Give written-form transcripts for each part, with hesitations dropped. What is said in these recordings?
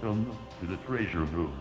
Welcome to the treasure room.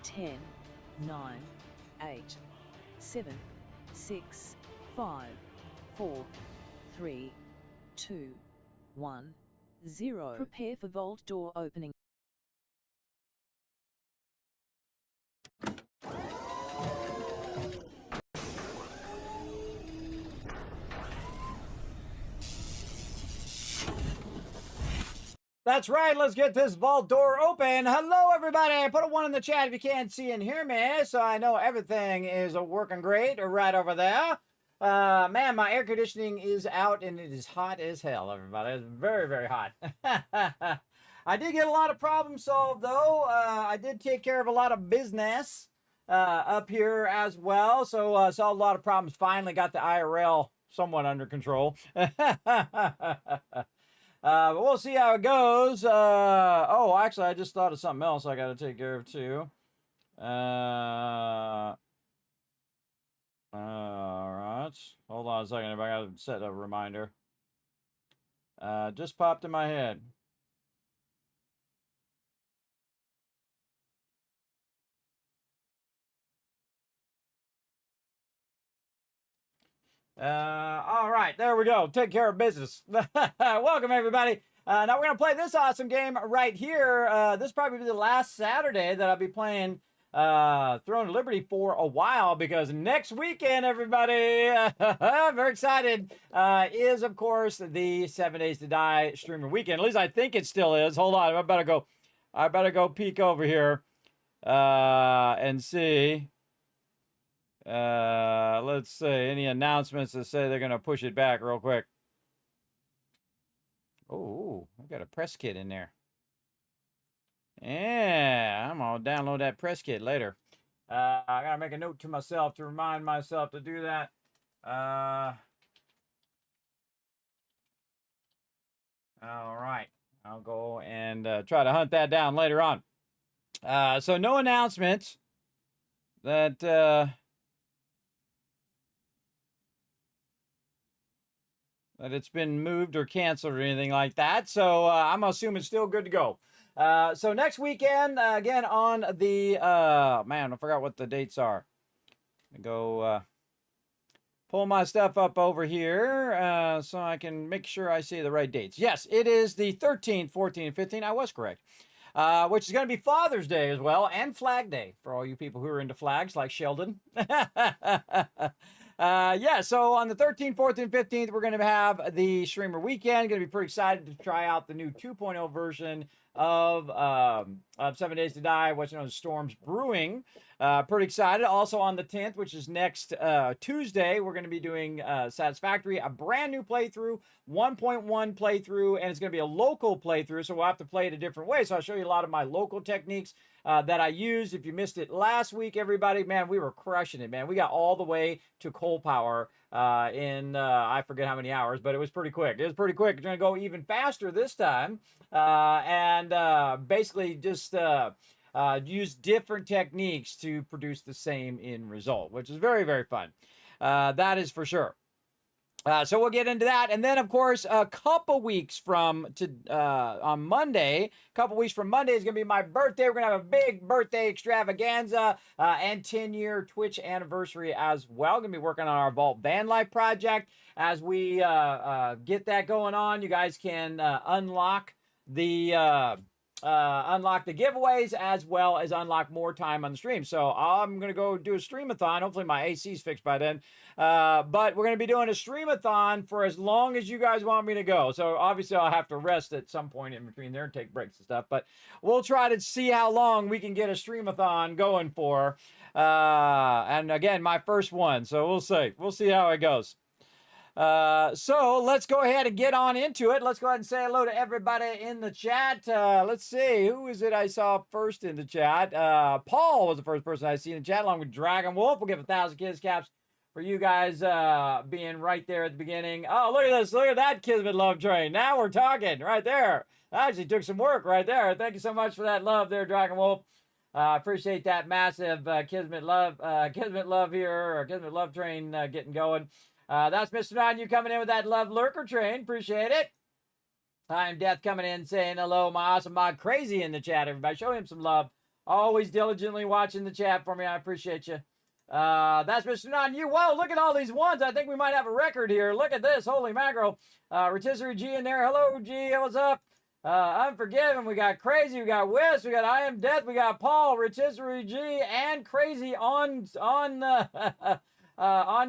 Ten, 9, 8, 7, 6, 5, 4, 3, 2, 1, 0. Prepare for vault door opening. That's right, let's get this vault door open. Hello, everybody. Put a 1 in the chat if you can't see and hear me, so I know everything is working great right over there. Man, my air conditioning is out, and it is hot as hell, everybody. It's very, very hot. I did get a lot of problems solved, though. I did take care of a lot of business up here as well, so saw a lot of problems. Finally got the IRL somewhat under control. But we'll see how it goes. Oh, actually, I just thought of something else I got to take care of, too. All right. Hold on a second. If I got to set a reminder. Just popped in my head. All right, there we go. Take care of business. Welcome, everybody. Now we're going to play this awesome game right here. This will probably be the last Saturday that I'll be playing Throne of Liberty for a while, because next weekend, everybody, very excited, is, of course, the 7 Days to Die streamer weekend. At least I think it still is. Hold on. I better go peek over here and see. Let's see, any announcements that say they're going to push it back real quick. Oh, I got a press kit in there. Yeah, I'm going to download that press kit later. I got to make a note to myself to remind myself to do that. All right, I'll go and try to hunt that down later on. So no announcements that it's been moved or canceled or anything like that. So I'm assuming it's still good to go. So next weekend, again, on the, man, I forgot what the dates are. Go pull my stuff up over here so I can make sure I see the right dates. Yes, it is the 13th, 14th, and 15th. I was correct. Which is going to be Father's Day as well, and Flag Day for all you people who are into flags like Sheldon. Yeah, so on the 13th, 14th, and 15th, we're going to have the streamer weekend. Going to be pretty excited to try out the new 2.0 version of 7 Days to Die, what's known as Storms Brewing. Pretty excited. Also on the 10th, which is next Tuesday, we're going to be doing Satisfactory, a brand new playthrough, 1.1 playthrough, and it's going to be a local playthrough, so we'll have to play it a different way. So I'll show you a lot of my local techniques that I used. If you missed it last week, everybody, man, we were crushing it, man. We got all the way to coal power in I forget how many hours, but it was pretty quick. It was pretty quick. It's going to go even faster this time, and basically just use different techniques to produce the same end result, which is very, very fun. That is for sure. So we'll get into that. And then, of course, a couple weeks from on Monday, is going to be my birthday. We're going to have a big birthday extravaganza and 10-year Twitch anniversary as well. Going to be working on our Vault Van Life project. As we get that going on, you guys can unlock the giveaways as well as unlock more time on the stream. So I'm going to go do a streamathon. Hopefully my AC's fixed by then. But we're going to be doing a streamathon for as long as you guys want me to go. So obviously I'll have to rest at some point in between there and take breaks and stuff. But we'll try to see how long we can get a streamathon going for. And again, my first one. So we'll see. We'll see how it goes. So let's go ahead and get on into it. Let's go ahead and say hello to everybody in the chat. Let's see, who is it I saw first in the chat? Paul was the first person I see in the chat, along with Dragon Wolf. We'll give 1,000 kids caps for you guys being right there at the beginning. Oh, look at this. Look at that Kismet love train. Now we're talking right there. That actually took some work right there. Thank you so much for that love there, Dragon Wolf. Appreciate that massive Kismet love here, or Kismet love train getting going. That's Mr. Nine, you coming in with that love lurker train. Appreciate it. I'm Death coming in saying hello, my awesome mod Crazy in the chat, everybody. Show him some love. Always diligently watching the chat for me. I appreciate you. That's Mr. Nine, you. Whoa, look at all these ones. I think we might have a record here. Look at this. Holy mackerel. Rotisserie G in there. Hello, G. What's up? Unforgiven. We got Crazy. We got Wiz. We got I Am Death. We got Paul, Rotisserie G, and Crazy on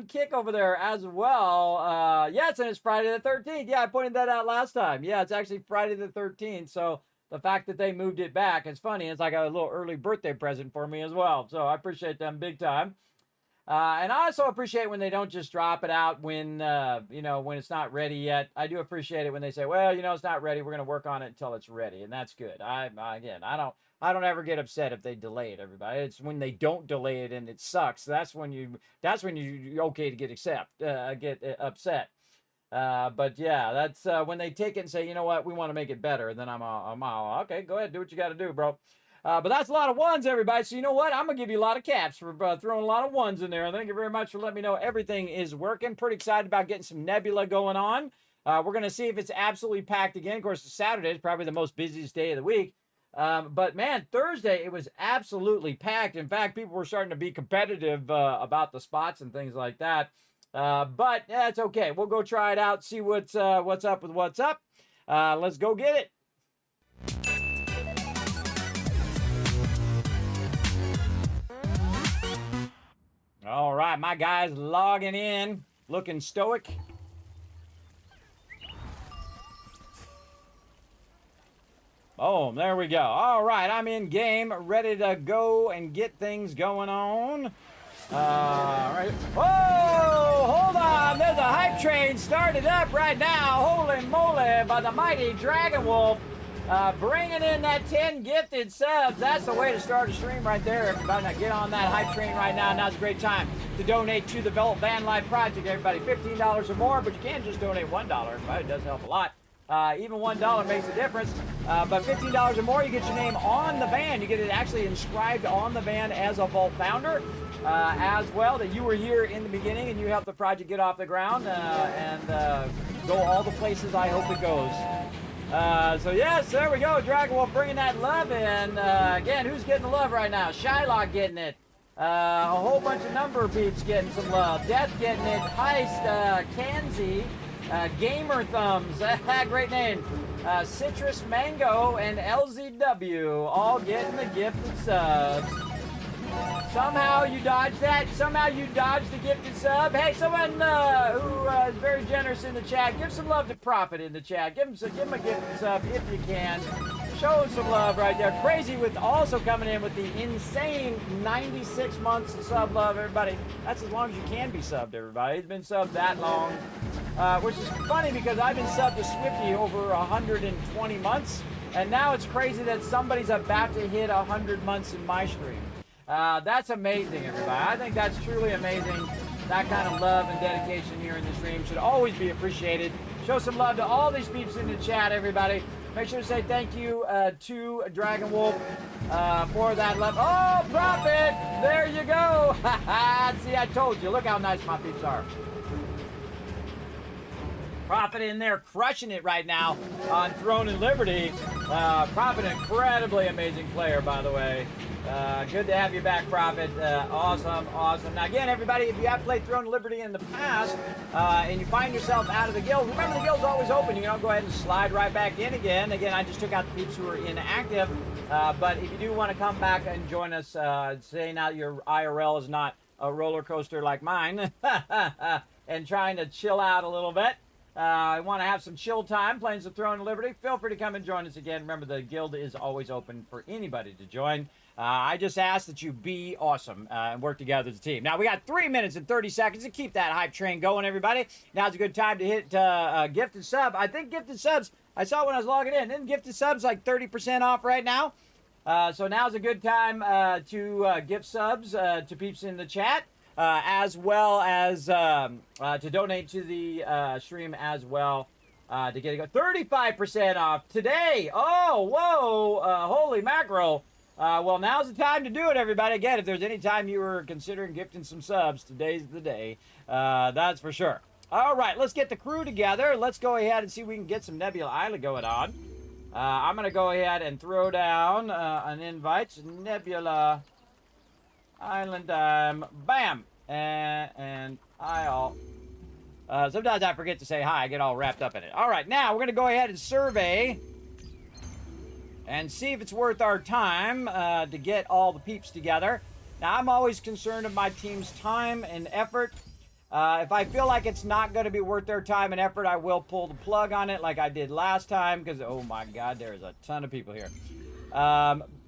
Kick over there as well. Yes, and it's Friday the 13th. Yeah, I pointed that out last time. Yeah, it's actually Friday the 13th. So the fact that they moved it back, it's funny. It's like a little early birthday present for me as well. So I appreciate them big time. And I also appreciate when they don't just drop it out when, when it's not ready yet. I do appreciate it when they say, well, it's not ready. We're going to work on it until it's ready. And that's good. I don't ever get upset if they delay it, everybody. It's when they don't delay it and it sucks. That's when you're okay to get upset. But yeah, that's when they take it and say, you know what, we want to make it better. Then I'm all, okay, go ahead, do what you got to do, bro. But that's a lot of ones, everybody. So you know what? I'm going to give you a lot of caps for throwing a lot of ones in there. Thank you very much for letting me know everything is working. Pretty excited about getting some Nebula going on. We're going to see if it's absolutely packed again. Of course, Saturday is probably the most busiest day of the week. But man, Thursday, it was absolutely packed. In fact, people were starting to be competitive about the spots and things like that. But yeah, it's okay. We'll go try it out, see what's up with what's up. Let's go get it. All right, my guy's logging in, looking stoic. Oh, there we go. All right, I'm in game, ready to go and get things going on. All right. Whoa, hold on. There's a hype train started up right now. Holy moly, by the mighty Dragon Wolf. Bringing in that 10 gifted subs. That's the way to start a stream right there, everybody. Now get on that hype train right now. Now's a great time to donate to the Vault Van Life project, everybody. $15 or more, but you can't just donate $1, everybody. It does help a lot. Even $1 makes a difference. But $15 or more, you get your name on the van. You get it actually inscribed on the van as a Vault founder. As well, that you were here in the beginning and you helped the project get off the ground and go all the places I hope it goes. So yes, there we go. Dragon Wolf bringing that love in. Again, who's getting the love right now? Shylock getting it. A whole bunch of number of peeps getting some love. Death getting it. Heist, Kanzi, Gamer Thumbs, great name. Citrus Mango and LZW all getting the gifted subs. Somehow you dodged that. Somehow you dodged the gifted sub. Hey, someone who is very generous in the chat, give some love to Prophet in the chat. Give him a gifted sub if you can. Show some love right there. Crazy with also coming in with the insane 96 months of sub love, everybody. That's as long as you can be subbed, everybody. It's been subbed that long. Which is funny because I've been subbed to Swifty over 120 months. And now it's crazy that somebody's about to hit 100 months in my stream. That's amazing, everybody. I think that's truly amazing. That kind of love and dedication here in the stream should always be appreciated. Show some love to all these peeps in the chat, everybody. Make sure to say thank you to Dragon Wolf for that love. Oh, Prophet! There you go! See, I told you. Look how nice my peeps are. Prophet in there crushing it right now on Throne and Liberty. Prophet, incredibly amazing player, by the way. Good to have you back, Prophet. Awesome, awesome. Now, again, everybody, if you have played Throne and Liberty in the past and you find yourself out of the guild, remember the guild's always open. You can go ahead and slide right back in again. Again, I just took out the peeps who are inactive. But if you do want to come back and join us, say now your IRL is not a roller coaster like mine and trying to chill out a little bit. I want to have some chill time playing some Throne and Liberty. Feel free to come and join us again. Remember, the guild is always open for anybody to join. I just ask that you be awesome and work together as a team. Now, we got 3 minutes and 30 seconds to keep that hype train going, everybody. Now's a good time to hit gifted sub. I think gifted subs, I saw when I was logging in, isn't gifted subs like 30% off right now? So now's a good time to gift subs to peeps in the chat. As well as to donate to the stream as well to get it go 35% off today. Oh, whoa, holy mackerel. Well, now's the time to do it, everybody. Again, if there's any time you were considering gifting some subs, today's the day. That's for sure. All right, let's get the crew together. Let's go ahead and see if we can get some Nebula Island going on. I'm going to go ahead and throw down an invite. Nebula Island time. Bam. And I'll... sometimes I forget to say hi. I get all wrapped up in it. All right, now we're going to go ahead and survey and see if it's worth our time to get all the peeps together. Now, I'm always concerned of my team's time and effort. If I feel like it's not going to be worth their time and effort, I will pull the plug on it like I did last time because, oh my God, there's a ton of people here.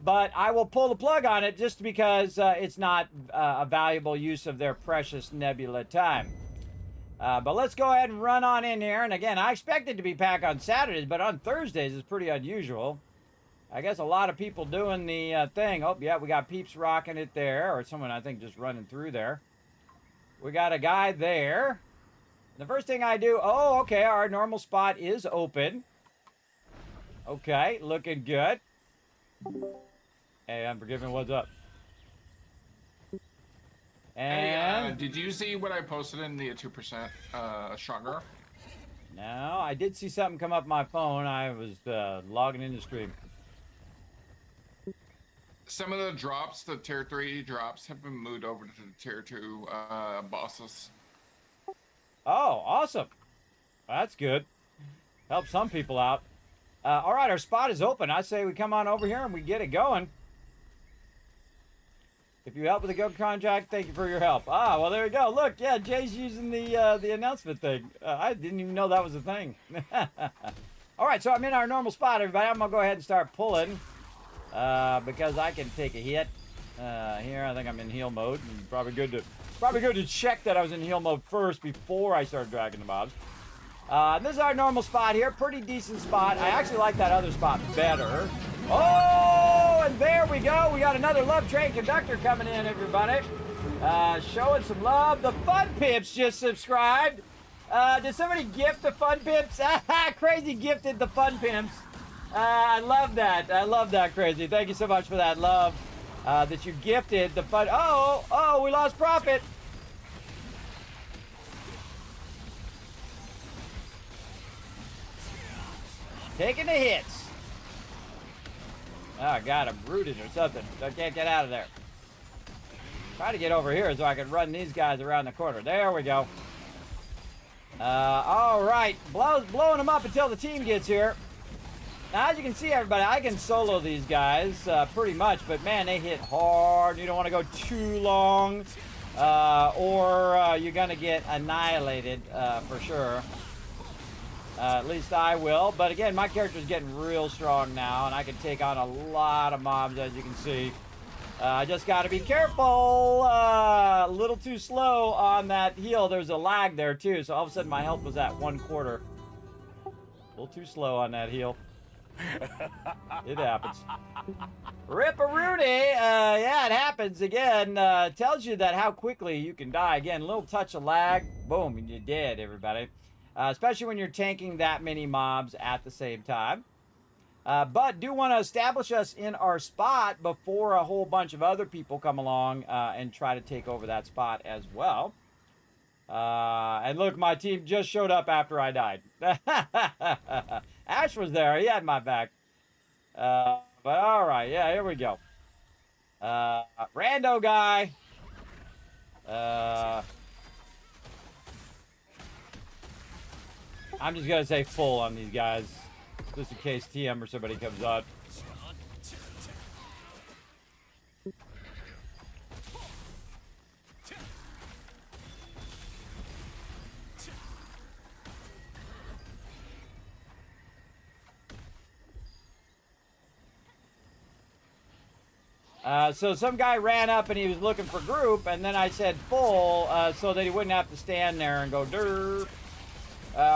But I will pull the plug on it just because it's not a valuable use of their precious Nebula time. But let's go ahead and run on in here. And again, I expect it to be packed on Saturdays, but on Thursdays it's pretty unusual. I guess a lot of people doing the thing. Oh, yeah, we got peeps rocking it there. Or someone, I think, just running through there. We got a guy there. The first thing I do... Oh, okay, our normal spot is open. Okay, looking good. Hey, Unforgiven, what's up? And... Hey, did you see what I posted in the 2% stronger? No, I did see something come up my phone. I was logging in the stream. Some of the drops, the tier 3 drops, have been moved over to the tier 2 bosses. Oh, awesome. That's good. Help some people out. All right, our spot is open. I say we come on over here and we get it going. If you help with the guild contract, thank you for your help. Ah, well, there you go. Look, yeah, Jay's using the announcement thing. I didn't even know that was a thing. All right, so I'm in our normal spot, everybody. I'm going to go ahead and start pulling because I can take a hit here. I think I'm in heal mode. And probably good to check that I was in heal mode first before I started dragging the mobs. This is our normal spot here. Pretty decent spot. I actually like that other spot better. Oh, and there we go. We got another Love Train Conductor coming in, everybody. Showing some love. The Fun Pips just subscribed. Did somebody gift the Fun Pips? Crazy gifted the Fun Pimps. I love that. I love that, Crazy. Thank you so much for that love that you gifted the Fun... Oh, we lost Profit. Taking the hits. Oh, God, I'm rooted or something. I can't get out of there. Try to get over here so I can run these guys around the corner. There we go. All right. Blowing them up until the team gets here. Now, as you can see, everybody, I can solo these guys pretty much. But, man, they hit hard. You don't want to go too long. Or you're going to get annihilated for sure. At least I will. But again, my character's getting real strong now, and I can take on a lot of mobs, as you can see. I just got to be careful. A little too slow on that heal. There's a lag there, too. So all of a sudden, my health was at 1/4. A little too slow on that heal. It happens. Rip-a-rooney. Yeah, it happens. Again, tells you that how quickly you can die. Again, a little touch of lag. Boom, and you're dead, everybody. Especially when you're tanking that many mobs at the same time. But do want to establish us in our spot before a whole bunch of other people come along and try to take over that spot as well. And look, my team just showed up after I died. Ash was there. He had my back. But all right. Yeah, here we go. Rando guy. I'm just going to say full on these guys. Just in case TM or somebody comes on. So some guy ran up and he was looking for group, and then I said full so that he wouldn't have to stand there and go derp.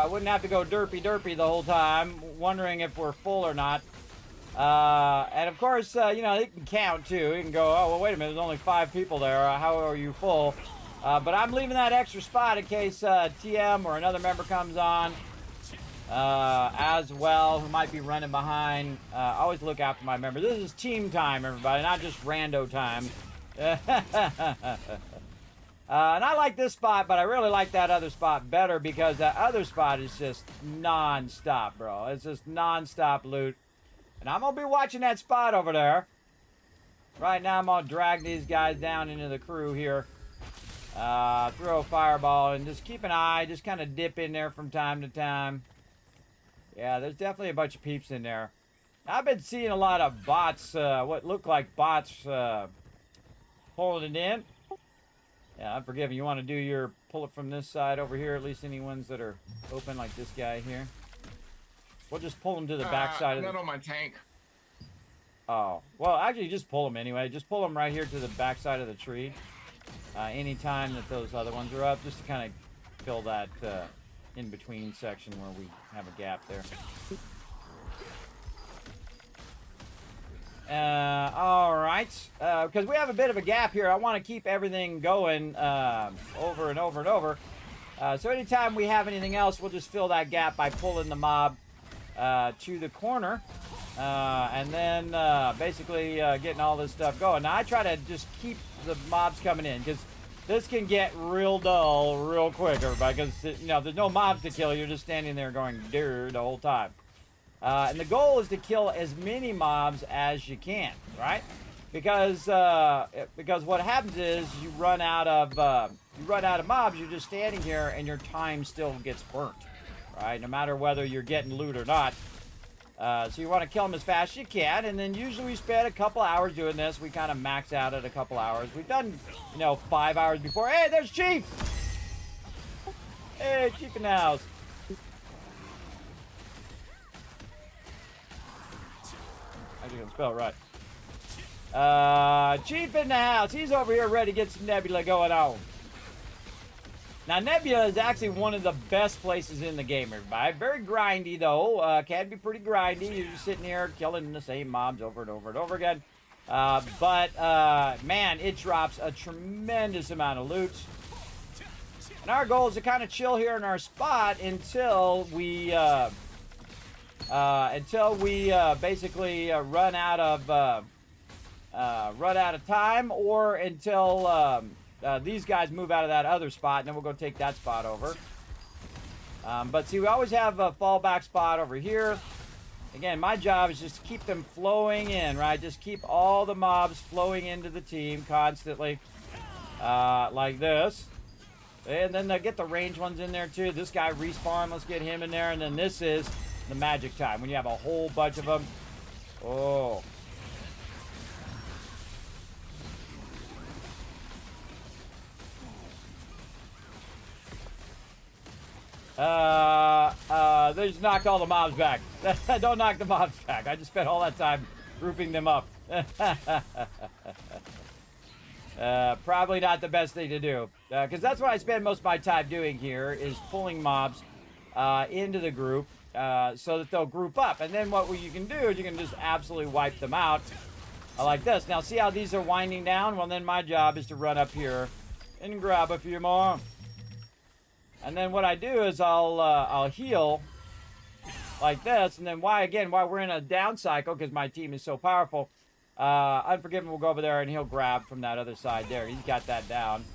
Wouldn't have to go derpy the whole time, wondering if we're full or not. And of course, you know, it can count too. You can go, oh, well, wait a minute, there's only 5 people there. How are you full? But I'm leaving that extra spot in case TM or another member comes on as well, who might be running behind. Always look after my members. This is team time, everybody, not just rando time. And I like this spot, but I really like that other spot better because that other spot is just non-stop, bro. It's just non-stop loot. And I'm going to be watching that spot over there. Right now, I'm going to drag these guys down into the crew here. Throw a fireball and just keep an eye. Just kind of dip in there from time to time. Yeah, there's definitely a bunch of peeps in there. I've been seeing a lot of bots, what look like bots pulling it in. Yeah, I'm forgiving. You want to do your pull it from this side over here, at least any ones that are open like this guy here. We'll just pull them to the back side of the... Not on my tank. Oh, well, actually, just pull them anyway. Just pull them right here to the back side of the tree. Anytime that those other ones are up, just to kind of fill that in-between section where we have a gap there. All right, because we have a bit of a gap here. I want to keep everything going over and over and over. So anytime we have anything else, we'll just fill that gap by pulling the mob to the corner. And then basically getting all this stuff going. Now, I try to just keep the mobs coming in because this can get real dull real quick, everybody. Because, you know, there's no mobs to kill. You're just standing there going, "Durr," the whole time. And the goal is to kill as many mobs as you can, right? Because what happens is you run out of mobs. You're just standing here, and your time still gets burnt, right? No matter whether you're getting loot or not. So you want to kill them as fast as you can, and then usually we spend a couple hours doing this. We kind of max out at a couple hours. We've done, you know, 5 hours before. Hey, there's Chief! Hey, Chief in the house. Actually, gonna spell it right. Chief in the house. He's over here ready to get some Nebula going on. Now, Nebula is actually one of the best places in the game, everybody. Very grindy, though. Can be pretty grindy. You're just sitting here killing the same mobs over and over and over again. Man, it drops a tremendous amount of loot. And our goal is to kind of chill here in our spot until we basically run out of time, or until these guys move out of that other spot, and then we'll go take that spot over. But see, we always have a fallback spot over here. Again, my job is just to keep them flowing in, right? Just keep all the mobs flowing into the team constantly, like this. And then they get the range ones in there too. This guy respawn, let's get him in there. And then this is the magic time, when you have a whole bunch of them. Oh. They just knocked all the mobs back. Don't knock the mobs back. I just spent all that time grouping them up. Probably not the best thing to do. Because that's what I spend most of my time doing here, is pulling mobs into the group so that they'll group up. And then what you can do is you can just absolutely wipe them out like this. Now, see how these are winding down? Well, then my job is to run up here and grab a few more. And then what I do is I'll heal like this. And then while we're in a down cycle, because my team is so powerful, Unforgiven will go over there and he'll grab from that other side there. He's got that down.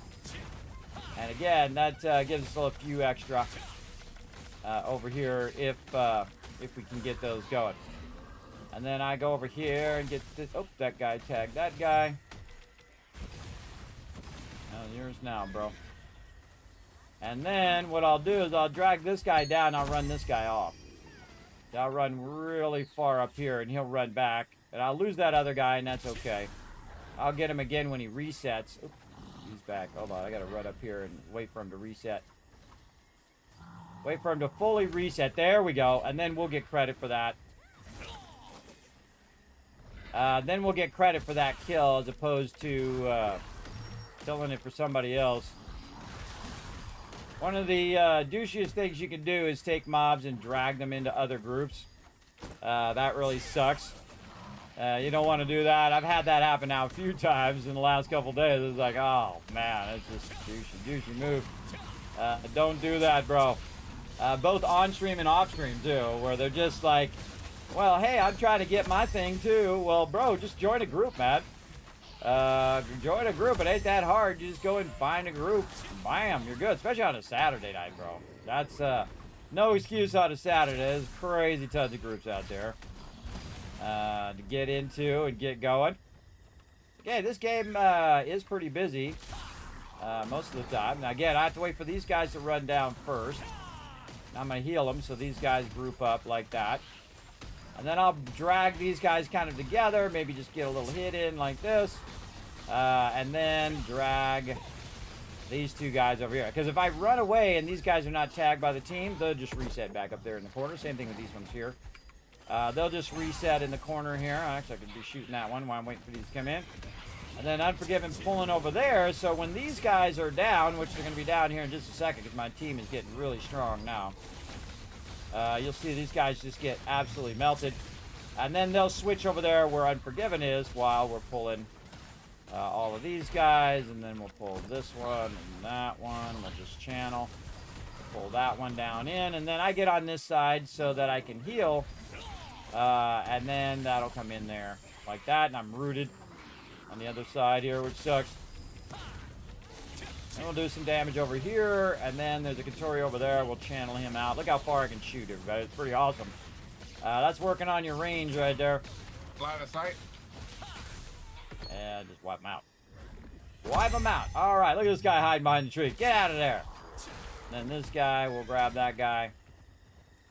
And again, that gives us a few extra over here if we can get those going. And then I go over here and get this. Oh, that guy tagged that guy. Oh, yours now, bro. And then what I'll do is I'll drag this guy down. I'll run this guy off. I'll run really far up here and he'll run back. And I'll lose that other guy, and that's okay. I'll get him again when he resets. Oops, he's back. Hold on, I gotta run up here and wait for him to reset. Wait for him to fully reset. There we go. And then we'll get credit for that. Then we'll get credit for that kill as opposed to killing it for somebody else. One of the douchiest things you can do is take mobs and drag them into other groups. That really sucks. You don't want to do that. I've had that happen now a few times in the last couple days. It's like, oh man, it's just a douchey move. Don't do that, bro. Both on stream and off stream too, where they're just like, well, hey, I'm trying to get my thing too. Well, bro, just join a group, man. Join a group. It ain't that hard. You just go and find a group. Bam, you're good. Especially on a Saturday night, bro. That's no excuse on a Saturday. There's crazy tons of groups out there to get into and get going. Okay, this game is pretty busy most of the time. Now, again, I have to wait for these guys to run down first. I'm going to heal them so these guys group up like that. And then I'll drag these guys kind of together, maybe just get a little hit in like this. And then drag these two guys over here. Because if I run away and these guys are not tagged by the team, they'll just reset back up there in the corner. Same thing with these ones here. They'll just reset in the corner here. Actually, I could be shooting that one while I'm waiting for these to come in. And then Unforgiven pulling over there. So when these guys are down, which they're going to be down here in just a second because my team is getting really strong now. You'll see these guys just get absolutely melted. And then they'll switch over there where Unforgiven is while we're pulling all of these guys. And then we'll pull this one and that one. We'll just channel. Pull that one down in. And then I get on this side so that I can heal. And then that'll come in there like that. And I'm rooted on the other side here, which sucks. And we'll do some damage over here, and then there's a Katori over there. We'll channel him out. Look how far I can shoot, everybody. It's pretty awesome. That's working on your range right there. Line of sight. And just wipe him out. Wipe him out. All right, look at this guy hiding behind the tree. Get out of there. And then this guy, we'll grab that guy.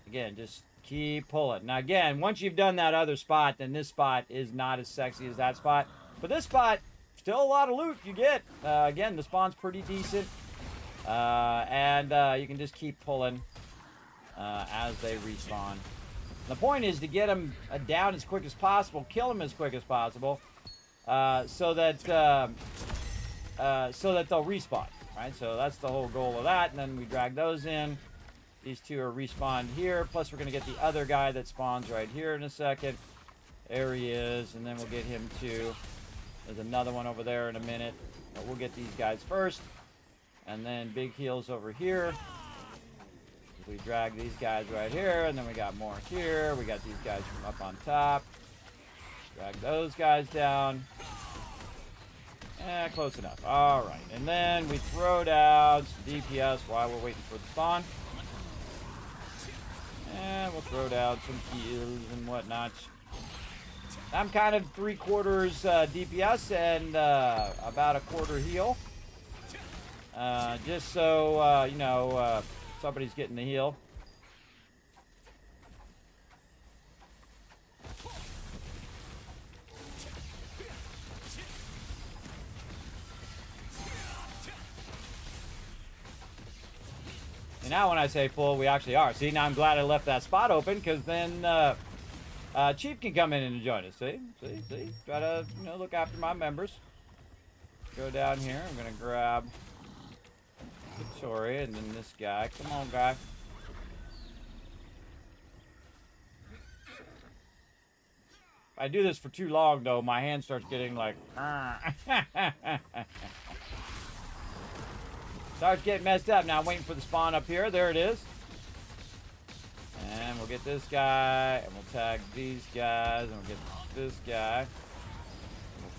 Again, just keep pulling. Now, again, once you've done that other spot, then this spot is not as sexy as that spot. But this spot, still a lot of loot you get. Again, the spawn's pretty decent. And you can just keep pulling as they respawn. The point is to get them down as quick as possible, kill them as quick as possible, so that they'll respawn, right? So that's the whole goal of that. And then we drag those in. These two are respawned here. Plus, we're going to get the other guy that spawns right here in a second. There he is. And then we'll get him too. There's another one over there in a minute. But we'll get these guys first. And then big heals over here. We drag these guys right here. And then we got more here. We got these guys from up on top. Drag those guys down. Close enough. All right. And then we throw down some DPS while we're waiting for the spawn. And we'll throw down some heals and whatnot. I'm kind of 3/4 DPS and about a quarter heal. Just so, you know, somebody's getting the heal. And now when I say full, we actually are. See, now I'm glad I left that spot open, because then Chief can come in and join us. See? Try to, you know, look after my members. Go down here. I'm going to grab Victoria and then this guy. Come on, guy. If I do this for too long, though, my hand starts getting like... starts getting messed up. Now I'm waiting for the spawn up here. There it is. And we'll get this guy, and we'll tag these guys, and we'll get this guy.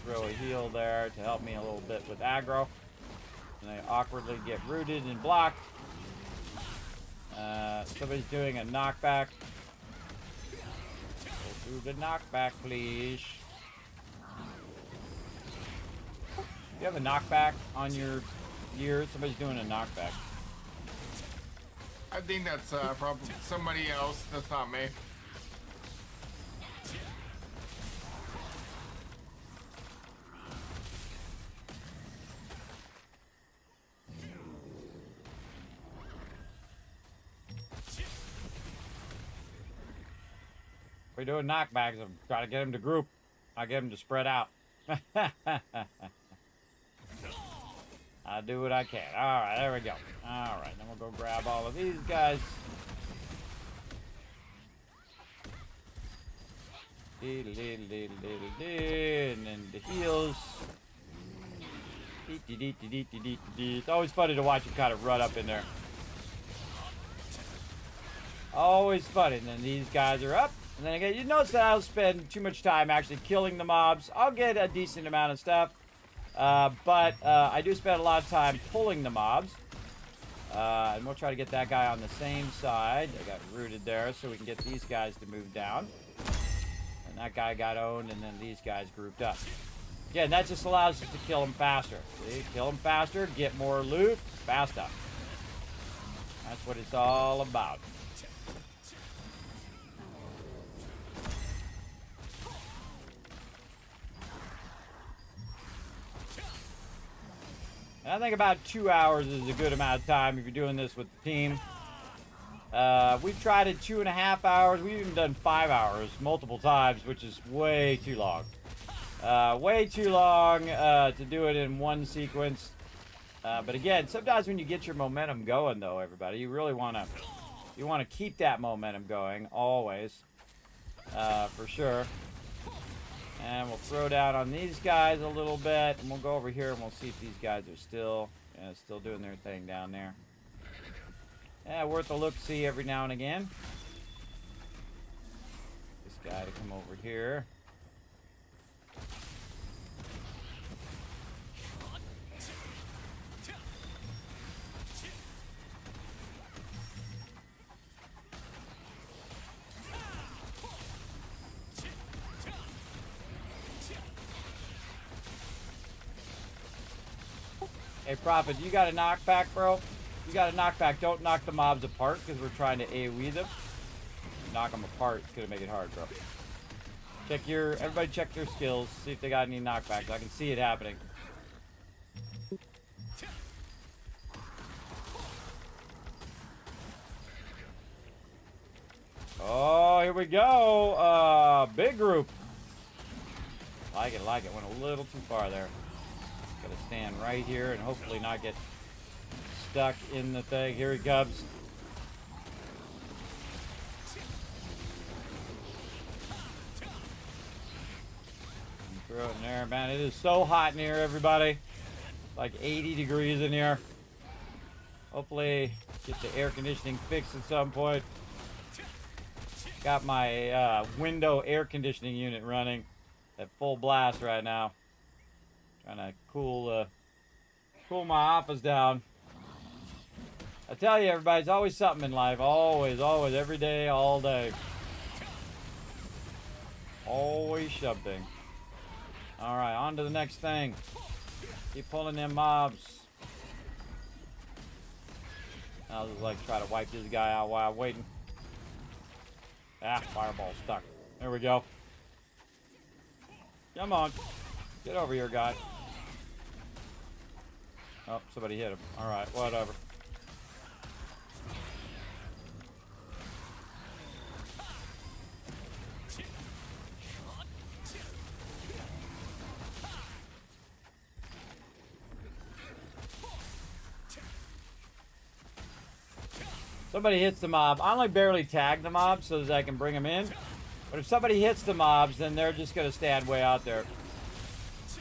We'll throw a heal there to help me a little bit with aggro. And they awkwardly get rooted and blocked. Somebody's doing a knockback. We'll do the knockback, please. You have a knockback on your gear? Somebody's doing a knockback. I think that's probably somebody else. That's not me. We're doing knockbacks. I'm trying to get him to group. I get him to spread out. I do what I can. Alright, there we go. Alright, then we'll go grab all of these guys. And then the heals. It's always funny to watch him kind of run up in there. Always funny. And then these guys are up. And then again, you notice that I'll spend too much time actually killing the mobs. I'll get a decent amount of stuff. But I do spend a lot of time pulling the mobs. And we'll try to get that guy on the same side. I got rooted there so we can get these guys to move down. And that guy got owned, and then these guys grouped up. Yeah, and that just allows us to kill them faster. See? Kill them faster, get more loot, faster. That's what it's all about. And I think about 2 hours is a good amount of time if you're doing this with the team. We've tried it 2.5 hours. We've even done 5 hours multiple times, which is way too long. Way too long to do it in one sequence. But again, sometimes when you get your momentum going, though, everybody, you really want to keep that momentum going always, for sure. And we'll throw down on these guys a little bit, and we'll go over here and we'll see if these guys are still doing their thing down there. Yeah, worth a look-see every now and again. This guy to come over here. Hey, Prophet, you got a knockback, bro? You got a knockback. Don't knock the mobs apart because we're trying to AoE them. Knock them apart. It's going to make it hard, bro. Everybody check their skills. See if they got any knockbacks. I can see it happening. Oh, here we go. Big group. Like it. Went a little too far there. Gotta stand right here and hopefully not get stuck in the thing. Here he comes. Throw it in there, man. It is so hot in here, everybody. Like 80 degrees in here. Hopefully get the air conditioning fixed at some point. Got my window air conditioning unit running at full blast right now. Trying to cool my office down. I tell you, everybody, it's always something in life. Always, every day, all day. Always something. All right, on to the next thing. Keep pulling them mobs. I'll just like try to wipe this guy out while I'm waiting. Ah, fireball stuck. There we go. Come on. Get over here, guy. Oh, somebody hit him. Alright, whatever. somebody hits the mob, I only barely tag the mobs so that I can bring them in. But if somebody hits the mobs, then they're just going to stand way out there.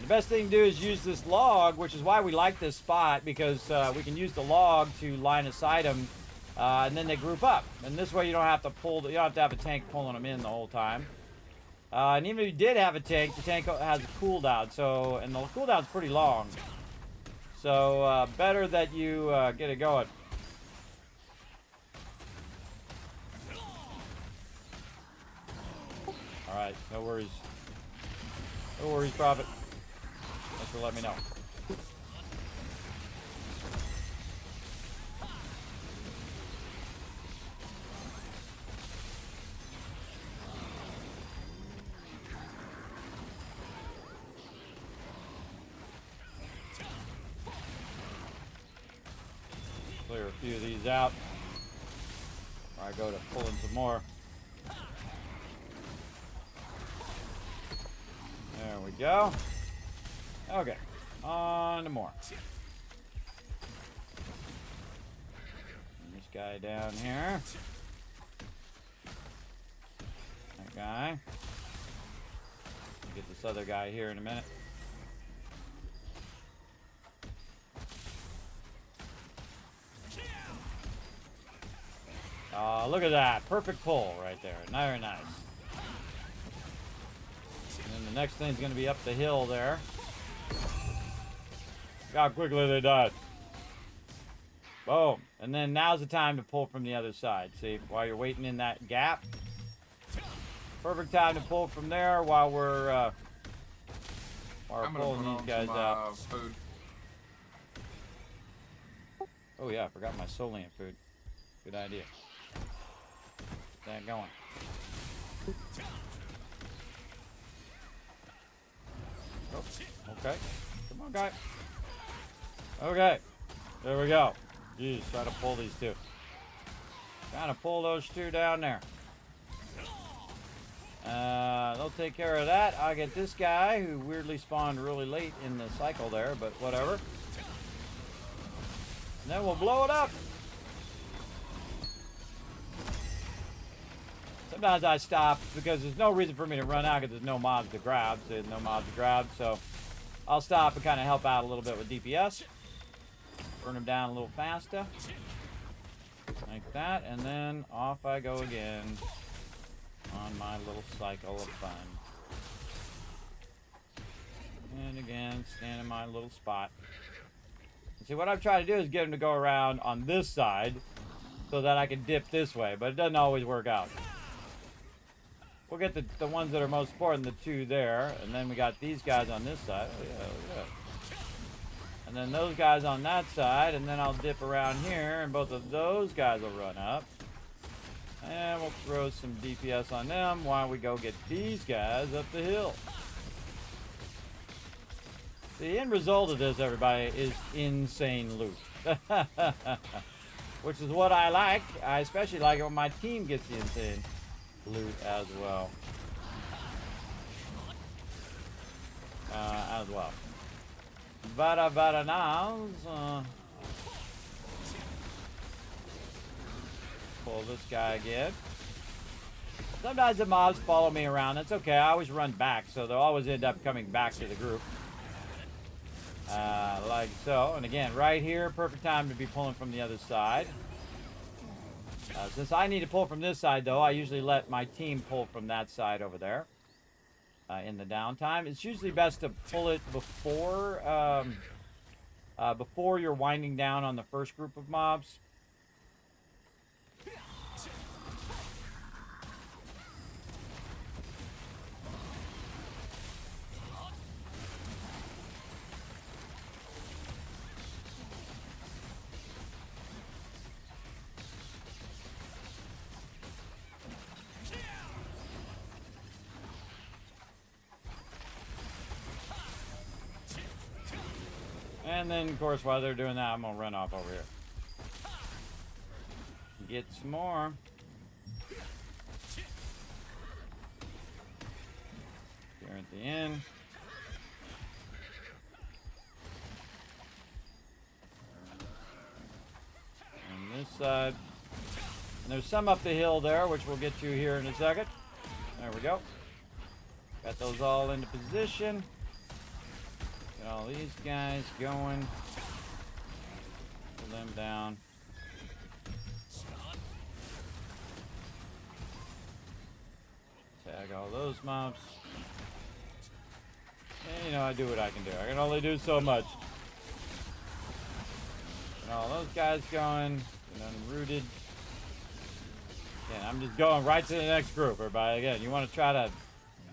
The best thing to do is use this log, which is why we like this spot, because we can use the log to line of sight them, and then they group up. And this way you don't have to pull, you don't have to have a tank pulling them in the whole time. And even if you did have a tank, the tank has a cooldown, so, and the cooldown's pretty long. So better that you get it going. All right, no worries. No worries, Prophet. Thanks for letting me know. Clear a few of these out. Or I go to pulling some more. There we go. Okay, on to more. And this guy down here. That guy. Get this other guy here in a minute. Look at that. Perfect pull right there. Very nice. And then the next thing's going to be up the hill there. Look how quickly they died. Boom. And then now's the time to pull from the other side. See, while you're waiting in that gap. Perfect time to pull from there while we're pulling these guys out. Food. Oh yeah, I forgot my Solian food. Good idea. Get that going. Oh, okay. Come on, guy. Okay. There we go. Jeez, try to pull these two. Trying to pull those two down there. They'll take care of that. I'll get this guy who weirdly spawned really late in the cycle there, but whatever. And then we'll blow it up. Sometimes I stop because there's no reason for me to run out because there's no mobs to grab. There's no mobs to grab, so I'll stop and kind of help out a little bit with DPS. Burn them down a little faster. Like that, and then off I go again on my little cycle of fun. And again, stand in my little spot. And see, what I'm trying to do is get them to go around on this side so that I can dip this way, but it doesn't always work out. We'll get the ones that are most important, the two there, and then we got these guys on this side. Oh, yeah, yeah. And then those guys on that side, and then I'll dip around here, and both of those guys will run up. And we'll throw some DPS on them while we go get these guys up the hill. The end result of this, everybody, is insane loot. Which is what I like. I especially like it when my team gets the insane loot as well. Vada nows. Pull this guy again. Sometimes the mobs follow me around. That's okay. I always run back, so they'll always end up coming back to the group. Like so. And again, right here, perfect time to be pulling from the other side. Since I need to pull from this side, though, I usually let my team pull from that side over there in the downtime. It's usually best to pull it before you're winding down on the first group of mobs. And then, of course, while they're doing that, I'm going to run off over here. Get some more. Here at the end. On this side. And there's some up the hill there, which we'll get to here in a second. There we go. Got those all into position. Get all these guys going. Pull them down. Tag all those mobs. And you know, I do what I can do. I can only do so much. Get all those guys going. Get unrooted. Again, I'm just going right to the next group, everybody. Again, you want to try to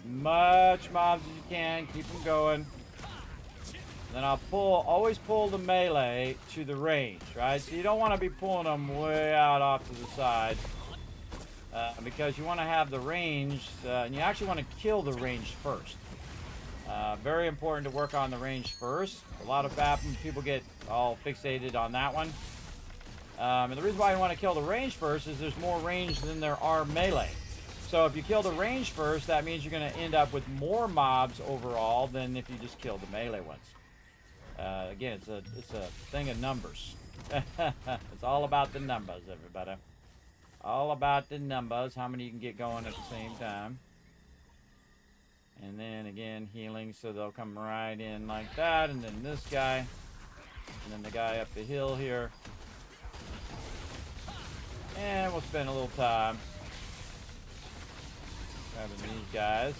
much mobs as you can. Keep them going. Then I'll always pull the melee to the range, right? So you don't want to be pulling them way out off to the side. Because you want to have the range, and you actually want to kill the range first. Very important to work on the range first. A lot of people get all fixated on that one. And the reason why you want to kill the range first is there's more range than there are melee. So if you kill the range first, that means you're going to end up with more mobs overall than if you just kill the melee ones. Again, it's a thing of numbers. It's all about the numbers, everybody. All about the numbers, how many you can get going at the same time. And then again, healing, so they'll come right in like that. And then this guy. And then the guy up the hill here. And we'll spend a little time grabbing these guys.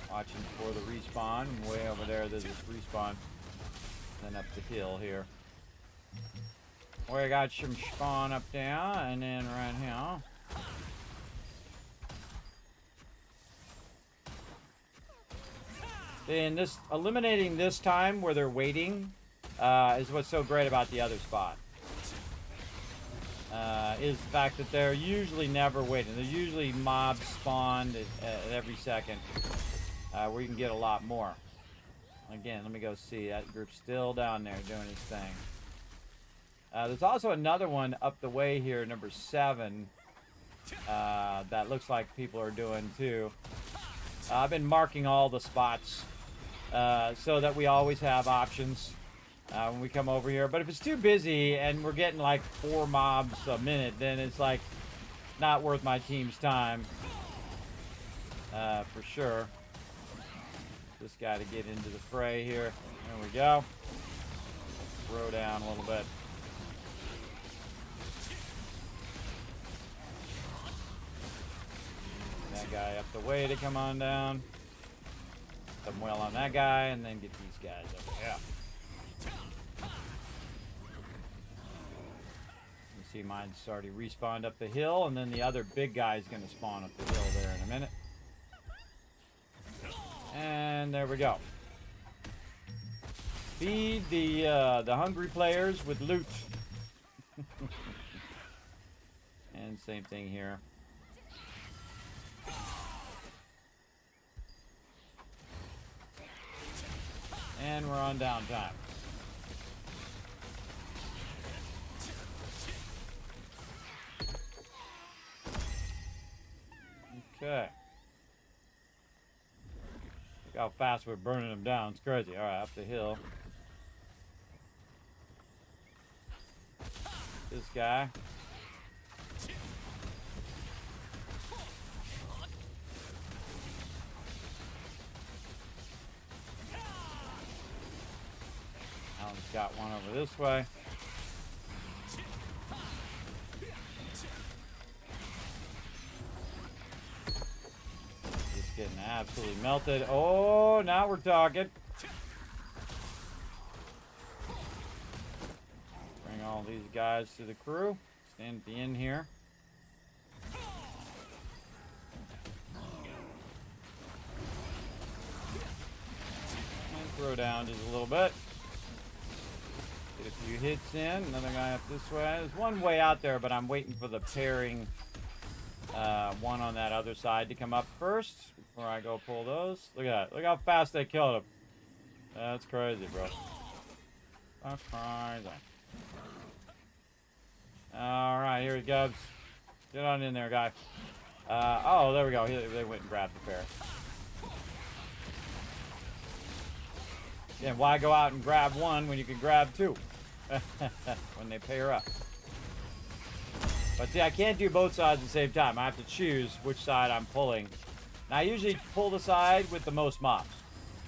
Watching for the respawn. And way over there, there's this respawn. Then up the hill here. We got some spawn up there, and then right here. Then this eliminating this time where they're waiting is what's so great about the other spot. Is the fact that they're usually never waiting. They're usually mobs spawned at every second, where you can get a lot more. Again, let me go see. That group's still down there doing its thing. There's also another one up the way here, number 7, that looks like people are doing too. I've been marking all the spots so that we always have options when we come over here. But if it's too busy and we're getting like 4 mobs a minute, then it's like not worth my team's time for sure. This guy to get into the fray here. There we go. Throw down a little bit. That guy up the way to come on down. Come well on that guy, and then get these guys over here. You see mine's already respawned up the hill, and then the other big guy is going to spawn up the hill there in a minute. And there we go. Feed the hungry players with loot. And same thing here. And we're on downtime. Okay. Look how fast we're burning them down. It's crazy. All right, up the hill. This guy. Alan's got one over this way. Just getting absolutely melted. Oh, now we're talking. Bring all these guys to the crew. Stand at the end here. And throw down just a little bit. Get a few hits in. Another guy up this way. There's one way out there, but I'm waiting for the pairing one on that other side to come up first before I go pull those. Look at that. Look how fast they killed him. That's crazy, bro. That's crazy. All right, here he goes. Get on in there, guy. Oh, there we go. They went and grabbed the pair. Again, why go out and grab one when you can grab 2? When they pair up. But see, I can't do both sides at the same time. I have to choose which side I'm pulling. And I usually pull the side with the most mobs.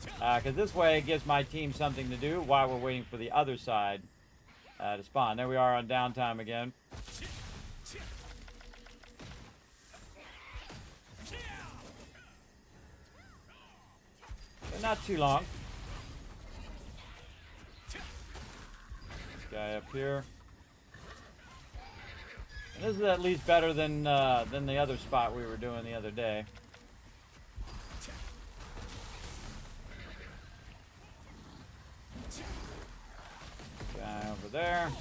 Because this way it gives my team something to do while we're waiting for the other side to spawn. There we are on downtime again. But not too long. This guy up here. And this is at least better than the other spot we were doing the other day. Guy over there.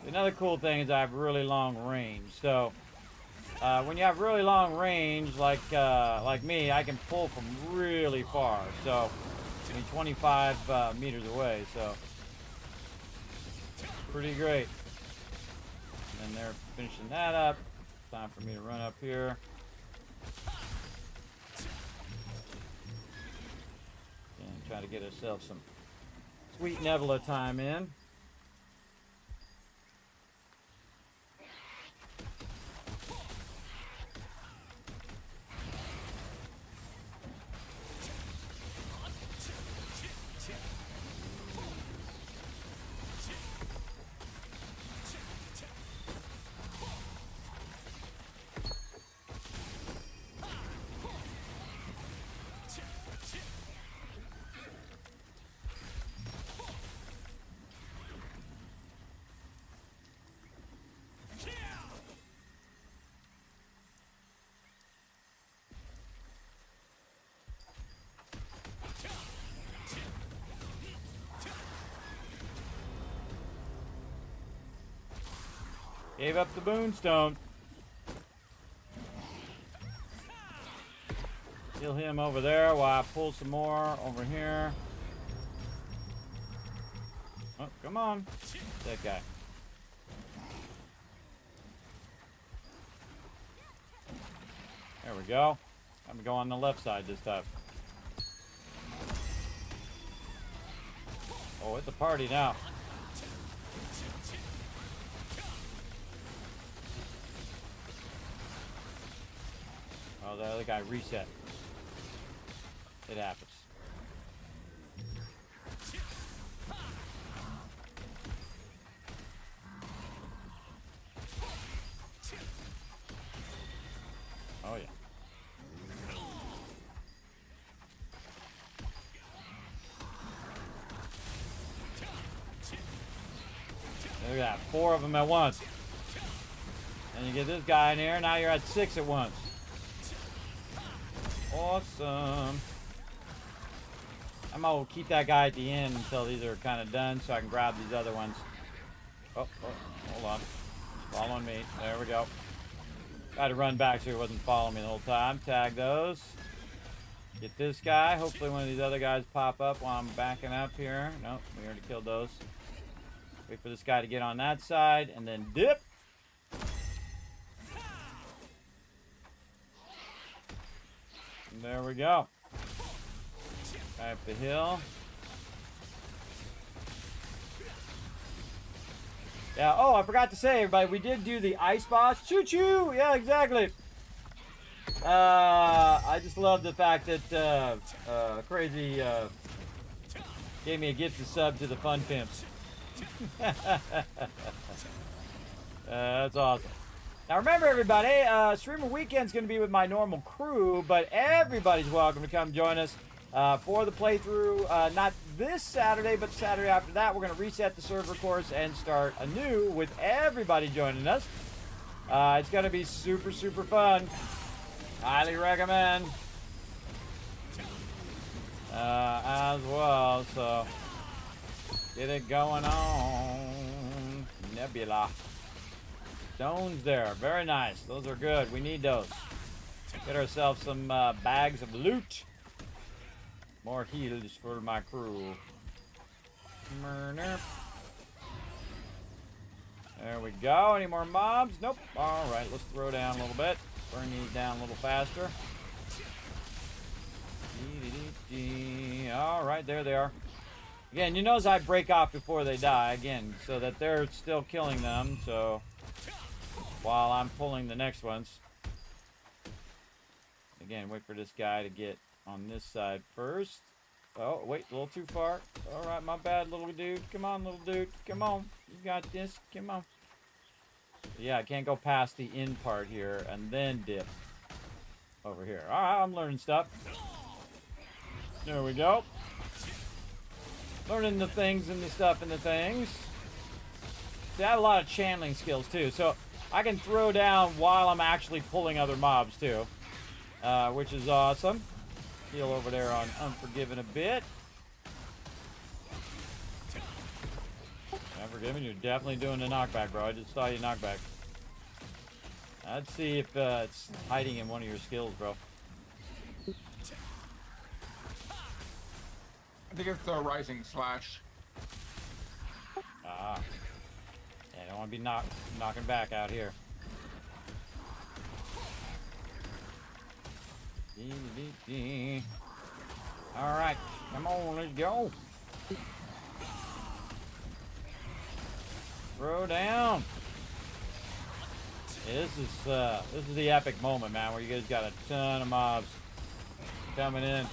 Another cool thing is I have really long range. So when you have really long range, like me, I can pull from really far. So I mean 25 meters away. So pretty great. And they're finishing that up. Time for me to run up here. And try to get ourselves some sweet Nebula time in. Gave up the Boonstone. Kill him over there while I pull some more over here. Oh, come on. That guy. There we go. I'm gonna go on the left side this time. Oh, it's a party now. Oh, the other guy reset. It happens. Oh, yeah. Look at that. 4 of them at once. And you get this guy in here. Now you're at 6 at once. Awesome. I'm gonna keep that guy at the end until these are kind of done so I can grab these other ones. Oh, hold on. Following me. There we go. Got to run back so he wasn't following me the whole time. Tag those. Get this guy. Hopefully one of these other guys pop up while I'm backing up here. Nope, we already killed those. Wait for this guy to get on that side and then dip. And there we go. Guy up the hill. Yeah, oh, I forgot to say, everybody, we did do the ice boss. Choo-choo! Yeah, exactly. I just love the fact that Crazy gave me a gift to sub to the Fun Pimps. That's awesome. Now remember, everybody, Streamer Weekend's going to be with my normal crew, but everybody's welcome to come join us for the playthrough. Not this Saturday, but Saturday after that. We're going to reset the server course and start anew with everybody joining us. It's going to be super, super fun. Highly recommend. As well, so get it going on. Nebula. Stones there. Very nice. Those are good. We need those. Get ourselves some bags of loot. More heals for my crew. There we go. Any more mobs? Nope. Alright, let's throw down a little bit. Burn these down a little faster. Alright, there they are. Again, you notice I break off before they die, again, so that they're still killing them, so while I'm pulling the next ones. Again, wait for this guy to get on this side first. Oh, wait, a little too far. All right, my bad, little dude. Come on, little dude. Come on. You got this. Come on. Yeah, I can't go past the in part here and then dip over here. All right, I'm learning stuff. There we go. Learning the things and the stuff and the things. See, I have a lot of channeling skills too, so I can throw down while I'm actually pulling other mobs too, which is awesome. Heal over there on Unforgiven a bit. Unforgiven, you're definitely doing a knockback, bro. I just saw you knockback. I'd see if it's hiding in one of your skills, bro. I think it's the Rising Slash. Ah. Yeah, I don't want to be knocking back out here. Alright, come on, let's go. Throw down. Yeah, this is the epic moment, man, where you guys got a ton of mobs coming in.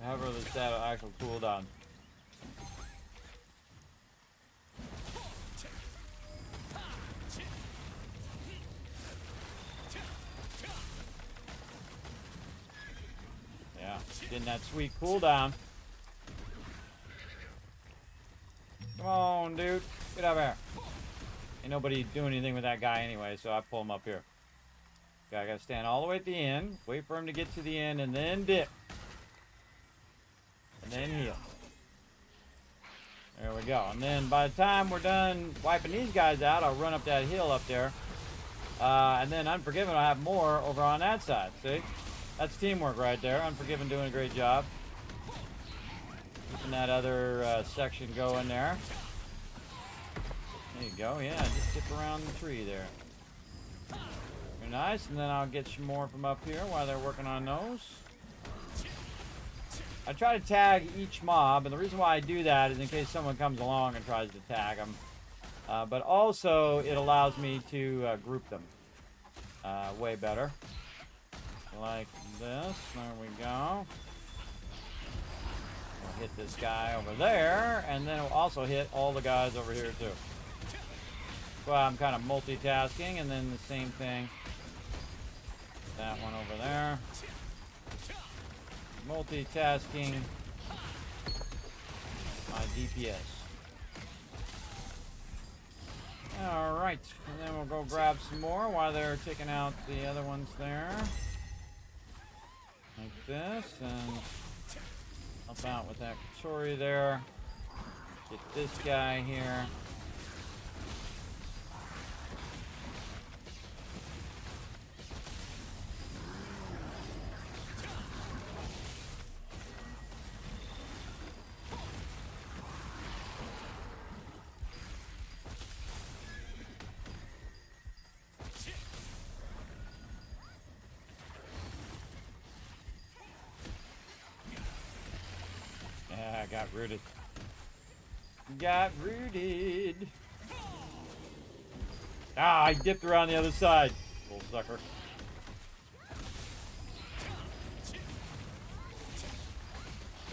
However, this shadow actual cooldown. Yeah, getting that sweet cooldown. Come on, dude. Get up here. Ain't nobody doing anything with that guy anyway, so I pull him up here. Okay, I gotta stand all the way at the end, wait for him to get to the end, and then dip. And then heal. There we go. And then by the time we're done wiping these guys out, I'll run up that hill up there. And then Unforgiven will have more over on that side. See? That's teamwork right there. Unforgiven doing a great job. Keeping that other section going there. There you go. Yeah, just dip around the tree there. Very nice. And then I'll get some more from up here while they're working on those. I try to tag each mob, and the reason why I do that is in case someone comes along and tries to tag them. But also, it allows me to group them way better. Like this. There we go. We'll hit this guy over there, and then we'll also hit all the guys over here, too. So I'm kind of multitasking, and then the same thing. That one over there. Multitasking my DPS. Alright, and then we'll go grab some more while they're taking out the other ones there. Like this, and help out with that Katori there. Get this guy here. Got rooted. Got rooted. Ah, I dipped around the other side. Little sucker.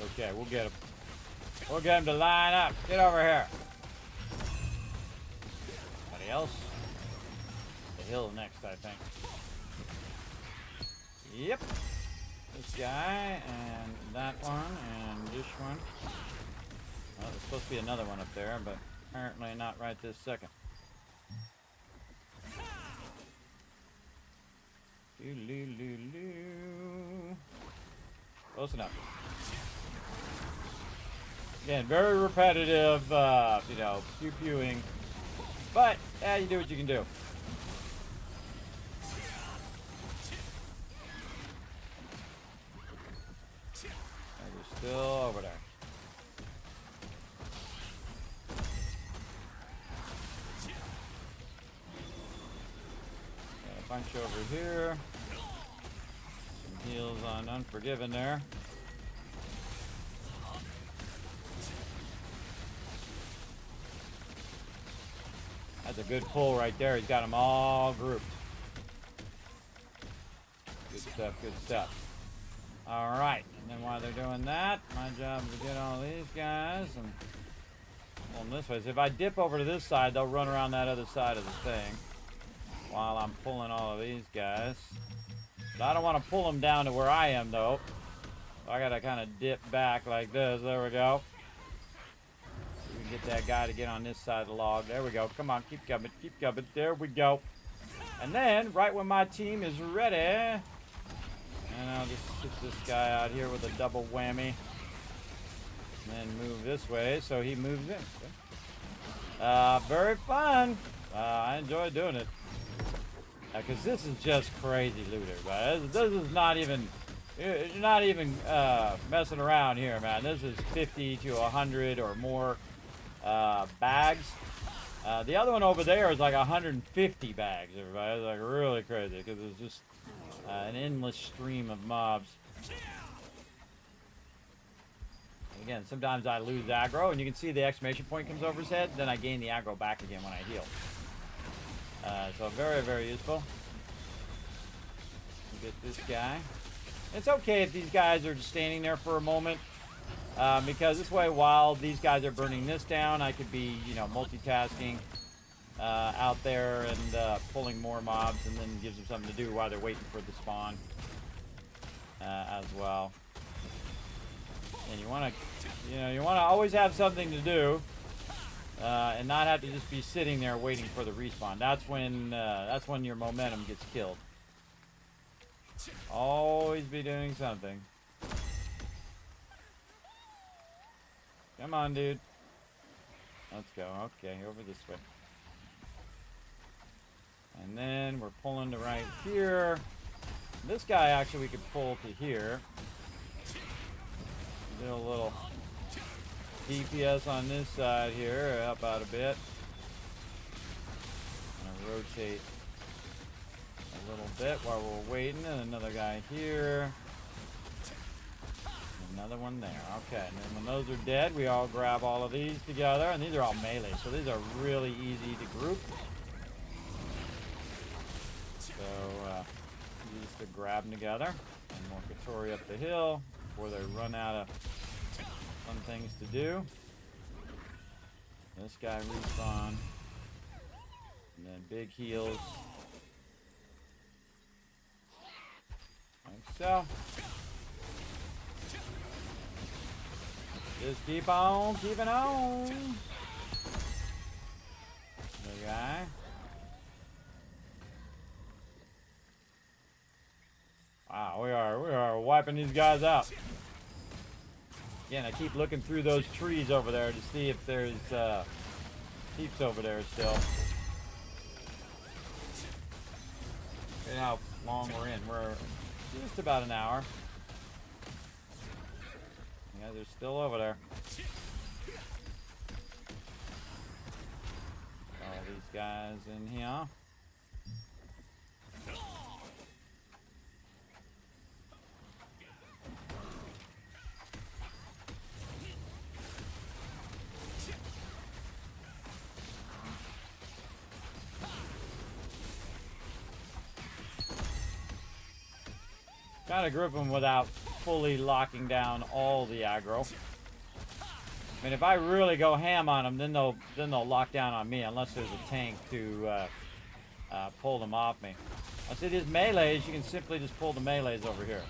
Okay, we'll get him. We'll get him to line up. Get over here. Anybody else? The hill next, I think. Yep. This guy, and that one, and this one. Well, there's supposed to be another one up there, but apparently not right this second. Close enough. Again, very repetitive, you know, pew-pewing. But, yeah, you do what you can do. Still over there. Got a bunch over here. Some heals on Unforgiven there. That's a good pull right there. He's got them all grouped. Good stuff, good stuff. All right, and then while they're doing that, my job is to get all these guys and pull them this way. So if I dip over to this side, they'll run around that other side of the thing while I'm pulling all of these guys. But I don't want to pull them down to where I am, though. So I got to kind of dip back like this. There we go. So we can get that guy to get on this side of the log. There we go. Come on, keep coming, keep coming. There we go. And then, right when my team is ready, and I'll just hit this guy out here with a double whammy. And then move this way so he moves in. Very fun. I enjoy doing it. Because this is just crazy looter, man. This is not even... You're not even messing around here, man. This is 50 to 100 or more bags. The other one over there is like 150 bags, everybody. It's like really crazy because it's just an endless stream of mobs. And again, sometimes I lose aggro, and you can see the exclamation point comes over his head. Then I gain the aggro back again when I heal. So very, very useful. Get this guy. It's okay if these guys are just standing there for a moment, because this way, while these guys are burning this down, I could be, you know, multitasking out there and pulling more mobs, and then gives them something to do while they're waiting for the spawn as well. And you want to always have something to do, and not have to just be sitting there waiting for the respawn. That's when your momentum gets killed. Always be doing something. Come on, dude. Let's go. Okay, over this way. And then we're pulling to right here. This guy, actually, we could pull to here. Do a little DPS on this side here. Help out a bit. Gonna rotate a little bit while we're waiting, and another guy here, another one there. Okay, and then when those are dead, we all grab all of these together, and these are all melee, so these are really easy to group. So just to grab them together, and more Katori up the hill before they run out of fun things to do. This guy respawn, and then big heals. Like so. Just keep on keeping on. The guy. Wow, we are wiping these guys out. Again, I keep looking through those trees over there to see if there's peeps over there still. Look at how long we're in. We're just about an hour. You guys are still over there. All these guys in here. Try to group them without fully locking down all the aggro. I mean, if I really go ham on them, then they'll lock down on me unless there's a tank to pull them off me. Once it is melees, you can simply just pull the melees over here.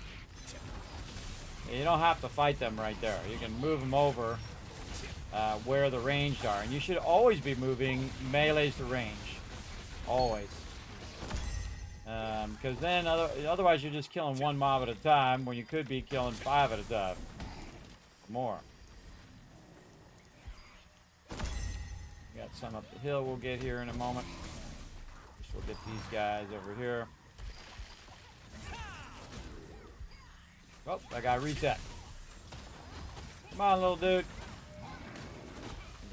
You don't have to fight them right there. You can move them over where the ranged are, and you should always be moving melees to range, always. Because then otherwise you're just killing one mob at a time when you could be killing 5 at a time. More. We got some up the hill we'll get here in a moment. Just we'll get these guys over here. Oh, that guy reset. Come on, little dude.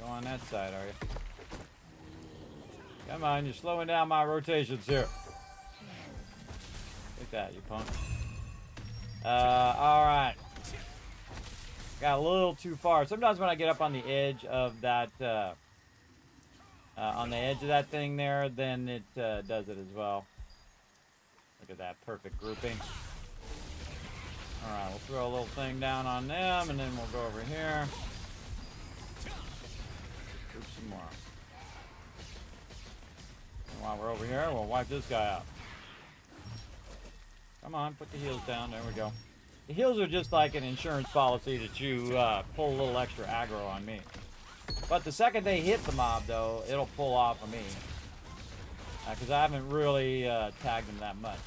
Go on that side, are you? Come on, you're slowing down my rotations here. Take that, you punk. Alright. Got a little too far. Sometimes when I get up on the edge of that on the edge of that thing there, then it does it as well. Look at that perfect grouping. Alright, we'll throw a little thing down on them, and then we'll go over here. Group some more. And while we're over here, we'll wipe this guy out. Come on, put the heals down. There we go. The heals are just like an insurance policy that you pull a little extra aggro on me. But the second they hit the mob, though, it'll pull off of me. Because I haven't really tagged them that much.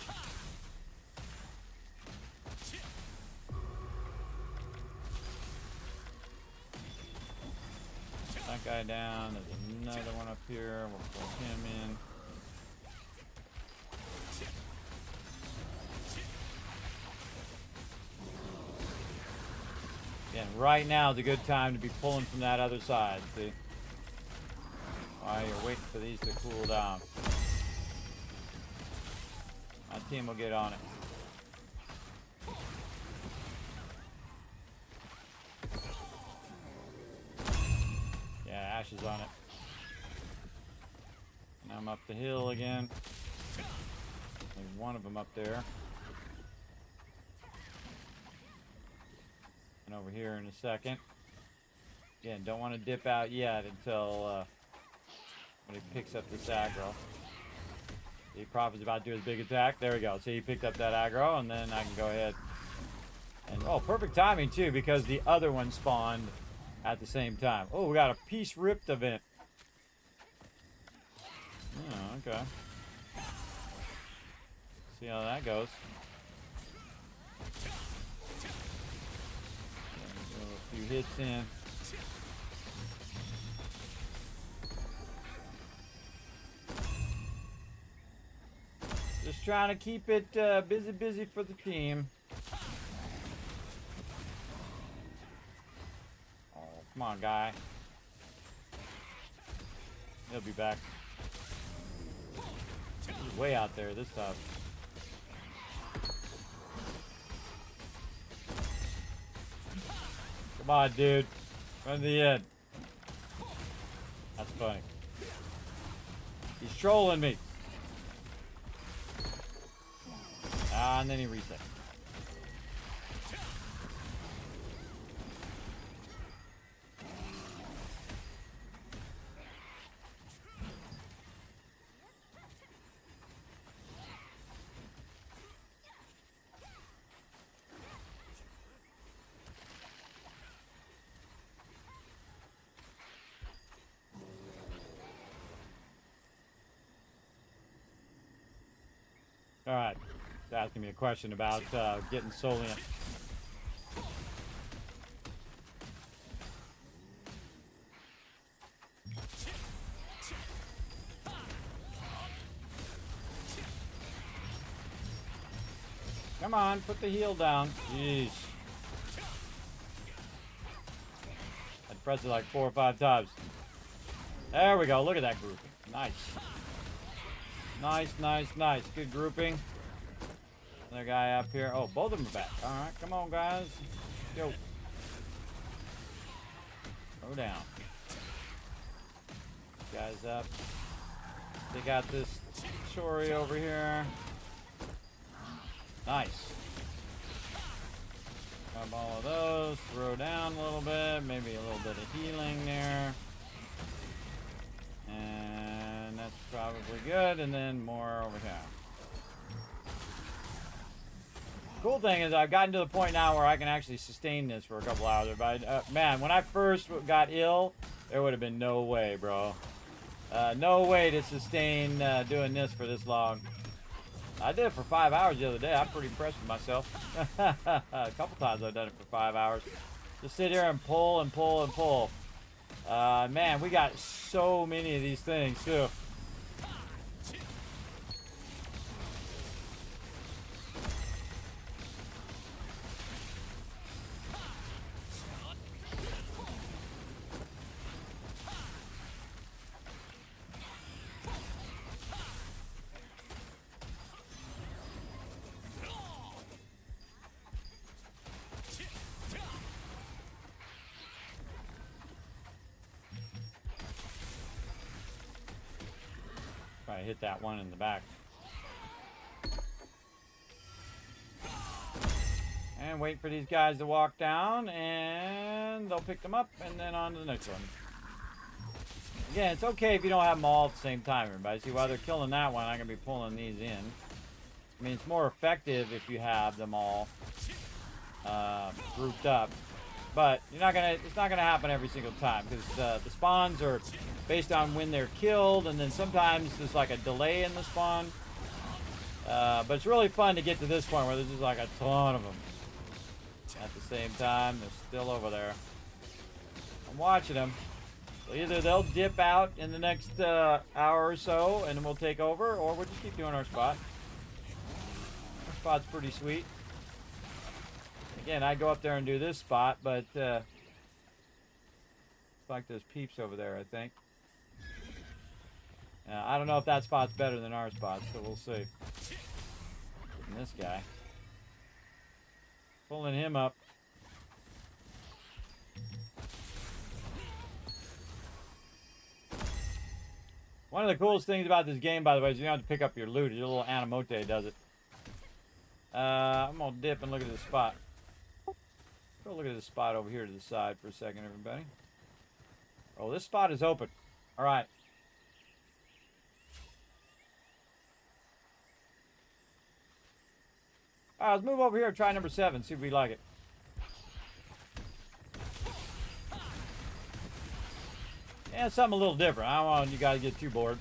That guy down. There's another one up here. We'll pull him in. Again, right now is a good time to be pulling from that other side, see? While you're waiting for these to cool down. My team will get on it. Yeah, Ash is on it. And I'm up the hill again. There's one of them up there. And over here in a second. Again, don't want to dip out yet until when he picks up this aggro. See, Prophet's about to do his big attack. There we go. See, he picked up that aggro, and then I can go ahead. And, oh, perfect timing, too, because the other one spawned at the same time. Oh, we got a Piece Ripped event. Oh, okay. See how that goes. A few hits in. Just trying to keep it busy for the team. Oh, come on, guy. He'll be back. He's way out there this time. Come on, dude. Run to the end. That's funny. He's trolling me. Ah, and then he reset. All right. Asking me a question about getting Soliant. Come on, put the heal down. Jeez. I'd press it like 4 or 5 times. There we go. Look at that grouping. Nice. Nice, nice, nice. Good grouping. Another guy up here. Oh, both of them are back. All right, come on, guys. Go. Go down. Guys up. They got this Shori over here. Nice. Grab all of those. Throw down a little bit. Maybe a little bit of healing there. And that's probably good. And then more over here. Cool thing is I've gotten to the point now where I can actually sustain this for a couple hours. But man, when I first got ill, there would have been no way, bro. No way to sustain doing this for this long. I did it for 5 hours the other day. I'm pretty impressed with myself. A couple times I've done it for 5 hours. Just sit here and pull and pull and pull. Man, we got so many of these things too. hit that one in the back. And wait for these guys to walk down, and they'll pick them up, and then on to the next one. Again, it's okay if you don't have them all at the same time, everybody. See, while they're killing that one, I'm going to be pulling these in. I mean, it's more effective if you have them all grouped up. But you're not gonna. It's not gonna happen every single time because the spawns are based on when they're killed, and then sometimes there's like a delay in the spawn. But it's really fun to get to this point where there's just like a ton of them at the same time. They're still over there. I'm watching them. So either they'll dip out in the next hour or so, and then we'll take over, or we'll just keep doing our spot. Our spot's pretty sweet. Again, I go up there and do this spot, but it's like there's peeps over there, I think. I don't know if that spot's better than our spot, so we'll see. And this guy. Pulling him up. One of the coolest things about this game, by the way, is you don't have to pick up your loot. Your little Animote does it. I'm going to dip and look at this spot. Go look at this spot over here to the side for a second, everybody. Oh, this spot is open. All right. All right, let's move over here and try number 7, see if we like it. Yeah, something a little different. I don't want you guys to get too bored.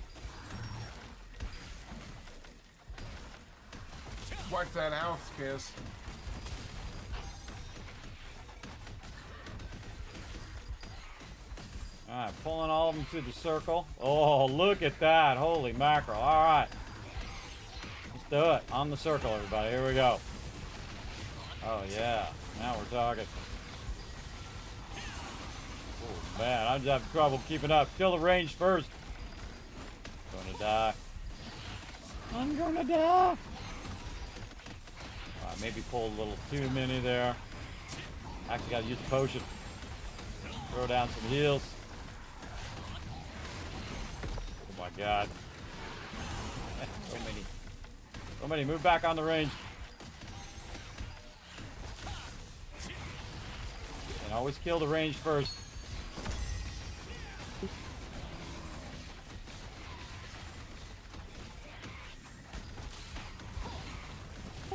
Wipe that out, Kiss. Alright, pulling all of them through the circle. Oh, look at that. Holy mackerel. Alright. Let's do it. On the circle, everybody. Here we go. Oh, yeah. Now we're talking. Oh, man. I'm just having trouble keeping up. Kill the range first. Gonna die. I'm gonna die. Alright, maybe pulled a little too many there. Actually gotta use the potion. Throw down some heals. Oh my god. So many. So many. Move back on the range. And always kill the range first.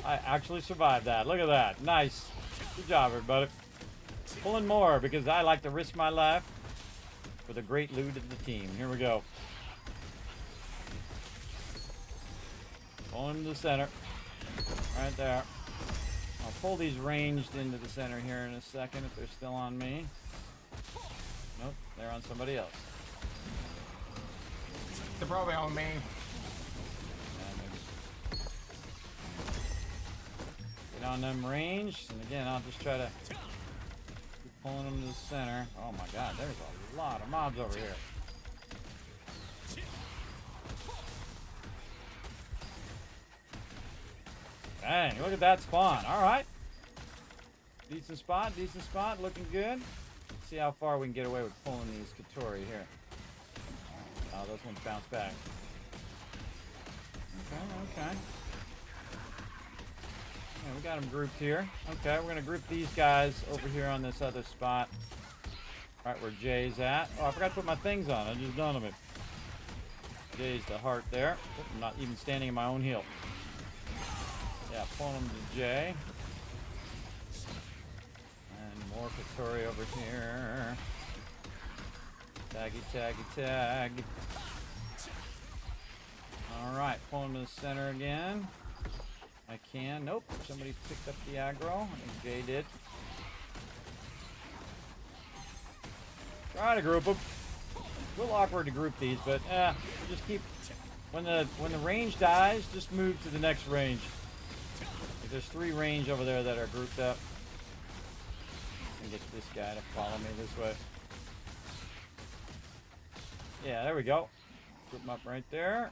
I actually survived that. Look at that. Nice. Good job, everybody. Pulling more because I like to risk my life for the great loot of the team. Here we go. Pulling to the center. Right there. I'll pull these ranged into the center here in a second if they're still on me. Nope, they're on somebody else. They're probably on me. Get on them ranged, and again, I'll just try to keep pulling them to the center. Oh my god, there's a lot of mobs over here. Dang, look at that spawn. Alright. Decent spot, looking good. Let's see how far we can get away with pulling these Katori here. Oh, those ones bounce back. Okay. Yeah, we got them grouped here. Okay, we're gonna group these guys over here on this other spot. Right where Jay's at. Oh, I forgot to put my things on. I just done them. Jay's the heart there. Oh, I'm not even standing in my own heal. Yeah, pulling them to Jay. And more Katori over here. Tag. Alright, pulling to the center again. I can. Nope. Somebody picked up the aggro. I think Jay did. Try to group them. A little awkward to group these, but we'll just keep. When the range dies, just move to the next range. If there's 3 range over there that are grouped up. And get this guy to follow me this way. Yeah, there we go. Group them up right there.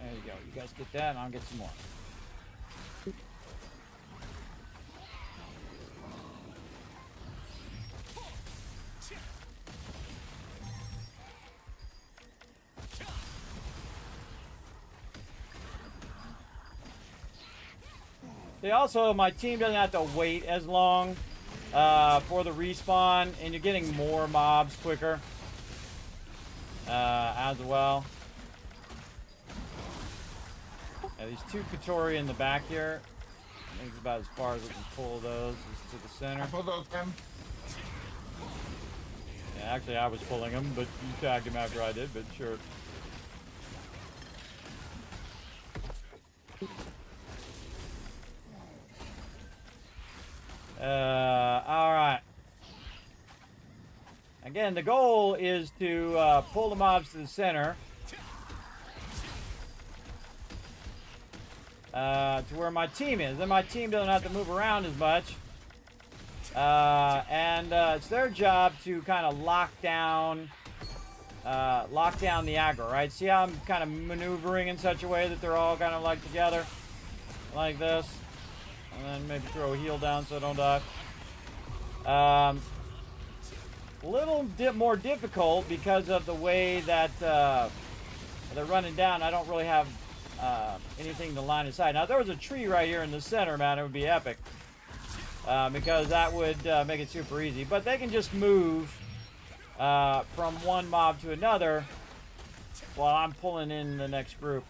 There you go. You guys get that, and I'll get some more. Also, my team doesn't have to wait as long for the respawn, and you're getting more mobs quicker as well. Yeah, these two Katori in the back here. I think it's about as far as we can pull those is to the center. I pull those in. Yeah, actually, I was pulling him, but you tagged him after I did, but sure. All right. Again, the goal is to pull the mobs to the center. To where my team is. Then my team doesn't have to move around as much. And it's their job to kind of lock down the aggro, right? See how I'm kind of maneuvering in such a way that they're all kind of like together? Like this. And then maybe throw a heal down so I don't die. Little more difficult because of the way that they're running down. I don't really have anything to line of sight. Now, if there was a tree right here in the center, man, it would be epic. Because that would make it super easy. But they can just move from one mob to another while I'm pulling in the next group.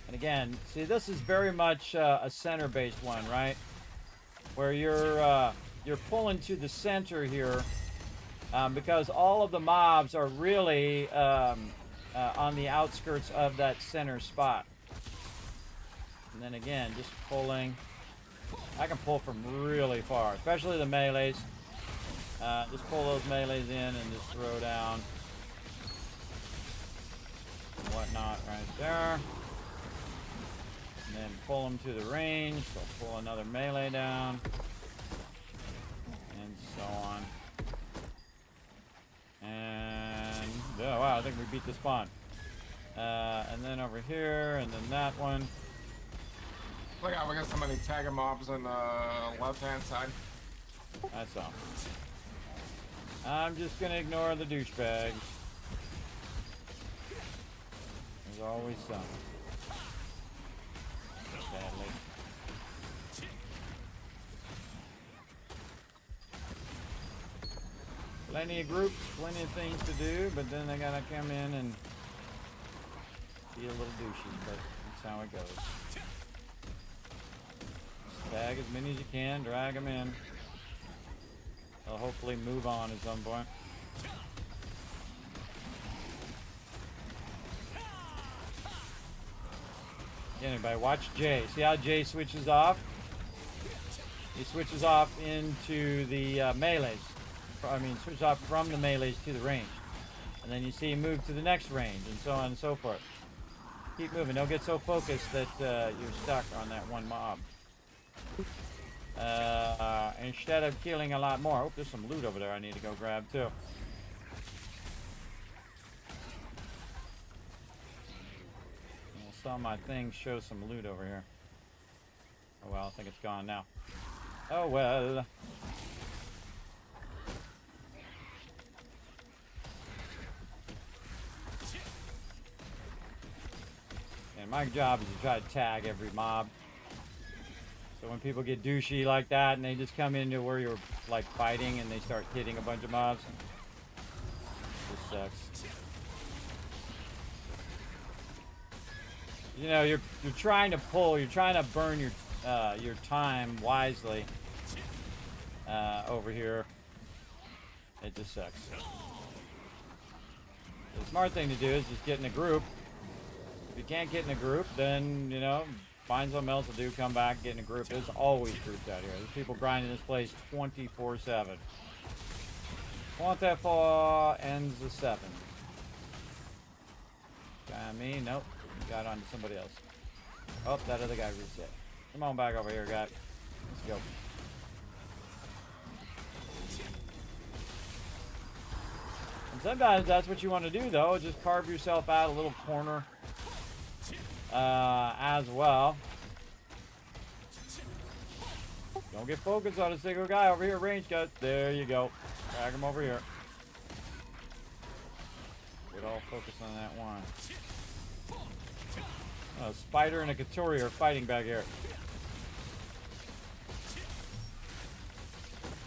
And again, see, this is very much a center-based one, right? Where you're pulling to the center here because all of the mobs are really on the outskirts of that center spot. And then again, just pulling. I can pull from really far, especially the melees. Just pull those melees in and just throw down and whatnot right there. And then pull them to the range. So pull another melee down. And so on. And, oh wow, I think we beat the spawn. And then over here, and then that one. Look out, we got so many tagging mobs on the left-hand side. That's all. I'm just gonna ignore the douchebags. There's always some. Sadly. Plenty of groups, plenty of things to do, but then they gotta come in and be a little douchey, but that's how it goes. Just tag as many as you can, drag them in. They'll hopefully move on at some point. Anybody, watch Jay. See how Jay switches off? He switches off into the melees. I mean, switches off from the melees to the range. And then you see him move to the next range, and so on and so forth. Keep moving. Don't get so focused that you're stuck on that one mob. Instead of killing a lot more. Oh, there's some loot over there I need to go grab too. I saw my thing show some loot over here. Oh well, I think it's gone now. Oh well. And my job is to try to tag every mob. So when people get douchey like that and they just come into where you're like fighting and they start hitting a bunch of mobs, this sucks. You know, you're trying to pull, you're trying to burn your time wisely over here. It just sucks. The smart thing to do is just get in a group. If you can't get in a group, then, you know, find something else to do, come back, get in a group. There's always groups out here. There's people grinding this place 24/7. 24 ends the 7. Got me? Nope. Got on to somebody else. Oh, that other guy reset. Come on back over here, guy. Let's go. And sometimes that's what you want to do, though. Just carve yourself out a little corner as well. Don't get focused on a single guy over here, range cut. There you go. Drag him over here. Get all focused on that one. A spider and a Katori are fighting back here.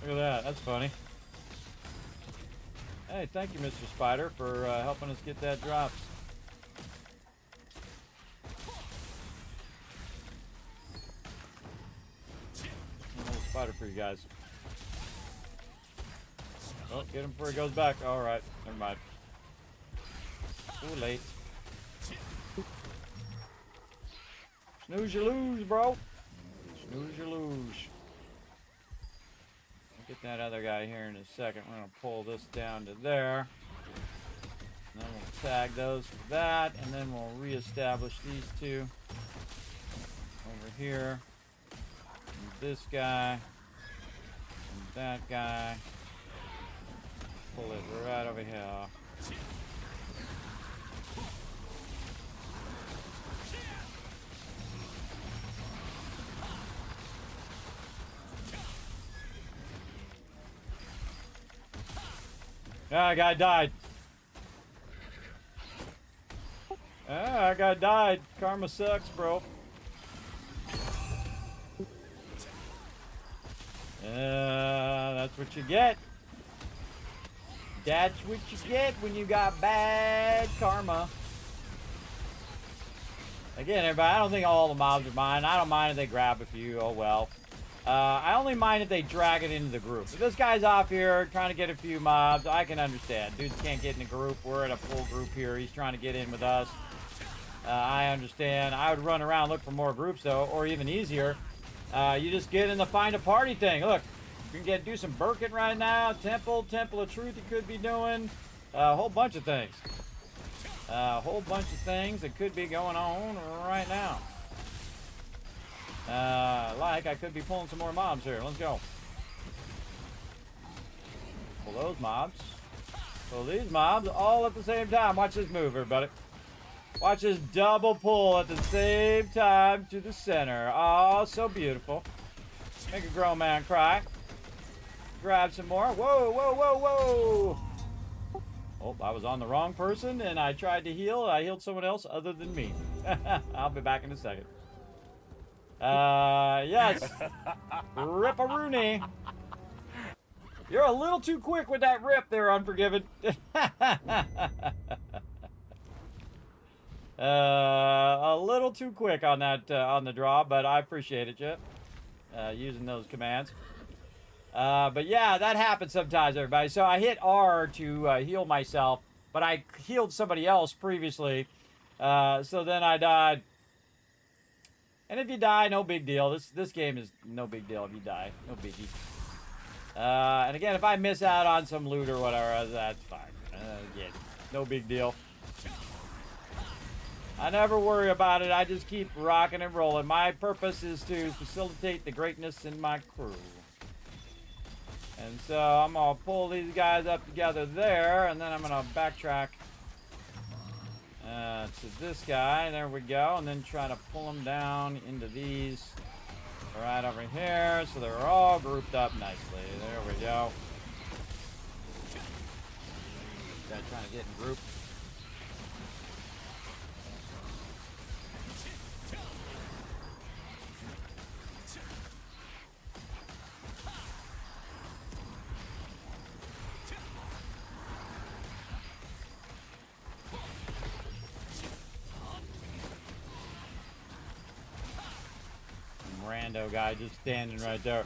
Look at that. That's funny. Hey, thank you, Mr. Spider, for helping us get that drops. Another spider for you guys. Oh, get him before he goes back. All right, never mind. Too late. Snooze, you lose, bro. Snooze, you lose. I'll get that other guy here in a second. We're going to pull this down to there. And then we'll tag those for that. And then we'll reestablish these two over here. And this guy. And that guy. Pull it right over here. Ah, guy died. Ah, guy died. Karma sucks, bro. That's what you get. That's what you get when you got bad karma. Again, everybody, I don't think all the mobs are mine. I don't mind if they grab a few. Oh, well. I only mind if they drag it into the group. If this guy's off here trying to get a few mobs, I can understand. Dudes can't get in a group. We're in a full group here. He's trying to get in with us. I understand. I would run around, look for more groups, though, or even easier. You just get in the find a party thing. Look, you can do some Birkin right now. Temple of Truth you could be doing. A whole bunch of things. A whole bunch of things that could be going on right now. Like I could be pulling some more mobs here. Let's go. Pull those mobs. Pull these mobs all at the same time. Watch this move, everybody. Watch this double pull at the same time to the center. Oh, so beautiful. Make a grown man cry. Grab some more. Whoa, whoa, whoa, whoa. Oh, I was on the wrong person and I tried to heal. I healed someone else other than me. I'll be back in a second. Yes. Rip-a-rooney. You're a little too quick with that rip there, Unforgiven. A little too quick on that, on the draw, but I appreciate it, Chip. Using those commands. But yeah, that happens sometimes, everybody. So I hit R to heal myself, but I healed somebody else previously. So then I died. And if you die, no big deal. This game is no big deal if you die. No biggie. And again, if I miss out on some loot or whatever, that's fine. Again, no big deal. I never worry about it. I just keep rocking and rolling. My purpose is to facilitate the greatness in my crew. And so I'm going to pull these guys up together there, and then I'm going to backtrack to this guy. There we go. And then try to pull them down into these right over here. So they're all grouped up nicely. There we go. Guy trying to get in group. Rando guy just standing right there.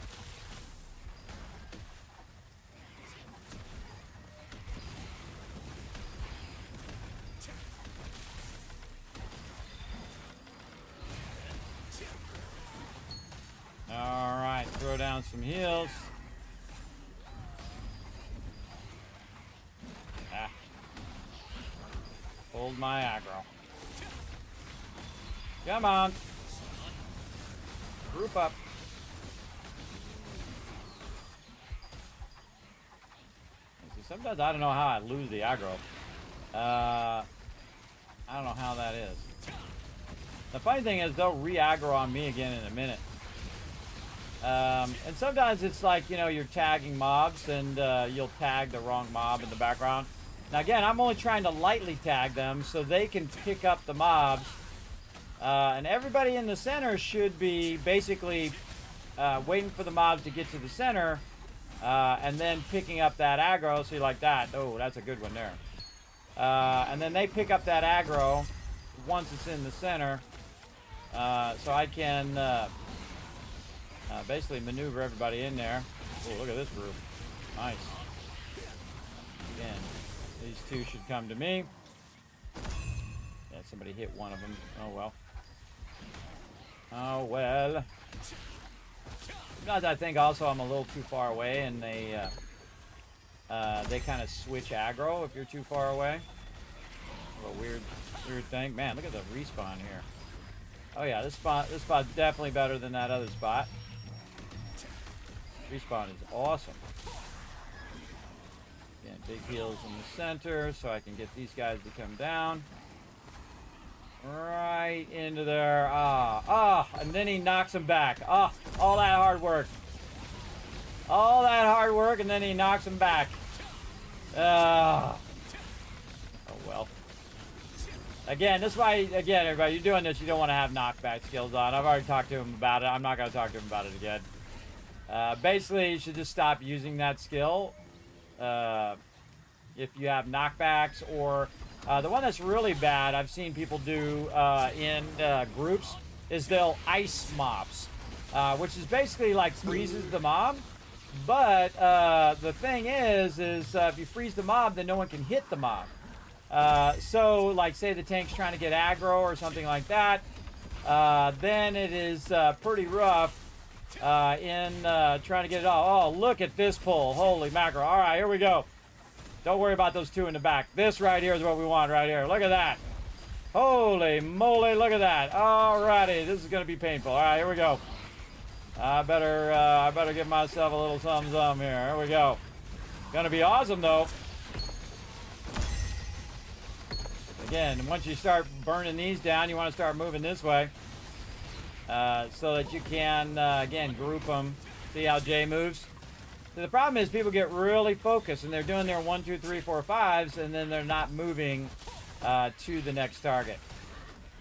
All right, throw down some heals. Ah. Hold my aggro. Come on. Group up. See, sometimes I don't know how I lose the aggro. I don't know how that is. The funny thing is they'll re-aggro on me again in a minute. And sometimes it's like, you know, you're tagging mobs and you'll tag the wrong mob in the background. Now again, I'm only trying to lightly tag them so they can pick up the mobs And everybody in the center should be basically waiting for the mobs to get to the center, and then picking up that aggro. See, like that. Oh, that's a good one there. And then they pick up that aggro once it's in the center. So I can basically maneuver everybody in there. Oh, look at this group. Nice. Again, these two should come to me. Yeah, somebody hit one of them. Oh, well. Oh, well. Sometimes I think also I'm a little too far away, and they kind of switch aggro if you're too far away. A weird thing. Man, look at the respawn here. Oh yeah, this spot's definitely better than that other spot. Respawn is awesome. Again, big heals in the center, so I can get these guys to come down. Right into there. And then he knocks him back. All that hard work. All that hard work, and then he knocks him back. Oh well. Again, this is why, everybody, you're doing this, you don't want to have knockback skills on. I've already talked to him about it. I'm not going to talk to him about it again. Basically, you should just stop using that skill if you have knockbacks, or the one that's really bad I've seen people do in groups is they'll ice mobs, which is basically like freezes the mob. But the thing is if you freeze the mob, then no one can hit the mob. So, like, say the tank's trying to get aggro or something like that, then it is pretty rough in trying to get it all. Oh, look at this pull. Holy mackerel. All right, here we go. Don't worry about those two in the back. This right here is what we want right here. Look at that. Holy moly, look at that. All righty, this is going to be painful. All right, here we go. I better give myself a little something here. Here we go. Gonna be awesome, though. Again, once you start burning these down, you want to start moving this way so that you can, again, group them. See how Jay moves? So the problem is people get really focused, and they're doing their 1, 2, 3, 4, 5s, and then they're not moving to the next target.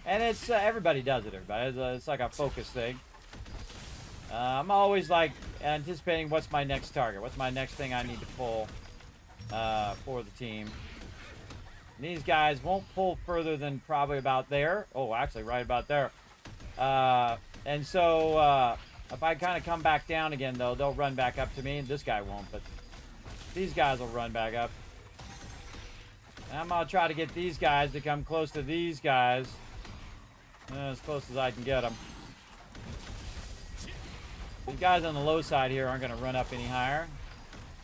And it's everybody does it, everybody. It's like a focus thing. I'm always like anticipating what's my next target, what's my next thing I need to pull for the team. And these guys won't pull further than probably about there. Oh, actually, right about there. And so if I kind of come back down again, though, they'll run back up to me. This guy won't, but these guys will run back up. And I'm going to try to get these guys to come close to these guys. As close as I can get them. These guys on the low side here aren't going to run up any higher.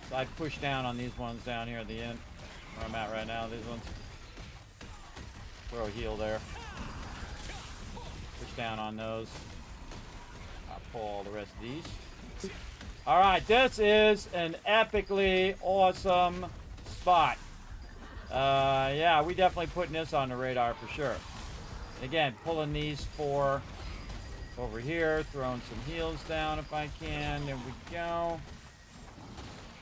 So I push down on these ones down here at the end. Where I'm at right now, these ones. Throw a heal there. Push down on those. I'll pull all the rest of these. Alright, this is an epically awesome spot. Yeah, we definitely putting this on the radar for sure. Again, pulling these 4 over here, throwing some heals down if I can. There we go.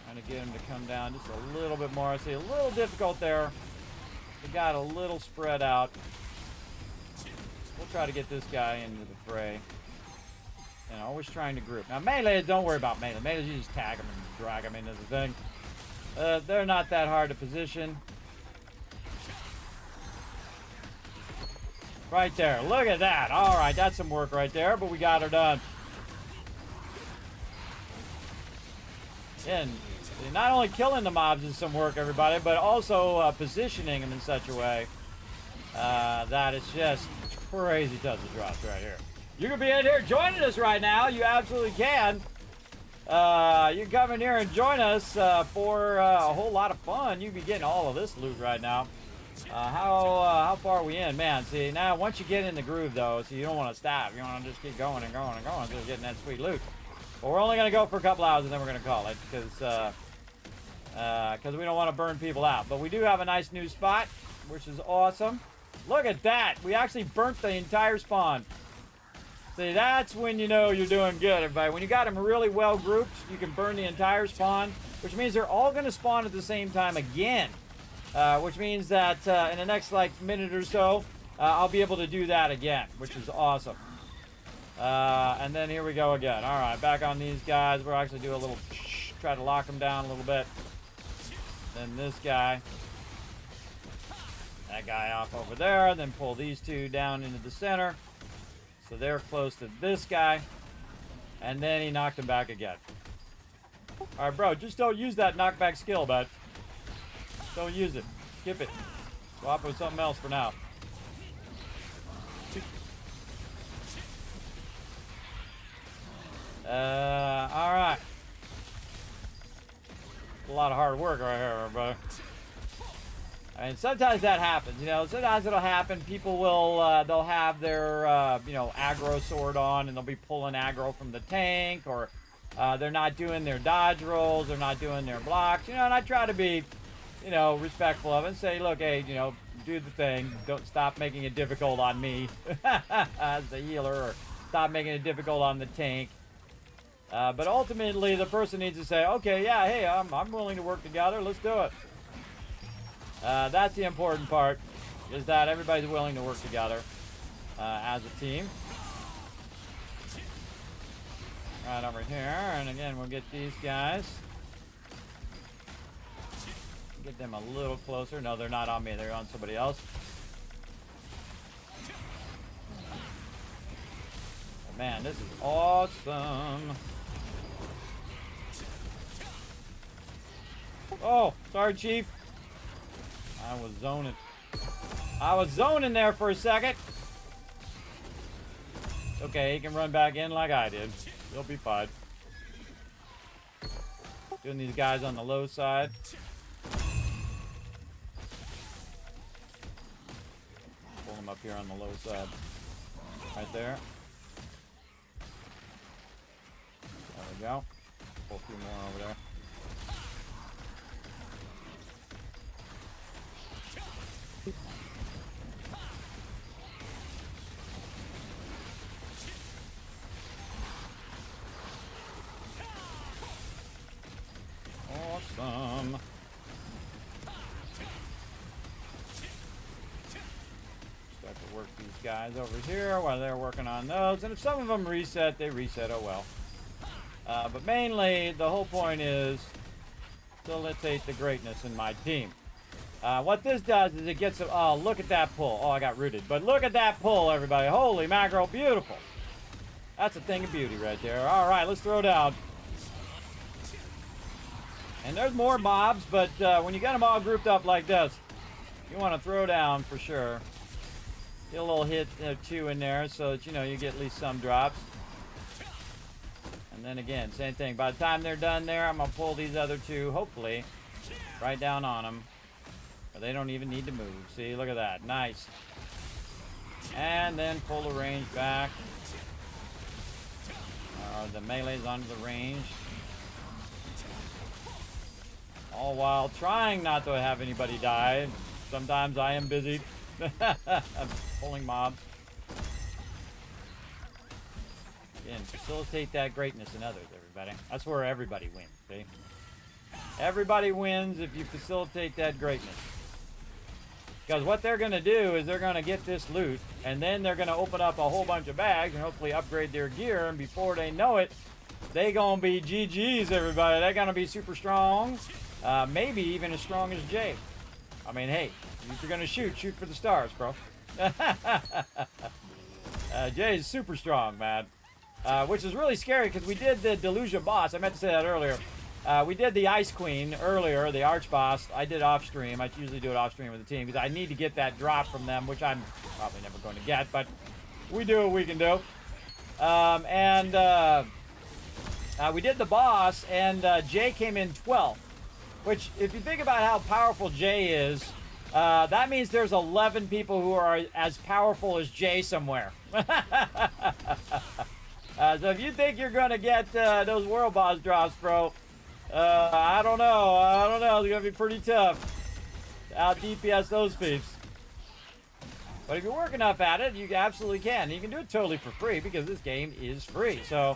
Trying to get them to come down just a little bit more. I see a little difficult there. We got a little spread out. We'll try to get this guy into the fray. And always trying to group. Now melee, don't worry about melee. Melee, you just tag them and drag them into the thing. They're not that hard to position. Right there. Look at that. All right, that's some work right there, but we got her done. And not only killing the mobs is some work, everybody, but also positioning them in such a way that it's just crazy tons of drops right here. You can be in here joining us right now. You absolutely can. You can come in here and join us for a whole lot of fun. You can be getting all of this loot right now. How far are we in? Man, see, now once you get in the groove, though, so you don't want to stop. You want to just keep going and going and going until you're getting that sweet loot. But we're only going to go for a couple hours, and then we're going to call it, because we don't want to burn people out. But we do have a nice new spot, which is awesome. Look at that. We actually burnt the entire spawn. See, that's when you know you're doing good, everybody. When you got them really well grouped, you can burn the entire spawn, which means they're all going to spawn at the same time again. Which means that in the next, like, minute or so, I'll be able to do that again, which is awesome. And then here we go again. All right, back on these guys. We'll actually do a little, try to lock them down a little bit. Then this guy. That guy off over there. Then pull these two down into the center. So they're close to this guy. And then he knocked him back again. All right, bro, just don't use that knockback skill, bud. Don't use it. Skip it. Swap it with something else for now. All right. A lot of hard work right here, bro. I mean, sometimes that happens, you know. Sometimes it'll happen. People will, they'll have their, you know, aggro sword on, and they'll be pulling aggro from the tank, or they're not doing their dodge rolls, they're not doing their blocks, you know. And I try to be, you know, respectful of it and say, look, hey, you know, do the thing. Don't stop making it difficult on me as the healer, or stop making it difficult on the tank. But ultimately, the person needs to say, okay, yeah, hey, I'm willing to work together. Let's do it. That's the important part, is that everybody's willing to work together as a team. Right over here, and again, we'll get these guys. Get them a little closer. No, they're not on me. They're on somebody else. Oh, man, this is awesome. Oh, sorry, Chief. I was zoning. I was zoning there for a second. Okay, he can run back in like I did. He'll be fine. Doing these guys on the low side. Pull them up here on the low side. Right there. There we go. Pull a few more over there. Awesome. Start to work these guys over here while they're working on those. And if some of them reset, they reset, oh well. But mainly, the whole point is facilitate the greatness in my team. What this does is it gets, oh, look at that pull. Oh, I got rooted. But look at that pull, everybody. Holy mackerel, beautiful. That's a thing of beauty right there. All right, let's throw down. And there's more mobs, but when you got them all grouped up like this, you want to throw down for sure. Get a little hit or two in there so that, you know, you get at least some drops. And then again, same thing. By the time they're done there, I'm going to pull these other two, hopefully, right down on them. Or they don't even need to move. See, look at that. Nice. And then pull the range back. The melee's onto the range. All while trying not to have anybody die. Sometimes I am busy. I'm pulling mobs. Again, facilitate that greatness in others, everybody. That's where everybody wins, see? Everybody wins if you facilitate that greatness. Because what they're going to do is they're going to get this loot, and then they're going to open up a whole bunch of bags and hopefully upgrade their gear, and before they know it, they going to be GGs, everybody. They're going to be super strong. Maybe even as strong as Jay. I mean, hey, if you're going to shoot for the stars, bro. Jay is super strong, man. Which is really scary because we did the Delusion boss. I meant to say that earlier. We did the Ice Queen earlier, the Arch boss. I did off stream. I usually do it off stream with the team because I need to get that drop from them, which I'm probably never going to get, but we do what we can do. We did the boss, and Jay came in 12th. Which, if you think about how powerful Jay is, that means there's 11 people who are as powerful as Jay somewhere. So if you think you're going to get those world boss drops, bro, I don't know. I don't know. It's going to be pretty tough to out DPS those peeps. But if you work enough at it, you absolutely can. You can do it totally for free because this game is free. So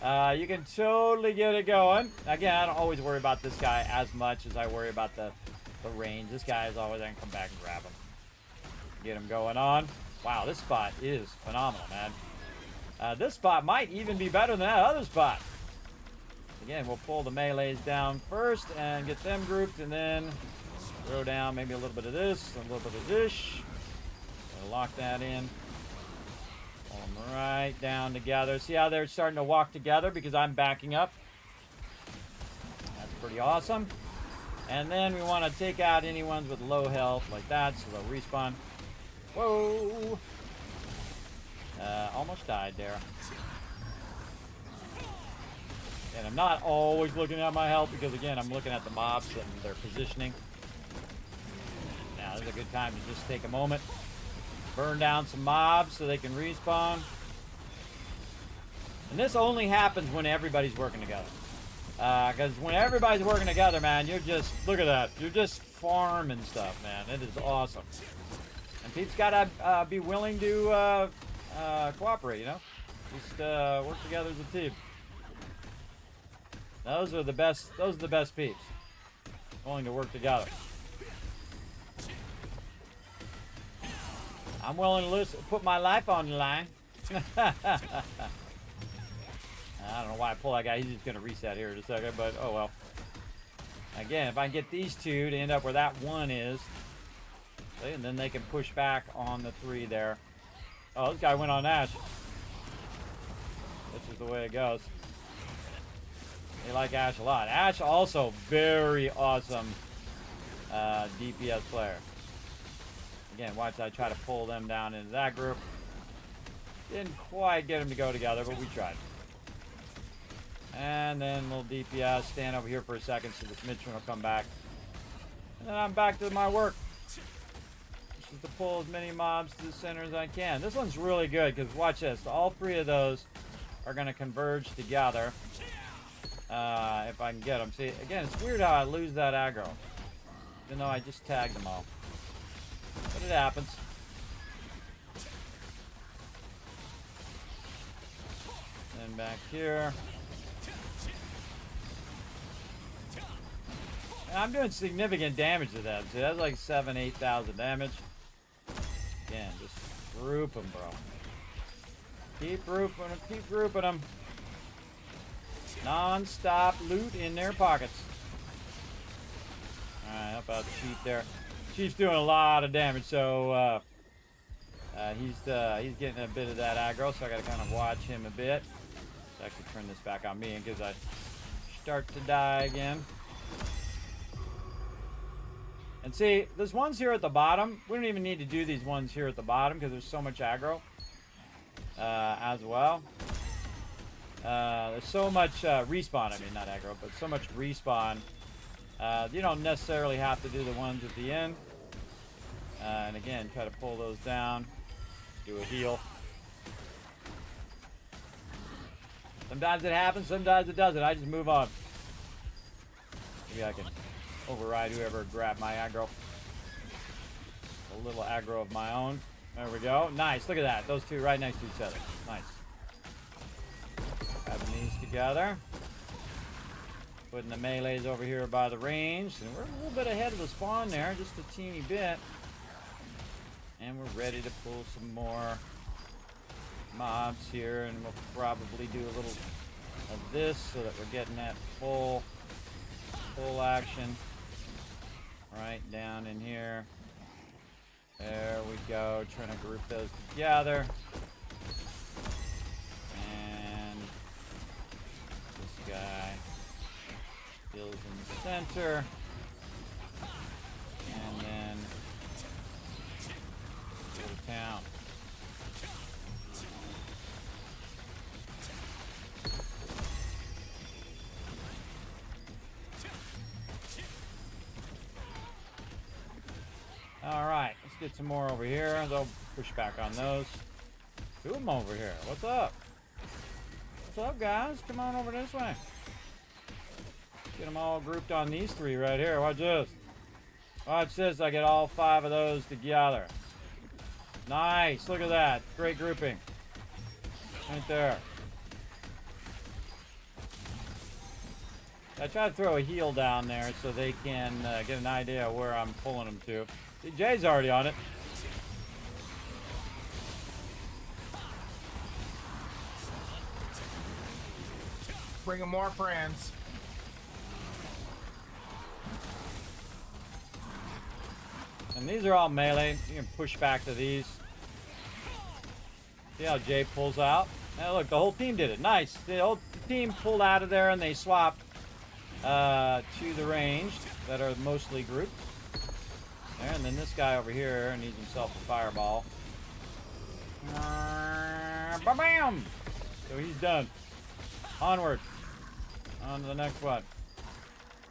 you can totally get it going. Again, I don't always worry about this guy as much as I worry about the range. This guy is always going to come back and grab him. Get them going on. Wow, this spot is phenomenal, man. This spot might even be better than that other spot. Again, we'll pull the melees down first and get them grouped, and then throw down maybe a little bit of this, a little bit of this. We'll lock that in. Pull them right down together. See how they're starting to walk together because I'm backing up. That's pretty awesome. And then we want to take out any ones with low health like that, so they'll respawn. Whoa! Almost died there. And I'm not always looking at my health because, again, I'm looking at the mobs and their positioning. Now, this is a good time to just take a moment. Burn down some mobs so they can respawn. And this only happens when everybody's working together. Because when everybody's working together, man, you're just, look at that. You're just farming stuff, man. It is awesome. And Pete's got to be willing to cooperate, you know? Just work together as a team. Those are the best peeps. Willing to work together. I'm willing to put my life on the line. I don't know why I pull that guy. He's just going to reset here in a second, but oh well. Again, if I can get these two to end up where that one is, and then they can push back on the 3 there. Oh, this guy went on Ash. This is the way it goes. They like Ash a lot. Ash also very awesome DPS player. Again, watch I try to pull them down into that group. Didn't quite get them to go together, but we tried. And then little DPS, stand over here for a second so this Mitchell will come back. And then I'm back to my work. This is to pull as many mobs to the center as I can. This one's really good because watch this. All 3 of those are going to converge together. If I can get them. See, again, it's weird how I lose that aggro. Even though I just tagged them all. But it happens. And back here. And I'm doing significant damage to them. See, that's like 7,000, 8,000 damage. Again, just group them, bro. Keep grouping them, keep grouping them. Non-stop loot in their pockets. Alright, help out the Chief there. Chief's doing a lot of damage, so he's getting a bit of that aggro, so I gotta kind of watch him a bit. Let's actually turn this back on me in case I start to die again. And see, there's ones here at the bottom. We don't even need to do these ones here at the bottom because there's so much aggro as well. There's so much respawn, I mean not aggro, but so much respawn. You don't necessarily have to do the ones at the end. And again, try to pull those down. Do a heal. Sometimes it happens, sometimes it doesn't. I just move on. Maybe I can override whoever grabbed my aggro. A little aggro of my own. There we go. Nice. Look at that. Those two right next to each other. Nice. Grabbing these together. Putting the melees over here by the range. And we're a little bit ahead of the spawn there. Just a teeny bit. And we're ready to pull some more mobs here. And we'll probably do a little of this so that we're getting that full action. Right down in here. There we go. Trying to group those together. And this guy fills in the center. And then go to town. Alright, let's get some more over here. They'll push back on those. Two of them over here. What's up? What's up, guys? Come on over this way. Get them all grouped on these 3 right here. Watch this. Watch this. I get all 5 of those together. Nice. Look at that. Great grouping. Right there. I try to throw a heal down there so they can get an idea of where I'm pulling them to. See, Jay's already on it. bringing more friends. And these are all melee. You can push back to these. See how Jay pulls out? Now look, the whole team did it. Nice. The whole team pulled out of there and they swapped to the ranged that are mostly grouped. There, and then this guy over here needs himself a fireball. Bam! So he's done. Onward. On to the next one.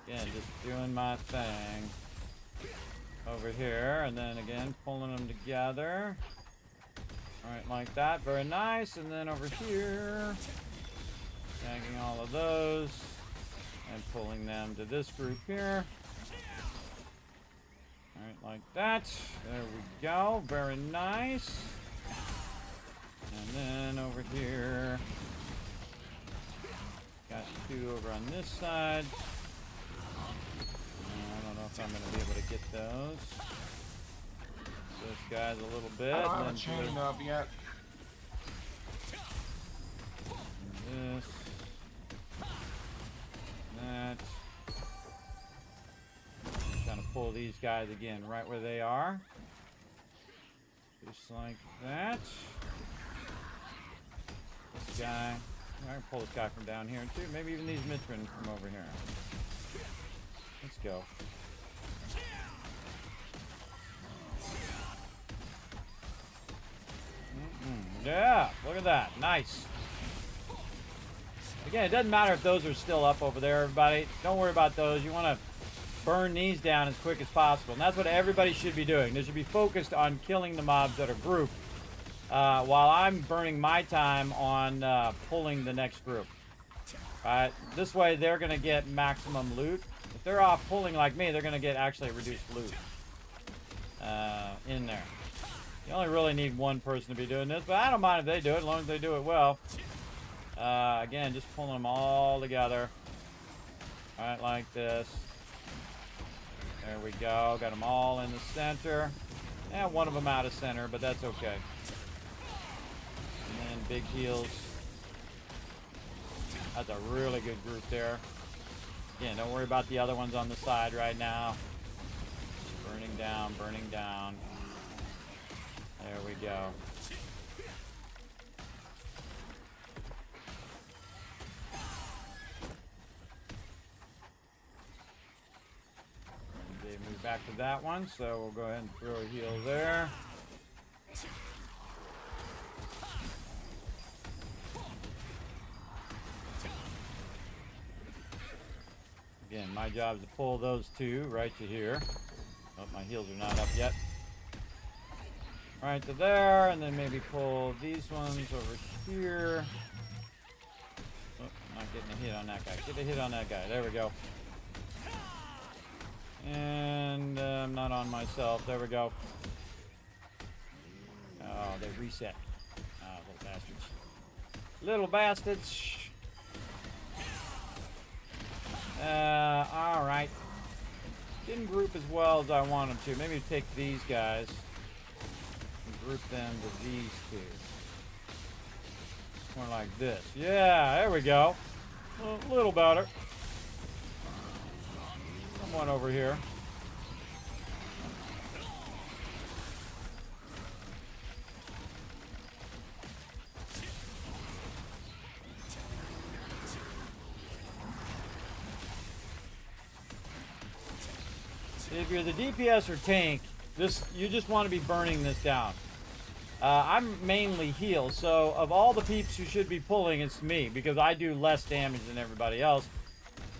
Again, just doing my thing. Over here, and then again, pulling them together. Alright, like that. Very nice. And then over here, tagging all of those and pulling them to this group here. Alright, like that. There we go. Very nice. And then over here, got two over on this side. I don't know if I'm going to be able to get those. Those guys a little bit. I don't have a chain up yet. This. That. I'm trying to pull these guys again right where they are. Just like that. This guy. I can pull this guy from down here too. Maybe even these Mitrin from over here. Let's go. Yeah, look at that. Nice. Again, it doesn't matter if those are still up over there, everybody. Don't worry about those. You want to burn these down as quick as possible. And that's what everybody should be doing. They should be focused on killing the mobs that are grouped while I'm burning my time on pulling the next group. Alright, this way they're going to get maximum loot. If they're off pulling like me, they're going to get actually reduced loot in there. You only really need one person to be doing this, but I don't mind if they do it, as long as they do it well. Again, just pulling them all together. Alright, like this. There we go. Got them all in the center. And one of them out of center, but that's okay. And then big heals. That's a really good group there. Again, don't worry about the other ones on the side right now. Burning down, burning down. There we go. Okay, move back to that one, so we'll go ahead and throw a heal there. Again, my job is to pull those two right to here. Oh, my heals are not up yet. Right to there, and then maybe pull these ones over here. Oh, I'm not getting a hit on that guy. Get a hit on that guy. There we go. And I'm not on myself. There we go. Oh, they reset. Oh, little bastards. Little bastards. Alright. Didn't group as well as I wanted to. Maybe take these guys. Group them to these two. More like this. Yeah, there we go. A little better. Someone over here. If you're the DPS or tank, you just want to be burning this down. I'm mainly heal, so of all the peeps who should be pulling, it's me, because I do less damage than everybody else.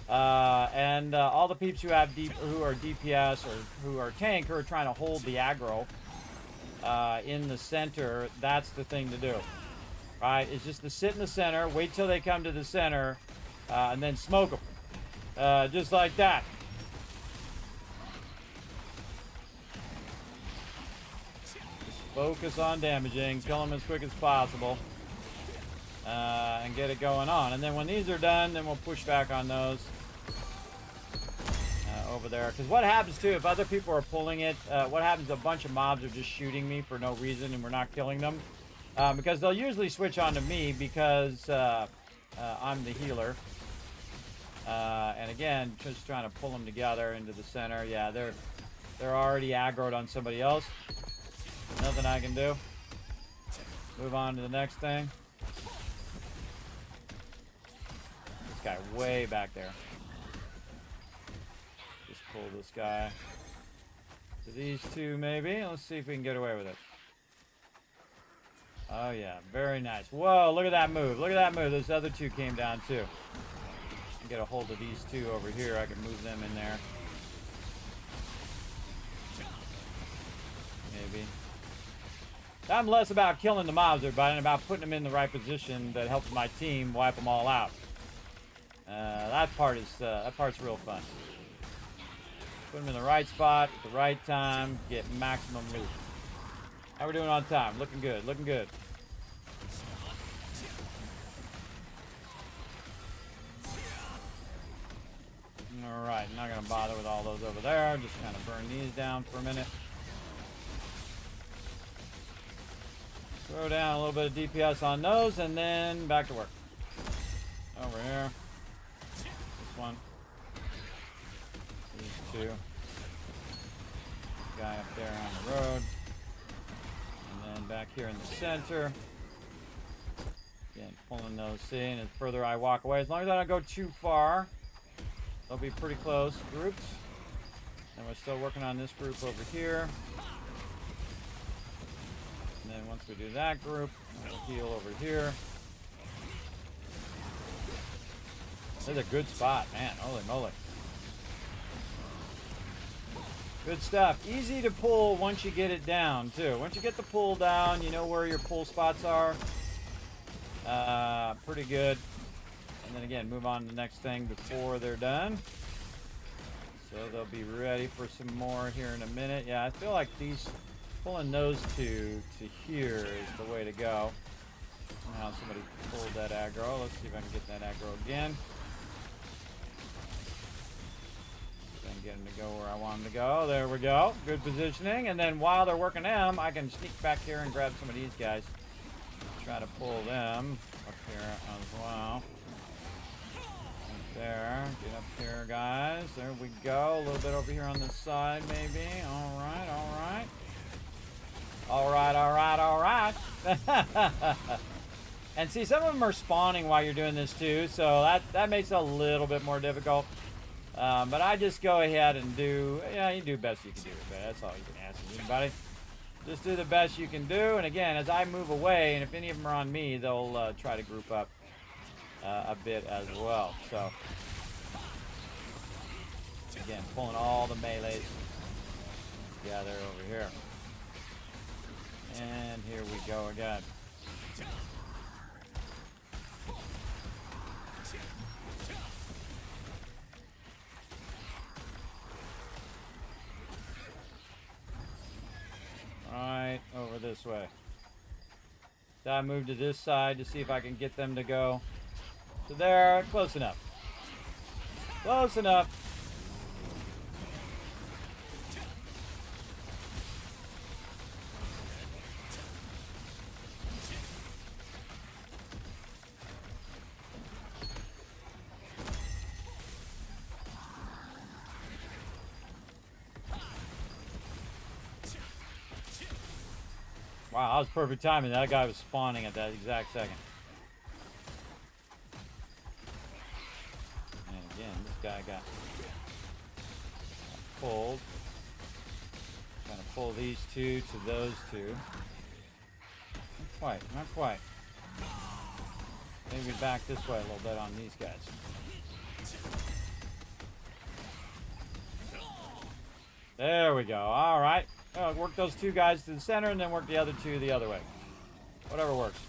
And all the peeps who are DPS or who are tank, who are trying to hold the aggro in the center, that's the thing to do. Right? It's just to sit in the center, wait till they come to the center, and then smoke them. Just like that. Focus on damaging, kill them as quick as possible, and get it going on. And then when these are done, then we'll push back on those over there. Because what happens too, if other people are pulling it, what happens, a bunch of mobs are just shooting me for no reason and we're not killing them. Because they'll usually switch on to me because I'm the healer. And again, just trying to pull them together into the center. Yeah, they're already aggroed on somebody else. Nothing I can do. Move on to the next thing. This guy way back there. Just pull this guy to these two maybe. Let's see if we can get away with it. Oh yeah, very nice. Whoa, look at that move. Look at that move. Those other two came down too. Get a hold of these two over here. I can move them in there. Maybe. I'm less about killing the mobs, everybody, and about putting them in the right position that helps my team wipe them all out. That part's real fun. Put them in the right spot at the right time. Get maximum loot. How we doing on time? Looking good. Looking good. Alright, not going to bother with all those over there. Just kind of burn these down for a minute. Throw down a little bit of DPS on those, and then back to work. Over here. This one. These two. Guy up there on the road. And then back here in the center. Again, pulling those in. And the further I walk away, as long as I don't go too far, they'll be pretty close groups. And we're still working on this group over here. And then once we do that group, we'll heal over here. This is a good spot, man. Holy moly. Good stuff. Easy to pull once you get it down, too. Once you get the pull down, you know where your pull spots are. Pretty good. And then again, move on to the next thing before they're done. So they'll be ready for some more here in a minute. Yeah, I feel like pulling those two to here is the way to go. Now somebody pulled that aggro. Let's see if I can get that aggro again. Then get them to go where I want them to go. There we go. Good positioning. And then while they're working them, I can sneak back here and grab some of these guys. Try to pull them up here as well. There, get up here, guys. There we go. A little bit over here on this side, maybe. All right, all right. All right, all right, all right. And see, some of them are spawning while you're doing this too, so that makes it a little bit more difficult. But I just go ahead and do, you do the best you can do. But that's all you can ask of anybody. Just do the best you can do. And again, as I move away, and if any of them are on me, they'll try to group up a bit as well. So again, pulling all the melees together over here. And here we go again. Right over this way. So I move to this side to see if I can get them to go to there. Close enough. Close enough. Wow, that was perfect timing. That guy was spawning at that exact second. And again, this guy got pulled. Trying to pull these two to those two. Not quite, not quite. Maybe back this way a little bit on these guys. There we go. All right. Work those two guys to the center and then work the other two the other way. Whatever works.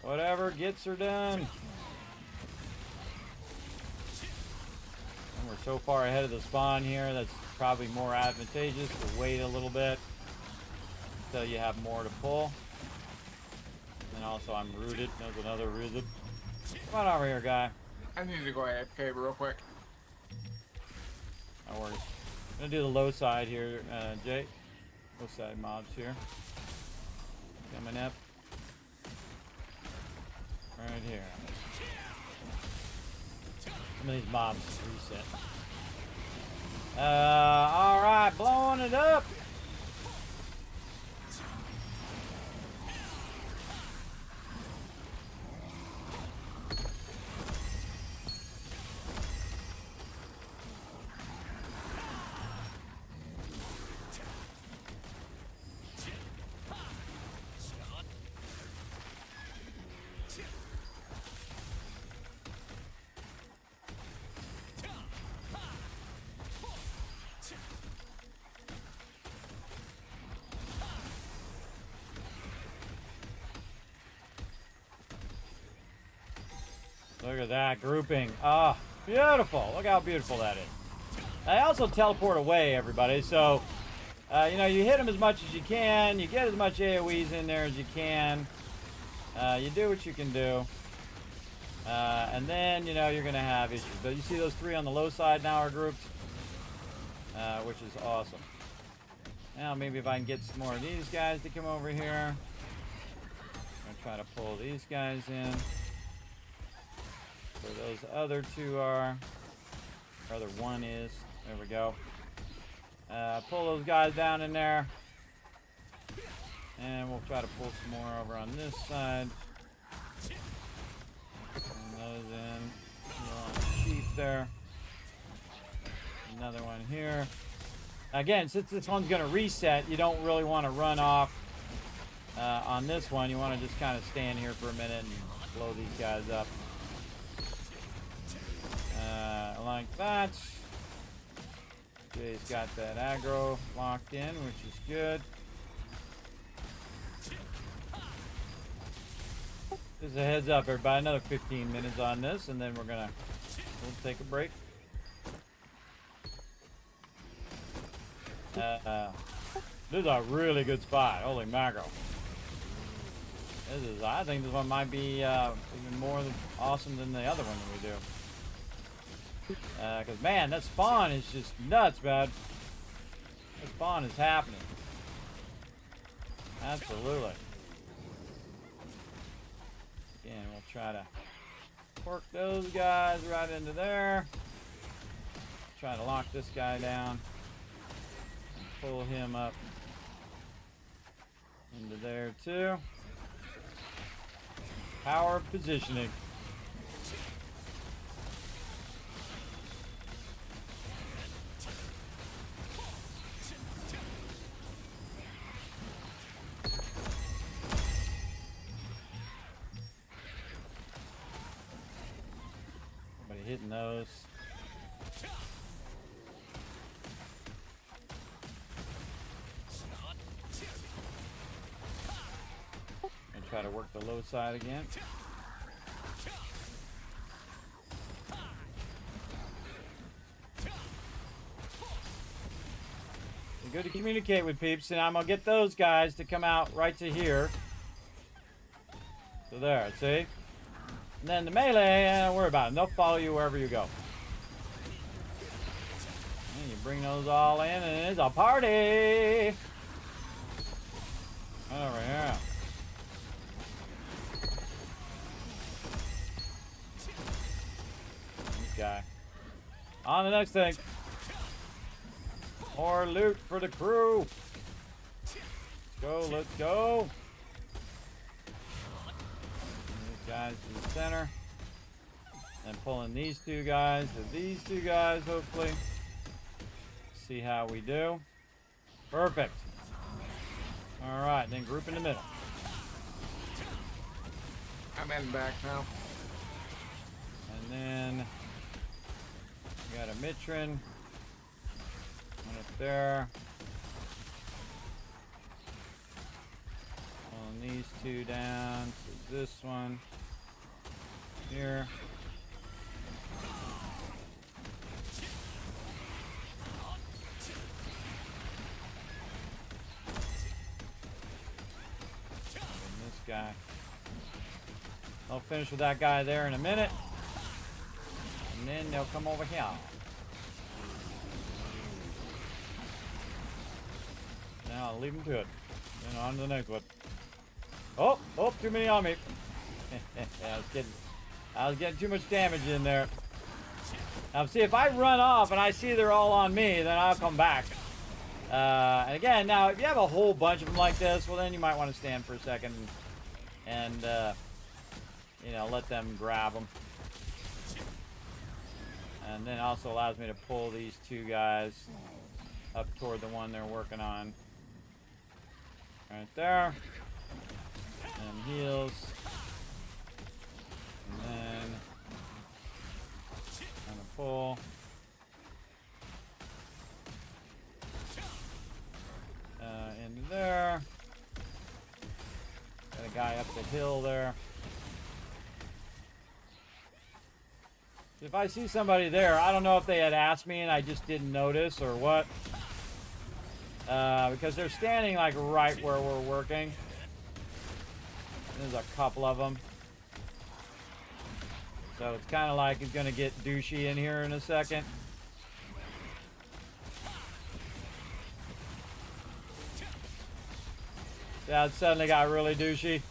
Whatever gets her done. And we're so far ahead of the spawn here, that's probably more advantageous to wait a little bit until you have more to pull. And also I'm rooted. There's another rooted. Come on over here, guy. I need to go AFK real quick. No worries. I'm gonna do the low side here, Jay. Low side mobs here. Coming up. Right here. Some of these mobs reset. Alright, blowing it up. Look at that grouping. Ah, beautiful. Look how beautiful that is. I also teleport away, everybody. So, you know, you hit them as much as you can. You get as much AoEs in there as you can. You do what you can do. And then, you know, you're going to have issues. But you see those three on the low side now are grouped, which is awesome. Now, maybe if I can get some more of these guys to come over here. I'm going to try to pull these guys in. Where those other two are. Or other one is. There we go. Pull those guys down in there. And we'll try to pull some more over on this side. Bring those in. Sheep there. Another one here. Again, since this one's going to reset, you don't really want to run off on this one. You want to just kind of stand here for a minute and blow these guys up. Like that. Jay's got that aggro locked in, which is good. Just a heads up, everybody. Another 15 minutes on this, and then we'll take a break. This is a really good spot. Holy mackerel. I think this one might be even more awesome than the other one that we do. Because, man, that spawn is just nuts, man. That spawn is happening. Absolutely. Again, we'll try to work those guys right into there. Try to lock this guy down. Pull him up into there, too. Power of positioning. Hitting those. And try to work the low side again. It's good to communicate with peeps, and I'm gonna get those guys to come out right to here. So there, see? And then the melee, don't worry about it. They'll follow you wherever you go. And you bring those all in, and it's a party! Over here. This guy. On the next thing. More loot for the crew. Let's go. Guys to the center, and pulling these two guys to these two guys, hopefully. See how we do. Perfect. Alright, then group in the middle. I'm in back now. And then we got a Mitron. One up there. Pulling these two down to this one. Here. And this guy. I'll finish with that guy there in a minute. And then they'll come over here. Now I'll leave them to it. Then on to the next one. Oh, too many on me. I was getting too much damage in there. Now, see, if I run off and I see they're all on me, then I'll come back. And again, now, if you have a whole bunch of them like this, well, then you might want to stand for a second and you know, let them grab them. And then also allows me to pull these two guys up toward the one they're working on. Right there. And heals. And then kind of pull. Into there. Got a guy up the hill there. If I see somebody there, I don't know if they had asked me and I just didn't notice or what. Because they're standing like right where we're working. There's a couple of them. So it's kind of like he's going to get douchey in here in a second. Yeah, it suddenly got really douchey.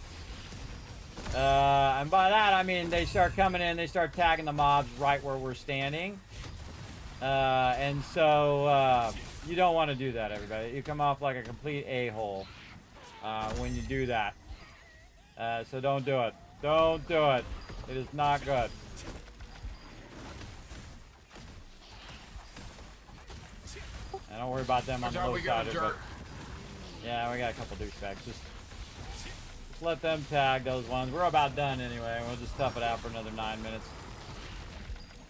And by that, I mean they start coming in, they start tagging the mobs right where we're standing. And so you don't want to do that, everybody. You come off like a complete a-hole when you do that. So don't do it. Don't do it. It is not good. And don't worry about them on the low side of it. Yeah, we got a couple douchebags. Just let them tag those ones. We're about done anyway. We'll just tough it out for another 9 minutes.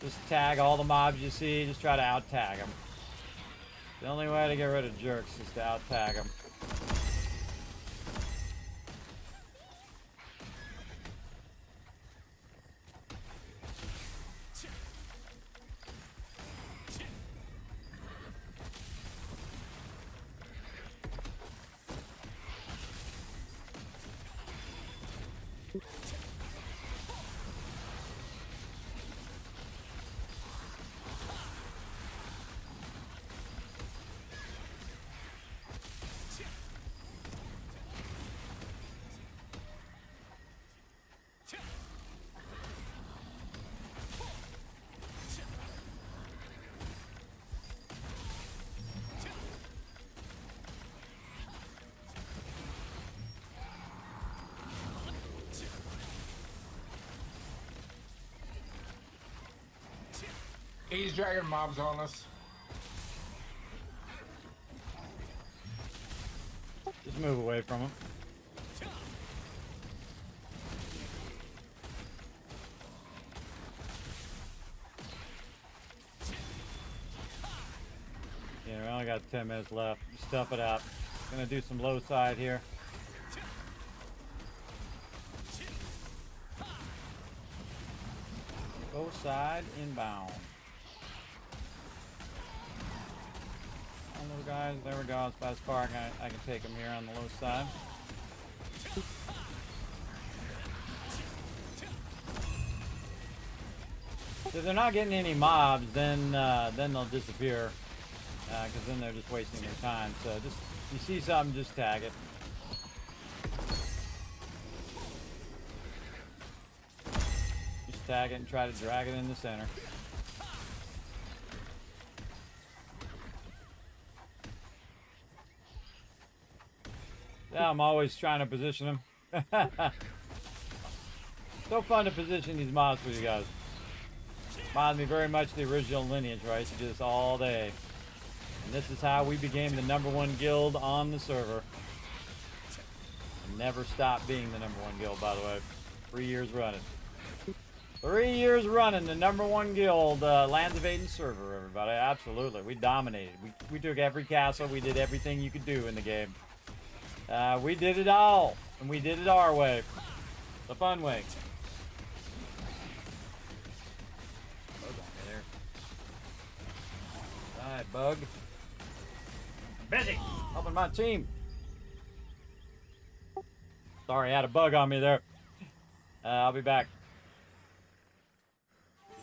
Just tag all the mobs you see. Just try to out-tag them. The only way to get rid of jerks is to out-tag them. He's dragging mobs on us. Just move away from him. Yeah, we only got 10 minutes left. Stuff it out. Gonna do some low side here. Low side inbound. Little guys, there we go. It's about as far I can take them here on the low side. If they're not getting any mobs, then they'll disappear, because then they're just wasting their time. So just if you see something, just tag it. Just tag it and try to drag it in the center. Yeah, I'm always trying to position them. So fun to position these mobs for you guys. Reminds me very much of the original Lineage, right? You do this all day. And this is how we became the #1 guild on the server. And never stopped being the #1 guild, by the way. 3 years running. 3 years running, the #1 guild, Lands of Aiden server, everybody. Absolutely. We dominated. We took every castle. We did everything you could do in the game. We did it all, and we did it our way. The fun way. Bug on me there. Alright, bug. Busy helping my team. Sorry, I had a bug on me there. I'll be back.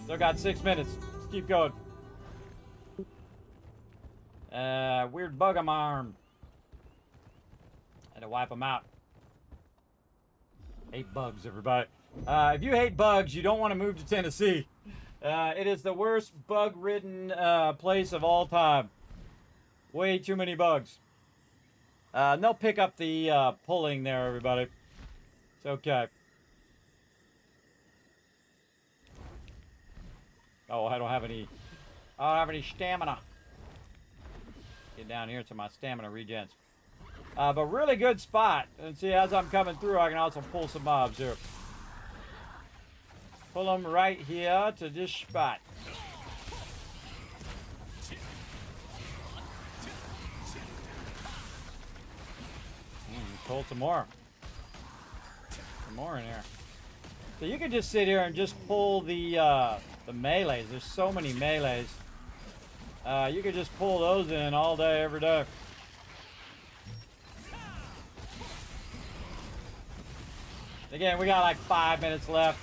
Still got 6 minutes. Let's keep going. Weird bug on my arm. Had to wipe them out. Hate bugs, everybody. If you hate bugs, you don't want to move to Tennessee. It is the worst bug-ridden place of all time. Way too many bugs. And they'll pick up the pulling there, everybody. It's okay. Oh, I don't have any stamina. Get down here to my stamina regens. But really good spot. And see, as I'm coming through, I can also pull some mobs here. Pull them right here to this spot. Pull some more. Some more in here. So you can just sit here and just pull the melees. There's so many melees. You could just pull those in all day, every day. Again, we got like 5 minutes left.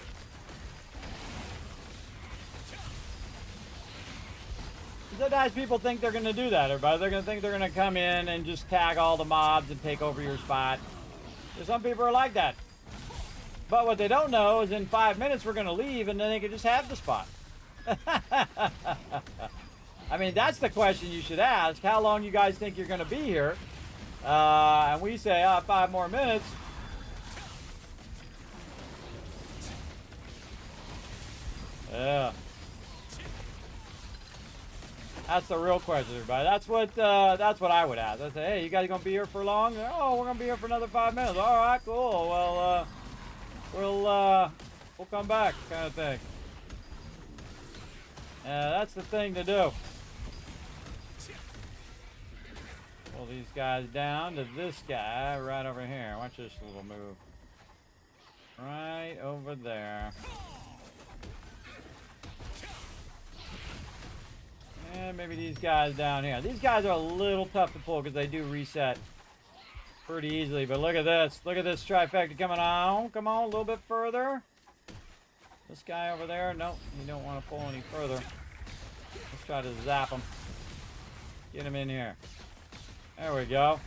Sometimes people think they're going to do that, everybody. They're going to think they're going to come in and just tag all the mobs and take over your spot. Some people are like that. But what they don't know is in 5 minutes we're going to leave and then they can just have the spot. I mean, that's the question you should ask. How long you guys think you're going to be here? And we say, 5 more minutes. Yeah. That's the real question, everybody. That's what I would ask. I'd say, hey, you guys gonna be here for long? Oh, we're gonna be here for another 5 minutes. All right, cool. Well, we'll come back, kind of thing. That's the thing to do. Pull these guys down to this guy right over here. Watch this little move. Right over there. And maybe these guys down here. These guys are a little tough to pull because they do reset pretty easily. But look at this. Look at this trifecta coming on. Come on, a little bit further. This guy over there. Nope, you don't want to pull any further. Let's try to zap him. Get him in here. There we go.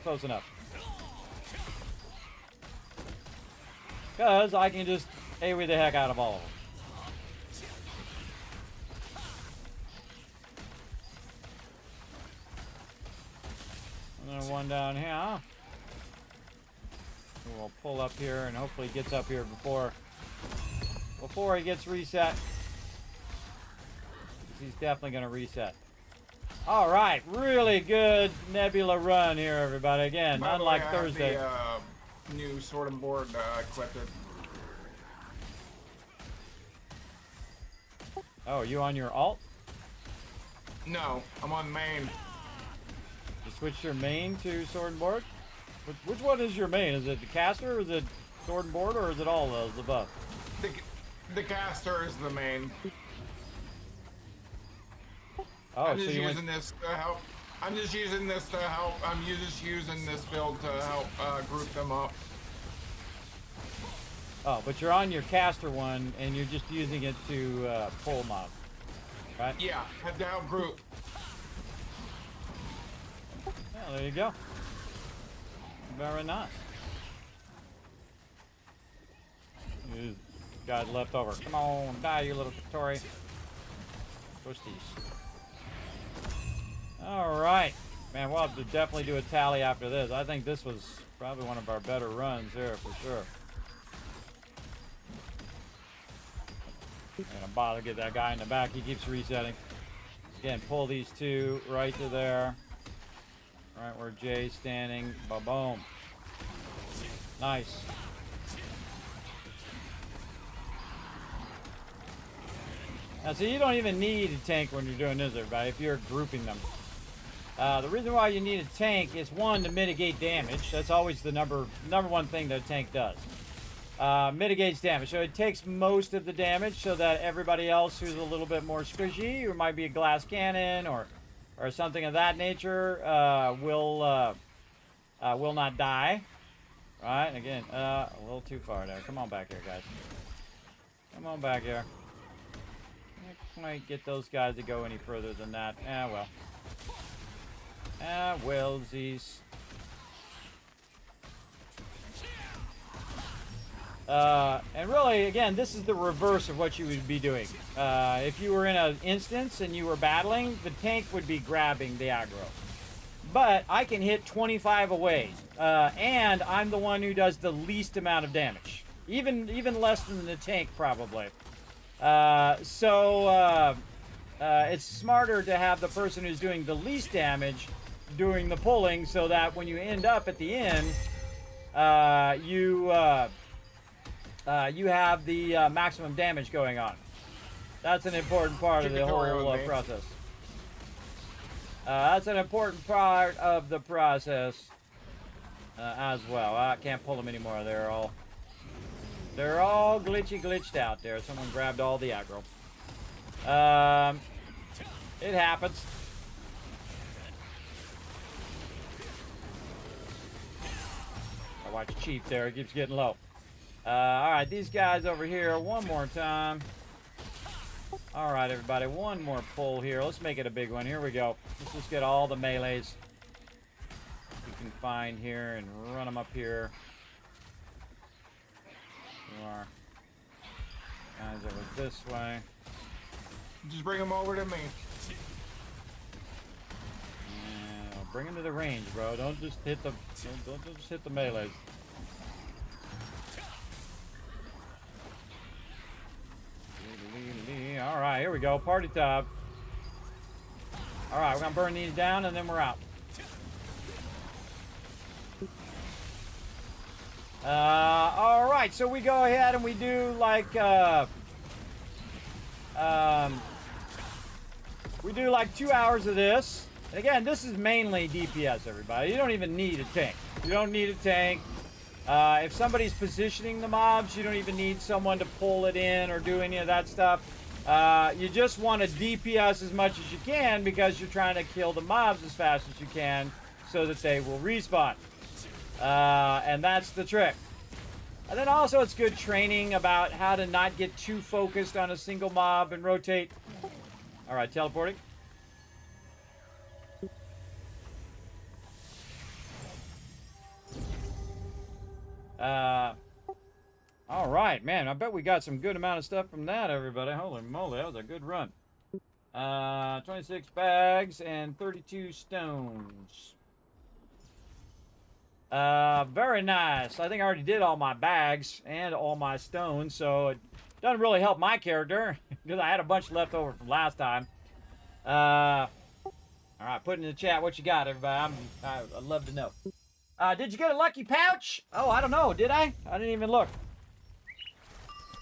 Close enough. Because I can just AoE the heck out of all of them. And then one down here. We'll pull up here and hopefully he gets up here before he gets reset. He's definitely going to reset. All right, really good Nebula run here, everybody. Again, unlike Thursday. The new sword and board equipped. Oh, you on your alt? No, I'm on main. You switched your main to sword and board? Which one is your main? Is it the caster, or is it sword and board, or is it all those above? The caster is the main. Oh, I'm so just you using this to help. I'm just using this to help. I'm just using this build to help group them up. Oh, but you're on your caster one, and you're just using it to pull mob, right? Yeah, have to help group. Yeah, there you go. Very nice. These guys left over. Come on, die, you little Tory. Twisties. All right, man. We'll have to definitely do a tally after this. I think this was probably one of our better runs here for sure. I'm gonna bother to get that guy in the back. He keeps resetting. Again, pull these two right to there. Right where Jay's standing. Ba-boom. Nice. Now, see, you don't even need a tank when you're doing this, everybody, if you're grouping them. The reason why you need a tank is, one, to mitigate damage. That's always the number one thing that a tank does. Mitigates damage. So it takes most of the damage so that everybody else who's a little bit more squishy, or might be a glass cannon or something of that nature, will not die. Right? Again, a little too far there. Come on back here, guys. Come on back here. I might get those guys to go any further than that. Well. Willsies. And really, again, this is the reverse of what you would be doing. If you were in an instance and you were battling, the tank would be grabbing the aggro. But I can hit 25 away, and I'm the one who does the least amount of damage. Even less than the tank, probably. It's smarter to have the person who's doing the least damage doing the pulling, so that when you end up at the end, you have the maximum damage going on. That's an important part of the whole process. That's an important part of the process as well. I can't pull them anymore. They're all glitched out there. Someone grabbed all the aggro. It happens. I watch Chief there. It keeps getting low. All right, these guys over here. One more time. All right, everybody. One more pull here. Let's make it a big one. Here we go. Let's just get all the melees we can find here and run them up here. There are guys over this way. Just bring them over to me. Yeah, bring them to the range, bro. Don't just hit the don't just hit the melees. All right, here we go. Party time. All right, we're gonna burn these down and then we're out. All right, so we go ahead and we do like we do like 2 hours of this. And again, this is mainly DPS, everybody. You don't even need a tank. You don't need a tank. If somebody's positioning the mobs, you don't even need someone to pull it in or do any of that stuff. You just want to DPS as much as you can because you're trying to kill the mobs as fast as you can so that they will respawn. And that's the trick. And then also it's good training about how to not get too focused on a single mob and rotate. All right, teleporting. All right, man. I bet we got some good amount of stuff from that, everybody. Holy moly, that was a good run. 26 bags and 32 stones. Very nice. I think I already did all my bags and all my stones, so it doesn't really help my character because I had a bunch left over from last time. All right, put in the chat what you got, everybody. I'd love to know. Did you get a lucky pouch? Oh, I don't know. Did I? I didn't even look.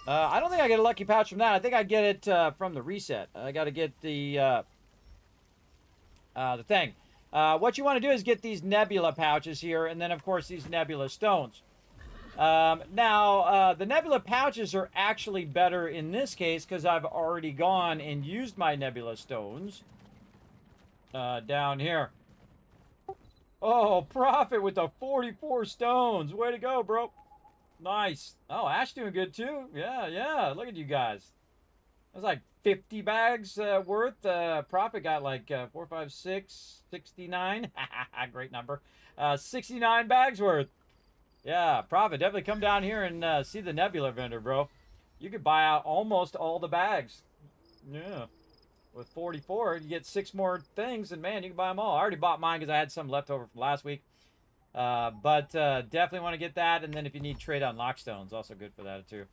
I don't think I get a lucky pouch from that. I think I get it from the reset. I got to get the thing. What you want to do is get these Nebula pouches here, and then, of course, these Nebula stones. Now, the Nebula pouches are actually better in this case because I've already gone and used my Nebula stones down here. Oh, Prophet with the 44 stones. Way to go, bro. Nice. Oh, Ash doing good, too. Yeah. Look at you guys. That's like 50 bags worth. Prophet got like 4, 5, 6, 69. Great number. 69 bags worth. Yeah, Prophet, definitely come down here and see the Nebula vendor, bro. You could buy out almost all the bags. Yeah. With 44, you get 6 more things, and man, you can buy them all. I already bought mine because I had some left over from last week. But definitely want to get that, and then if you need trade on lockstones, also good for that too.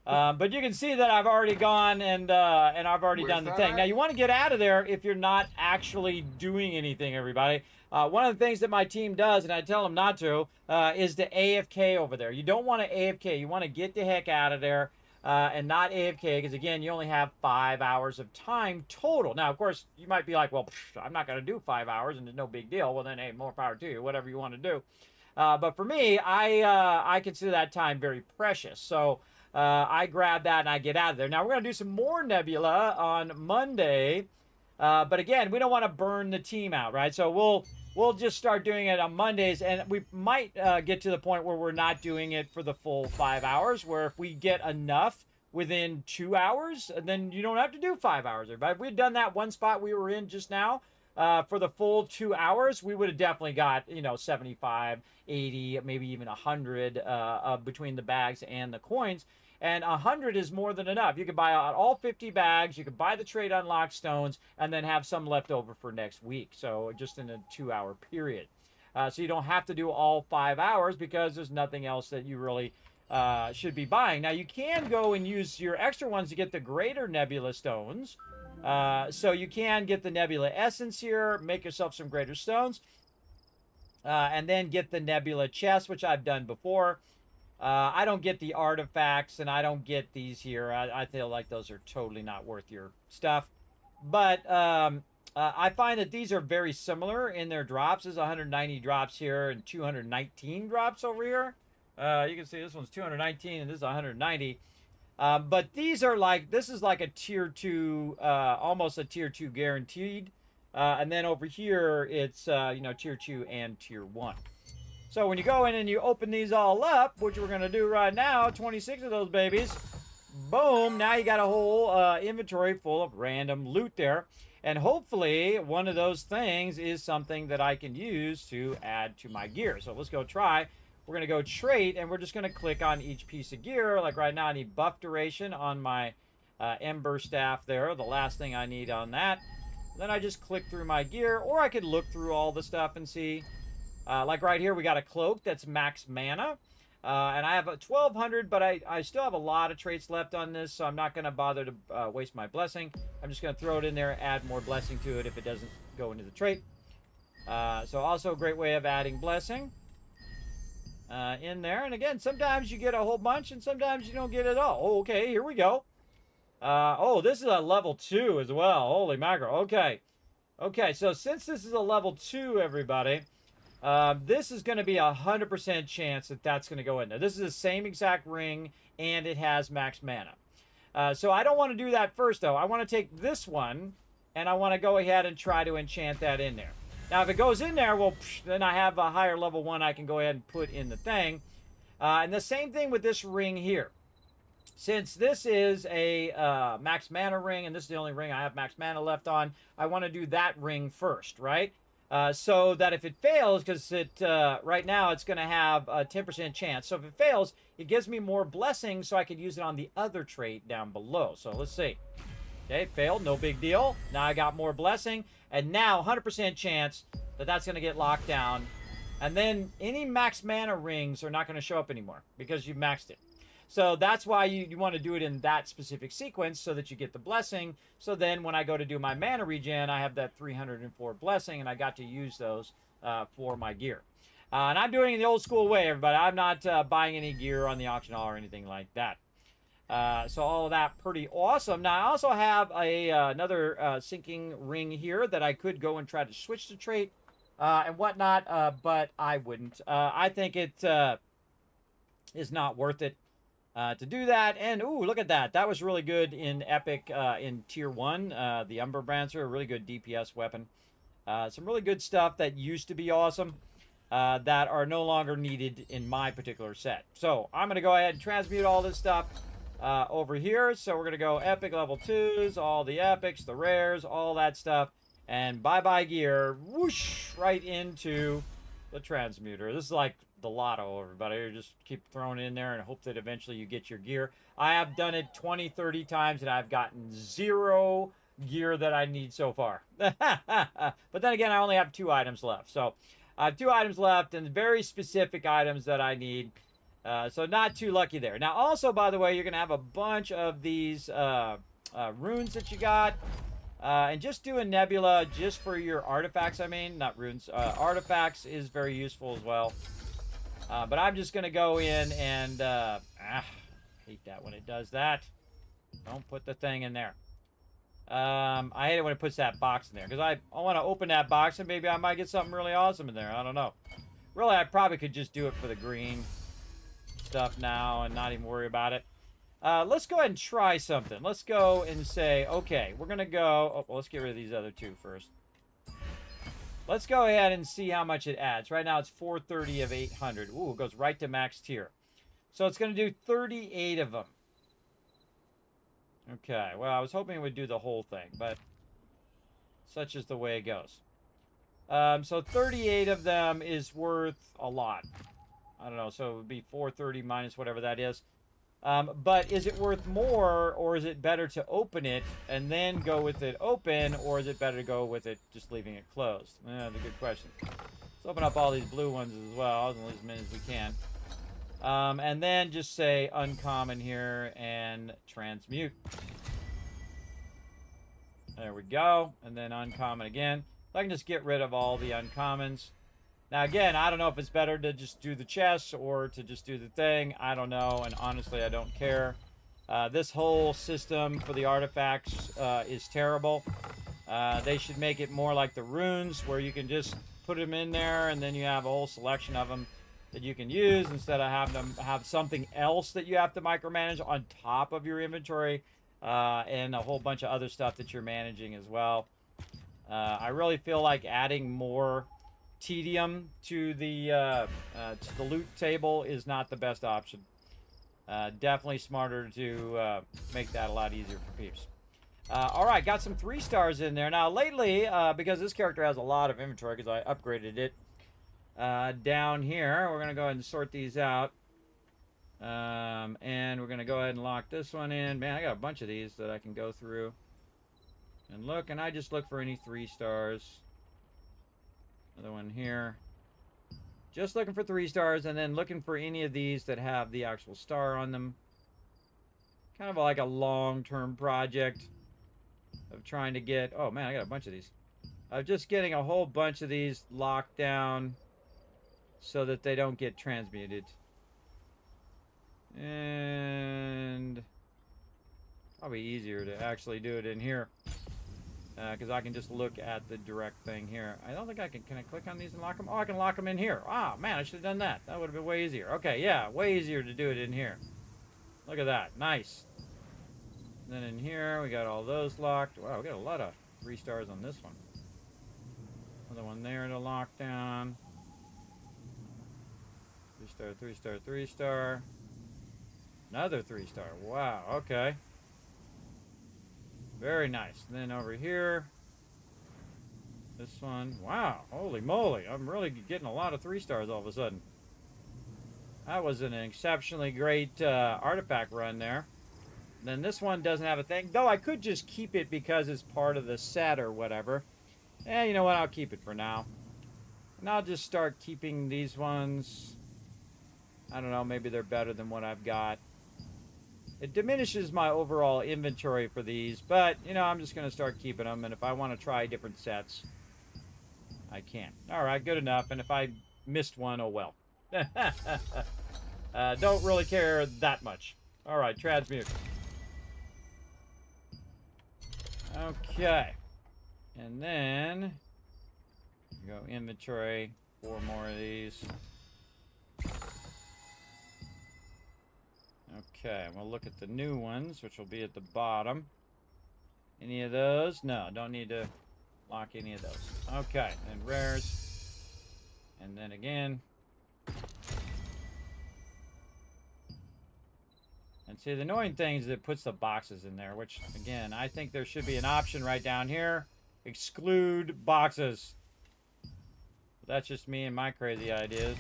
But you can see that I've already gone and I've already done the thing. Now you want to get out of there if you're not actually doing anything, everybody. One of the things that my team does, and I tell them not to, is to AFK over there. You don't want to AFK. You want to get the heck out of there and not AFK because, again, you only have 5 hours of time total. Now, of course, you might be like, well, I'm not going to do 5 hours and there's no big deal. Well, then, hey, more power to you, whatever you want to do. But for me, I consider that time very precious. So I grab that and I get out of there. Now, we're going to do some more Nebula on Monday. But again, we don't want to burn the team out, right? So we'll just start doing it on Mondays, and we might get to the point where we're not doing it for the full 5 hours, where if we get enough within 2 hours, then you don't have to do 5 hours. But if we'd done that one spot we were in just now, for the full 2 hours, we would have definitely got, 75, 80, maybe even 100 between the bags and the coins. And 100 is more than enough. You could buy out all 50 bags. You could buy the trade unlock stones and then have some left over for next week. So just in a 2-hour period. So you don't have to do all 5 hours because there's nothing else that you really should be buying. Now, you can go and use your extra ones to get the greater Nebula stones. So you can get the Nebula essence here, make yourself some greater stones, and then get the Nebula chest, which I've done before. I don't get the artifacts, and I don't get these here. I feel like those are totally not worth your stuff. But I find that these are very similar in their drops. There's 190 drops here and 219 drops over here. You can see this one's 219 and this is 190. But these are like, this is like a tier 2, almost a tier 2 guaranteed. And then over here, it's, tier 2 and tier 1. So when you go in and you open these all up, which we're going to do right now, 26 of those babies, boom, now you got a whole inventory full of random loot there. And hopefully one of those things is something that I can use to add to my gear. So let's go try. We're going to go trait, and we're just going to click on each piece of gear. Like right now, I need buff duration on my Ember staff there, the last thing I need on that. Then I just click through my gear, or I could look through all the stuff and see. Like right here, we got a cloak that's max mana. And I have a 1200, but I still have a lot of traits left on this, so I'm not going to bother to waste my blessing. I'm just going to throw it in there, add more blessing to it if it doesn't go into the trait. So also a great way of adding blessing in there. And again, sometimes you get a whole bunch, and sometimes you don't get it all. Oh, okay, here we go. Oh, this is a level 2 as well. Holy mackerel. Okay. Okay, so since this is a level 2, everybody, this is going to be 100% chance that that's going to go in there. This is the same exact ring, and it has max mana. So I don't want to do that first, though. I want to take this one, and I want to go ahead and try to enchant that in there. Now, if it goes in there, well, then I have a higher level 1 I can go ahead and put in the thing. And the same thing with this ring here. Since this is a max mana ring, and this is the only ring I have max mana left on, I want to do that ring first, right? So that if it fails, because right now it's going to have a 10% chance. So if it fails, it gives me more blessing so I could use it on the other trait down below. So let's see. Okay, failed, no big deal. Now I got more blessing. And now 100% chance that that's going to get locked down. And then any max mana rings are not going to show up anymore because you've maxed it. So that's why you want to do it in that specific sequence so that you get the blessing. So then when I go to do my mana regen, I have that 304 blessing, and I got to use those for my gear. And I'm doing it in the old school way, everybody. I'm not buying any gear on the auction hall or anything like that. So all of that pretty awesome. Now, I also have another sinking ring here that I could go and try to switch the trait and whatnot, but I wouldn't. I think it is not worth it. To do that. And ooh, look at that. That was really good in Epic in Tier 1. The Umber Brancer, a really good DPS weapon. Some really good stuff that used to be awesome that are no longer needed in my particular set. So I'm going to go ahead and transmute all this stuff over here. So we're going to go Epic level 2s, all the Epics, the Rares, all that stuff. And bye-bye gear. Whoosh! Right into the transmuter. This is like the lotto, everybody. You just keep throwing it in there and hope that eventually you get your gear. I have done it 20, 30 times, and I've gotten 0 gear that I need so far. But then again, I only have 2 items left. So I have 2 items left and very specific items that I need. So not too lucky there. Now, also, by the way, you're going to have a bunch of these runes that you got. And just doing Nebula just for your artifacts, I mean, not runes. Artifacts is very useful as well. But I'm just going to go in and, hate that when it does that. Don't put the thing in there. I hate it when it puts that box in there. Because I want to open that box and maybe I might get something really awesome in there. I don't know. Really, I probably could just do it for the green stuff now and not even worry about it. Let's go ahead and try something. Let's go and say, okay, we're going to go... Oh, well, let's get rid of these other 2 first. Let's go ahead and see how much it adds. Right now, it's 430 of 800. Ooh, it goes right to max tier. So it's going to do 38 of them. Okay, well, I was hoping it would do the whole thing, but such is the way it goes. So 38 of them is worth a lot. I don't know, so it would be 430 minus whatever that is. But is it worth more, or is it better to open it and then go with it open, or is it better to go with it just leaving it closed? That's a good question. Let's open up all these blue ones as well, as many as we can. And then just say uncommon here and transmute. There we go. And then uncommon again. So I can just get rid of all the uncommons. Now, again, I don't know if it's better to just do the chests or to just do the thing. I don't know, and honestly, I don't care. This whole system for the artifacts is terrible. They should make it more like the runes, where you can just put them in there, and then you have a whole selection of them that you can use instead of having them have something else that you have to micromanage on top of your inventory, and a whole bunch of other stuff that you're managing as well. I really feel like adding more tedium to the loot table is not the best option. Definitely smarter to make that a lot easier for peeps. All right, got some 3 stars in there. Now, lately, because this character has a lot of inventory because I upgraded it, down here, we're going to go ahead and sort these out. And we're going to go ahead and lock this one in. Man, I got a bunch of these that I can go through and look, and I just look for any 3 stars. Another one here. Just looking for 3 stars, and then looking for any of these that have the actual star on them. Kind of like a long-term project of trying to get... Oh, man, I got a bunch of these. Of just getting a whole bunch of these locked down so that they don't get transmuted. And... probably easier to actually do it in here. Because I can just look at the direct thing here. I don't think I can... Can I click on these and lock them? Oh, I can lock them in here. Ah, man, I should have done that. That would have been way easier. Okay, yeah, way easier to do it in here. Look at that. Nice. And then in here, we got all those locked. Wow, we got a lot of 3 stars on this one. Another one there to lock down. 3 star, 3 star, 3 star. Another 3 star. Wow, okay. Very nice. And then over here, this one. Wow, holy moly. I'm really getting a lot of 3 stars all of a sudden. That was an exceptionally great artifact run there. And then this one doesn't have a thing. Though I could just keep it because it's part of the set or whatever. Eh, you know what? I'll keep it for now. And I'll just start keeping these ones. I don't know, maybe they're better than what I've got. It diminishes my overall inventory for these, but, you know, I'm just going to start keeping them, and if I want to try different sets, I can. All right, good enough, and if I missed one, oh well. Don't really care that much. All right, transmute. Okay. And then, go inventory, 4 more of these. Okay, we'll look at the new ones, which will be at the bottom. Any of those? No, don't need to lock any of those. Okay, then rares. And then again. And see, the annoying thing is it puts the boxes in there, which, again, I think there should be an option right down here. Exclude boxes. That's just me and my crazy ideas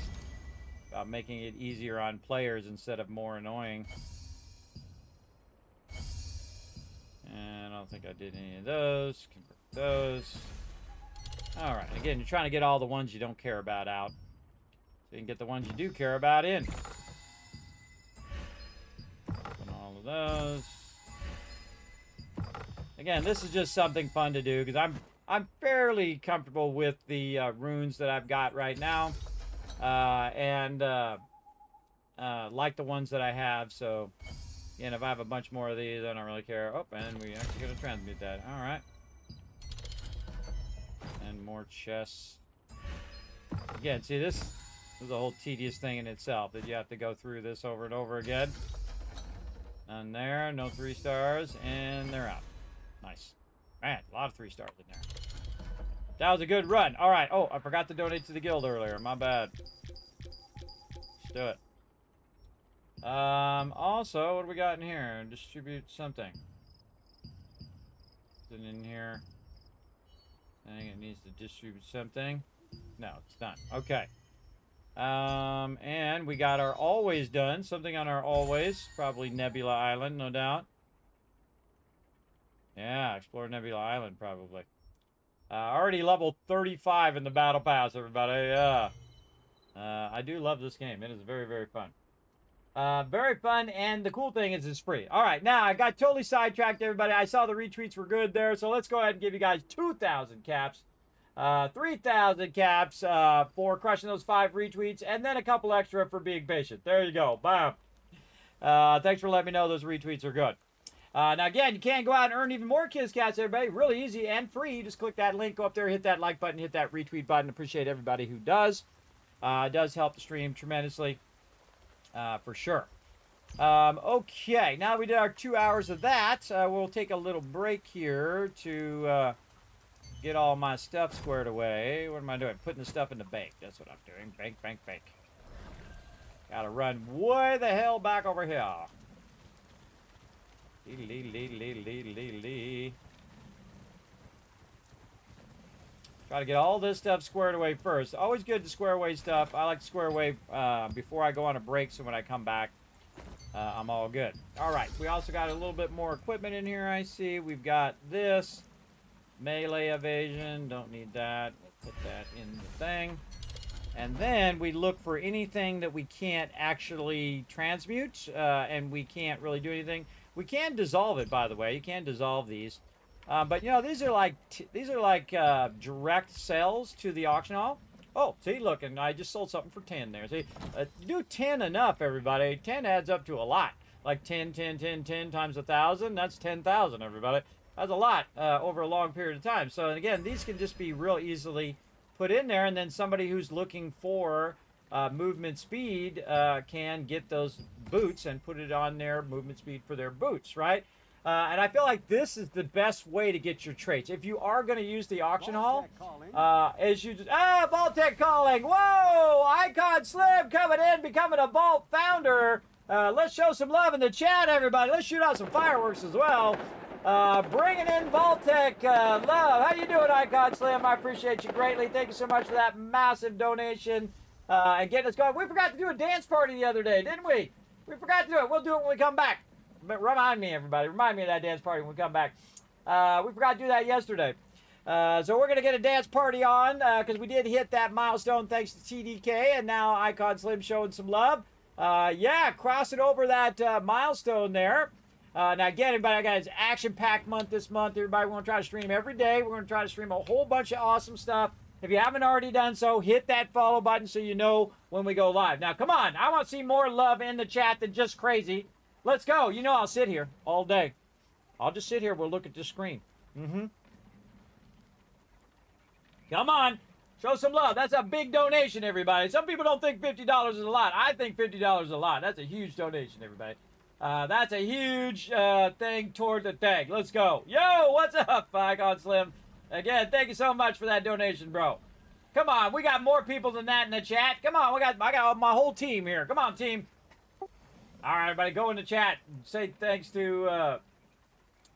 about making it easier on players instead of more annoying. And I don't think I did any of those. Convert those. Alright, again, you're trying to get all the ones you don't care about out. So you can get the ones you do care about in. Open all of those. Again, this is just something fun to do because I'm fairly comfortable with the runes that I've got right now. And like the ones that I have, so again, if I have a bunch more of these, I don't really care. Oh, and we actually gotta transmute that. All right. And more chests. Again, see, this is a whole tedious thing in itself that you have to go through this over and over again. And there, no 3 stars, and they're out. Nice. Man, a lot of 3 stars in there. That was a good run. All right. Oh, I forgot to donate to the guild earlier. My bad. Let's do it. Also, what do we got in here? Distribute something. Is it in here? I think it needs to distribute something. No, it's not. Okay. And we got our always done. Something on our always. Probably Nebula Island, no doubt. Yeah, explore Nebula Island, probably. Already level 35 in the Battle Pass, everybody. Yeah. I do love this game. It is very, very fun. Very fun, and the cool thing is it's free. All right, now I got totally sidetracked, everybody. I saw the retweets were good there, so let's go ahead and give you guys 2,000 caps. 3,000 caps for crushing those 5 retweets, and then a couple extra for being patient. There you go. Bam. Thanks for letting me know those retweets are good. Now, again, you can go out and earn even more Kiss Cats, everybody. Really easy and free. Just click that link, go up there, hit that like button, hit that retweet button. Appreciate everybody who does. It does help the stream tremendously, for sure. Okay, now we did our 2 hours of that. We'll take a little break here to get all my stuff squared away. What am I doing? Putting the stuff in the bank. That's what I'm doing. Bank, bank, bank. Gotta run way the hell back over here. Try to get all this stuff squared away first. Always good to square away stuff. I like to square away before I go on a break, so when I come back, I'm all good. All right, we also got a little bit more equipment in here, I see. We've got this. Melee evasion, don't need that. We'll put that in the thing. And then we look for anything that we can't actually transmute, and we can't really do anything. We can dissolve it, by the way. You can dissolve these. But you know, these are like direct sales to the auction hall. Oh, see, look, and I just sold something for 10 there. See, do 10 enough, everybody. 10 adds up to a lot. Like 10, 10, 10, 10 times 1,000. That's 10,000, everybody. That's a lot over a long period of time. So, again, these can just be real easily put in there, and then somebody who's looking for movement speed can get those boots and put it on their movement speed for their boots, right? And I feel like this is the best way to get your traits. If you are going to use the auction hall, as you just, Vault-Tec calling. Whoa, Icon Slim coming in, becoming a Vault founder. Let's show some love in the chat, everybody. Let's shoot out some fireworks as well. Bringing in Vault-Tec love. How you doing, Icon Slim? I appreciate you greatly. Thank you so much for that massive donation and getting us going. We forgot to do a dance party the other day, didn't we? We forgot to do it. We'll do it when we come back. But remind me, everybody. Remind me of that dance party when we come back. We forgot to do that yesterday. So we're going to get a dance party on because we did hit that milestone thanks to TDK, and now Icon Slim showing some love. Yeah, crossing over that milestone there. Now, again, everybody, I got it's action-packed month this month. Everybody, we're going to try to stream every day. We're going to try to stream a whole bunch of awesome stuff. If you haven't already done so, hit that follow button so you know when we go live. Now, come on. I want to see more love in the chat than just crazy. Let's go. You know I'll sit here all day. I'll just sit here. We'll look at the screen. Come on. Show some love. That's a big donation, everybody. Some people don't think $50 is a lot. I think $50 is a lot. That's a huge donation, everybody. That's a huge thing toward the tank. Let's go. Yo, what's up, Icon Slim? Again, thank you so much for that donation, bro. Come on, we got more people than that in the chat. Come on, I got my whole team here. Come on, team. All right, everybody, go in the chat and say thanks to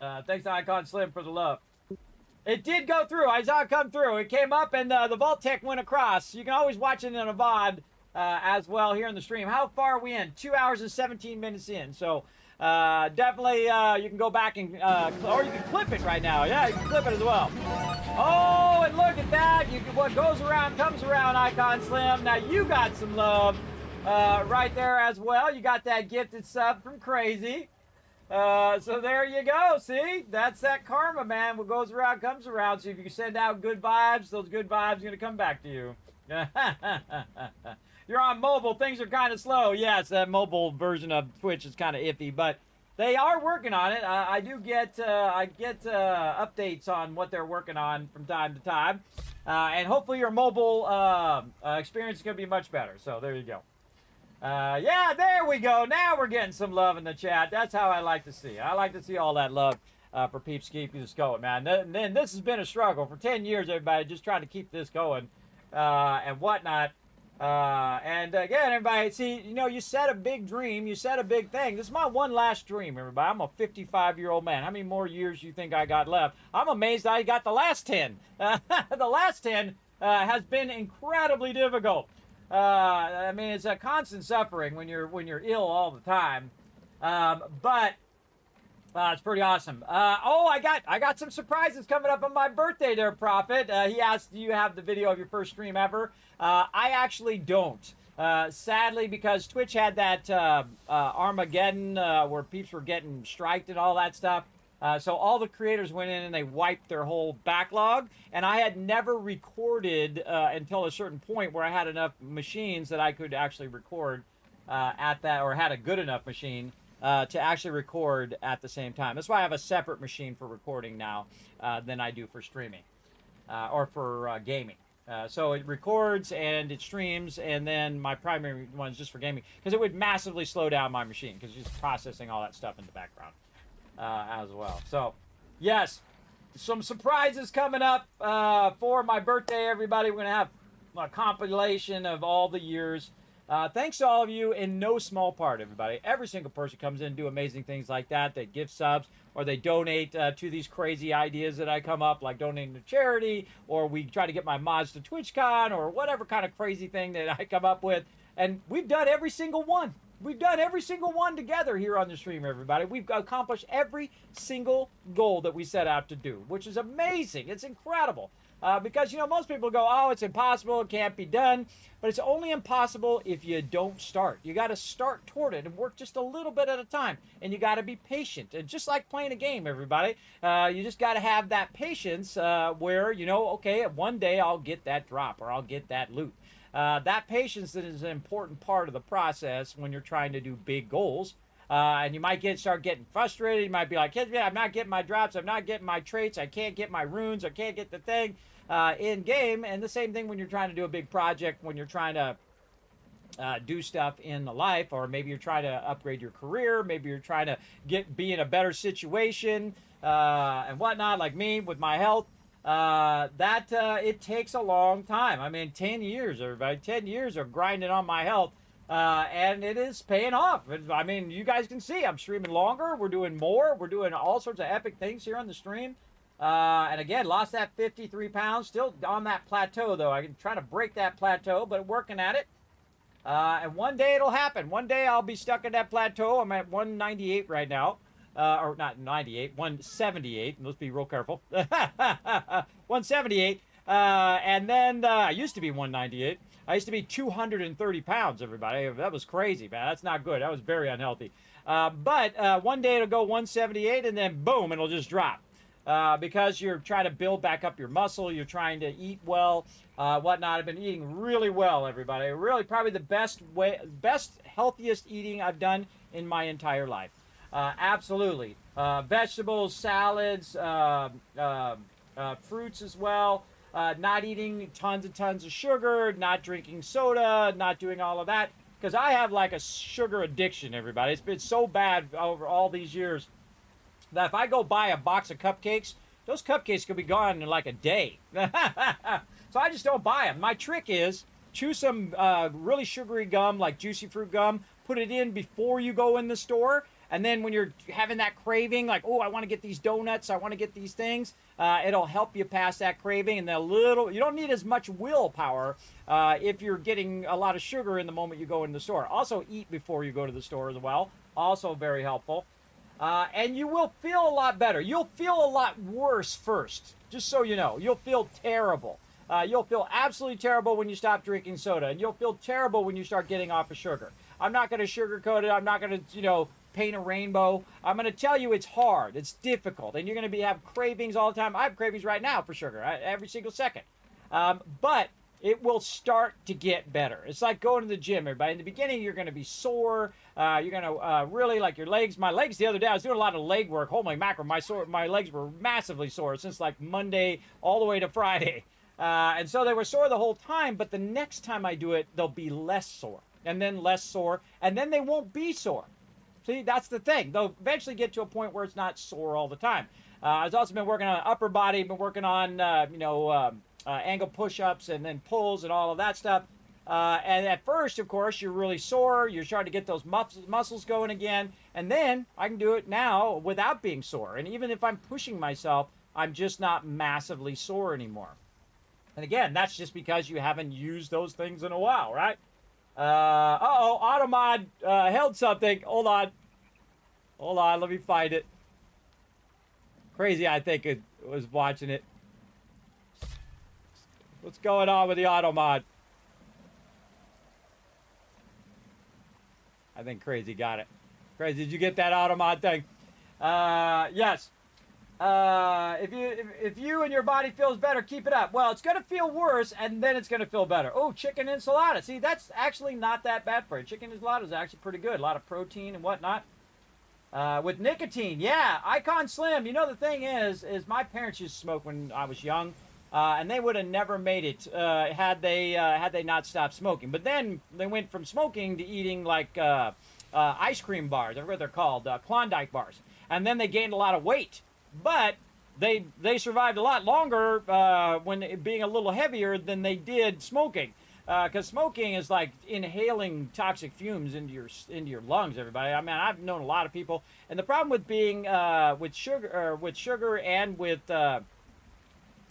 Icon Slim for the love. It did go through. I saw it come through. It came up, and the Vault-Tec went across. You can always watch it in a VOD as well here in the stream. How far are we in? 2 hours and 17 minutes in. So definitely you can go back and, or you can clip it right now. Yeah, you can clip it as well. Oh, and look at that. What goes around comes around, Icon Slim. Now you got some love right there as well. You got that gifted sub from Crazy. So there you go. See, that's that karma, man. What goes around comes around. So if you send out good vibes, those good vibes are going to come back to you. You're on mobile. Things are kind of slow. Yes, that mobile version of Twitch is kind of iffy, but they are working on it. I get updates on what they're working on from time to time, and hopefully your mobile experience is going to be much better. So there you go. Yeah, there we go. Now we're getting some love in the chat. That's how I like to see. I like to see all that love for peeps keep this going, man. Then this has been a struggle for 10 years, everybody, just trying to keep this going and whatnot. And again, everybody, see, you know, you set a big dream, you set a big thing. This is my one last dream, everybody. I'm a 55-year-old man. How many more years you think I got left? I'm amazed I got the last 10. The last 10 has been incredibly difficult. I mean, it's a constant suffering when you're ill all the time. But it's pretty awesome. Oh, I got some surprises coming up on my birthday there, Prophet. He asked, do you have the video of your first stream ever? I actually don't. Sadly, because Twitch had that Armageddon where peeps were getting striked and all that stuff. So all the creators went in and they wiped their whole backlog. And I had never recorded until a certain point where I had enough machines that I could actually record at that, or had a good enough machine to actually record at the same time. That's why I have a separate machine for recording now than I do for streaming or for gaming. So it records and it streams, and then my primary one is just for gaming, because it would massively slow down my machine because it's just processing all that stuff in the background as well. So, yes, some surprises coming up for my birthday, everybody. We're going to have a compilation of all the years. Thanks to all of you, in no small part, everybody. Every single person comes in and do amazing things like that. They give subs, or they donate to these crazy ideas that I come up, like donating to charity, or we try to get my mods to TwitchCon, or whatever kind of crazy thing that I come up with. And we've done every single one. We've done every single one together here on the stream, everybody. We've accomplished every single goal that we set out to do, which is amazing. It's incredible. Because, you know, most people go, oh, it's impossible, it can't be done. But it's only impossible if you don't start. You got to start toward it and work just a little bit at a time. And you got to be patient. And just like playing a game, everybody, you just got to have that patience where, you know, okay, one day I'll get that drop or I'll get that loot. That patience is an important part of the process when you're trying to do big goals. And you might start getting frustrated. You might be like, yeah, I'm not getting my drops. I'm not getting my traits. I can't get my runes. I can't get the thing in game. And the same thing when you're trying to do a big project, when you're trying to do stuff in the life, or maybe you're trying to upgrade your career. Maybe you're trying to be in a better situation and whatnot, like me with my health. It takes a long time. I mean, 10 years, everybody. 10 years of grinding on my health. And it is paying off. I mean, you guys can see I'm streaming longer. We're doing more. We're doing all sorts of epic things here on the stream. And again, lost that 53 pounds. Still on that plateau, though. I'm trying to break that plateau, but working at it. And one day it'll happen. One day I'll be stuck at that plateau. I'm at 198 right now. Or not 98, 178. Let's be real careful. 178. And then I used to be 198. I used to be 230 pounds, everybody. That was crazy, man. That's not good. That was very unhealthy. But one day it'll go 178, and then boom, it'll just drop. Because you're trying to build back up your muscle. You're trying to eat well, whatnot. I've been eating really well, everybody. Really probably the best, healthiest eating I've done in my entire life. Absolutely. Vegetables, salads, fruits as well. Not eating tons and tons of sugar, not drinking soda, not doing all of that. Because I have like a sugar addiction, everybody. It's been so bad over all these years that if I go buy a box of cupcakes, those cupcakes could be gone in like a day. So I just don't buy them. My trick is chew some really sugary gum, like juicy fruit gum, put it in before you go in the store. And then when you're having that craving, like, oh, I want to get these donuts, I want to get these things, it'll help you pass that craving. And you don't need as much willpower if you're getting a lot of sugar in the moment you go in the store. Also, eat before you go to the store as well. Also very helpful. And you will feel a lot better. You'll feel a lot worse first, just so you know. You'll feel terrible. You'll feel absolutely terrible when you stop drinking soda. And you'll feel terrible when you start getting off of sugar. I'm not going to sugarcoat it. I'm not going to, paint a rainbow. I'm going to tell you it's hard. It's difficult. And you're going to have cravings all the time. I have cravings right now for sugar, every single second. But it will start to get better. It's like going to the gym, everybody. In the beginning, you're going to be sore. You're going to really like your legs. My legs the other day, I was doing a lot of leg work. Holy mackerel, my legs were massively sore since like Monday all the way to Friday. And so they were sore the whole time. But the next time I do it, they'll be less sore. And then less sore. And then they won't be sore. See, that's the thing. They'll eventually get to a point where it's not sore all the time. I've also been working on upper body, been working on, angle push-ups and then pulls and all of that stuff. And at first, of course, you're really sore. You're trying to get those muscles going again. And then I can do it now without being sore. And even if I'm pushing myself, I'm just not massively sore anymore. And again, that's just because you haven't used those things in a while, right? Uh-oh, Automod held something. Hold on. Hold on, let me find it. Crazy, I think it was watching it. What's going on with the Automod? I think Crazy got it. Crazy, did you get that Automod thing? Yes. If you and your body feels better, keep it up. Well, it's going to feel worse, and then it's going to feel better. Oh, chicken enchilada. See, that's actually not that bad for you. Chicken enchilada is actually pretty good. A lot of protein and whatnot. With nicotine, yeah, Icon Slim. You know, the thing is my parents used to smoke when I was young, and they would have never made it had they not stopped smoking. But then they went from smoking to eating like ice cream bars. I forget what they're called, Klondike bars, and then they gained a lot of weight. But they survived a lot longer when being a little heavier than they did smoking. Because smoking is like inhaling toxic fumes into your lungs. Everybody, I mean, I've known a lot of people, and the problem with being with sugar and with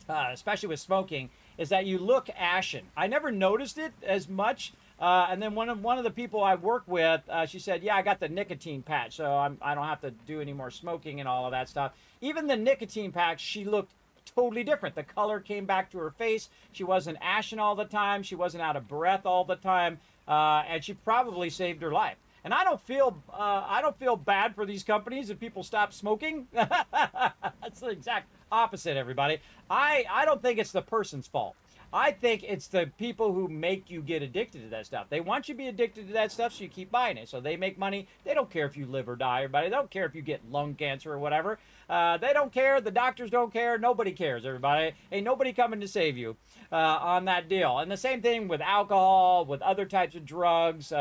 especially with smoking is that you look ashen. I never noticed it as much, and then one of the people I work with, she said, "Yeah, I got the nicotine patch, so I don't have to do any more smoking and all of that stuff." Even the nicotine patch, she looked totally different. The color came back to her face. She wasn't ashen all the time. She wasn't out of breath all the time, and she probably saved her life. And I don't feel bad for these companies if people stop smoking. That's the exact opposite, everybody. I don't think it's the person's fault. I think it's the people who make you get addicted to that stuff. They want you to be addicted to that stuff, so you keep buying it. So they make money. They don't care if you live or die, everybody. They don't care if you get lung cancer or whatever. They don't care. The doctors don't care. Nobody cares, everybody. Ain't nobody coming to save you on that deal. And the same thing with alcohol, with other types of drugs,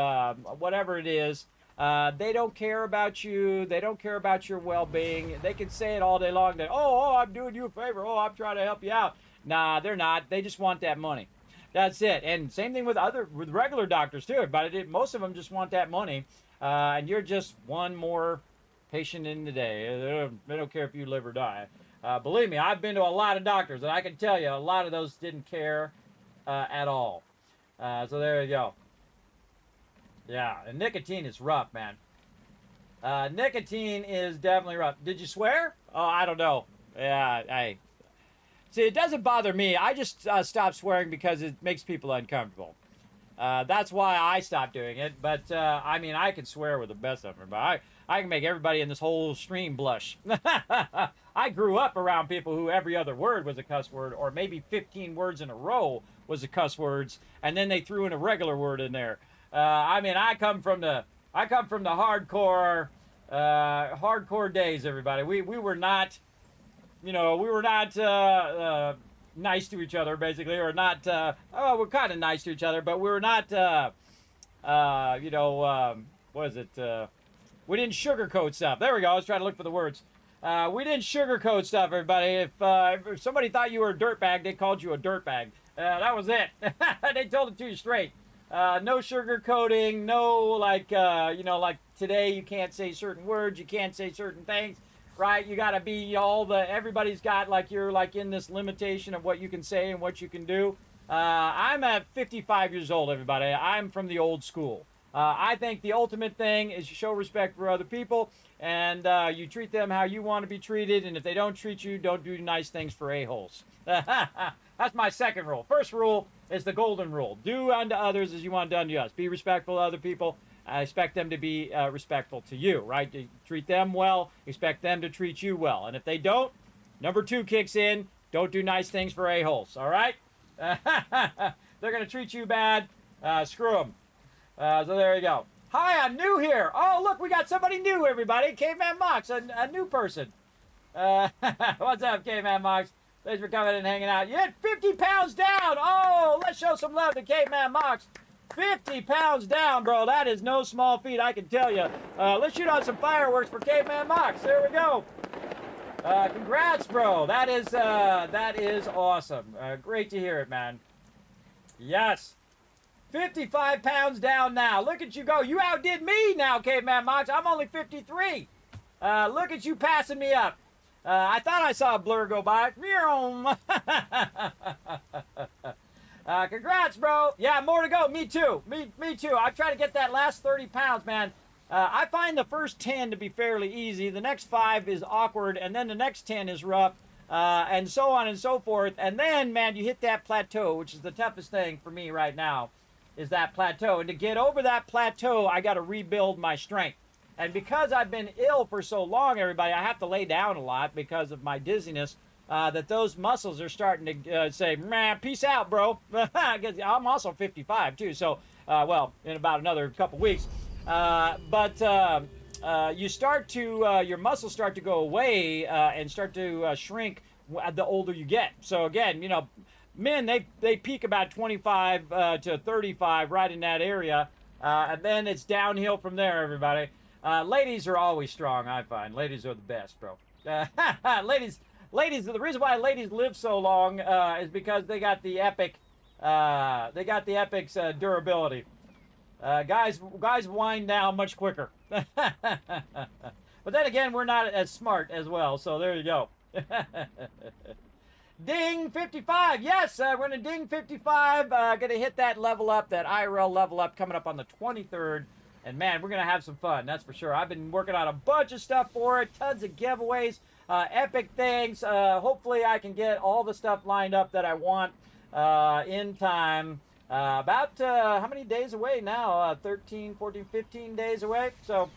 whatever it is. They don't care about you. They don't care about your well-being. They can say it all day long that, oh, I'm doing you a favor. Oh, I'm trying to help you out. Nah, they're not. They just want that money. That's it. And same thing with regular doctors too. But most of them just want that money. And you're just one more patient in the day. They don't care if you live or die. Believe me, I've been to a lot of doctors, and I can tell you a lot of those didn't care at all. So there you go. Yeah, and nicotine is rough, man. Nicotine is definitely rough. Did you swear? Oh, I don't know. Yeah, see, it doesn't bother me. I just stopped swearing because it makes people uncomfortable. That's why I stopped doing it. But, I mean, I can swear with the best of them. But I can make everybody in this whole stream blush. I grew up around people who every other word was a cuss word, or maybe 15 words in a row was a cuss words, and then they threw in a regular word in there. I mean, I come from the hardcore days, everybody. We were not... You know, we were not nice to each other, basically, or not, we're kind of nice to each other, but we were not, what is it? We didn't sugarcoat stuff. There we go. I was trying to look for the words. We didn't sugarcoat stuff, everybody. If somebody thought you were a dirtbag, they called you a dirtbag. That was it. They told it to you straight. No sugarcoating, no, like today you can't say certain words, you can't say certain things. Right, you got to be everybody's got you're in this limitation of what you can say and what you can do. I'm at 55 years old, everybody. I'm from the old school. I think the ultimate thing is you show respect for other people, and you treat them how you want to be treated, and if they don't treat you, don't do nice things for a-holes. That's my second rule. First rule is the golden rule. Do unto others as you want done to us. Be respectful of other people. I expect them to be respectful to you, right? You treat them well, expect them to treat you well. And if they don't, number 2 kicks in. Don't do nice things for a-holes, all right? They're going to treat you bad. Screw them. So there you go. Hi, I'm new here. Oh, look, we got somebody new, everybody. Caveman Mox, a new person. What's up, Caveman Mox? Thanks for coming and hanging out. You hit 50 pounds down. Oh, let's show some love to Caveman Mox. 50 pounds down, bro. That is no small feat, I can tell you. Let's shoot out some fireworks for Caveman Mox. There we go. Congrats, bro. That is awesome. Great to hear it, man. Yes. 55 pounds down now. Look at you go. You outdid me now, Caveman Mox. I'm only 53. Look at you passing me up. I thought I saw a blur go by. Congrats, bro. Yeah, more to go. Me too. Me too. I try to get that last 30 pounds, man. I find the first 10 to be fairly easy. The next 5 is awkward, and then the next 10 is rough, and so on and so forth. And then, man, you hit that plateau, which is the toughest thing for me right now, is that plateau. And to get over that plateau, I got to rebuild my strength. And because I've been ill for so long, everybody, I have to lay down a lot because of my dizziness, that those muscles are starting to say, man, peace out, bro. I'm also 55, too. So, well, in about another couple weeks. You start to, your muscles start to go away and start to shrink the older you get. So, again, you know, men, they peak about 25 to 35, right in that area. And then it's downhill from there, everybody. Ladies are always strong, I find. Ladies are the best, bro. Ladies, the reason why ladies live so long is because they got the epic, durability. Guys wind down much quicker. But then again, we're not as smart as well, so there you go. Ding 55. Yes, we're going to ding 55. Going to hit that level up, that IRL level up coming up on the 23rd. And man, we're going to have some fun, that's for sure. I've been working on a bunch of stuff for it, tons of giveaways, epic things. Hopefully I can get all the stuff lined up that I want in time. About how many days away now? 13, 14, 15 days away. So,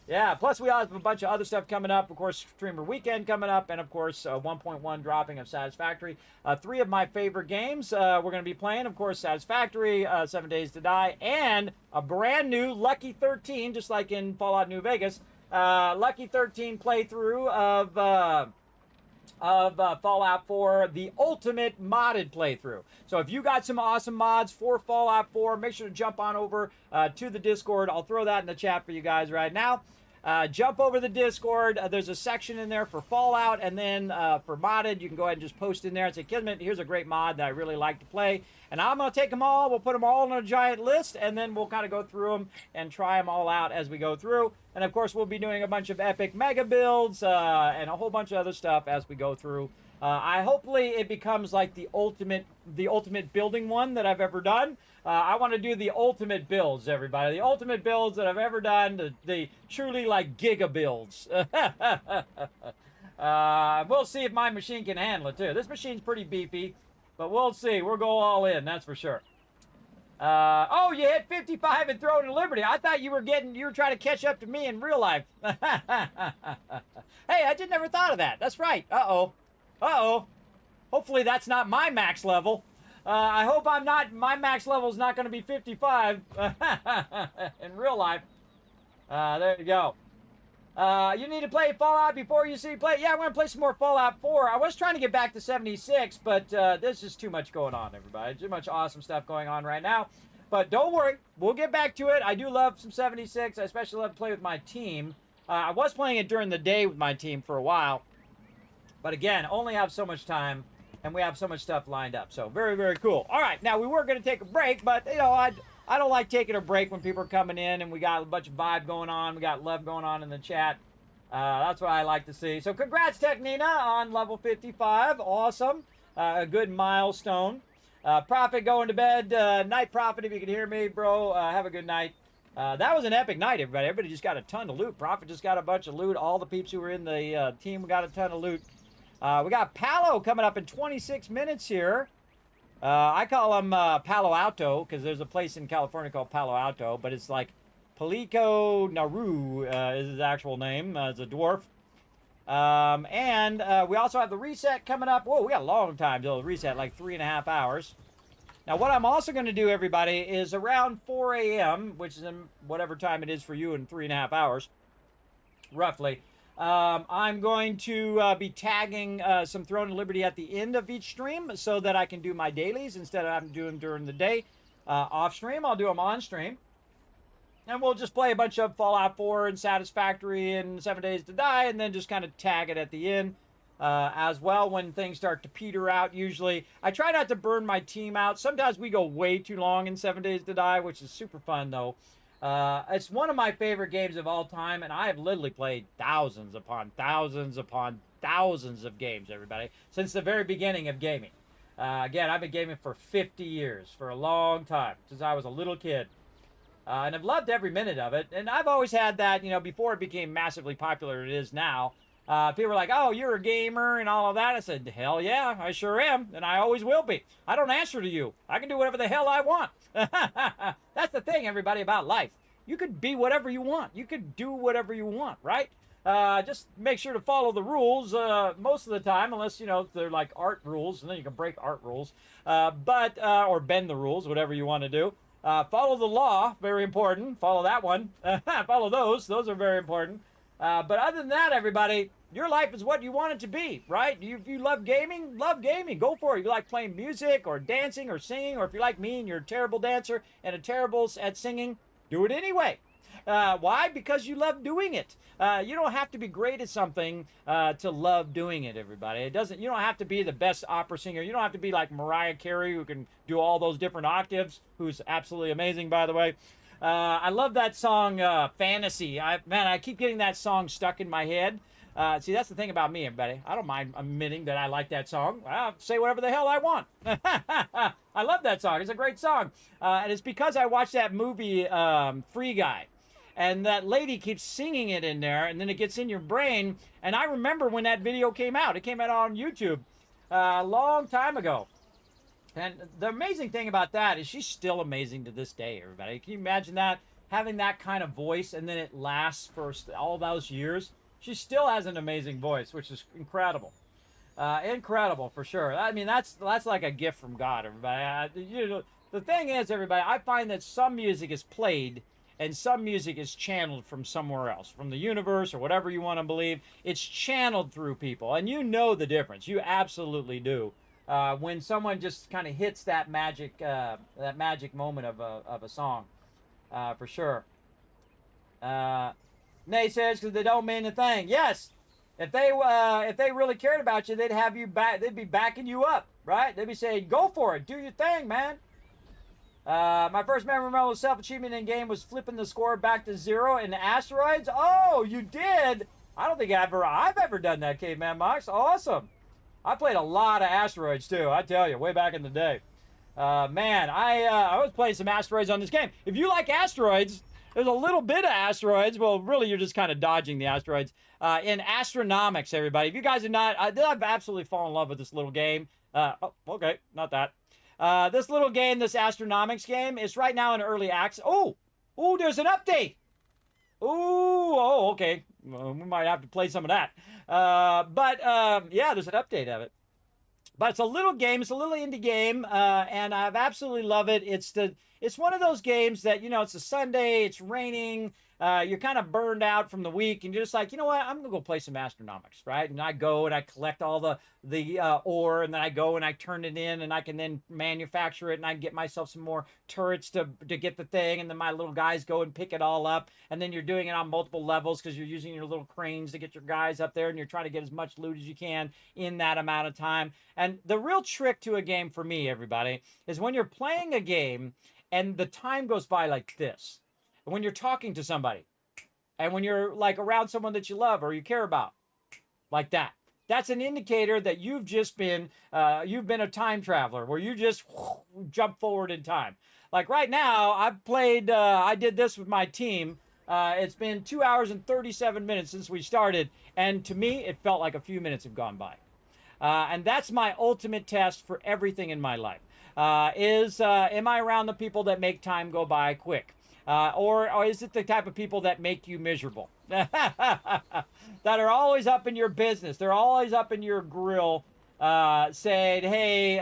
yeah, plus we have a bunch of other stuff coming up. Of course, Streamer Weekend coming up, and of course, 1.1 dropping of Satisfactory. 3 of my favorite games we're going to be playing. Of course, Satisfactory, 7 Days to Die, and a brand new Lucky 13, just like in Fallout New Vegas. Lucky 13 playthrough of Fallout 4, the ultimate modded playthrough. So if you got some awesome mods for Fallout 4, make sure to jump on over to the Discord. I'll throw that in the chat for you guys right now. Jump over the Discord. There's a section in there for Fallout, and then for modded, you can go ahead and just post in there and say, Kismet, here's a great mod that I really like to play. And I'm going to take them all. We'll put them all on a giant list, and then we'll kind of go through them and try them all out as we go through. And, of course, we'll be doing a bunch of epic mega builds and a whole bunch of other stuff as we go through. Hopefully it becomes like the ultimate building one that I've ever done. I want to do the ultimate builds, everybody. The ultimate builds that I've ever done, the truly like giga builds. We'll see if my machine can handle it, too. This machine's pretty beefy, but we'll see. We'll go all in, that's for sure. Oh, you hit 55 and Throne of Liberty. I thought you were trying to catch up to me in real life. Hey, I just never thought of that. That's right. Uh-oh. Hopefully that's not my max level. I hope my max level is not going to be 55 in real life. There you go. You need to play Fallout before you see play. Yeah, I'm going to play some more Fallout 4. I was trying to get back to 76, but there's just too much going on, everybody. Too much awesome stuff going on right now. But don't worry, we'll get back to it. I do love some 76. I especially love to play with my team. I was playing it during the day with my team for a while. But again, only have so much time, and we have so much stuff lined up. So very, very cool. All right, now we were going to take a break, but, you know, I don't like taking a break when people are coming in and we got a bunch of vibe going on. We got love going on in the chat. That's what I like to see. So congrats, Technina, on level 55. Awesome. A good milestone. Prophet going to bed. Night Prophet, if you can hear me, bro. Have a good night. That was an epic night, everybody. Everybody just got a ton of loot. Prophet just got a bunch of loot. All the peeps who were in the team got a ton of loot. We got Palo coming up in 26 minutes here. I call him Palo Alto because there's a place in California called Palo Alto, but it's like Palico Naru is his actual name. It's a dwarf. And we also have the reset coming up. Whoa, we got a long time till the reset, like 3.5 hours. Now, what I'm also going to do, everybody, is around 4 a.m., which is in whatever time it is for you in 3.5 hours, roughly. I'm going to be tagging some Throne of Liberty at the end of each stream so that I can do my dailies instead of having to do them during the day. Off stream, I'll do them on stream. And we'll just play a bunch of Fallout 4 and Satisfactory and 7 Days to Die and then just kind of tag it at the end. as well when things start to peter out. Usually, I try not to burn my team out. Sometimes we go way too long in 7 Days to Die, which is super fun though. It's one of my favorite games of all time, and I have literally played thousands upon thousands upon thousands of games, everybody, since the very beginning of gaming. Again, I've been gaming for 50 years, for a long time, since I was a little kid. And I've loved every minute of it. And I've always had that, you know, before it became massively popular it is now. People were like, oh, you're a gamer and all of that. I said, hell yeah, I sure am. And I always will be. I don't answer to you. I can do whatever the hell I want. That's the thing, everybody, about life. You could be whatever you want. You could do whatever you want, right? Just make sure to follow the rules most of the time, unless, you know, they're like art rules, and then you can break art rules. Or bend the rules, whatever you want to do. Follow the law, very important. Follow that one. Follow those. Those are very important. But other than that, everybody, your life is what you want it to be, right? If you love gaming, go for it. If you like playing music or dancing or singing, or if you're like me and you're a terrible dancer and a terrible at singing, do it anyway. Why? Because you love doing it. You don't have to be great at something to love doing it, everybody. You don't have to be the best opera singer. You don't have to be like Mariah Carey, who can do all those different octaves, who's absolutely amazing, by the way. I love that song, Fantasy. I keep getting that song stuck in my head. See, that's the thing about me, everybody. I don't mind admitting that I like that song. I'll say whatever the hell I want. I love that song. It's a great song. And it's because I watched that movie, Free Guy. And that lady keeps singing it in there, and then it gets in your brain. And I remember when that video came out. It came out on YouTube a long time ago. And the amazing thing about that is she's still amazing to this day, everybody. Can you imagine that? Having that kind of voice, and then it lasts for all those years. She still has an amazing voice, which is incredible. Incredible, for sure. I mean, that's like a gift from God, everybody. You know, the thing is, everybody, I find that some music is played and some music is channeled from somewhere else, from the universe or whatever you want to believe. It's channeled through people, and you know the difference. You absolutely do. When someone just kind of hits that magic moment of a song, for sure. Nay says because they don't mean a thing. Yes, if they really cared about you, they'd have you back. They'd be backing you up, right? They'd be saying, "Go for it, do your thing, man." My first memorable self-achievement in game was flipping the score back to 0 in Asteroids. Oh, you did? I don't think I've ever done that, Caveman Mox. Awesome. I played a lot of Asteroids too, I tell you, way back in the day. Man, I was playing some Asteroids on this game. If you like Asteroids, there's a little bit of Asteroids. Well, really, you're just kind of dodging the Asteroids. In Astronomics, everybody. If you guys are not, I've absolutely fallen in love with this little game. Oh, okay, not that. This little game, this Astronomics game, is right now in early access. Oh, there's an update. Okay. Well, we might have to play some of that. Yeah, there's an update of it. But it's a little game. It's a little indie game, and I've absolutely love it. It's one of those games that, you know, it's a Sunday, it's raining, you're kind of burned out from the week, and you're just like, you know what, I'm gonna go play some Astronomics, right? And I go and I collect all the ore, and then I go and I turn it in, and I can then manufacture it, and I can get myself some more turrets to get the thing, and then my little guys go and pick it all up, and then you're doing it on multiple levels because you're using your little cranes to get your guys up there, and you're trying to get as much loot as you can in that amount of time. And the real trick to a game for me, everybody, is when you're playing a game and the time goes by like this. And when you're talking to somebody, and when you're like around someone that you love or you care about, like that. That's an indicator that you've been a time traveler, where you just jump forward in time. Like right now, I've played, I did this with my team. It's been 2 hours and 37 minutes since we started. And to me, it felt like a few minutes have gone by. And that's my ultimate test for everything in my life. Am I around the people that make time go by quick? Or is it the type of people that make you miserable? That are always up in your business. They're always up in your grill, saying, hey,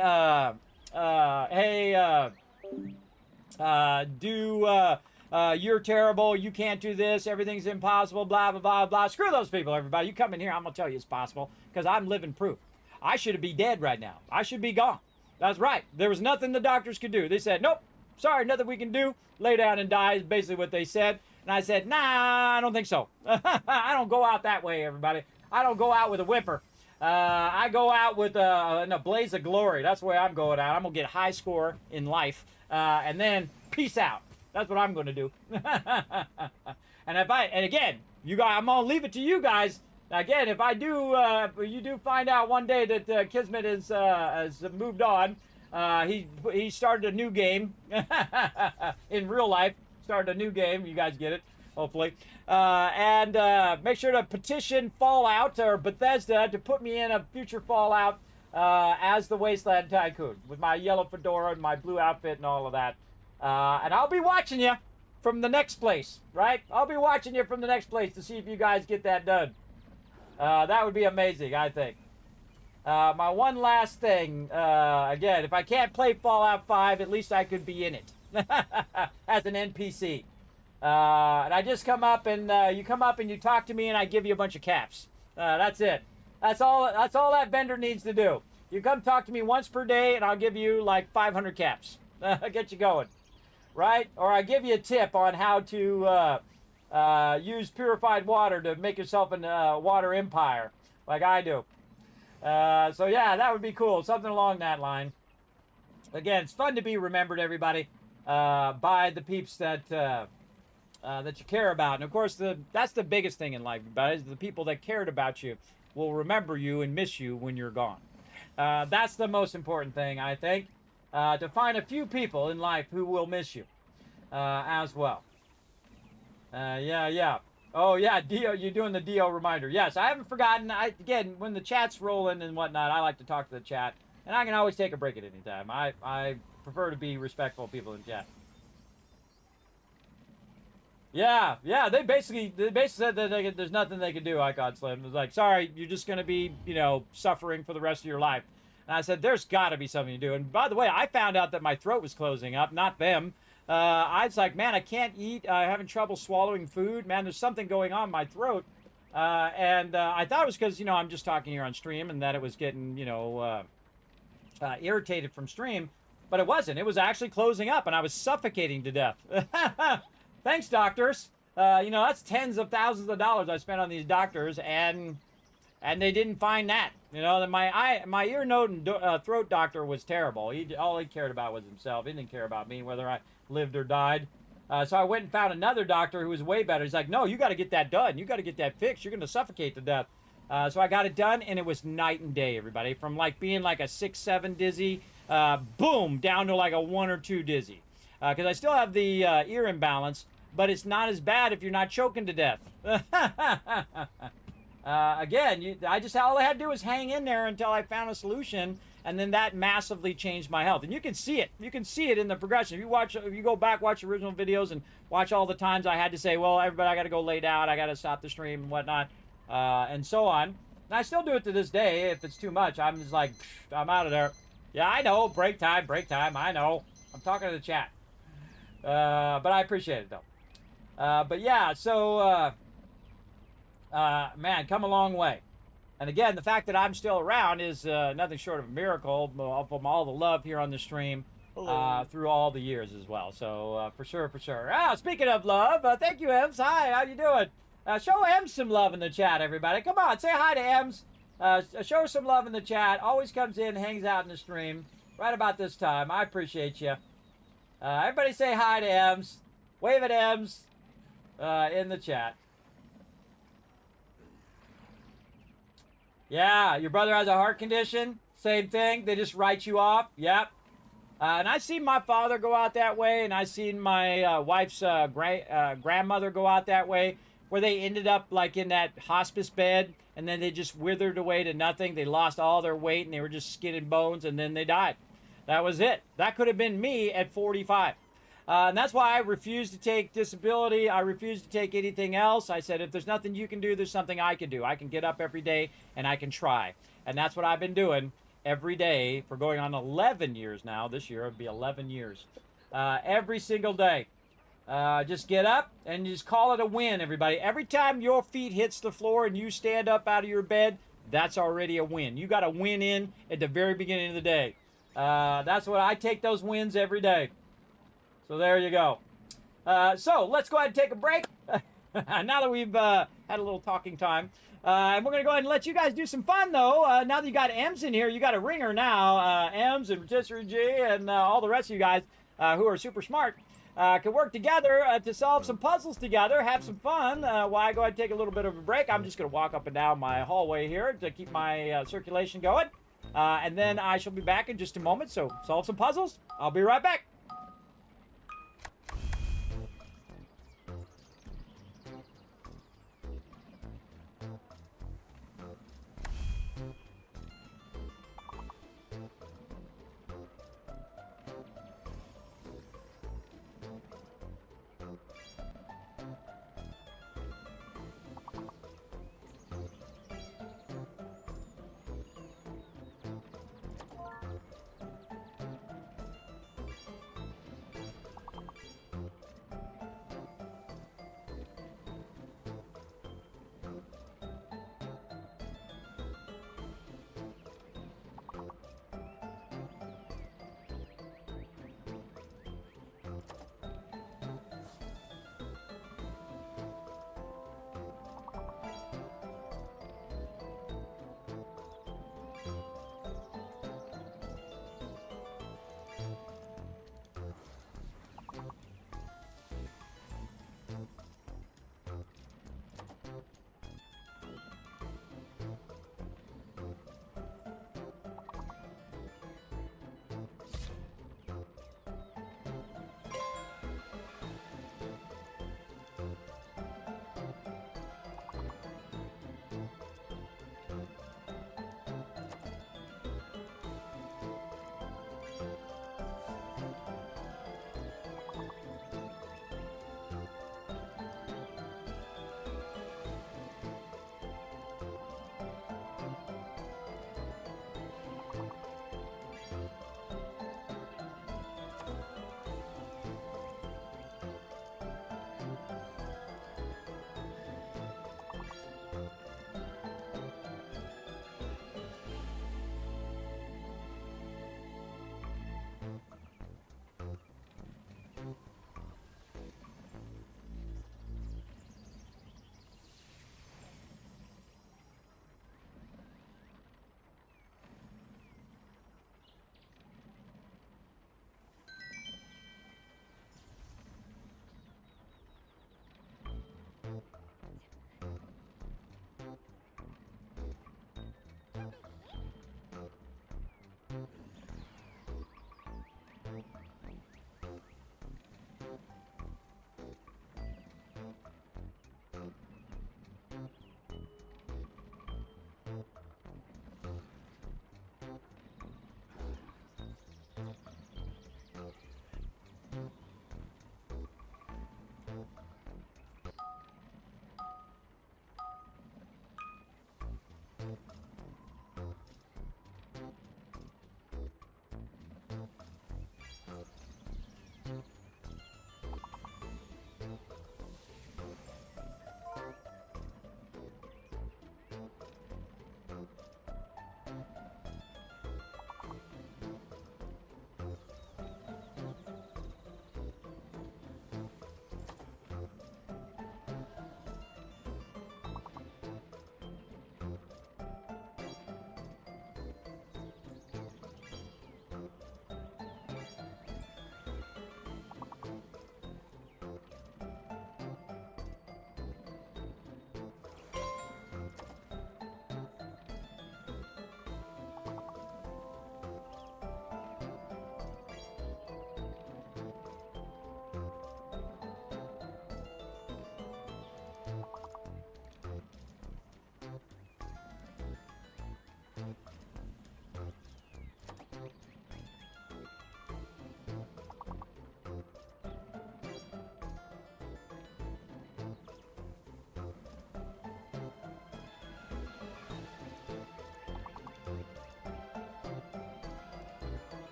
you're terrible, you can't do this, everything's impossible, blah, blah, blah, blah. Screw those people, everybody. You come in here, I'm going to tell you it's possible, because I'm living proof. I should be dead right now. I should be gone. That's right. There was nothing the doctors could do. They said, nope, sorry, nothing we can do. Lay down and die is basically what they said. And I said, nah, I don't think so. I don't go out that way, everybody. I don't go out with a whimper. I go out with in a blaze of glory. That's the way I'm going out. I'm going to get a high score in life. And then peace out. That's what I'm going to do. And again, you guys, I'm going to leave it to you guys. Again, if you do find out one day that Kismet has moved on, he started a new game in real life. Started a new game. You guys get it, hopefully. And make sure to petition Fallout or Bethesda to put me in a future Fallout as the Wasteland Tycoon with my yellow fedora and my blue outfit and all of that. And I'll be watching you from the next place, right? I'll be watching you from the next place to see if you guys get that done. That would be amazing, I think. My one last thing, again, if I can't play Fallout 5, at least I could be in it as an NPC. And I just come up and you come up and you talk to me and I give you a bunch of caps. That's it. That's all that vendor needs to do. You come talk to me once per day and I'll give you like 500 caps. Get you going. Right? Or I give you a tip on how to use purified water to make yourself a water empire, like I do. So yeah, that would be cool. Something along that line. Again, it's fun to be remembered, everybody, by the peeps that you care about. And of course, that's the biggest thing in life, everybody, is the people that cared about you will remember you and miss you when you're gone. That's the most important thing, I think. To find a few people in life who will miss you as well. Yeah. Oh, yeah, Dio, you're doing the Dio reminder. Yes, I haven't forgotten. Again, when the chat's rolling and whatnot, I like to talk to the chat. And I can always take a break at any time. I prefer to be respectful of people in chat. Yeah, they basically said that there's nothing they could do, Icon Slim. It was like, sorry, you're just going to be, suffering for the rest of your life. And I said, there's got to be something to do. And by the way, I found out that my throat was closing up, not them. I was like, man, I can't eat. I'm having trouble swallowing food. Man, there's something going on in my throat. And I thought it was because, I'm just talking here on stream and that it was getting, irritated from stream. But it wasn't. It was actually closing up and I was suffocating to death. Thanks, doctors. That's tens of thousands of dollars I spent on these doctors and they didn't find that. My ear, nose, and throat doctor was terrible. All he cared about was himself. He didn't care about me, whether I lived or died. So I went and found another doctor who was way better. He's like, no, you got to get that done. You got to get that fixed. You're going to suffocate to death. So I got it done, and it was night and day, everybody. From like being like a 6, 7 dizzy, boom, down to like a 1 or 2 dizzy. Because I still have the ear imbalance, but it's not as bad if you're not choking to death. Again, all I had to do was hang in there until I found a solution, and then that massively changed my health. And you can see it. You can see it in the progression. If you go back, watch original videos, and watch all the times I had to say, well, everybody, I got to go lay down, I got to stop the stream and whatnot, and so on. And I still do it to this day. If it's too much, I'm just like, I'm out of there. Yeah, I know. Break time. I know. I'm talking to the chat. But I appreciate it, though. But yeah, so... man, come a long way. And again, the fact that I'm still around is nothing short of a miracle from all the love here on the stream through all the years as well. So for sure. Speaking of love, thank you, Ems. Hi, how you doing? Show Ems some love in the chat, everybody. Come on, say hi to Ems. Show her some love in the chat. Always comes in, hangs out in the stream right about this time. I appreciate you. Everybody say hi to Ems. Wave at Ems in the chat. Yeah, your brother has a heart condition. Same thing. They just write you off. Yep. And I seen my father go out that way, and I seen my wife's grandmother go out that way, where they ended up like in that hospice bed, and then they just withered away to nothing. They lost all their weight, and they were just skin and bones, and then they died. That was it. That could have been me at 45. And that's why I refuse to take disability. I refuse to take anything else. I said, if there's nothing you can do, there's something I can do. I can get up every day and I can try. And that's what I've been doing every day for going on 11 years now. This year it'll be 11 years. Every single day. Just get up and just call it a win, everybody. Every time your feet hits the floor and you stand up out of your bed, that's already a win. You got a win in at the very beginning of the day. That's what I take, those wins every day. So there you go. So let's go ahead and take a break. Now that we've had a little talking time, And we're going to go ahead and let you guys do some fun, though. Now that you got M's in here, you got a ringer now. M's and Rotisserie G and all the rest of you guys who are super smart can work together to solve some puzzles together, have some fun. While I go ahead and take a little bit of a break, I'm just going to walk up and down my hallway here to keep my circulation going. And then I shall be back in just a moment. So solve some puzzles. I'll be right back.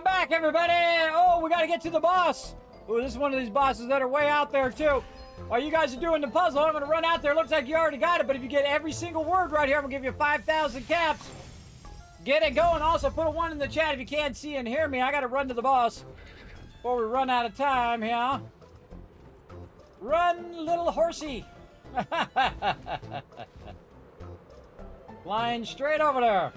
Back, everybody! Oh, we gotta get to the boss. Oh, this is one of these bosses that are way out there, too. While you guys are doing the puzzle, I'm gonna run out there. Looks like you already got it, but if you get every single word right here, I'm gonna give you 5,000 caps. Get it going. Also, put a 1 in the chat if you can't see and hear me. I gotta run to the boss before we run out of time here. Run, little horsey. Flying straight over there.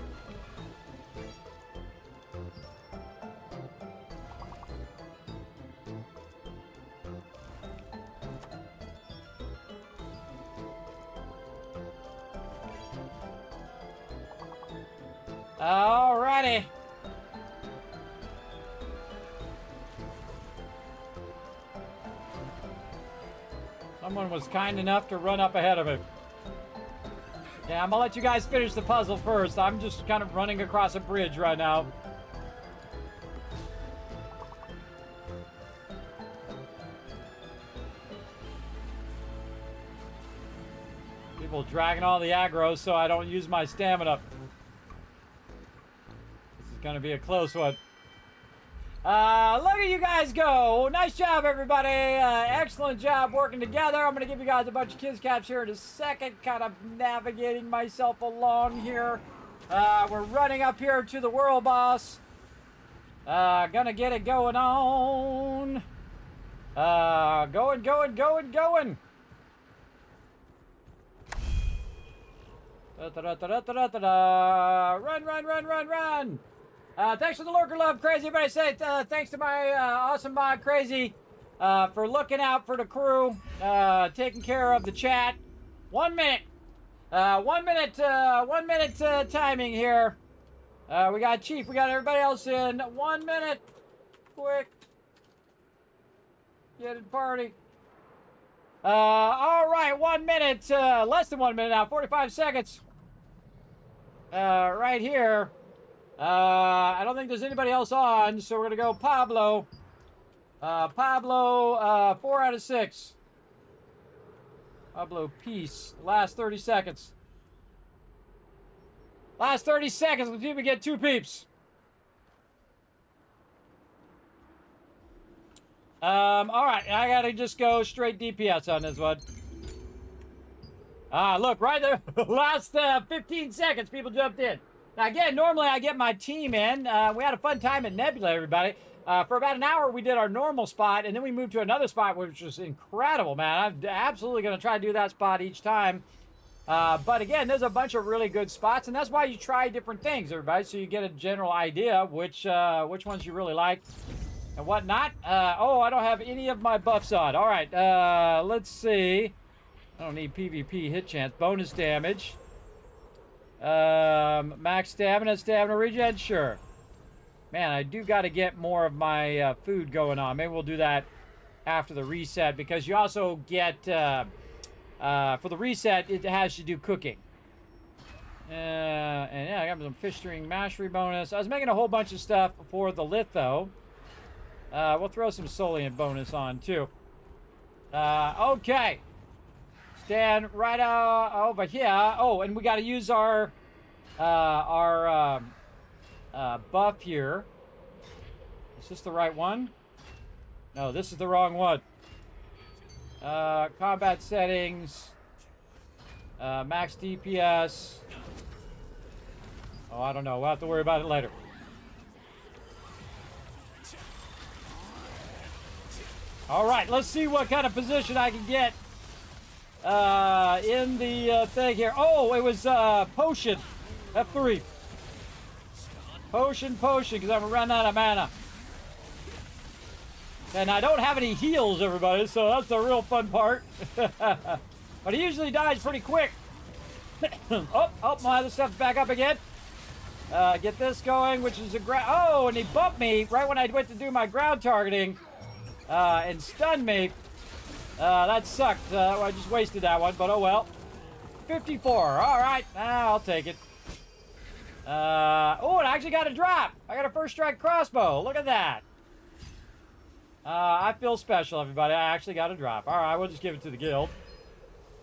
Alrighty. Someone was kind enough to run up ahead of him. Yeah, I'm gonna let you guys finish the puzzle first. I'm just kind of running across a bridge right now. People dragging all the aggro so I don't use my stamina. Gonna be a close one. Look at you guys go. Nice job, everybody. Excellent job working together. I'm gonna give you guys a bunch of kids caps here in a second, kind of navigating myself along here. We're running up here to the world boss. Gonna get it going on. Going. Run. Thanks for the lurker love, Crazy. Everybody say thanks to my awesome mod, Crazy, for looking out for the crew, taking care of the chat. 1 minute. 1 minute, 1 minute timing here. We got Chief, we got everybody else in. 1 minute. Quick. Get it party. All right, 1 minute, less than 1 minute now, 45 seconds. Right here. I don't think there's anybody else on, so we're going to go Pablo. Pablo, 4 out of 6. Pablo, peace. Last 30 seconds. Last 30 seconds. Let's see if we get 2 peeps. All right. I got to just go straight DPS on this one. Look, right there. Last 15 seconds, people jumped in. Now, again, normally I get my team in. We had a fun time at Nebula, everybody. For about an hour, we did our normal spot, and then we moved to another spot, which was incredible, man. I'm absolutely going to try to do that spot each time. But again, there's a bunch of really good spots, and that's why you try different things, everybody, so you get a general idea which ones you really like and whatnot. Oh, I don't have any of my buffs on. All right, let's see. I don't need PvP hit chance. Bonus damage. Max stamina regen, sure. Man, I do got to get more of my food going on. Maybe we'll do that after the reset, because you also get, for the reset, it has you do cooking. And yeah, I got some fish string mastery bonus. I was making a whole bunch of stuff for the litho. We'll throw some Solian bonus on, too. Okay. Stand right over here. Oh, and we got to use our buff here. Is this the right one? No, this is the wrong one. Combat settings. Max DPS. Oh, I don't know. We'll have to worry about it later. All right, let's see what kind of position I can get in the thing here. Oh, it was potion. F3. Potion, because I'm running out of mana. And I don't have any heals, everybody, so that's the real fun part. But he usually dies pretty quick. Oh, my other stuff's back up again. Get this going, which is a ground. Oh, and he bumped me right when I went to do my ground targeting and stunned me. That sucked. I just wasted that one, but oh well. 54. All right, I'll take it. Oh, and I actually got a drop. I got a first strike crossbow. Look at that. I feel special, everybody. I actually got a drop. All right, we'll just give it to the guild.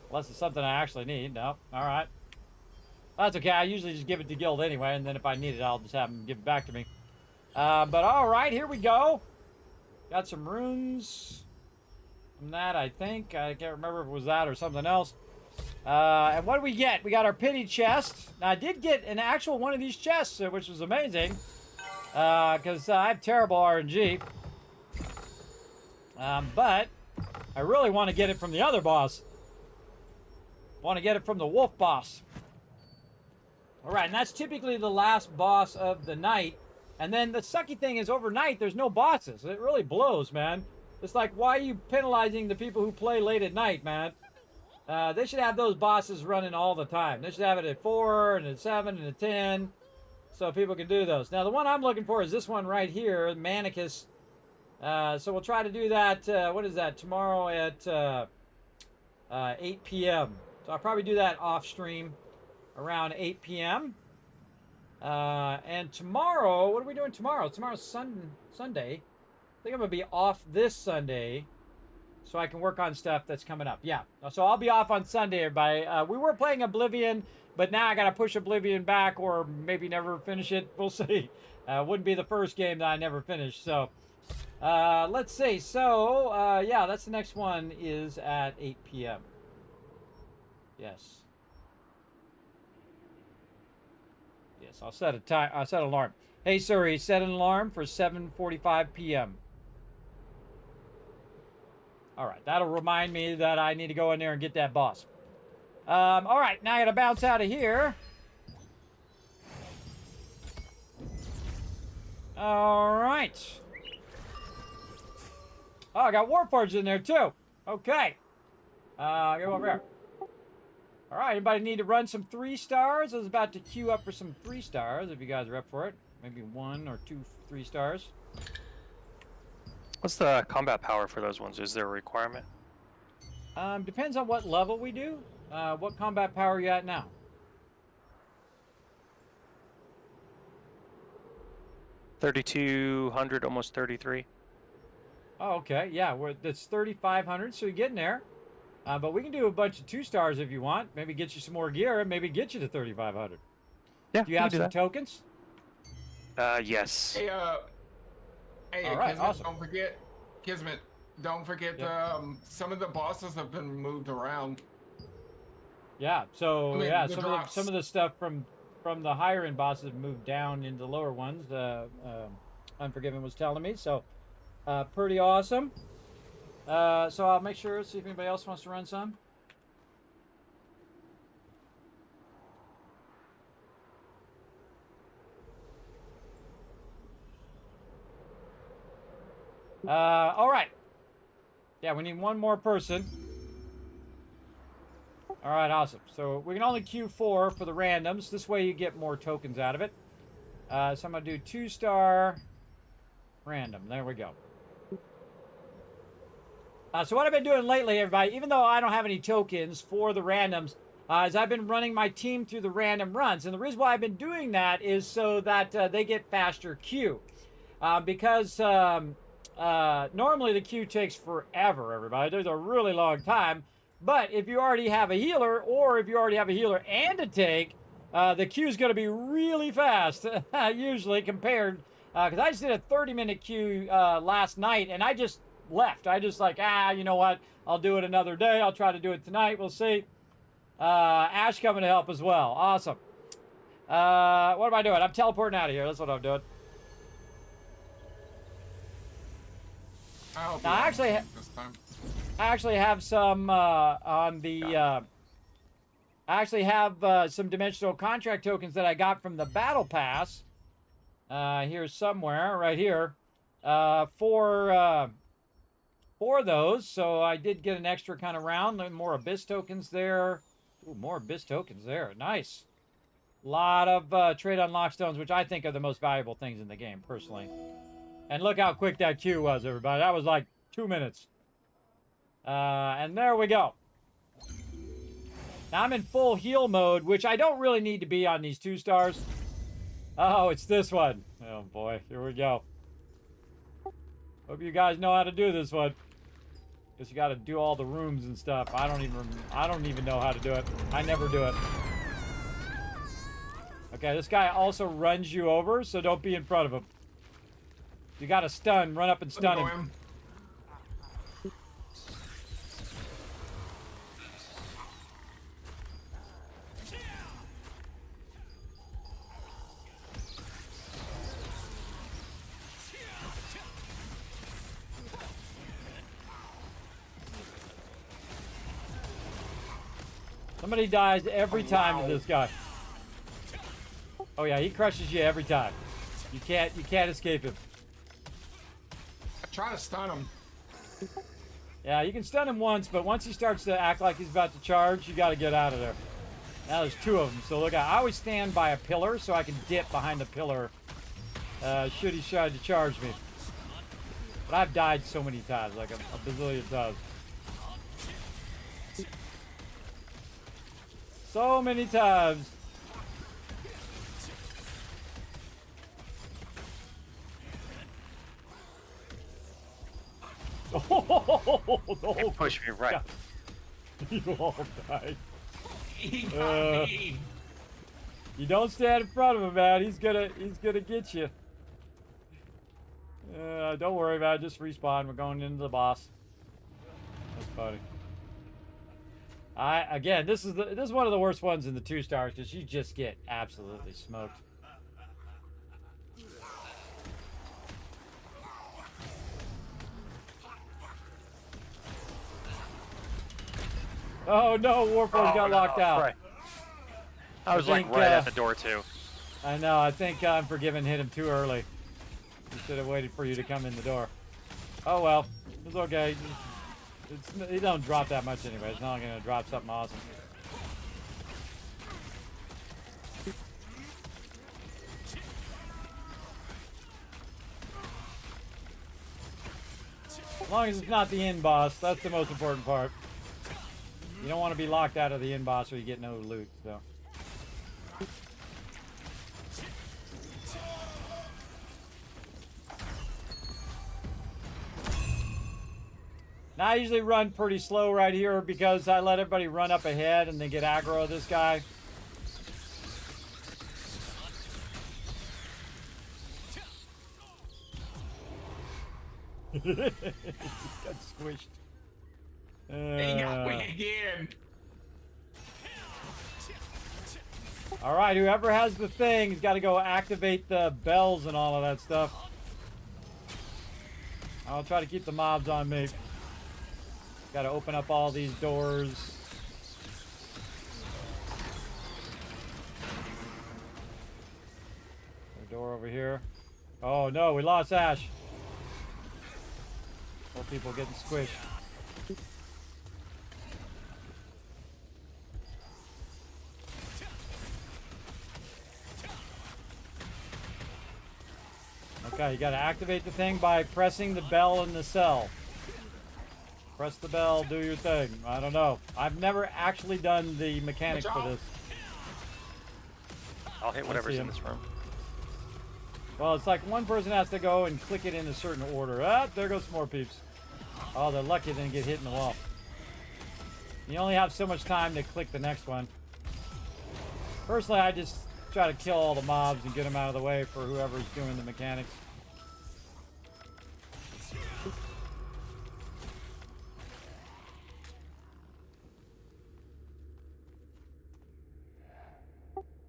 Unless it's something I actually need. No. All right. That's okay. I usually just give it to guild anyway, and then if I need it, I'll just have them give it back to me. But all right, here we go. Got some runes from that, I think. I can't remember if it was that or something else. And what do we get? We got our pity chest. Now, I did get an actual one of these chests, which was amazing. Because I have terrible RNG. But I really want to get it from the other boss. Want to get it from the wolf boss. All right, and that's typically the last boss of the night. And then the sucky thing is overnight, there's no bosses. It really blows, man. It's like, why are you penalizing the people who play late at night, man? They should have those bosses running all the time. They should have it at 4 and at 7 and at 10 so people can do those. Now, the one I'm looking for is this one right here, Manicus. So we'll try to do that, what is that, tomorrow at 8 p.m. So I'll probably do that off stream around 8 p.m. And tomorrow, what are we doing tomorrow? Tomorrow's Sunday. I think I'm going to be off this Sunday so I can work on stuff that's coming up. Yeah, so I'll be off on Sunday, everybody. We were playing Oblivion, but now I got to push Oblivion back or maybe never finish it. We'll see. Wouldn't be the first game that I never finished. So let's see. So, yeah, that's the next one is at 8 p.m. Yes. Yes, I'll set a time. I'll set an alarm. Hey, Suri, set an alarm for 7:45 p.m. All right, that'll remind me that I need to go in there and get that boss. All right, now I gotta bounce out of here. All right. Oh, I got Warforged in there too. Okay. Go over here. All right, anybody need to run some 3 stars? I was about to queue up for some 3 stars if you guys are up for it. Maybe 1 or 2 3 stars. What's the combat power for those ones? Is there a requirement? Depends on what level we do. What combat power are you at now? $3,200, almost 33. Oh, okay. Yeah, that's 3,500, so you're getting there. But we can do a bunch of 2 stars if you want. Maybe get you some more gear and maybe get you to 3,500. Yeah, do you have some tokens? Yes. Hey, all right, Kismet, awesome. don't forget, Kismet, don't forget, some of the bosses have been moved around. Yeah, so I mean, yeah, the some of the stuff from the higher end bosses have moved down into the lower ones. Unforgiven was telling me, so pretty awesome. So I'll make sure, see if anybody else wants to run some. All right. Yeah, we need one more person. All right, awesome. So we can only queue 4 for the randoms. This way you get more tokens out of it. So I'm going to do 2-star random. There we go. So what I've been doing lately, everybody, even though I don't have any tokens for the randoms, is I've been running my team through the random runs. And the reason why I've been doing that is so that they get faster queue. Because normally the queue takes forever, everybody. There's a really long time. But if you already have a healer, or if you already have a healer and a tank, the queue is going to be really fast, usually compared. Because I just did a 30-minute queue last night, and I just left. I just like, you know what? I'll do it another day. I'll try to do it tonight. We'll see. Ash coming to help as well. Awesome. What am I doing? I'm teleporting out of here. That's what I'm doing. I hope Now, you don't this time. I actually have some on the. I actually have some dimensional contract tokens that I got from the battle pass. Here somewhere, right here, for those. So I did get an extra kind of round. More abyss tokens there. Ooh, more abyss tokens there. Nice. Lot of trade unlock stones, which I think are the most valuable things in the game, personally. And look how quick that queue was, everybody. That was like 2 minutes. And there we go. Now I'm in full heal mode, which I don't really need to be on these 2 stars. Oh, it's this one. Oh boy, here we go. Hope you guys know how to do this one. Guess you got to do all the rooms and stuff. I don't even know how to do it. I never do it. Okay, this guy also runs you over, so don't be in front of him. You got to stun. Run up and stun him. Somebody dies every time to this guy. Oh yeah, he crushes you every time. You can't escape him. I try to stun him. Yeah, you can stun him once, but once he starts to act like he's about to charge, you got to get out of there. Now there's 2 of them, so look out. I always stand by a pillar so I can dip behind the pillar should he try to charge me. But I've died so many times, like a bazillion times. So many times. Oh, He pushed me right. You all died. He got me. You don't stand in front of him, man. He's gonna get you. Don't worry about it. Just respawn. We're going into the boss. That's funny. Again, this is one of the worst ones in the 2 stars because you just get absolutely smoked. Oh no, Warforged got locked out. Right. I was like right at the door too. I know. I think Unforgiven hit him too early. He should have waited for you to come in the door. Oh well, it's okay. He don't drop that much anyway. It's not going to drop something awesome. As long as it's not the end boss, that's the most important part. You don't want to be locked out of the end boss or you get no loot, so. Now I usually run pretty slow right here because I let everybody run up ahead and then get aggro of this guy. He got squished. He got me again. Alright, whoever has the thing has got to go activate the bells and all of that stuff. I'll try to keep the mobs on me. Got to open up all these doors. A door over here. Oh no, we lost Ash. More people getting squished. Okay, you got to activate the thing by pressing the bell in the cell. Press the bell, do your thing. I don't know. I've never actually done the mechanics for this. I'll hit whatever's in this room. Well, it's like one person has to go and click it in a certain order. Ah, there goes some more peeps. Oh, they're lucky they didn't get hit in the wall. You only have so much time to click the next one. Personally, I just try to kill all the mobs and get them out of the way for whoever's doing the mechanics.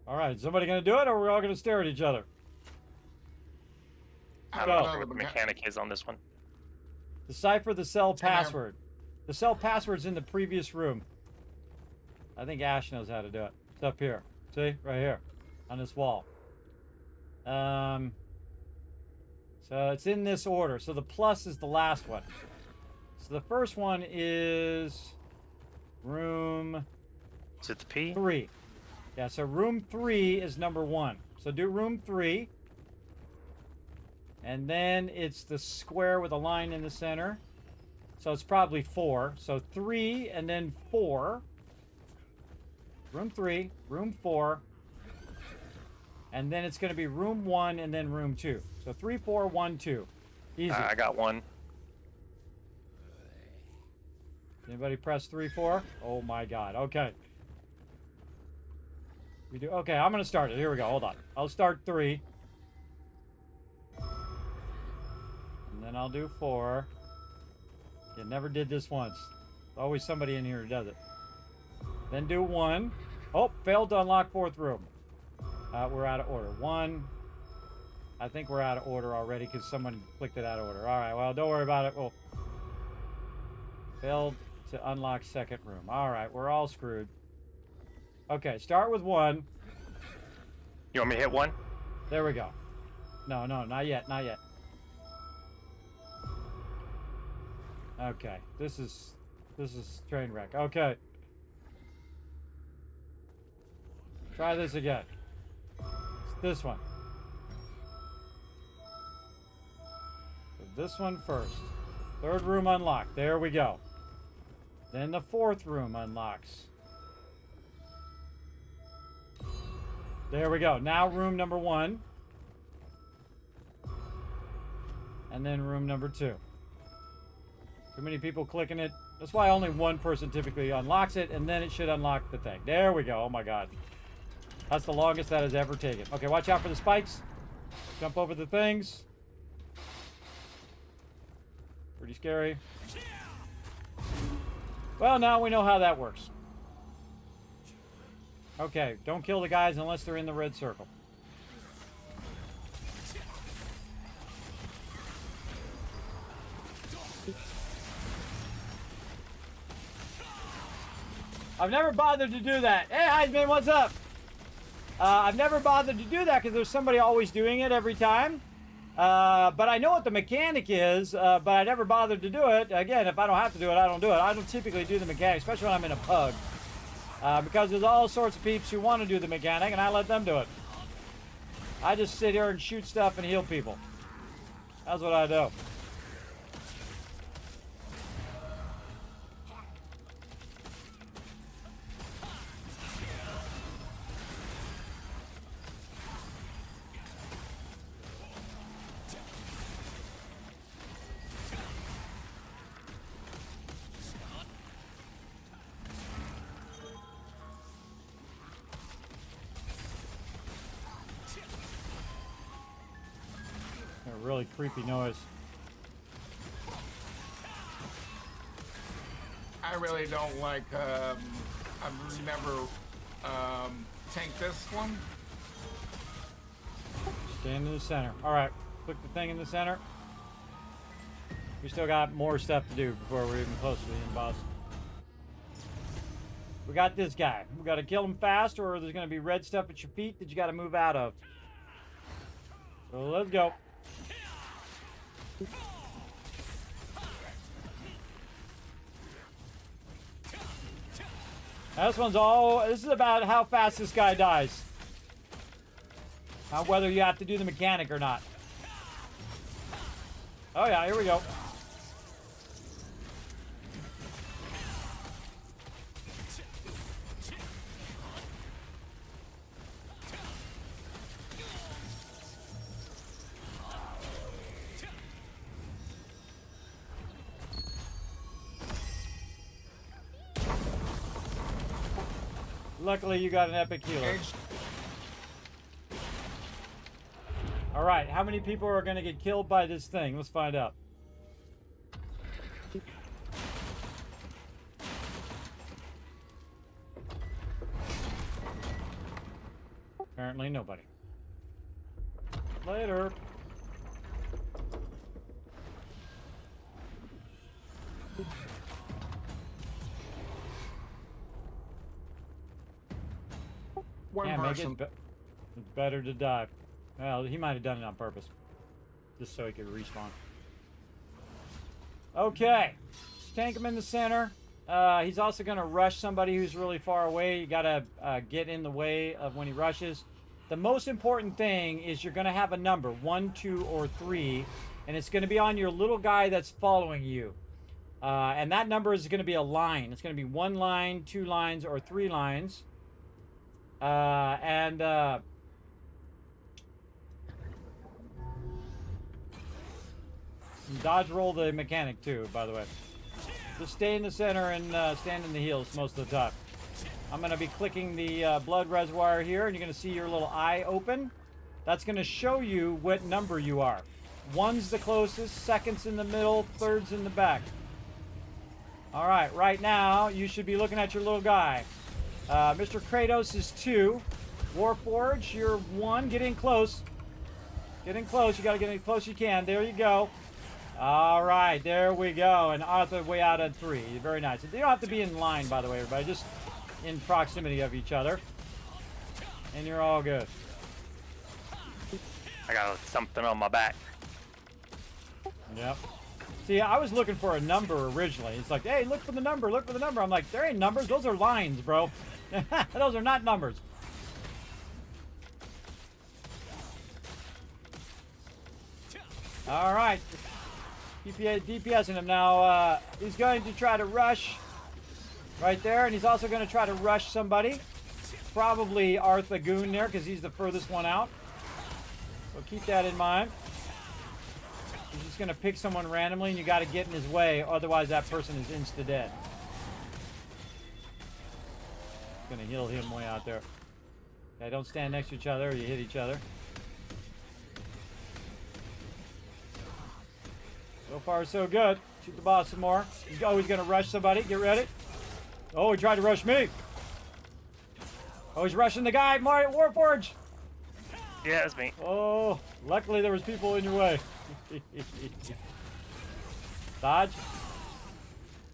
All right, is somebody going to do it, or are we all going to stare at each other? I don't know what the mechanic is on this one. Decipher the cell password. The cell password's in the previous room. I think Ash knows how to do it. It's up here. See? Right here. On this wall. So it's in this order. So the plus is the last one. So the first one is room... Is it the P? 3. Yeah, so room 3 is number 1. So do room 3. And then it's the square with a line in the center. So it's probably 4. So 3 and then 4. Room 3, room 4. And then it's going to be room 1 and then room 2. So 3, 4, 1, 2. Easy. I got 1. Anybody press 3, 4? Oh my god. Okay. We do. Okay, I'm going to start it. Here we go. Hold on. I'll start 3. And then I'll do 4. You never did this once. There's always somebody in here who does it. Then do 1. Oh, failed to unlock 4th room. We're out of order. 1. I think we're out of order already because someone clicked it out of order. All right, well, don't worry about it. Well, failed to unlock 2nd room. All right, we're all screwed. Okay, start with 1. You want me to hit 1? There we go. No, not yet, not yet. Okay, this is train wreck. Okay. Try this again. It's this one. So this one first. 3rd room unlocked. There we go. Then the 4th room unlocks. There we go. Now room number 1. And then room number 2. Too many people clicking it. That's why only one person typically unlocks it, and then it should unlock the thing. There we go. Oh my god. That's the longest that has ever taken. Okay, watch out for the spikes. Jump over the things. Pretty scary. Well, now we know how that works. Okay, don't kill the guys unless they're in the red circle. I've never bothered to do that. Hey, Heisman, what's up? I've never bothered to do that because there's somebody always doing it every time. But I know what the mechanic is, but I never bothered to do it. Again, if I don't have to do it, I don't do it. I don't typically do the mechanic, especially when I'm in a pug. Because there's all sorts of peeps who want to do the mechanic, and I let them do it. I just sit here and shoot stuff and heal people. That's what I do. A really creepy noise. I really don't like, I've never, tanked this one. Stand in the center. Alright, click the thing in the center. We still got more stuff to do before we're even close to the end boss. We got this guy. We gotta kill him fast, or there's gonna be red stuff at your feet that you gotta move out of. So let's go. Now this is about how fast this guy dies. Not whether you have to do the mechanic or not. Oh yeah, here we go. luckily you got an epic healer. Engage. All right, how many people are going to get killed by this thing? Let's find out. Apparently nobody. Later. One Yeah, make person. it's better to die. Well, he might have done it on purpose. Just so he could respawn. Okay. Tank him in the center. He's also going to rush somebody who's really far away. You got to get in the way of when he rushes. The most important thing is you're going to have a number, 1, 2, or 3, and it's going to be on your little guy that's following you. And that number is going to be a line. It's going to be 1 line, 2 lines, or 3 lines. Dodge roll the mechanic too, by the way. Just stay in the center and stand in the heels most of the time. I'm going to be clicking the blood reservoir here, and you're going to see your little eye open. That's going to show you what number you are. 1's the closest, 2nd's in the middle, 3rd's in the back. All right, right now you should be looking at your little guy. Mr. Kratos is 2. Warforge, you're 1. Get in close. Get in close. You got to get in close you can. There you go. All right, there we go. And Arthur way out at 3. Very nice. You don't have to be in line, by the way, everybody. Just in proximity of each other. And you're all good. I got something on my back. Yep. See, I was looking for a number originally. It's like, hey, look for the number. Look for the number. I'm like, there ain't numbers. Those are lines, bro. Those are not numbers. All right. DPSing him now. He's going to try to rush right there, and he's also going to try to rush somebody. Probably Arthur Goon there, because he's the furthest one out. So keep that in mind. He's just going to pick someone randomly, and you got to get in his way, otherwise that person is insta-dead. Going to heal him way out there. Okay, don't stand next to each other, or you hit each other. So far, so good. Shoot the boss some more. He's always going to rush somebody. Get ready. Oh, he tried to rush me. Oh, he's rushing the guy. Mario Warforge. Yeah, it's me. Oh, luckily there was people in your way. Dodge.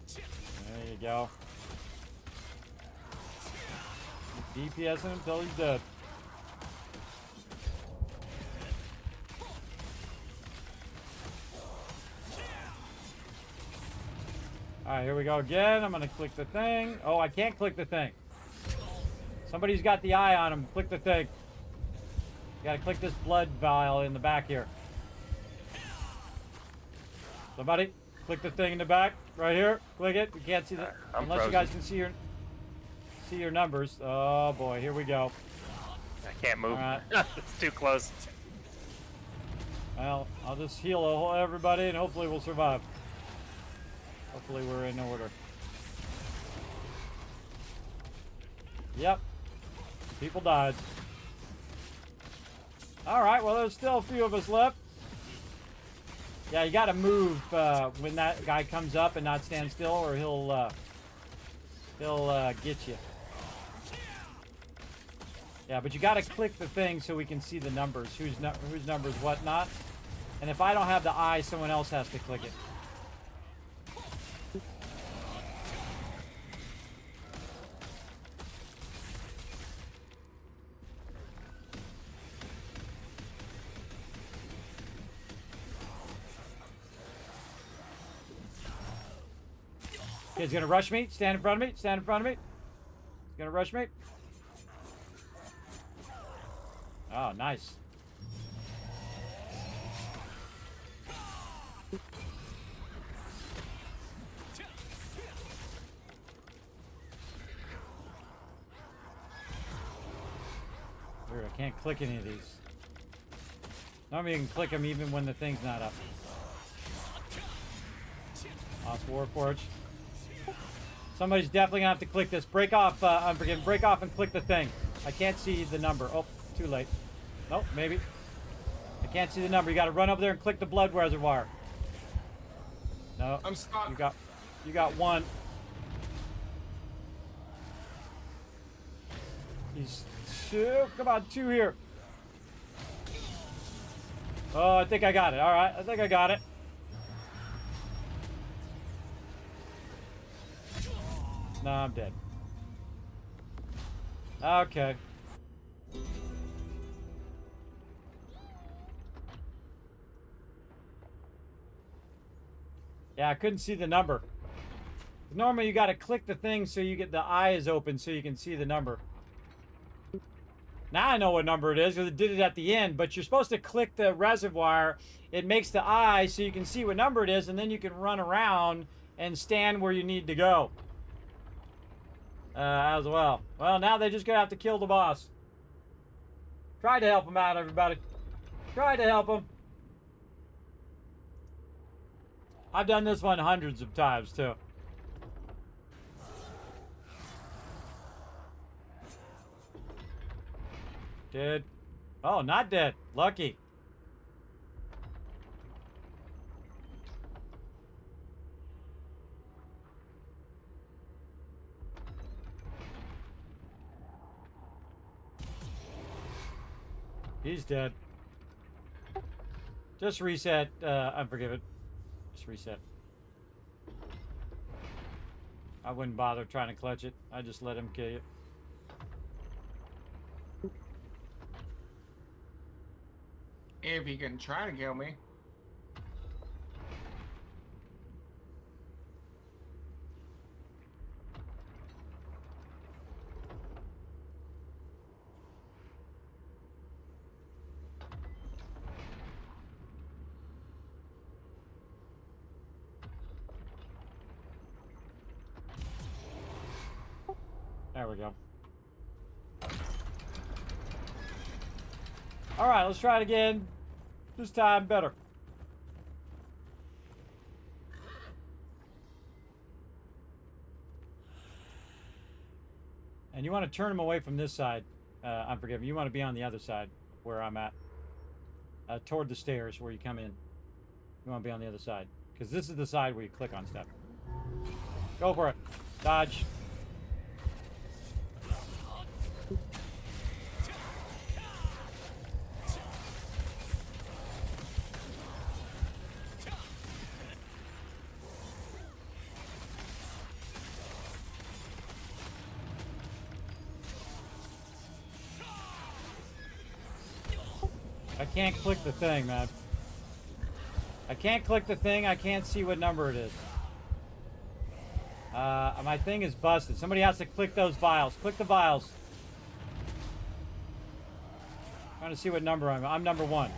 There you go. DPSing him until he's dead. Alright, here we go again. I'm gonna click the thing. Oh, I can't click the thing. Somebody's got the eye on him. Click the thing. You gotta click this blood vial in the back here. Somebody, click the thing in the back. Right here. Click it. We can't see that. Unless frozen. you guys can see your numbers. Oh boy, here we go. I can't move. All right. It's too close. Well, I'll just heal everybody and hopefully we'll survive. Hopefully we're in order. Yep. People died. Alright, well there's still a few of us left. Yeah, you gotta move when that guy comes up and not stand still, or he'll get you. Yeah, but you gotta click the thing so we can see the numbers. Whose numbers, whatnot. And if I don't have the eye, someone else has to click it. Okay, he's gonna rush me. Stand in front of me. Stand in front of me. He's gonna rush me. Oh, nice. Weird, I can't click any of these. Normally you can click them even when the thing's not up. Lost Warforge. Somebody's definitely gonna have to click this. Break off, Unforgiven. Break off and click the thing. I can't see the number. Oh, too late. Nope, maybe. I can't see the number. You gotta run over there and click the blood reservoir. No. I'm stuck. You got one. He's two. Come on, two here. Oh, I think I got it. All right, I think I got it. No, I'm dead. Okay. Yeah, I couldn't see the number. Normally, you got to click the thing so you get the eye is open so you can see the number. Now I know what number it is because it did it at the end, but you're supposed to click the reservoir. It makes the eye so you can see what number it is, and then you can run around and stand where you need to go. As well. Well, now they just gonna have to kill the boss. Try to help him out, everybody. Try to help him. I've done this one hundreds of times, too. Dead. Oh, not dead. Lucky. He's dead. Just reset, Unforgiven. Just reset. I wouldn't bother trying to clutch it. I just let him kill you. If he can try to kill me. There we go. All right, let's try it again. This time better. And you want to turn him away from this side. Unforgiven. You want to be on the other side where I'm at. Toward the stairs where you come in. You want to be on the other side. Because this is the side where you click on stuff. Go for it. Dodge. I can't click the thing, man. I can't click the thing. I can't see what number it is. My thing is busted. Somebody has to click those vials. Click the vials. Trying to see what number I'm. I'm number 1.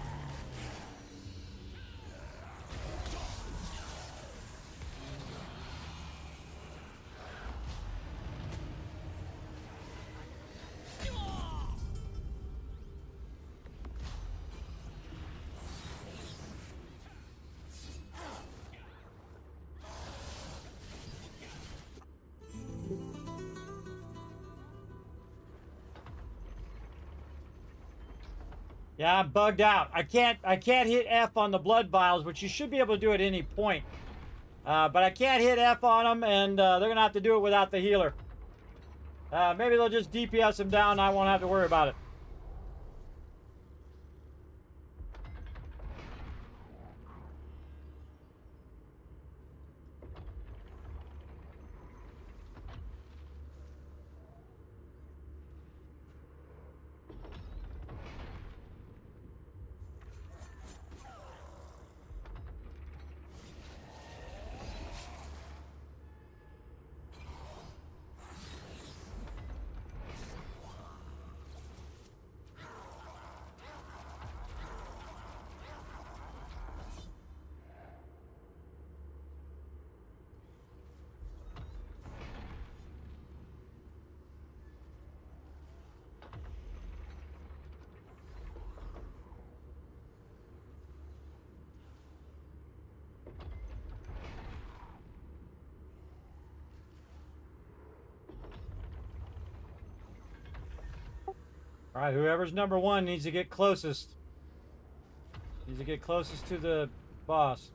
Yeah, I'm bugged out. I can't hit F on the blood vials, which you should be able to do at any point. But I can't hit F on them, and they're going to have to do it without the healer. Maybe they'll just DPS him down and I won't have to worry about it. All right, whoever's number one needs to get closest. Needs to get closest to the boss.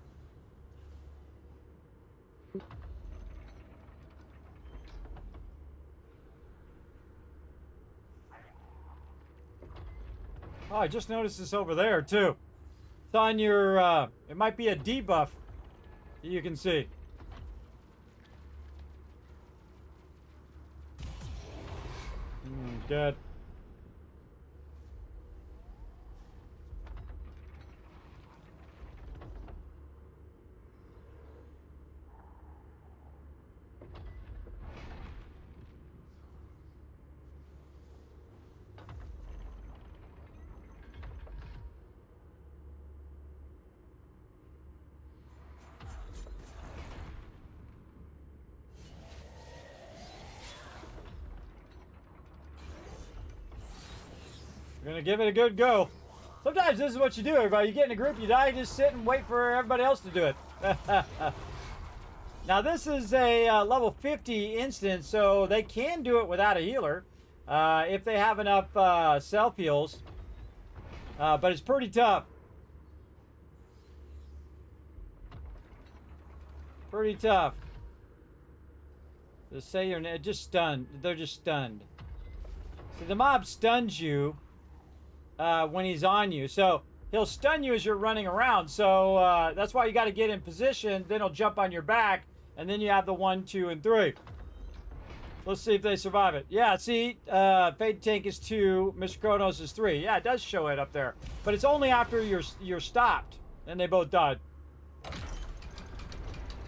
Oh, I just noticed this over there, too. It's on your, it might be a debuff that you can see. Dead. We're gonna give it a good go. Sometimes this is what you do, everybody. You get in a group, you die, you just sit and wait for everybody else to do it. Now this is a level 50 instance, so they can do it without a healer if they have enough self heals. But it's pretty tough. Pretty tough. Just say you're just stunned. They're just stunned. So the mob stuns you when he's on you. So he'll stun you as you're running around. So that's why you got to get in position. Then he'll jump on your back. And then you have the 1, 2, and 3. Let's see if they survive it. Yeah, see, Fade Tank is 2, Mr. Kronos is 3. Yeah, it does show it up there. But it's only after you're stopped. And they both died.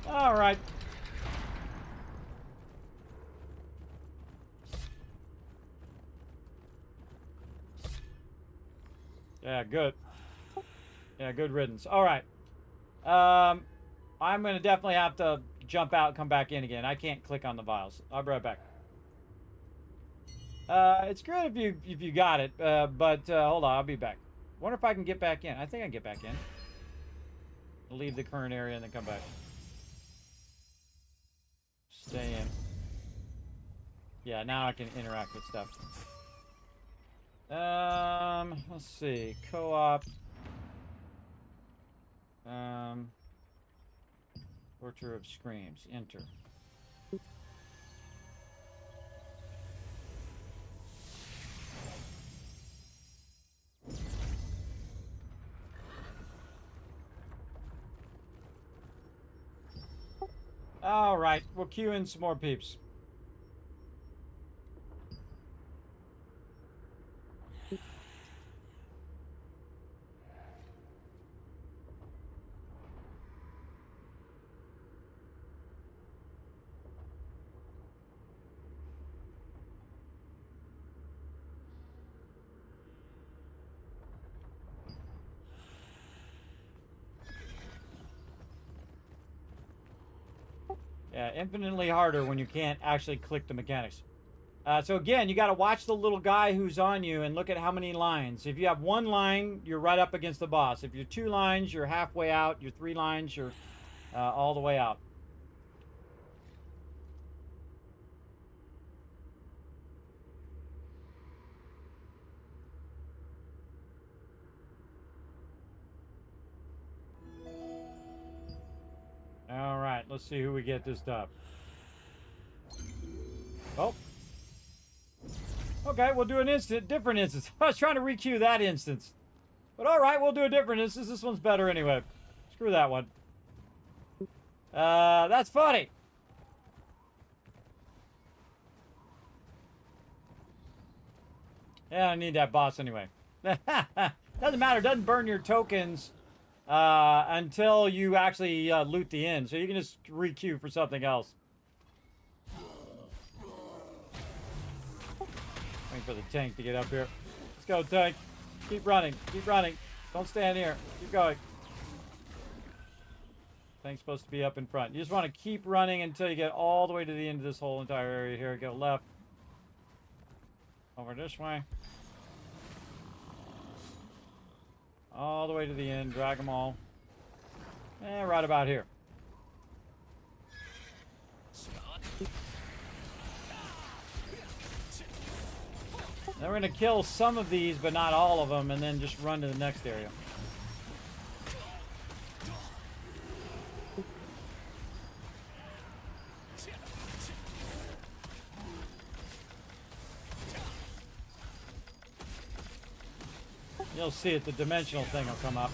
All right. Yeah, good. Yeah, good riddance. All right. I'm going to definitely have to jump out and come back in again. I can't click on the vials. I'll be right back. It's good if you got it, but hold on, I'll be back. Wonder if I can get back in. I think I can get back in. I'll leave the current area and then come back. Stay in. Yeah, now I can interact with stuff. Let's see. Co-op. Torture of Screams. Enter. All right, we'll queue in some more peeps. Yeah, infinitely harder when you can't actually click the mechanics. So again, you got to watch the little guy who's on you and look at how many lines. If you have 1 line, you're right up against the boss. If you're 2 lines, you're halfway out. You're 3 lines, you're all the way out. All right, let's see who we get this time. Oh. Okay, we'll do an different instance. I was trying to requeue that instance. But all right, we'll do a different instance. This one's better anyway. Screw that one. That's funny. Yeah, I need that boss anyway. Doesn't matter. Doesn't burn your tokens until you actually loot the inn. So you can just requeue for something else. Waiting for the tank to get up here. Let's go, tank. Keep running. Keep running. Don't stand here. Keep going. Tank's supposed to be up in front. You just want to keep running until you get all the way to the end of this whole entire area here. Go left. Over this way. All the way to the end. Drag them all. And right about here. Then we're we're gonna kill some of these, but not all of them, and then just run to the next area. You'll see it, the dimensional thing will come up.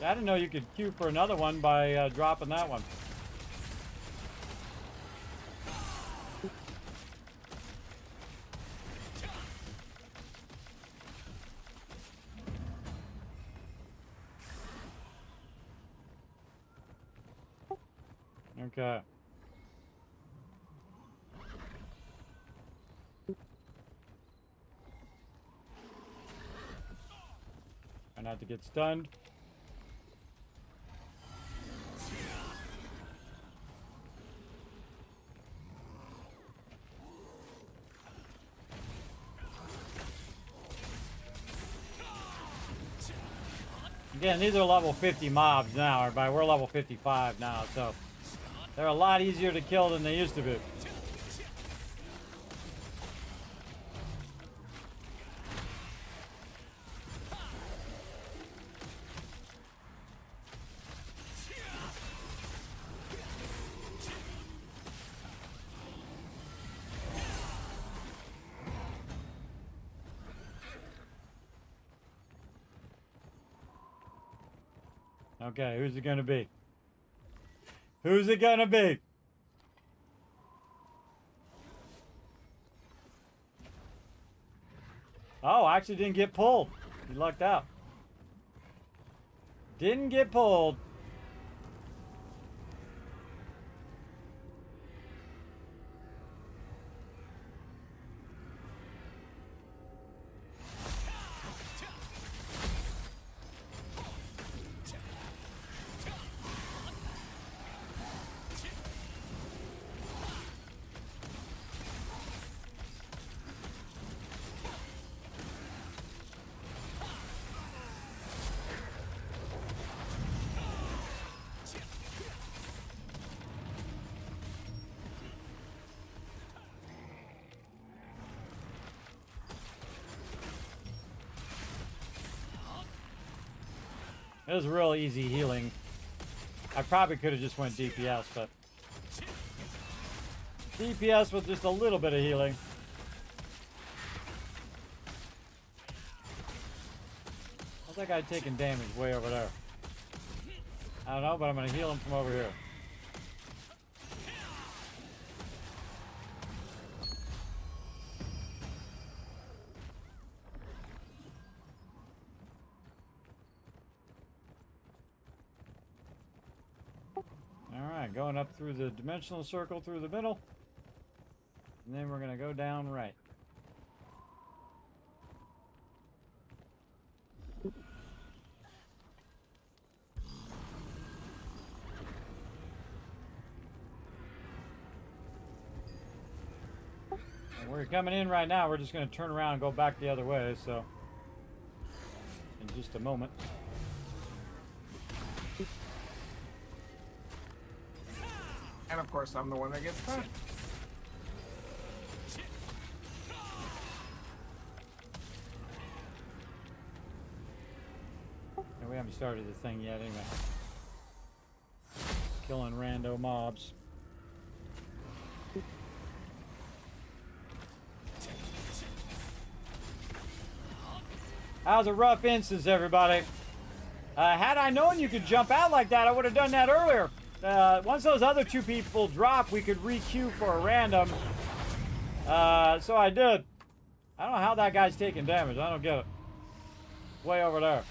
I didn't know you could queue for another one by dropping that one. Okay. Try not to get stunned. Again, these are level 50 mobs now, everybody. We're level 55 now, so they're a lot easier to kill than they used to be. Okay, who's it gonna be? Who's it gonna be? Oh, I actually didn't get pulled. You lucked out. Didn't get pulled. It was real easy healing. I probably could have just went DPS, but DPS with just a little bit of healing. How's that guy taking damage way over there? I don't know, but I'm gonna heal him from over here. Going up through the dimensional circle through the middle, and then we're going to go down right. And we're coming in right now. We're just going to turn around and go back the other way, so in just a moment. And of course, I'm the one that gets touched. And we haven't started the thing yet, anyway. Killing rando mobs. That was a rough instance, everybody. Had I known you could jump out like that, I would have done that earlier. Once those other two people drop, we could re-queue for a random. So I did. I don't know how that guy's taking damage. I don't get it. Way over there.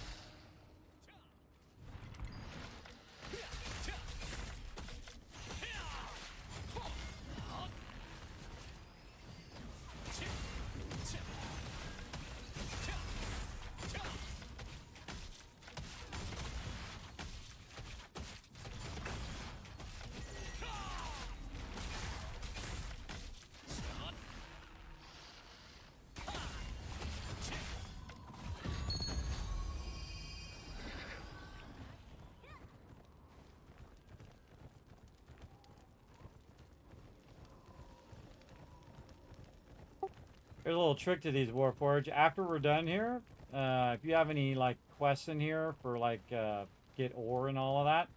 There's a little trick to these Warforged. After we're done here, if you have any like quests in here for like get ore and all of that,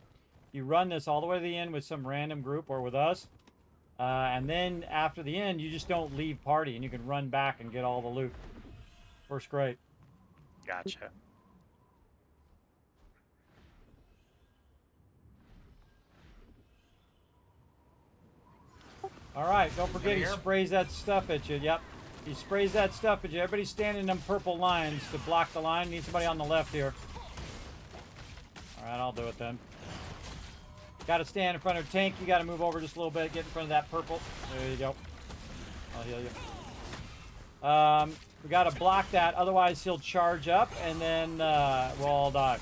you run this all the way to the end with some random group or with us, and then after the end, you just don't leave party and you can run back and get all the loot. Works great. Gotcha. All right, don't forget he Here? sprays that stuff at you. Yep, he sprays that stuff at you. Everybody stand in them purple lines to block the line. Need somebody on the left here. All right, I'll do it then. Got to stand in front of tank. You got to move over just a little bit. Get in front of that purple. There you go. I'll heal you. We got to block that. Otherwise, he'll charge up, and then we'll all die.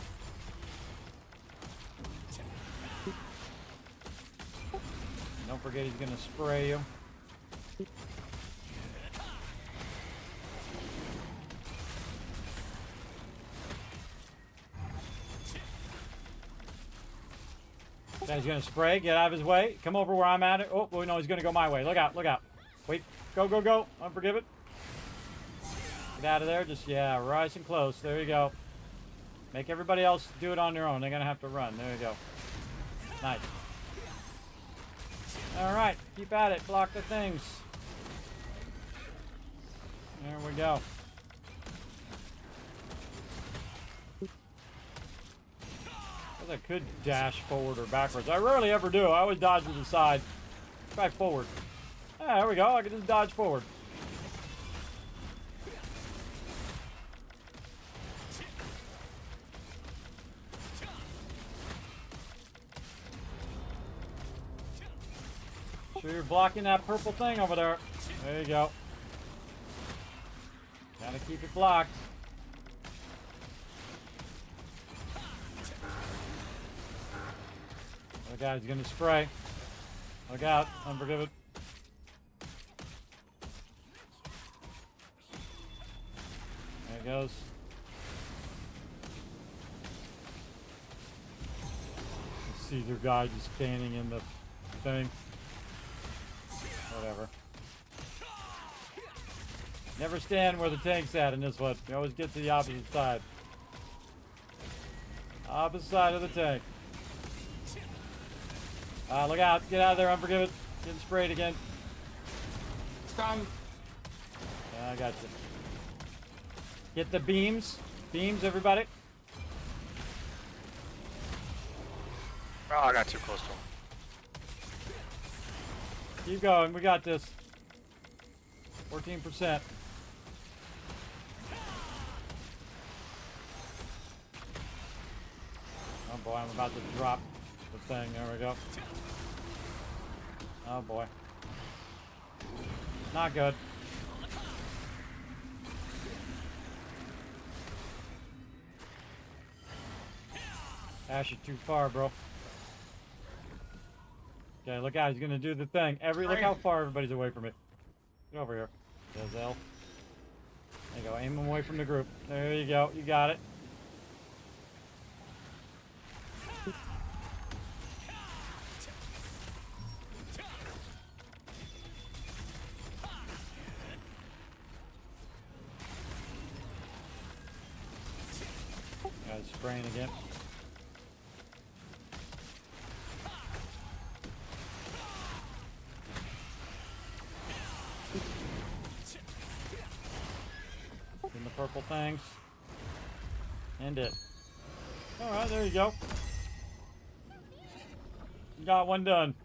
Don't forget he's going to spray you. He's going to spray. Get out of his way. Come over where I'm at. Oh, no, he's going to go my way. Look out. Look out. Wait. Go, go, go. Unforgive it. Get out of there. Just, yeah, rise and close. There you go. Make everybody else do it on their own. They're going to have to run. There you go. Nice. All right. Keep at it. Block the things. There we go. I could dash forward or backwards. I rarely ever do. I always dodge to the side. Try forward. Ah, there we go. I can just dodge forward. Sure you're blocking that purple thing over there. There you go. Gotta keep it blocked. The guy's gonna spray. Look out, unforgive it. There it goes. See their guy just standing in the thing. Whatever. Never stand where the tank's at in this one. You always get to the opposite side. Opposite side of the tank. Look out. Get out of there, unforgive it. Getting sprayed again. Stun. I got you. Get the beams. Beams, everybody. Oh, I got too close to him. Keep going. We got this. 14%. Oh boy, I'm about to drop the thing. There we go. Oh boy. Not good. Ash, you're too far, bro. Okay, look out. He's gonna do the thing. Look how far everybody's away from it. Get over here. Gazelle. There you go. Aim him away from the group. There you go. You got it. Guy's spraying again. In the purple things. And it. Alright, there you go. Got one done.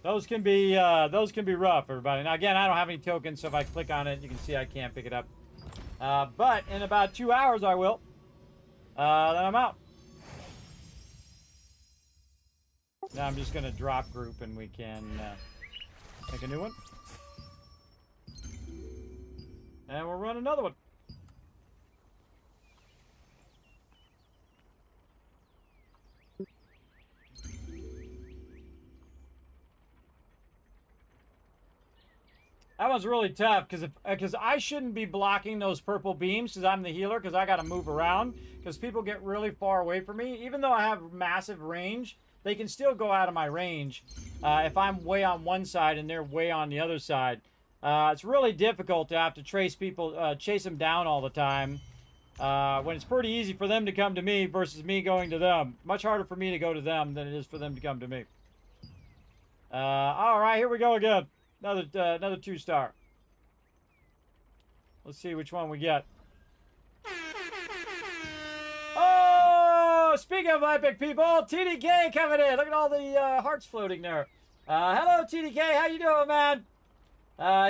Those can be rough, everybody. Now again, I don't have any tokens, so if I click on it, you can see I can't pick it up. But in about 2 hours I will. Then I'm out. Now I'm just gonna drop group and we can make a new one. And we'll run another one. That one's really tough because I shouldn't be blocking those purple beams because I'm the healer because I got to move around because people get really far away from me. Even though I have massive range, they can still go out of my range if I'm way on one side and they're way on the other side. It's really difficult to have to chase them down all the time when it's pretty easy for them to come to me versus me going to them. Much harder for me to go to them than it is for them to come to me. All right, here we go again. Another 2-star. Let's see which one we get. Oh, speaking of epic people, TDK coming in. Look at all the hearts floating there. Hello, TDK. How you doing, man?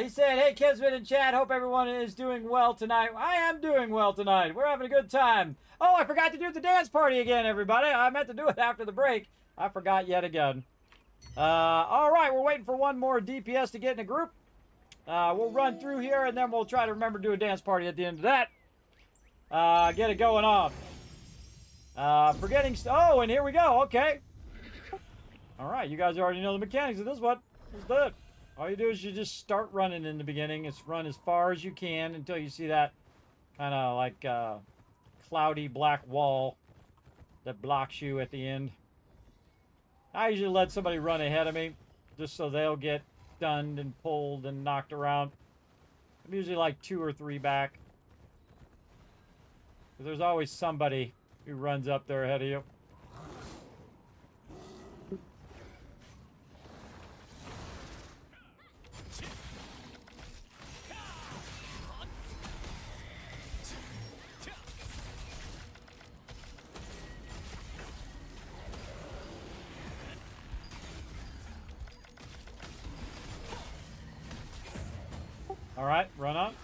He said, hey, Kismet and chat. Hope everyone is doing well tonight. I am doing well tonight. We're having a good time. Oh, I forgot to do the dance party again, everybody. I meant to do it after the break. I forgot yet again. All right, we're waiting for one more DPS to get in a group. We'll run through here, and then we'll try to remember to do a dance party at the end of that. Get it going on. Oh, and here we go. Okay. All right, you guys already know the mechanics of this one. Let's do it. All you do is you just start running in the beginning. It's run as far as you can until you see that kind of like cloudy black wall that blocks you at the end. I usually let somebody run ahead of me just so they'll get stunned and pulled and knocked around. I'm usually like 2 or 3 back. There's always somebody who runs up there ahead of you. All right, run on.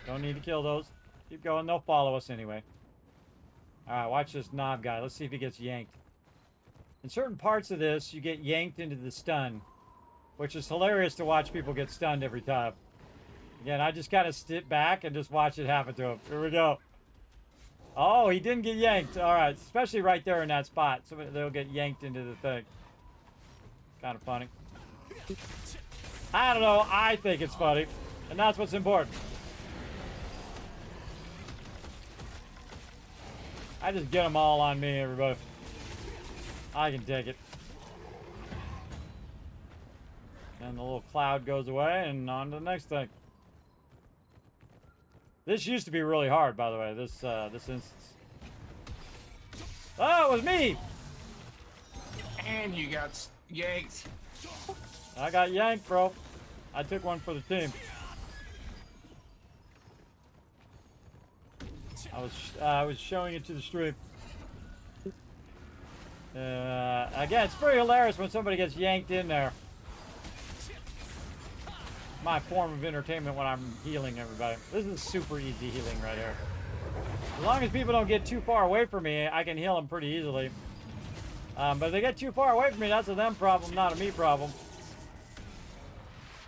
Don't need to kill those. Keep going. They'll follow us anyway. All right, watch this knob guy. Let's see if he gets yanked. In certain parts of this, you get yanked into the stun, which is hilarious to watch people get stunned every time. Again, I just kind of sit back and just watch it happen to him. Here we go. Oh, he didn't get yanked. All right, especially right there in that spot. So they'll get yanked into the thing. Kind of funny. I don't know. I think it's funny. And that's what's important. I just get them all on me, everybody. I can take it. And the little cloud goes away and on to the next thing. This used to be really hard, by the way, this instance. Oh, it was me! And you got yanked. I got yanked, bro. I took one for the team. I was showing it to the stream. Again, it's pretty hilarious when somebody gets yanked in there. My form of entertainment when I'm healing everybody. This is super easy healing right here. As long as people don't get too far away from me, I can heal them pretty easily. But if they get too far away from me, that's a them problem, not a me problem.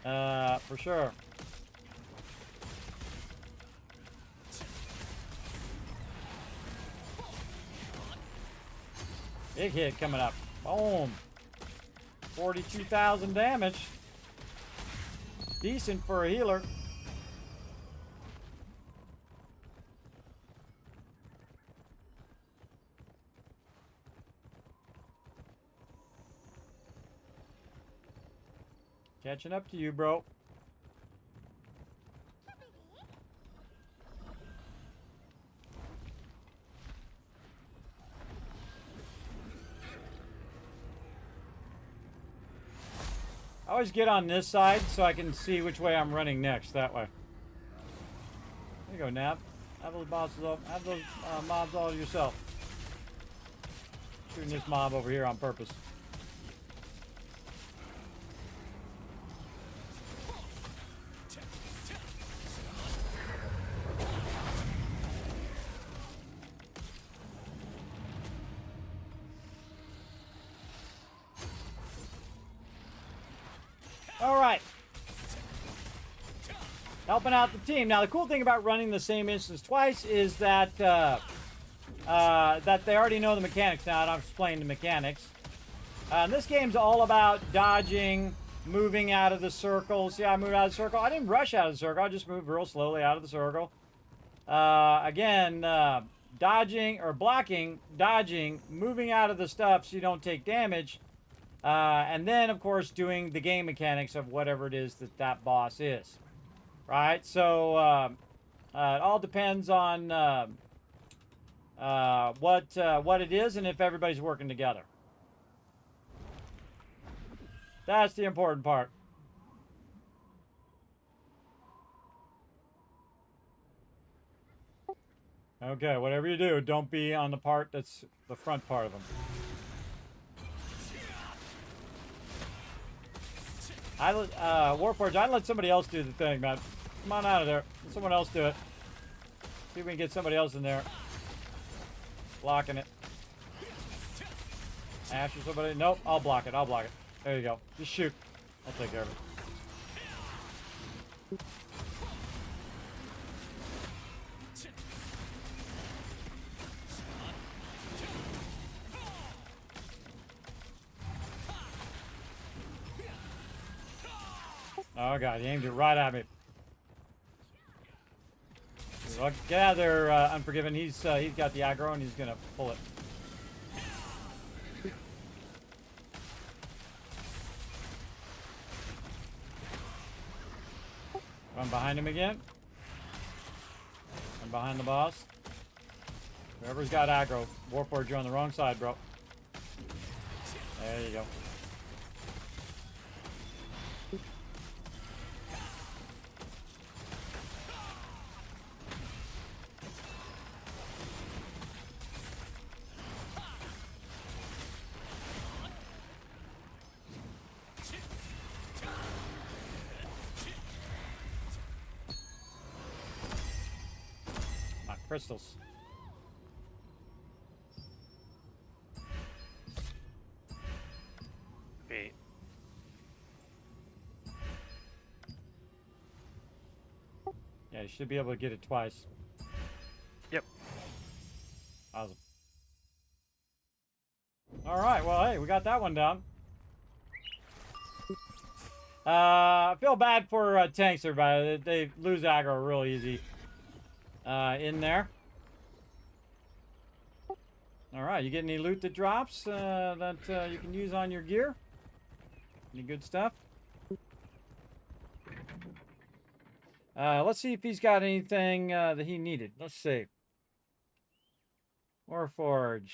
For sure. Big hit coming up. Boom. 42,000 damage. Decent for a healer. Catching up to you, bro. I always get on this side so I can see which way I'm running next. That way. There you go, Nab. Have those mobs all to yourself. Shooting this mob over here on purpose. All right. Helping out the team. Now, the cool thing about running the same instance twice is that that they already know the mechanics now, and I've explained the mechanics. This game's all about dodging, moving out of the circle. See how I moved out of the circle? I didn't rush out of the circle. I just moved real slowly out of the circle. Again, dodging or blocking, dodging, moving out of the stuff so you don't take damage, and then of course doing the game mechanics of whatever it is that that boss is, right? So it all depends on what it is and if everybody's working together. That's the important part. Okay, whatever you do, don't be on the part that's the front part of them. Warforged, I'd let somebody else do the thing, man. Come on out of there. Let someone else do it. See if we can get somebody else in there. Blocking it. Ash or somebody? Nope, I'll block it. I'll block it. There you go. Just shoot. I'll take care of it. Oh god, he aimed it right at me. Well, get out of there, Unforgiven. He's got the aggro and he's gonna pull it. Run behind him again. Run behind the boss. Whoever's got aggro, Warforged, you're on the wrong side, bro. There you go. Crystals. Wait. Yeah, you should be able to get it twice. Yep. Awesome. Alright, well, hey, we got that one down. I feel bad for tanks, everybody. They lose aggro real easy. In there. Alright, you get any loot that drops that you can use on your gear? Any good stuff? Let's see if he's got anything that he needed. Let's see. Warforge.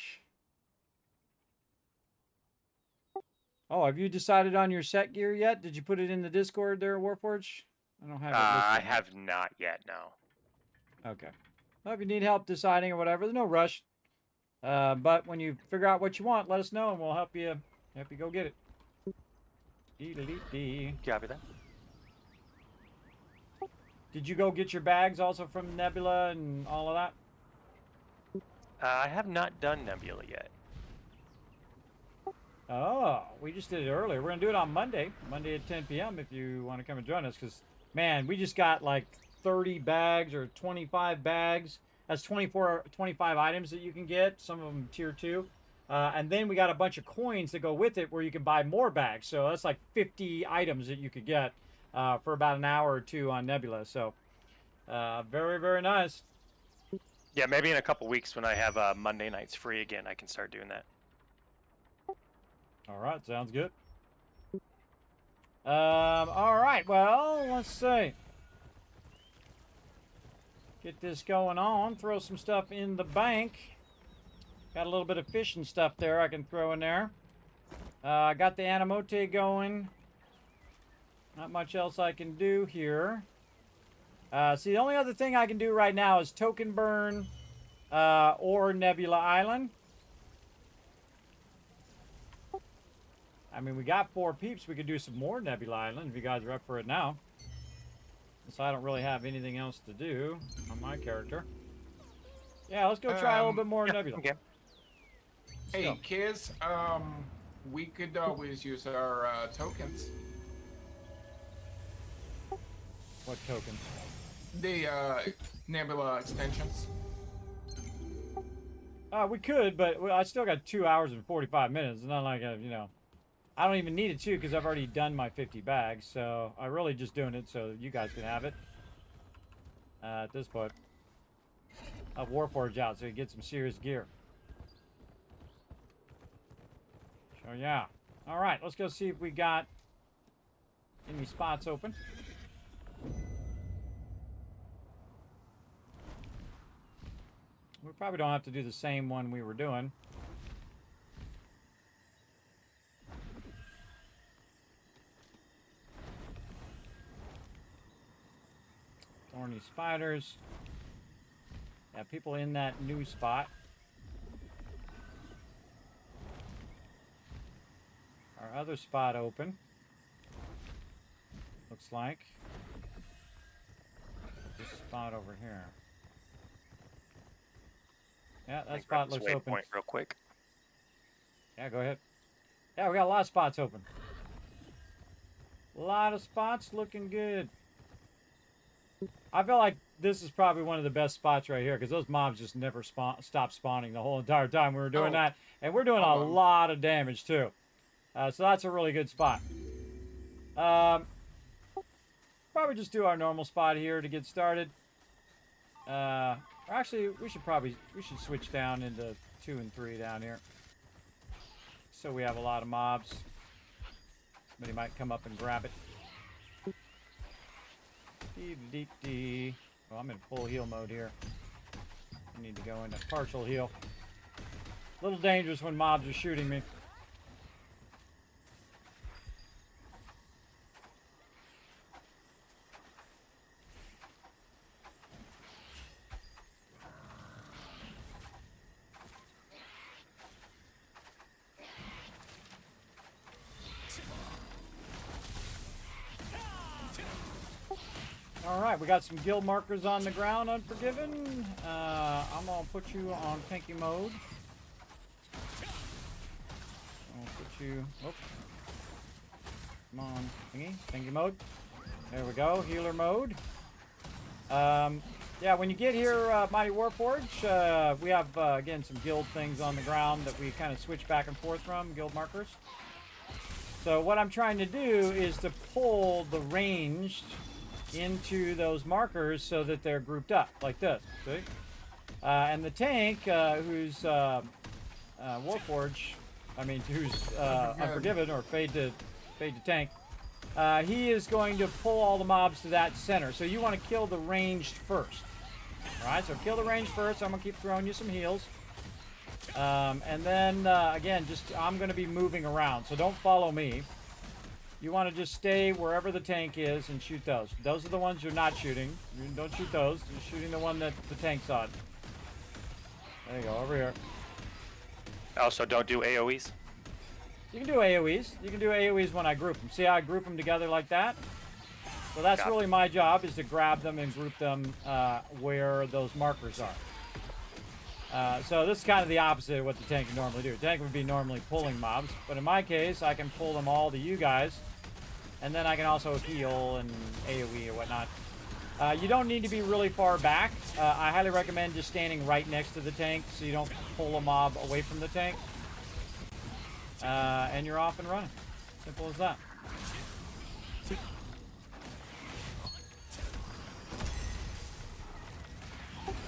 Oh, have you decided on your set gear yet? Did you put it in the Discord there, Warforge? I don't have it listed. I have not yet, no. Okay. Well, if you need help deciding or whatever, there's no rush. But when you figure out what you want, let us know and we'll help you go get it. Copy that. Did you go get your bags also from Nebula and all of that? I have not done Nebula yet. Oh, we just did it earlier. We're going to do it on Monday at 10 p.m. if you want to come and join us. Because, man, we just got like 30 bags or 25 bags. That's 25 items that you can get. Some of them tier 2. And then we got a bunch of coins that go with it where you can buy more bags. So that's like 50 items that you could get for about an hour or two on Nebula. So very, very nice. Yeah, maybe in a couple weeks when I have Monday nights free again, I can start doing that. All right, sounds good. All right, well, let's see. Get this going on. Throw some stuff in the bank. Got a little bit of fishing stuff there I can throw in there. I got the Animote going. Not much else I can do here. See, the only other thing I can do right now is token burn or Nebula Island. I mean, we got 4 peeps. We could do some more Nebula Island if you guys are up for it now. So I don't really have anything else to do on my character. Yeah, let's go try a little bit more Nebula. Okay. Hey, kids, we could always use our tokens. What tokens? The Nebula extensions. We could, but I still got 2 hours and 45 minutes. It's not like, you know, I don't even need it to because I've already done my 50 bags. So I'm really just doing it so you guys can have it at this point. Warforged out so you get some serious gear. So yeah. All right, let's go see if we got any spots open. We probably don't have to do the same one we were doing. Thorny spiders. Yeah, people in that new spot. Our other spot open. Looks like. This spot over here. Yeah, that spot looks open. Point real quick. Yeah, go ahead. Yeah, we got a lot of spots open. A lot of spots looking good. I feel like this is probably one of the best spots right here because those mobs just never stopped spawning the whole entire time we were doing that. And we're doing a lot of damage too. So that's a really good spot. Probably just do our normal spot here to get started. Actually, we should switch down into 2 and 3 down here. So we have a lot of mobs. Somebody might come up and grab it. Well, I'm in full heal mode here. I need to go into partial heal. A little dangerous when mobs are shooting me. Alright, we got some guild markers on the ground, Unforgiven. I'm gonna put you on tanky mode. I'll put you... Oops. Come on, thingy mode. There we go, healer mode. Yeah, when you get here, Mighty Warforge, we have, again, some guild things on the ground that we kind of switch back and forth from, guild markers. So what I'm trying to do is to pull the ranged into those markers so that they're grouped up like this. See? And the tank, who's Warforge, who's Unforgiven or Fade to Tank, he is going to pull all the mobs to that center. So you want to kill the ranged first. All right, so kill the ranged first. I'm gonna keep throwing you some heals. And then again, I'm gonna be moving around, so don't follow me. You want to just stay wherever the tank is and shoot those. Those are the ones you're not shooting. You don't shoot those. You're shooting the one that the tank's on. There you go, over here. Also, don't do AoEs. You can do AoEs. You can do AoEs when I group them. See how I group them together like that? So that's really my job, is to grab them and group them where those markers are. So this is kind of the opposite of what the tank would normally do. The tank would be normally pulling mobs, but in my case, I can pull them all to you guys, and then I can also heal and AoE or whatnot. You don't need to be really far back. I highly recommend just standing right next to the tank so you don't pull a mob away from the tank. And you're off and running. Simple as that.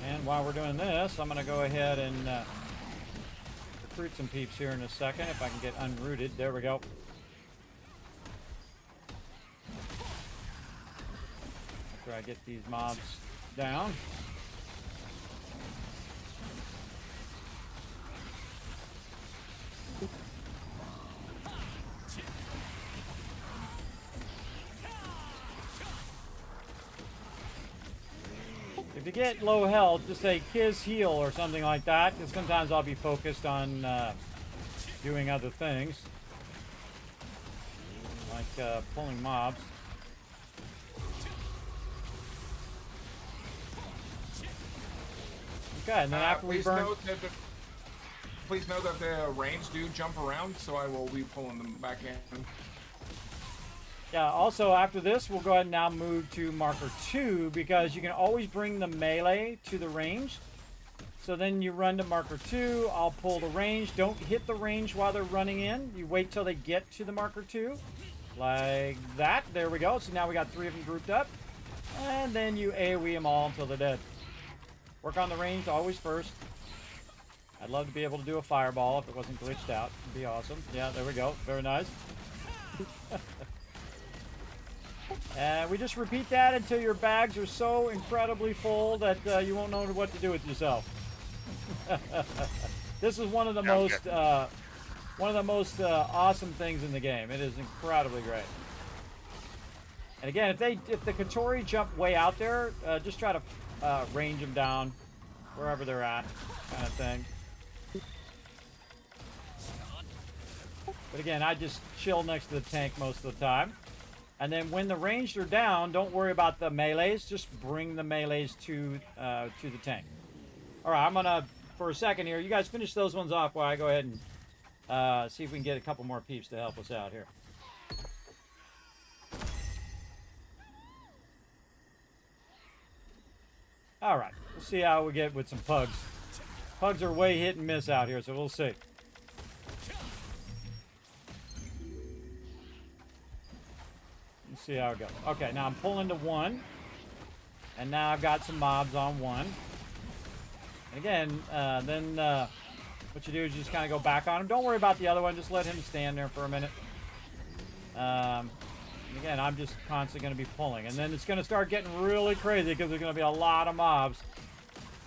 And while we're doing this, I'm going to go ahead and recruit some peeps here in a second, if I can get unrooted. There we go. After I get these mobs down. If you get low health, just say Kiss heal or something like that, because sometimes I'll be focused on doing other things, like pulling mobs. Okay, and then after we burn... Please note that the range do jump around, so I will be pulling them back in. Yeah, also after this, we'll go ahead and now move to marker 2, because you can always bring the melee to the range. So then you run to marker 2, I'll pull the range. Don't hit the range while they're running in. You wait till they get to the marker 2. Like that. There we go. So now we got 3 of them grouped up. And then you AoE them all until they're dead. Work on the range always first. I'd love to be able to do a fireball if it wasn't glitched out. It'd be awesome. Yeah, there we go. Very nice. And we just repeat that until your bags are so incredibly full that you won't know what to do with yourself. This is one of the most awesome things in the game. It is incredibly great. And again, if the Katori jump way out there, just try to range them down wherever they're at, kind of thing. But again, I just chill next to the tank most of the time. And then when the ranged are down, don't worry about the melees. Just bring the melees to the tank. All right, I'm gonna, for a second here, you guys finish those ones off while I go ahead and see if we can get a couple more peeps to help us out here. All right, we'll see how we get with some pugs. Pugs are way hit and miss out here, so we'll see. Let's see how it goes. Okay, now I'm pulling to 1. And now I've got some mobs on 1. And again, then what you do is you just kind of go back on him. Don't worry about the other one. Just let him stand there for a minute. Again, I'm just constantly going to be pulling. And then it's going to start getting really crazy because there's going to be a lot of mobs.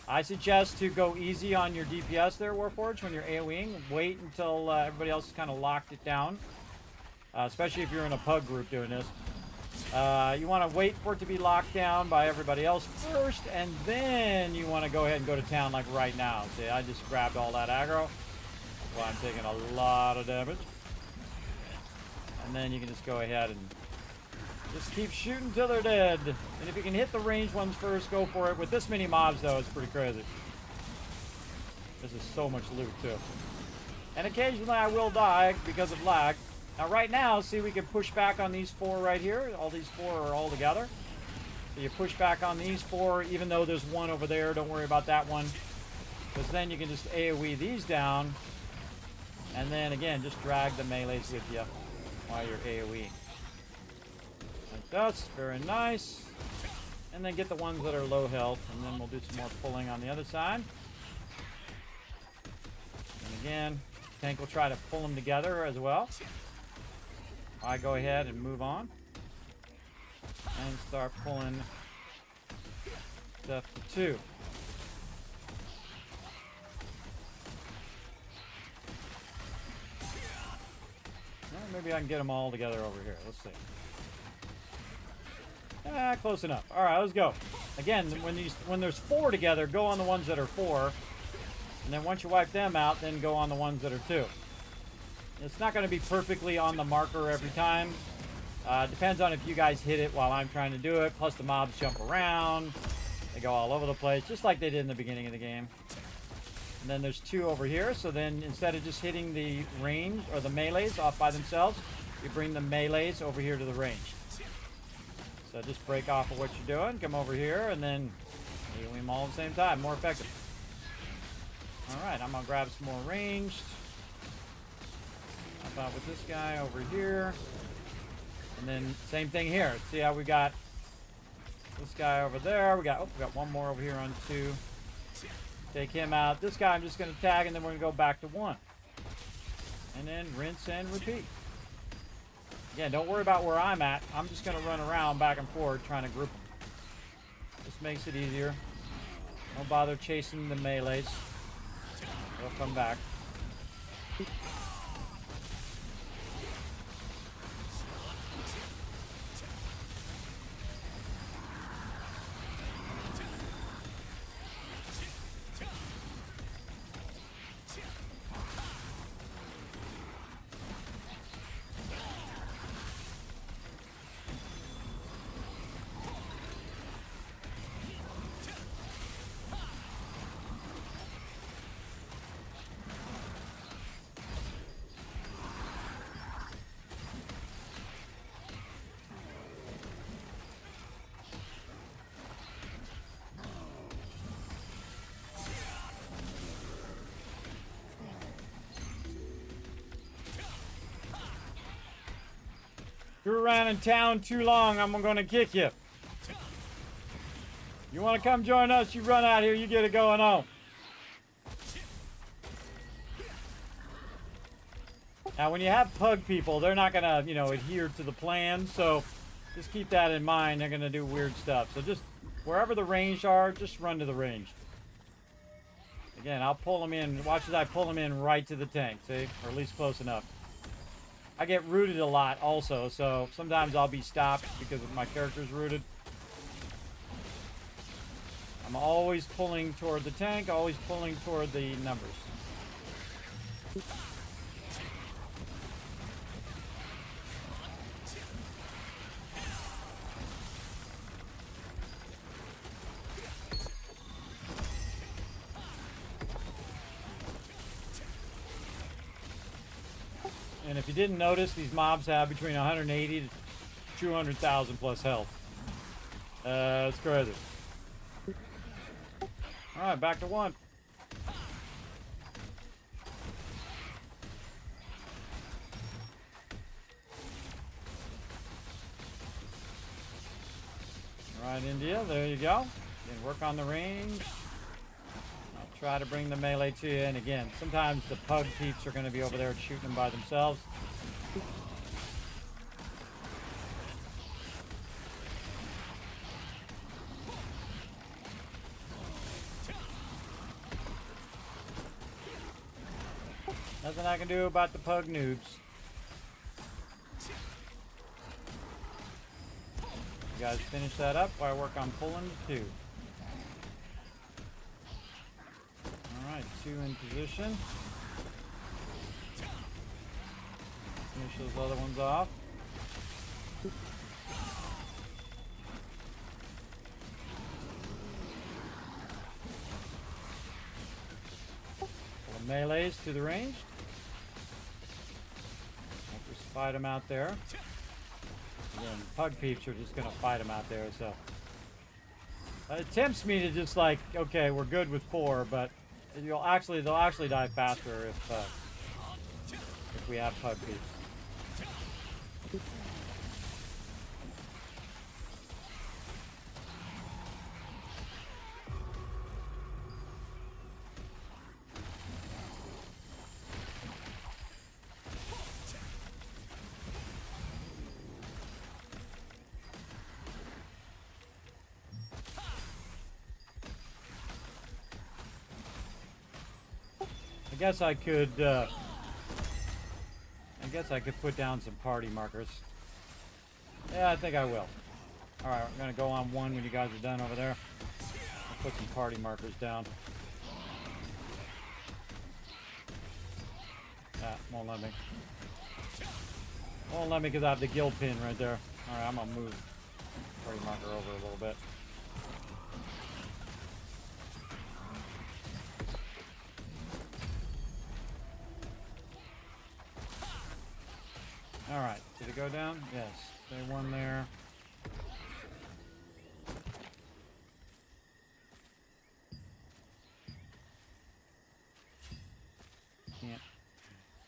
I suggest to go easy on your DPS there, Warforged, when you're AoEing. Wait until everybody else has kind of locked it down. Especially if you're in a pug group doing this. You want to wait for it to be locked down by everybody else first, and then you want to go ahead and go to town like right now. See, I just grabbed all that aggro. Well, I'm taking a lot of damage. And then you can just go ahead and just keep shooting till they're dead. And if you can hit the ranged ones first, go for it. With this many mobs, though, it's pretty crazy. This is so much loot, too. And occasionally I will die because of lag. Now, right now, see, we can push back on these 4 right here. All these 4 are all together. So you push back on these 4, even though there's 1 over there. Don't worry about that one. Because then you can just AoE these down. And then, again, just drag the melees with you while you're AoE. Like that's very nice. And then get the ones that are low health. And then we'll do some more pulling on the other side. And again, tank will try to pull them together as well. I go ahead and move on and start pulling stuff to 2. Well, maybe I can get them all together over here. Let's see. Close enough. All right, let's go. Again, when there's 4 together, go on the ones that are 4, and then once you wipe them out, then go on the ones that are 2. It's not going to be perfectly on the marker every time. Depends on if you guys hit it while I'm trying to do it. Plus the mobs jump around. They go all over the place, just like they did in the beginning of the game. And then there's 2 over here. So then instead of just hitting the range or the melees off by themselves, you bring the melees over here to the range. So just break off of what you're doing. Come over here and then heal them all at the same time. More effective. All right, I'm going to grab some more ranged. How about with this guy over here? And then same thing here. See how we got this guy over there. We got one more over here on 2. Take him out. This guy I'm just going to tag, and then we're going to go back to 1. And then rinse and repeat. Again, don't worry about where I'm at. I'm just going to run around back and forth trying to group them. This makes it easier. Don't bother chasing the melees. They'll come back. You're around in town too long, I'm gonna kick you. You want to come join us? You run out here, you get it going on. Now, when you have pug people, they're not going to, you know, adhere to the plan, so just keep that in mind. They're going to do weird stuff. So just wherever the range are, just run to the range. Again, I'll pull them in. Watch as I pull them in right to the tank, see? Or at least close enough. I get rooted a lot also, so sometimes I'll be stopped because my character's rooted. I'm always pulling toward the tank, always pulling toward the numbers. And if you didn't notice, these mobs have between 180 to 200,000 plus health. It's crazy. Alright, back to 1. Alright, India, there you go. Then work on the range. I'll try to bring the melee to you. And again, sometimes the pug peeps are going to be over there shooting them by themselves. Nothing I can do about the pug noobs. You guys finish that up while I work on pulling 2. Alright, 2 in position. Finish those other ones off. Pull the melees to the range. Just fight them out there. Again, pug peeps are just gonna fight them out there, so it tempts me to just like, okay, we're good with 4, but they'll actually die faster if we have pug peeps. I guess I could put down some party markers. Yeah, I think I will. Alright, we're gonna go on 1 when you guys are done over there. I'll put some party markers down. Ah, won't let me. Won't let me because I have the guild pin right there. Alright, I'm gonna move party marker over a little bit. Alright, did it go down? Yes. Stay 1 there.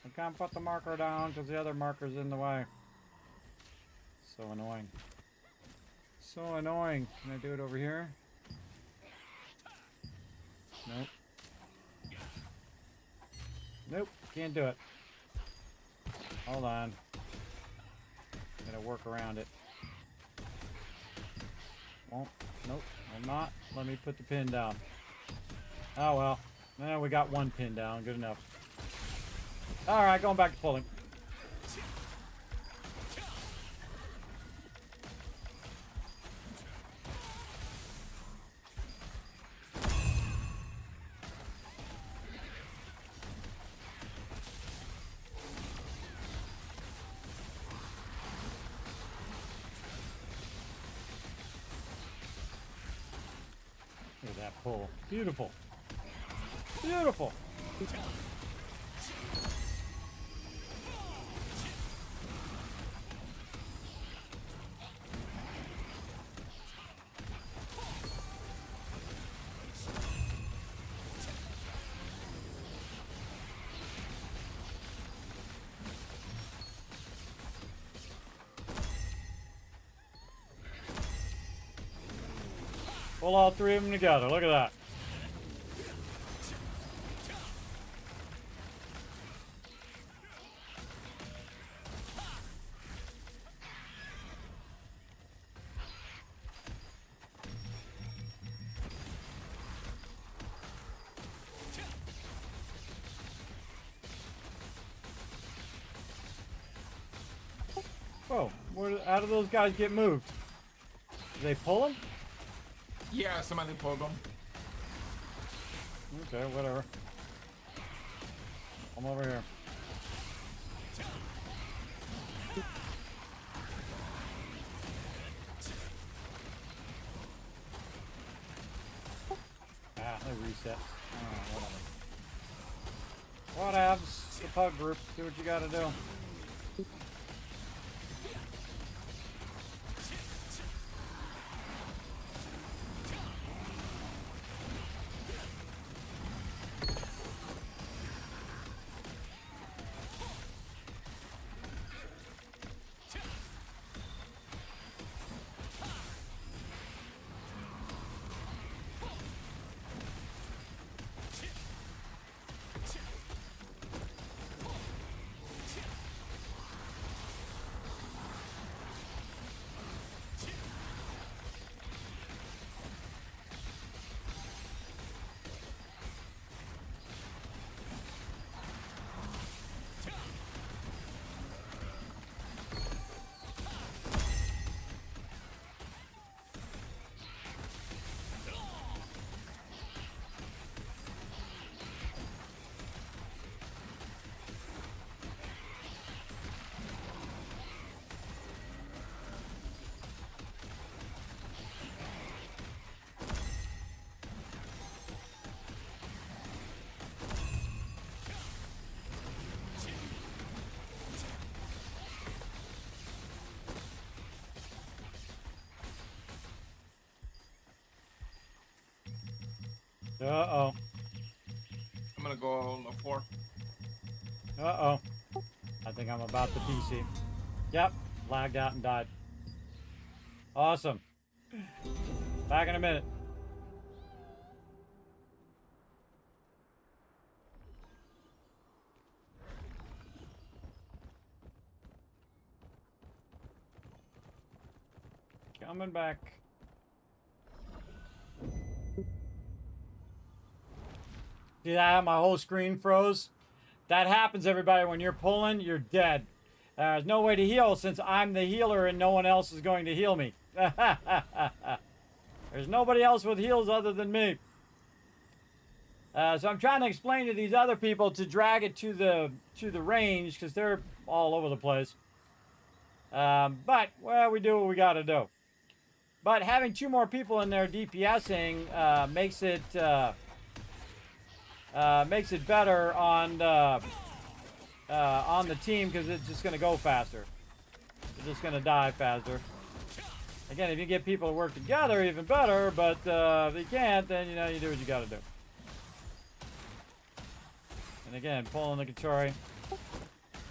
I can't put the marker down because the other marker's in the way. So annoying. So annoying. Can I do it over here? Nope. Nope, can't do it. Hold on. Gotta work around it. Won't. Nope, will not. Let me put the pin down. Oh well. We got 1 pin down. Good enough. Alright, going back to pulling. Look at that pull. Beautiful. Beautiful. Pull all three of them together. Look at that. Whoa, how do those guys get moved? Do they pull them? Yeah, somebody pulled them. Okay, whatever. I'm over here. Ah, they reset. Oh, whatever. Whatevs. The pug group. Do what you gotta do. Uh-oh. I'm gonna go on the floor. Uh-oh. I think I'm about to PC. Yep. Lagged out and died. Awesome. Back in a minute. Coming back. See that? My whole screen froze. That happens, everybody. When you're pulling, you're dead. There's no way to heal since I'm the healer and no one else is going to heal me. There's nobody else with heals other than me. So I'm trying to explain to these other people to drag it to the range because they're all over the place. But, well, we do what we got to do. But having two more people in there DPSing makes it better on the team because it's just going to go faster. It's just going to die faster. Again, if you get people to work together, even better. But if you can't, then you know you do what you got to do. And again, pulling the Kachori,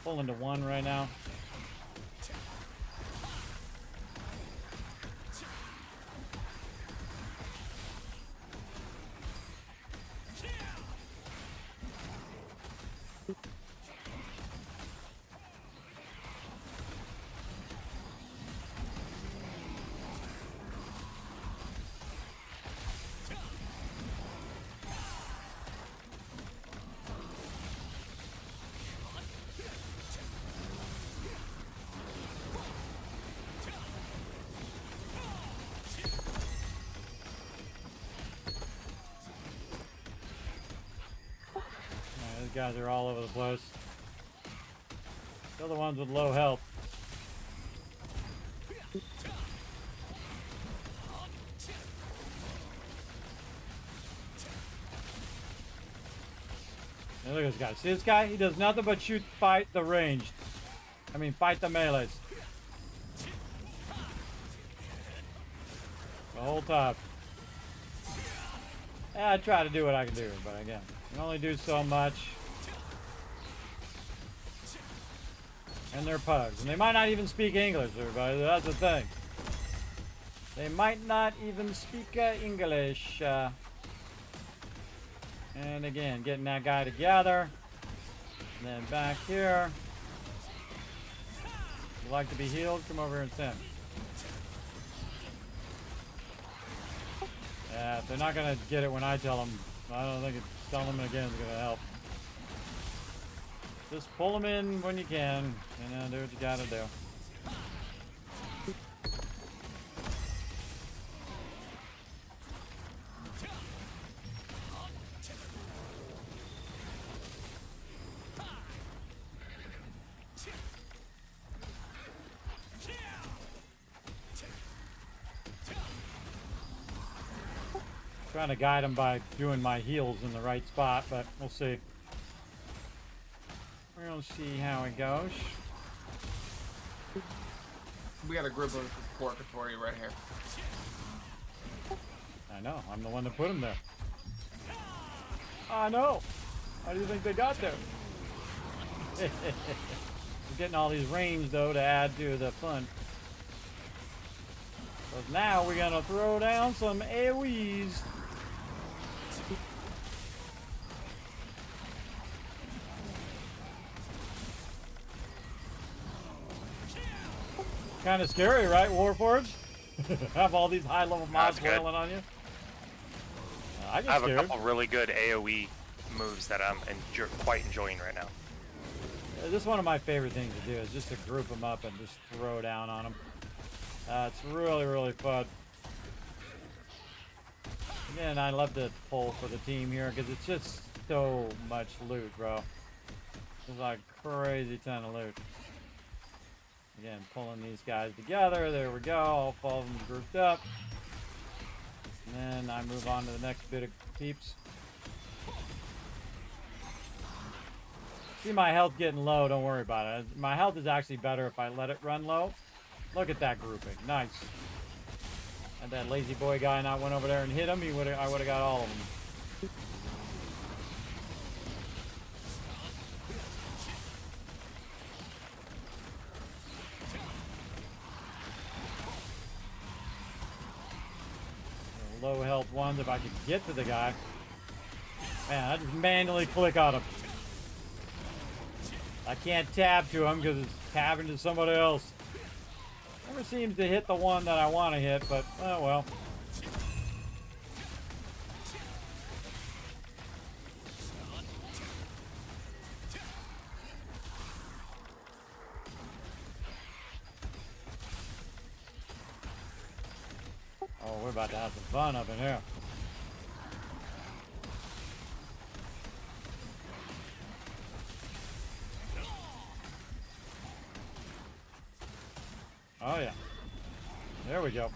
pulling to one right now. These guys are all over the place. Still the ones with low health. Now look at this guy. See this guy? He does nothing but shoot, fight the ranged. I mean, fight the melees. The whole time. Yeah, I try to do what I can do, but again, you can only do so much. And they're pugs. And they might not even speak English, everybody. That's the thing. They might not even speak English. And again, getting that guy together. And then back here. You like to be healed? Come over here and send. Yeah, if they're not going to get it when I tell them, I don't think telling them again is going to help. Just pull them in when you can, and do what you got to do. Trying to guide him by doing my heals in the right spot, but we'll see. We'll see how it goes. We got a group of purgatory right here. I know. I'm the one that put him there. I know. How do you think they got there? We're getting all these range, though, to add to the fun. Because now we're going to throw down some AoEs. Kind of scary, right, Warforged? Have all these high-level mobs wailing on you. I have a couple really good AoE moves that I'm quite enjoying right now. Yeah, this is one of my favorite things to do, is just to group them up and just throw down on them. It's really, really fun. Again, I love to pull for the team here because it's just so much loot, bro. It's like crazy ton of loot. Again, pulling these guys together. There we go. All 4 of them grouped up. And then I move on to the next bit of peeps. See my health getting low. Don't worry about it. My health is actually better if I let it run low. Look at that grouping. Nice. Had that lazy boy guy not went over there and hit him, I would have got all of them. Low health ones if I could get to the guy. Man, I just manually click on him. I can't tab to him because it's tabbing to somebody else. Never seems to hit the one that I want to hit, but oh well. Oh, we're about to have some fun up in here. Oh yeah. There we go.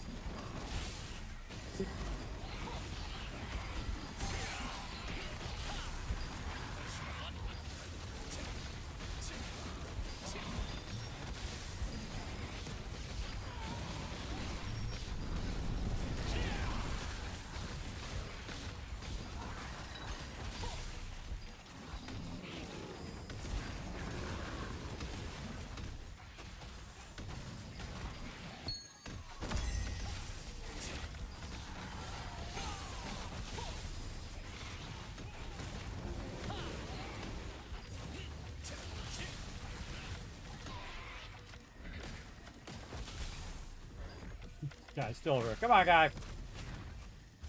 Guy's still over. Come on, guy.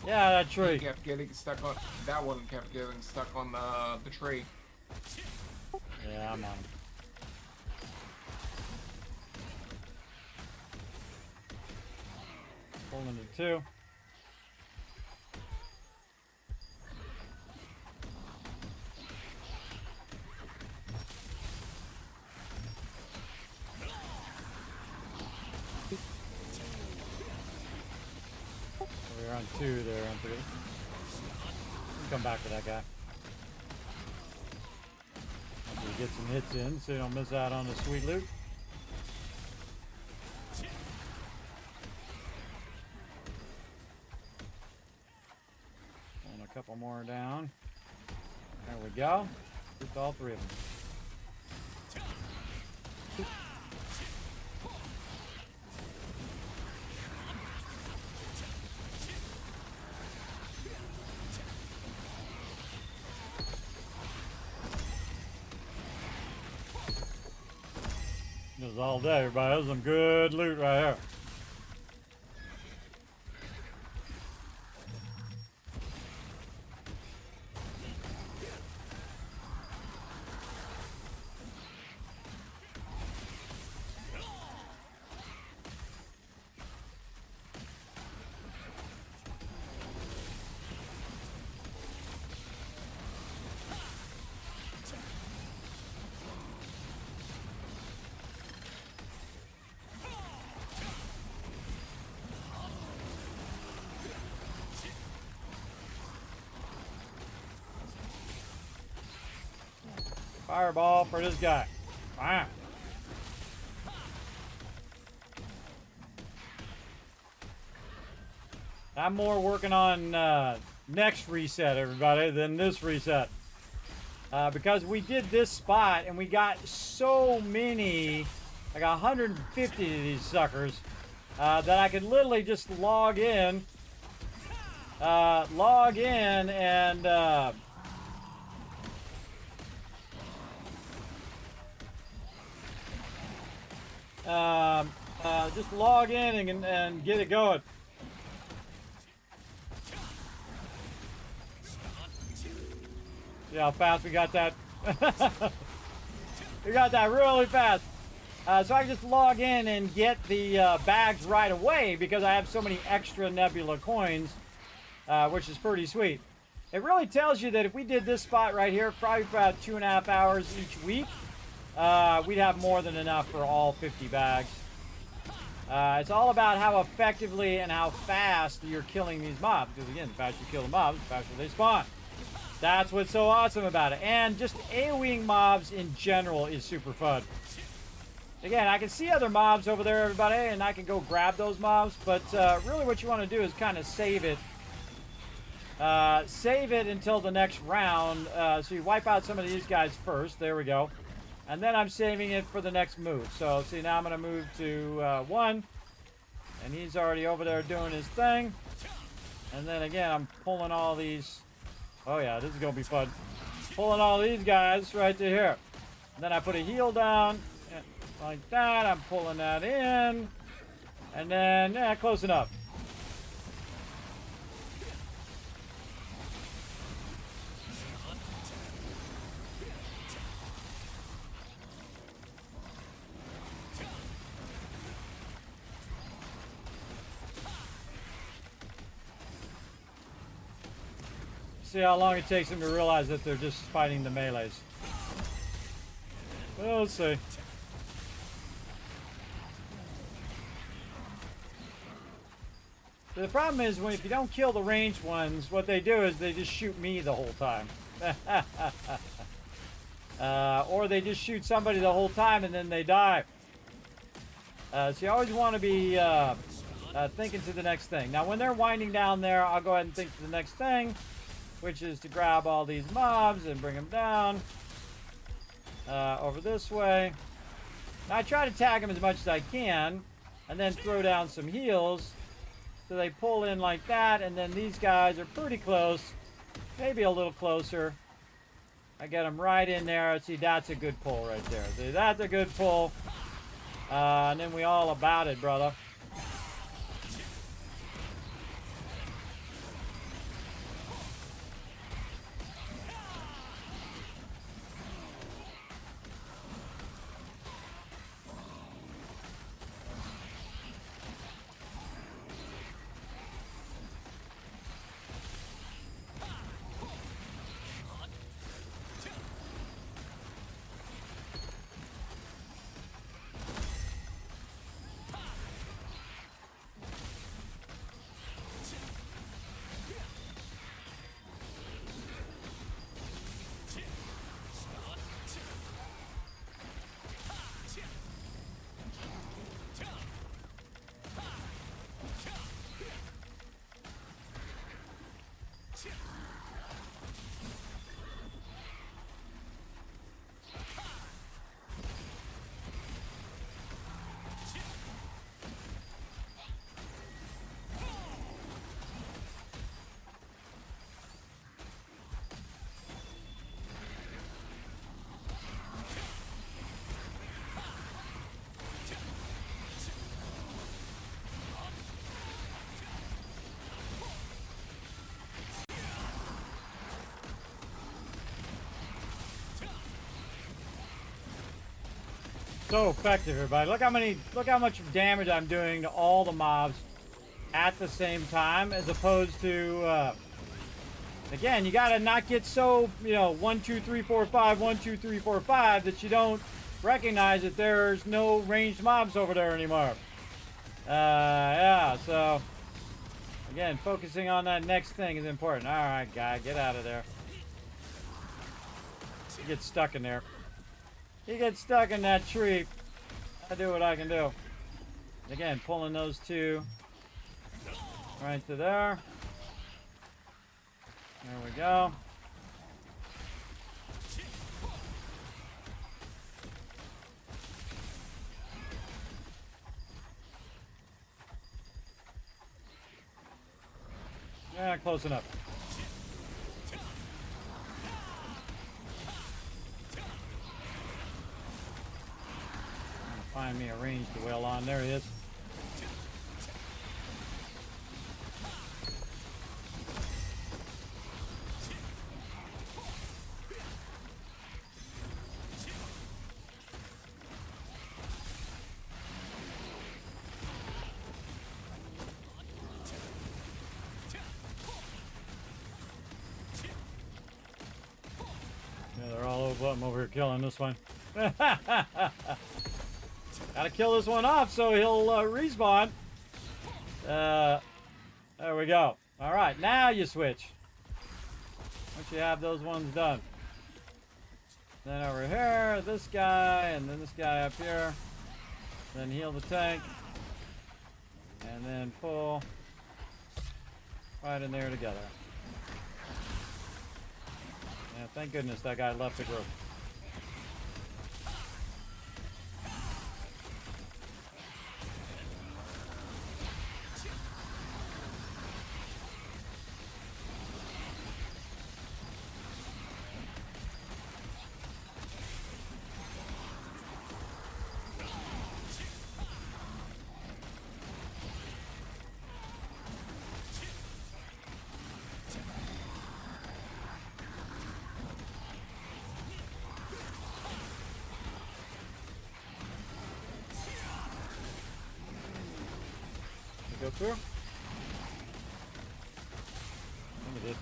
Yeah, that tree. He kept getting stuck on that one. Kept getting stuck on the tree. Yeah, I'm on. Pulling to 2. We're on 2 there, on 3. Come back to that guy. Hopefully get some hits in so you don't miss out on the sweet loot. And a couple more down. There we go. Get all 3 of them. is all day, everybody. There's some good loot right here. Fireball for this guy. Wow. I'm more working on next reset, everybody, than this reset. Because we did this spot and we got so many, like 150 of these suckers, that I could literally just log in and just log in and get it going. See how fast we got that? We got that really fast. So I can just log in and get the bags right away because I have so many extra Nebula coins, which is pretty sweet. It really tells you that if we did this spot right here, probably about 2.5 hours each week, we'd have more than enough for all 50 bags. It's all about how effectively and how fast you're killing these mobs. Because again, the faster you kill the mobs, the faster they spawn. That's what's so awesome about it. And just AoEing mobs in general is super fun. Again, I can see other mobs over there, everybody, and I can go grab those mobs. But really what you want to do is kind of save it. Save it until the next round. So you wipe out some of these guys first. There we go. And then I'm saving it for the next move. So, see, now I'm going to move to 1. And he's already over there doing his thing. And then, again, I'm pulling all these. Oh, yeah, this is going to be fun. Pulling all these guys right to here. And then I put a heal down. Like that. I'm pulling that in. And then, yeah, close enough. See how long it takes them to realize that they're just fighting the melees. Well, let's see. The problem is if you don't kill the ranged ones, what they do is they just shoot me the whole time. Or they just shoot somebody the whole time and then they die. So you always want to be thinking to the next thing. Now when they're winding down there, I'll go ahead and think to the next thing, which is to grab all these mobs and bring them down over this way. Now I try to tag them as much as I can and then throw down some heals so they pull in like that, and then these guys are pretty close, maybe a little closer. I get them right in there. See, that's a good pull right there. See, that's a good pull. And then we all about it, brother. so effective, everybody. Look how much damage I'm doing to all the mobs at the same time, as opposed to, again, you gotta not get so, 1, 2, 3, 4, 5, 1, 2, 3, 4, 5, that you don't recognize that there's no ranged mobs over there anymore. Yeah, so, again, focusing on that next thing is important. Alright, guy, get out of there. He gets stuck in there. He gets stuck in that tree. I do what I can do. Again, pulling those two right to there. There we go. Yeah, close enough. Find me a range to wail on. There he is. Yeah, they're all over. I'm over here killing this one. Gotta kill this one off so he'll respawn. There we go. Alright, now you switch. Once you have those ones done. Then over here, this guy, and then this guy up here. Then heal the tank. And then pull right in there together. Yeah, thank goodness that guy left the group. Go through? I think it did.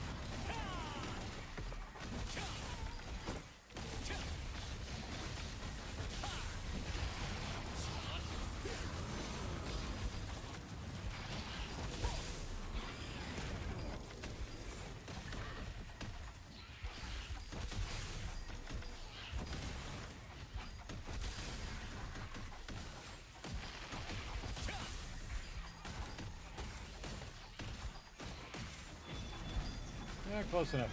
Yeah, close enough.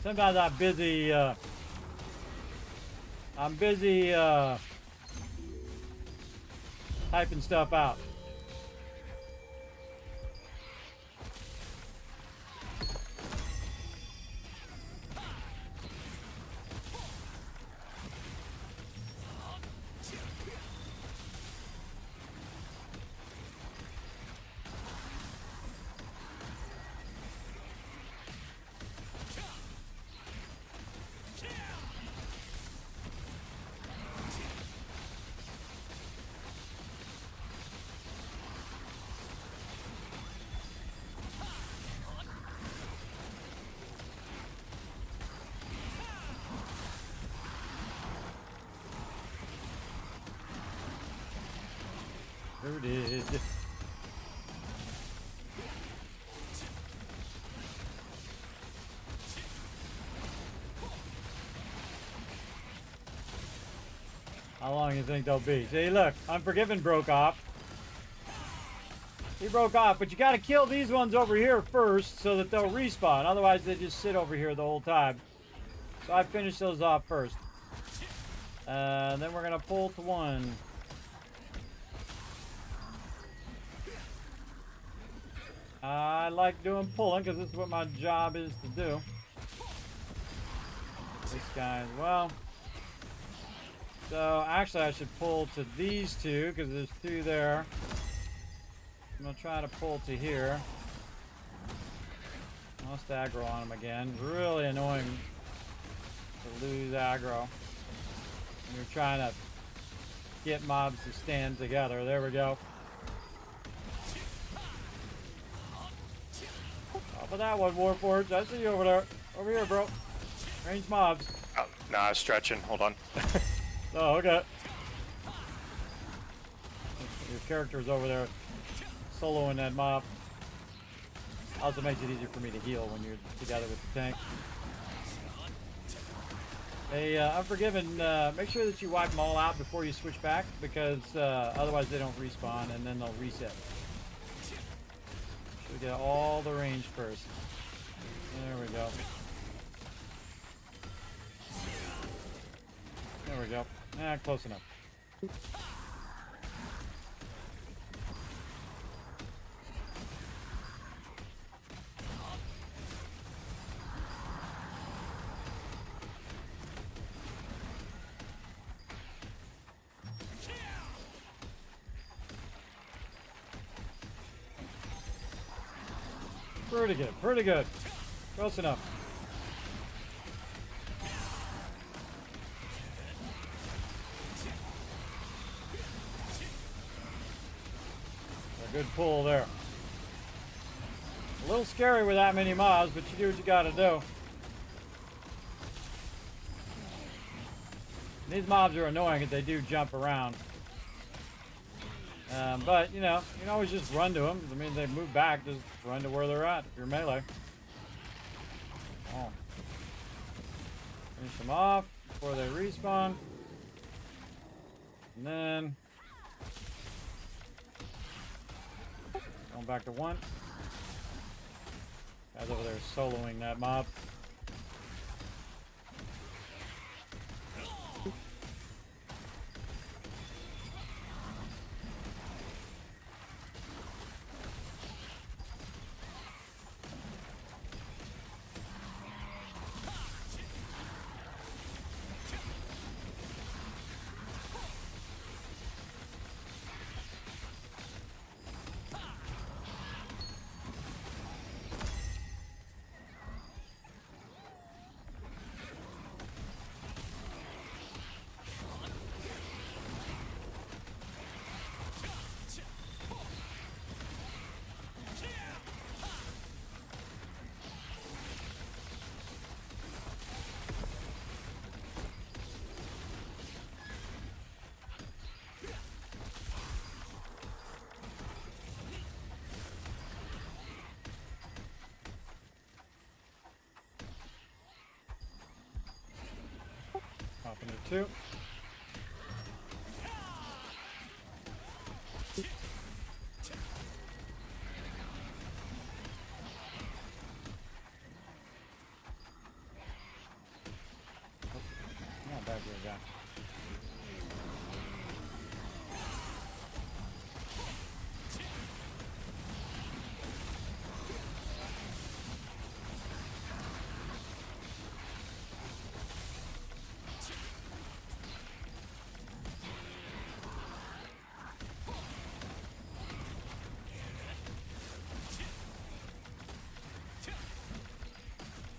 Sometimes I'm busy typing stuff out. There it is. How long do you think they'll be? See, look, Unforgiven broke off. He broke off, but you got to kill these ones over here first so that they'll respawn. Otherwise, they just sit over here the whole time. So I finished those off first. Then we're going to pull to one. I like doing pulling because this is what my job is to do. This guy as well. So actually I should pull to these two because there's two there. I'm going to try to pull to here. Lost aggro on him again. Really annoying to lose aggro when you're trying to get mobs to stand together. There we go. Top of that one, Warforged. I see you over there. Over here, bro. Range mobs. Oh, no, I was stretching. Hold on. Oh, okay. Your character's over there soloing that mob. Also makes it easier for me to heal when you're together with the tank. Hey, Unforgiven, make sure that you wipe them all out before you switch back, because otherwise they don't respawn and then they'll reset. Should get all the range first. There we go. There we go. Close enough. Pretty good, pretty good. Close enough. A good pull there. A little scary with that many mobs, but you do what you gotta do. These mobs are annoying if they do jump around. But, you know, you can always just run to them. I mean, they move back, just run to where they're at if you're melee. Oh. Finish them off before they respawn. And then... going back to one. Guys over there soloing that mob. Hop into two. Not bad, good guy.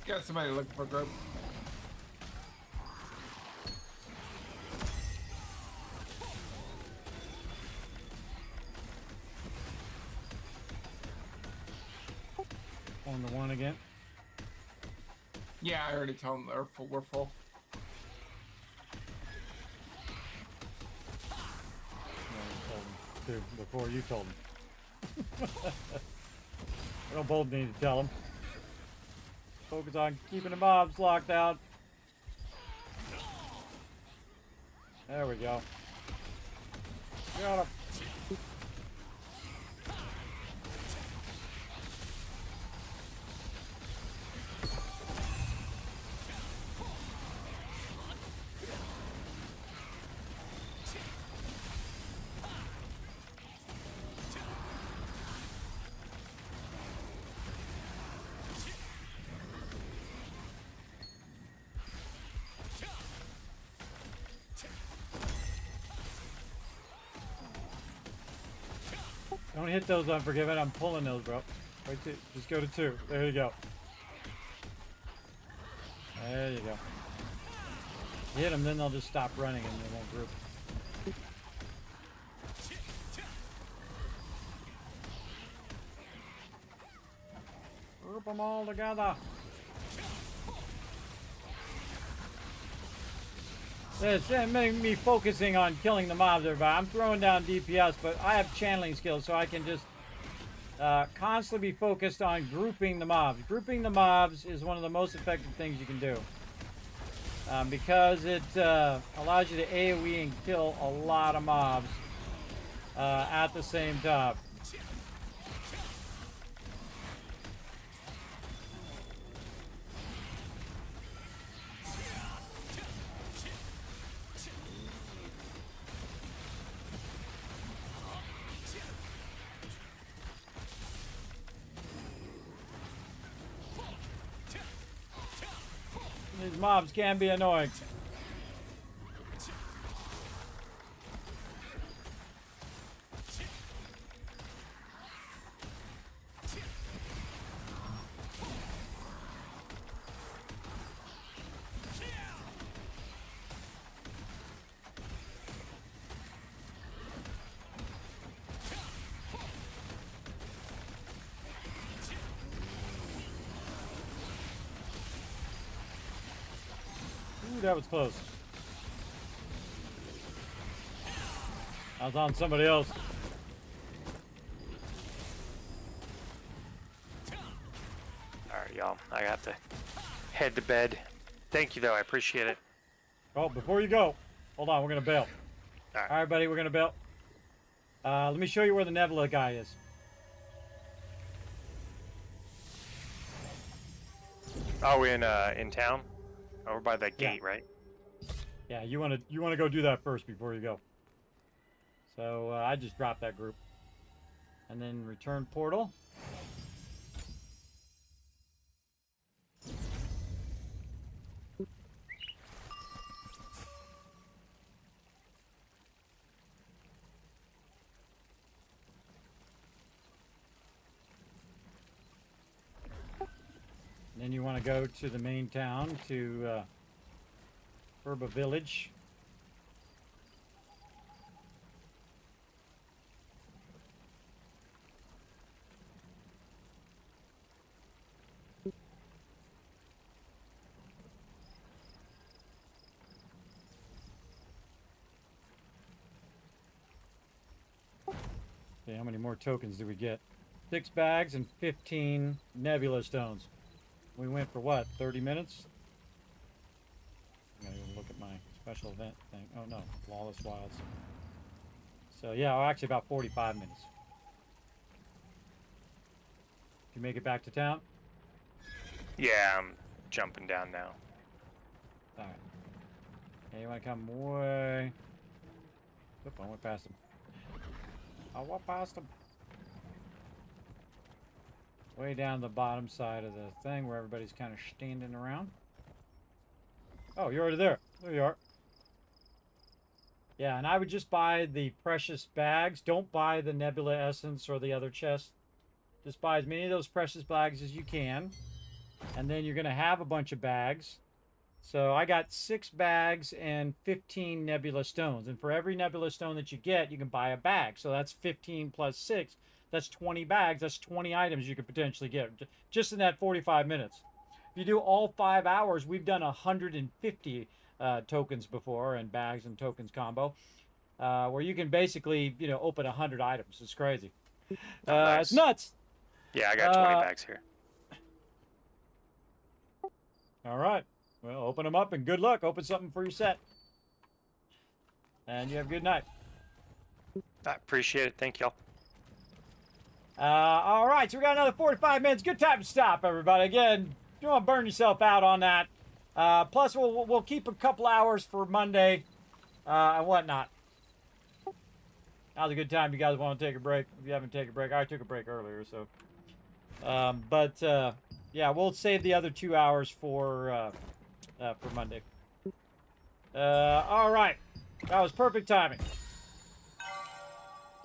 Got somebody looking for grub. On the one again. Yeah, I already told them they're full. We're full. No, you told him too, before you told him. We don't both need to tell him. Focus on keeping the mobs locked out. There we go. Got him. Don't hit those Unforgiven. I'm pulling those, bro. Wait, just go to 2. There you go. There you go. Hit them, then they'll just stop running and they won't group. Group them all together. It's making me focusing on killing the mobs, everybody. I'm throwing down DPS, but I have channeling skills, so I can just constantly be focused on grouping the mobs. Grouping the mobs is one of the most effective things you can do. Because it allows you to AoE and kill a lot of mobs at the same time. These mobs can be annoying. Ooh, that was close. I was on somebody else. Alright, y'all. I have to head to bed. Thank you, though. I appreciate it. Oh, before you go, hold on. We're going to bail. Alright. All right, buddy. We're going to bail. Let me show you where the Nebula guy is. Oh, in town? Over by that gate, right? Yeah, you want to go do that first before you go. So I just dropped that group, and then return portal. Then you want to go to the main town to Herba Village. Okay, how many more tokens do we get? 6 bags and 15 Nebula stones. We went for what, 30 minutes? I'm gonna go look at my special event thing. Oh no, Lawless Wilds. So yeah, actually about 45 minutes. Did you make it back to town? Yeah, I'm jumping down now. Alright. Hey, you wanna come way... Oop, I went past him. I went past him. Way down the bottom side of the thing where everybody's kind of standing around. Oh, you're already there. There you are. Yeah, and I would just buy the precious bags. Don't buy the Nebula Essence or the other chest. Just buy as many of those precious bags as you can. And then you're going to have a bunch of bags. So I got 6 bags and 15 Nebula Stones. And for every Nebula Stone that you get, you can buy a bag. So that's 15 plus 6. That's 20 bags. That's 20 items you could potentially get just in that 45 minutes. If you do all 5 hours, we've done 150 tokens before, and bags and tokens combo, where you can basically, you know, open 100 items. It's crazy. Nice. It's nuts. Yeah, I got 20 bags here. All right. Well, open them up and good luck. Open something for your set. And you have a good night. I appreciate it. Thank y'all. All right, so we got another 45 minutes. Good time to stop, everybody. Again, you don't want to burn yourself out on that. Plus, we'll keep a couple hours for Monday and whatnot. Now's a good time. You guys want to take a break? If you haven't taken a break, I took a break earlier. So, yeah, we'll save the other 2 hours for Monday. All right, that was perfect timing.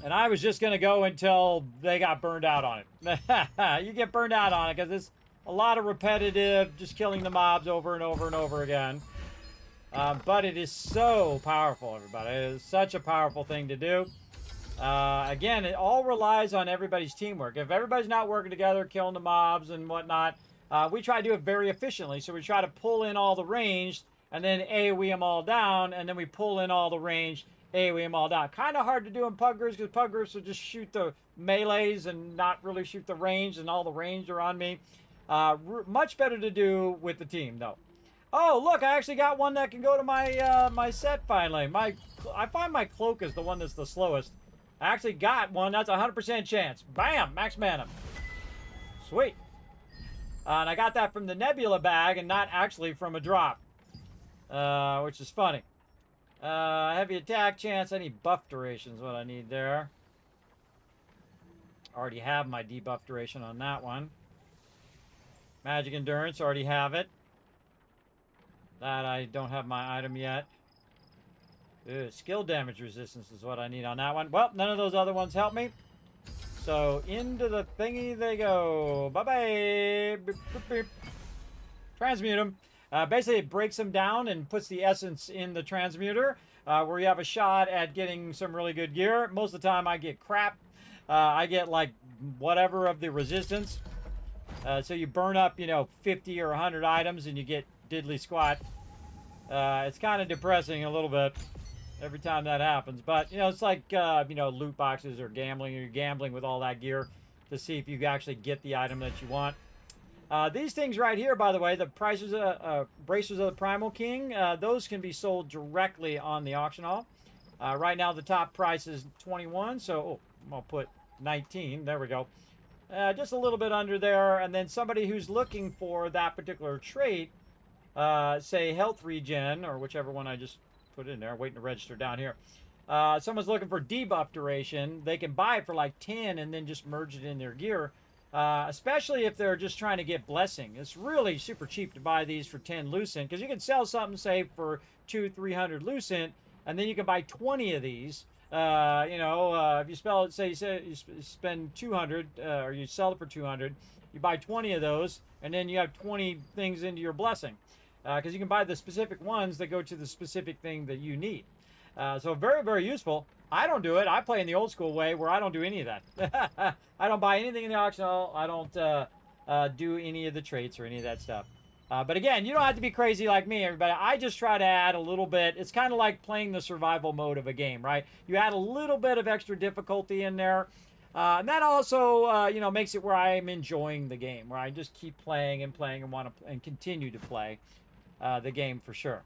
And I was just going to go until they got burned out on it. You get burned out on it because it's a lot of repetitive, just killing the mobs over and over and over again. But it is so powerful, everybody. It is such a powerful thing to do. Again, it all relies on everybody's teamwork. If everybody's not working together, killing the mobs and whatnot, we try to do it very efficiently. So we try to pull in all the ranged, and then AoE them all down, and then we pull in all the ranged, AoE them all down. Kind of hard to do in pug groups, because pug groups will just shoot the melees and not really shoot the ranged, and all the ranged are on me. Much better to do with the team, though. Oh, look, I actually got one that can go to my my set finally. I find my cloak is the one that's the slowest. I actually got one. That's a 100% chance. Bam! Max mana. Sweet. And I got that from the Nebula bag and not actually from a drop. Which is funny. Heavy attack chance. I need buff duration is what I need there. Already have my debuff duration on that one. Magic endurance. Already have it. That I don't have my item yet. Skill damage resistance is what I need on that one. Well, none of those other ones help me. So, into the thingy they go. Bye-bye. Beep, beep, beep. Transmute them. Basically, it breaks them down and puts the essence in the transmuter, where you have a shot at getting some really good gear. Most of the time, I get crap. I get, like, whatever of the resistance. So you burn up, 50 or 100 items, and you get diddly squat. It's kind of depressing a little bit every time that happens, but it's like loot boxes or gambling. You're gambling with all that gear to see if you actually get the item that you want. These things right here, by the way, the prices bracers of the Primal King, those can be sold directly on the auction hall. Right now the top price is 21, so I'll put 19. There we go. Just a little bit under there, and then somebody who's looking for that particular trait, say health regen, or whichever one I just put in there, waiting to register down here. Someone's looking for debuff duration, they can buy it for like 10 and then just merge it in their gear, especially if they're just trying to get blessing. It's really super cheap to buy these for 10 lucent, because you can sell something, say, for 200-300 lucent, and then you can buy 20 of these. If you spell it, say you spend 200, or you sell it for 200, you buy 20 of those, and then you have 20 things into your blessing. Because you can buy the specific ones that go to the specific thing that you need. So very, very useful. I don't do it. I play in the old school way where I don't do any of that. I don't buy anything in the auction hall. I don't do any of the traits or any of that stuff. But again, you don't have to be crazy like me, everybody. I just try to add a little bit. It's kind of like playing the survival mode of a game, right? You add a little bit of extra difficulty in there. And that also, makes it where I am enjoying the game, where I just keep playing and playing and want to and continue to play the game for sure.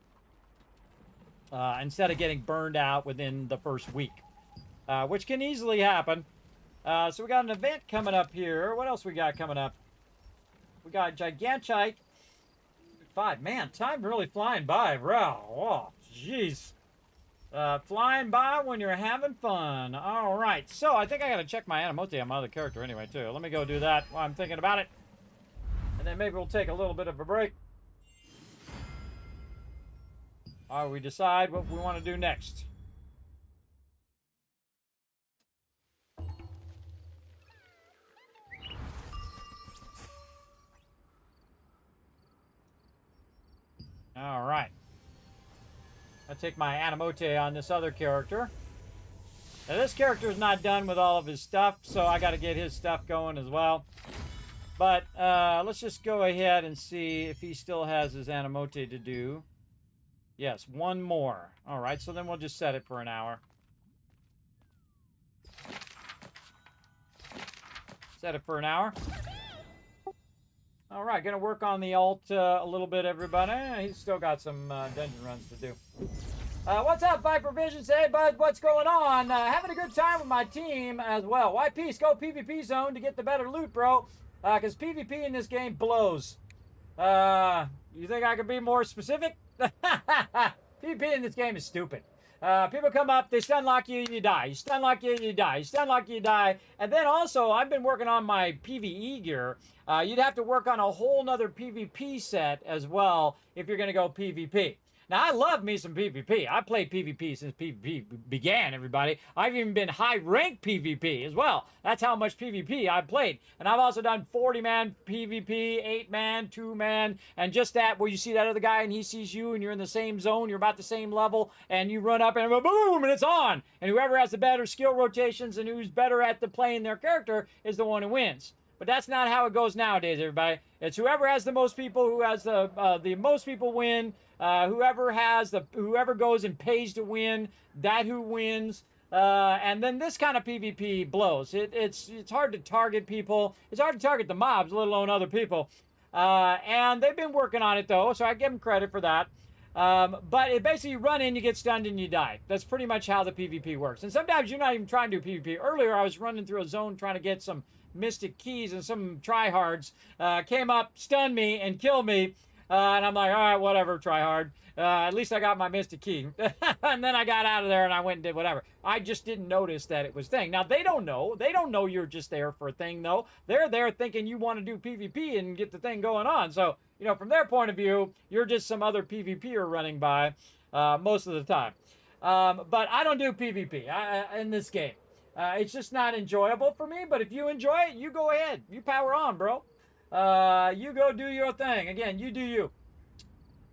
Instead of getting burned out within the first week, which can easily happen. So we got an event coming up here. What else we got coming up? We got Gigantite 5. Man, time really flying by, bro. Oh, jeez. Flying by when you're having fun. All right, so I think I got to check my Animote on my other character anyway, too. Let me go do that while I'm thinking about it. And then maybe we'll take a little bit of a break. While we decide what we want to do next. All right. I'll take my Animote on this other character. Now, this character is not done with all of his stuff, so I got to get his stuff going as well. But let's just go ahead and see if he still has his Animote to do. Yes, one more. All right, so then we'll just set it for an hour. Set it for an hour. All right, gonna work on the alt a little bit, everybody. He's still got some dungeon runs to do. What's up, Viper Vision? Say, bud, what's going on? Having a good time with my team as well. Why peace? Go PvP zone to get the better loot, bro. Because PvP in this game blows. You think I could be more specific? PvP in this game is stupid. People come up, they stun lock you, you die. You stun lock you, you die. You stun lock you, you die. And then also, I've been working on my PvE gear. You'd have to work on a whole nother PvP set as well if you're going to go PvP. Now, I love me some PvP. I played PvP since PvP began, everybody. I've even been high-ranked PvP as well. That's how much PvP I've played. And I've also done 40-man PvP, 8-man, 2-man, and just that where you see that other guy and he sees you and you're in the same zone, you're about the same level, and you run up and boom, and it's on. And whoever has the better skill rotations and who's better at playing their character is the one who wins. But that's not how it goes nowadays, everybody. It's whoever has the most people, who has the most people win. Whoever goes and pays to win, that who wins. And then this kind of PvP blows. It's hard to target people. It's hard to target the mobs, let alone other people. And they've been working on it though, so I give them credit for that. But it basically, you run in, you get stunned, and you die. That's pretty much how the PvP works. And sometimes you're not even trying to do PvP. Earlier, I was running through a zone trying to get some mystic keys, and some tryhards came up, stunned me, and killed me. And I'm like, all right, whatever, tryhard. At least I got my mystic key. And then I got out of there and I went and did whatever. I just didn't notice that it was thing. Now, they don't know. They don't know you're just there for a thing, though. They're there thinking you want to do PvP and get the thing going on. So, you know, from their point of view, you're just some other PvPer running by most of the time. But I don't do PvP in this game. It's just not enjoyable for me. But if you enjoy it, you go ahead. You power on, bro. You go do your thing. Again, you do you.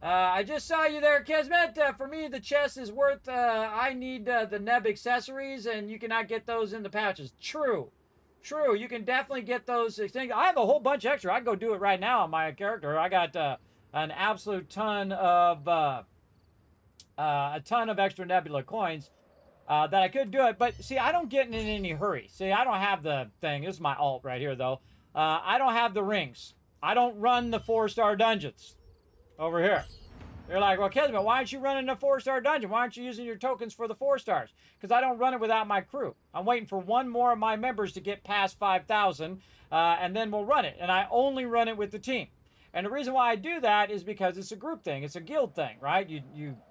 I just saw you there, Kismet. For me, the chest is worth, I need the Neb accessories, and you cannot get those in the pouches. True. True. You can definitely get those things. I have a whole bunch extra. I'd go do it right now on my character. I got an absolute ton of, extra Nebula coins that I could do it. But, see, I don't get in any hurry. See, I don't have the thing. This is my alt right here, though. I don't have the rings. I don't run the 4-star dungeons over here. You're like, well, Kismet, why aren't you running a 4-star dungeon? Why aren't you using your tokens for the 4 stars? Because I don't run it without my crew. I'm waiting for one more of my members to get past 5,000, and then we'll run it. And I only run it with the team. And the reason why I do that is because it's a group thing. It's a guild thing, right?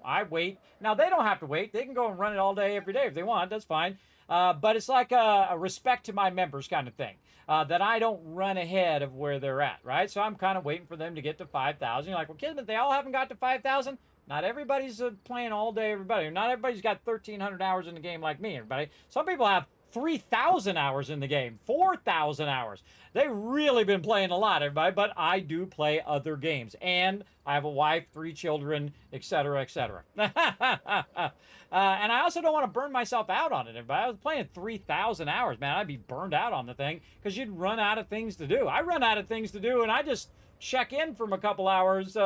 I wait. Now, they don't have to wait. They can go and run it all day, every day if they want. That's fine. But it's like a respect to my members kind of thing. That I don't run ahead of where they're at, right? So I'm kind of waiting for them to get to 5,000. You're like, well, Kismet, they all haven't got to 5,000. Not everybody's playing all day, everybody. Not everybody's got 1,300 hours in the game like me, everybody. Some people have 3,000 hours in the game, 4,000 hours. They've really been playing a lot, everybody, but I do play other games. And I have a wife, 3 children, etc., etc. And I also don't want to burn myself out on it, everybody. I was playing 3,000 hours, man. I'd be burned out on the thing because you'd run out of things to do. I run out of things to do, and I just check in from a couple hours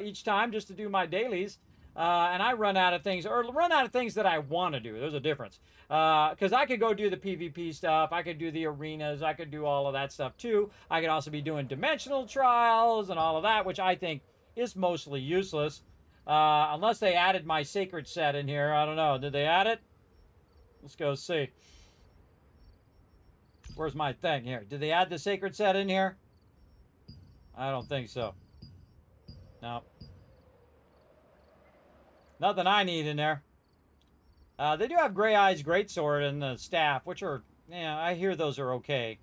each time just to do my dailies. And I run out of things, or run out of things that I want to do. There's a difference. Because I could go do the PvP stuff. I could do the arenas. I could do all of that stuff, too. I could also be doing dimensional trials and all of that, which I think is mostly useless. Unless they added my sacred set in here. I don't know. Did they add it? Let's go see. Where's my thing here? Did they add the sacred set in here? I don't think so. No. Nothing I need in there. They do have Gray Eyes Greatsword and the staff, which are, yeah, I hear those are okay.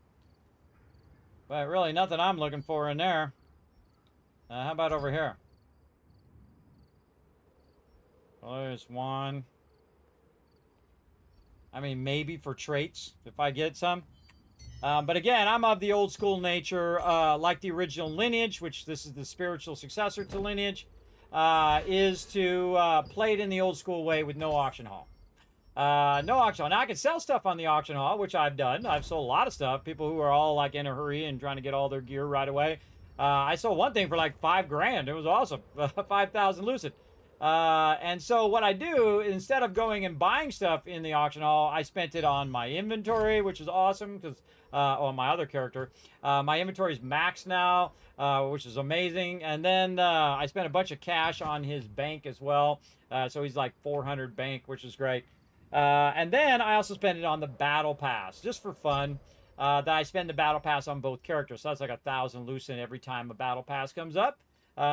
But really nothing I'm looking for in there. How about over here? Well, there's one. I mean, maybe for traits, if I get some. But again, I'm of the old school nature, like the original Lineage, which this is the spiritual successor to Lineage, is to play it in the old school way with no auction hall. No auction hall. Now, I can sell stuff on the auction hall, which I've done. I've sold a lot of stuff. People who are all like in a hurry and trying to get all their gear right away. I sold one thing for like $5,000. It was awesome. 5,000 lucid. And so what I do, instead of going and buying stuff in the auction hall, I spent it on my inventory, which is awesome because, on my other character, my inventory is maxed now, which is amazing. And then I spent a bunch of cash on his bank as well. So he's like 400 bank, which is great. And then I also spend it on the battle pass, just for fun. That I spend the battle pass on both characters. So that's like 1,000 lucid every time a battle pass comes up.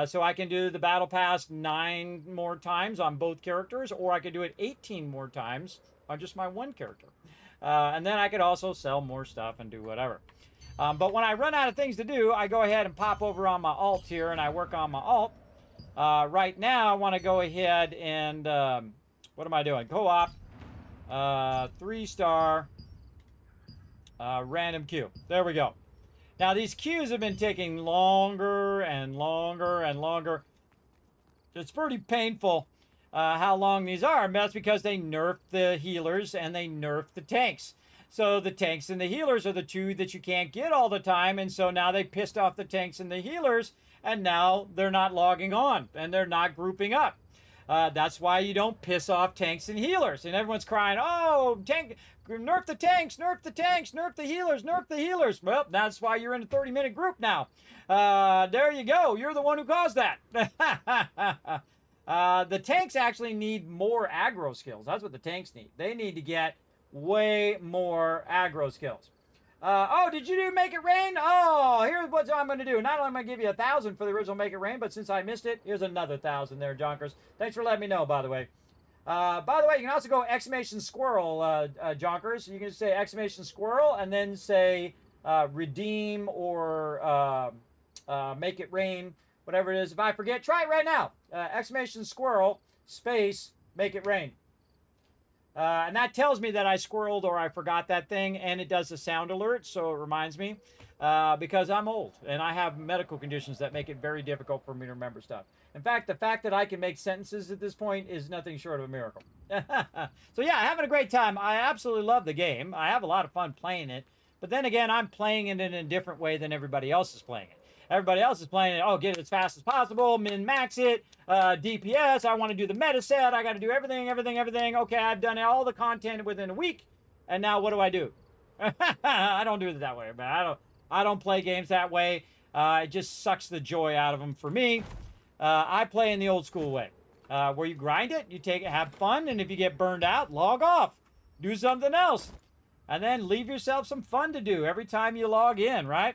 So I can do the battle pass 9 more times on both characters, or I could do it 18 more times on just my one character. And then I could also sell more stuff and do whatever. But when I run out of things to do, I go ahead and pop over on my alt here, and I work on my alt. Right now, I want to go ahead and, what am I doing? Co-op, 3-star, random queue. There we go. Now, these queues have been taking longer and longer and longer. It's pretty painful how long these are. And that's because they nerfed the healers and they nerfed the tanks. So the tanks and the healers are the two that you can't get all the time. And so now they pissed off the tanks and the healers. And now they're not logging on. And they're not grouping up. That's why you don't piss off tanks and healers. And everyone's crying, oh, nerf the tanks, nerf the tanks, nerf the healers, nerf the healers. Well, that's why you're in a 30-minute group now. There you go. You're the one who caused that. The tanks actually need more aggro skills. That's what the tanks need. They need to get way more aggro skills. Oh, did you do Make It Rain? Oh, here's what I'm going to do. Not only am I going to give you 1,000 for the original Make It Rain, but since I missed it, here's another 1,000 there, Jonkers. Thanks for letting me know, by the way. By the way, you can also go exclamation squirrel, Jonkers. You can say exclamation squirrel and then say redeem or Make It Rain, whatever it is. If I forget, try it right now. Exclamation squirrel space Make It Rain. And that tells me that I squirreled or I forgot that thing, and it does a sound alert, so it reminds me, because I'm old, and I have medical conditions that make it very difficult for me to remember stuff. In fact, the fact that I can make sentences at this point is nothing short of a miracle. So yeah, having a great time. I absolutely love the game. I have a lot of fun playing it, but then again, I'm playing it in a different way than everybody else is playing it. Everybody else is playing it, oh, get it as fast as possible, min-max it, DPS, I want to do the meta set, I got to do everything. Okay, I've done all the content within a week, and now what do I do? I don't do it that way, man. I don't play games that way. It just sucks the joy out of them for me. I play in the old school way, where you grind it, you take it, have fun, and if you get burned out, log off. Do something else. And then leave yourself some fun to do every time you log in, right?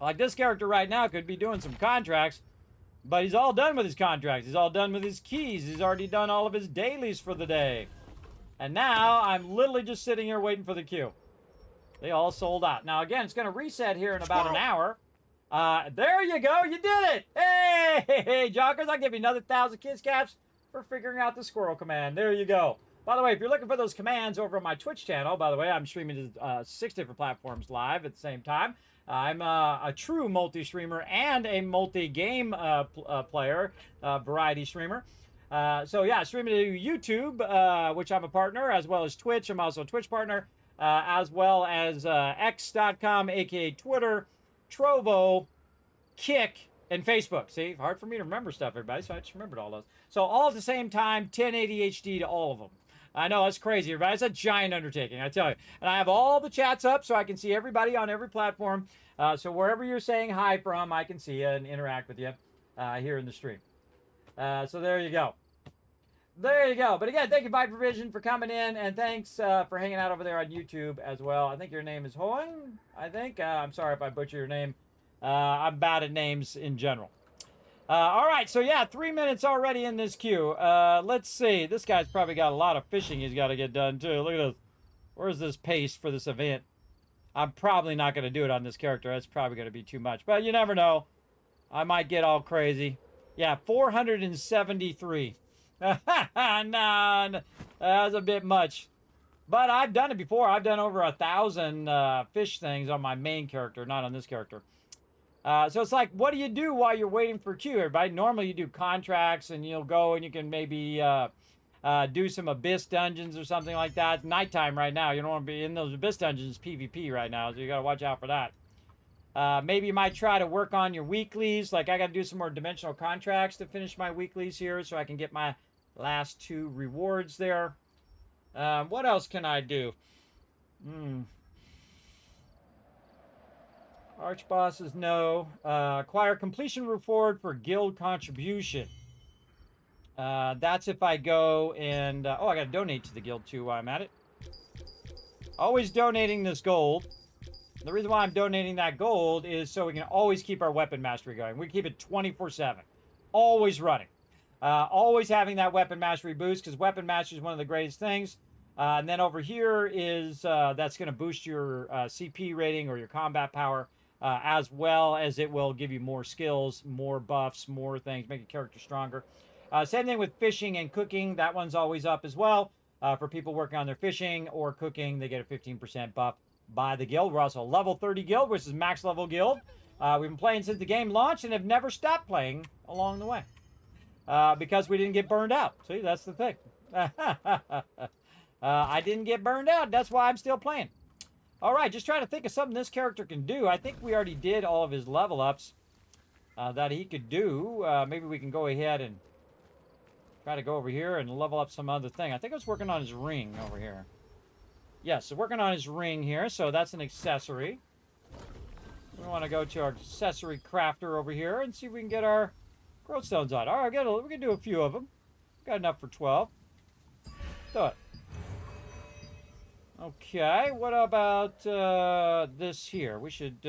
Like this character right now could be doing some contracts, but he's all done with his contracts. He's all done with his keys. He's already done all of his dailies for the day. And now I'm literally just sitting here waiting for the queue. They all sold out. Now, again, it's going to reset here in about an hour. There you go. You did it. Hey, Jonkers, I'll give you another 1,000 kids caps for figuring out the squirrel command. There you go. By the way, if you're looking for those commands over on my Twitch channel, by the way, I'm streaming to 6 different platforms live at the same time. I'm a true multi-streamer and a multi-game player, variety streamer. So yeah, streaming to YouTube, which I'm a partner, as well as Twitch. I'm also a Twitch partner, as well as X.com, aka Twitter, Trovo, Kick, and Facebook. See, hard for me to remember stuff, everybody, so I just remembered all those. So all at the same time, 1080 HD to all of them. I know, it's crazy, everybody. It's a giant undertaking, I tell you. And I have all the chats up so I can see everybody on every platform. So wherever you're saying hi from, I can see you and interact with you here in the stream. So there you go. There you go. But again, thank you, Viper Vision, for coming in. And thanks for hanging out over there on YouTube as well. I think your name is Hoing, I think. I'm sorry if I butcher your name. I'm bad at names in general. All right, so yeah, 3 minutes already in this queue. Let's see. This guy's probably got a lot of fishing he's got to get done, too. Look at this. Where's this pace for this event? I'm probably not going to do it on this character. That's probably going to be too much. But you never know. I might get all crazy. Yeah, 473. No, that's a bit much. But I've done it before. I've done over 1,000 fish things on my main character, not on this character. So it's like, what do you do while you're waiting for queue, everybody? Normally you do contracts and you'll go and you can maybe do some Abyss dungeons or something like that. It's nighttime right now. You don't want to be in those Abyss dungeons PvP right now, so you got to watch out for that. Maybe you might try to work on your weeklies. Like I got to do some more dimensional contracts to finish my weeklies here so I can get my last 2 rewards there. What else can I do? Arch bosses, no. Acquire completion reward for guild contribution. That's if I go and... oh, I got to donate to the guild too while I'm at it. Always donating this gold. The reason why I'm donating that gold is so we can always keep our weapon mastery going. We keep it 24/7. Always running. Always having that weapon mastery boost, because weapon mastery is one of the greatest things. And then over here is... that's going to boost your CP rating or your combat power. as well as it will give you more skills, more buffs, more things, make your character stronger. Same thing with fishing and cooking. That one's always up as well. For people working on their fishing or cooking, they get a 15% buff by the guild. We're also a level 30 guild, which is max level guild. We've been playing since the game launched and have never stopped playing along the way. Because we didn't get burned out. See, that's the thing. I didn't get burned out. That's why I'm still playing. All right, just trying to think of something this character can do. I think we already did all of his level ups that he could do. Maybe we can go ahead and try to go over here and level up some other thing. I think I was working on his ring over here. Yes, so working on his ring here. So that's an accessory. We want to go to our accessory crafter over here and see if we can get our growth stones on. All right, we can do a few of them. Got enough for 12. Do it. Okay, what about this here? We should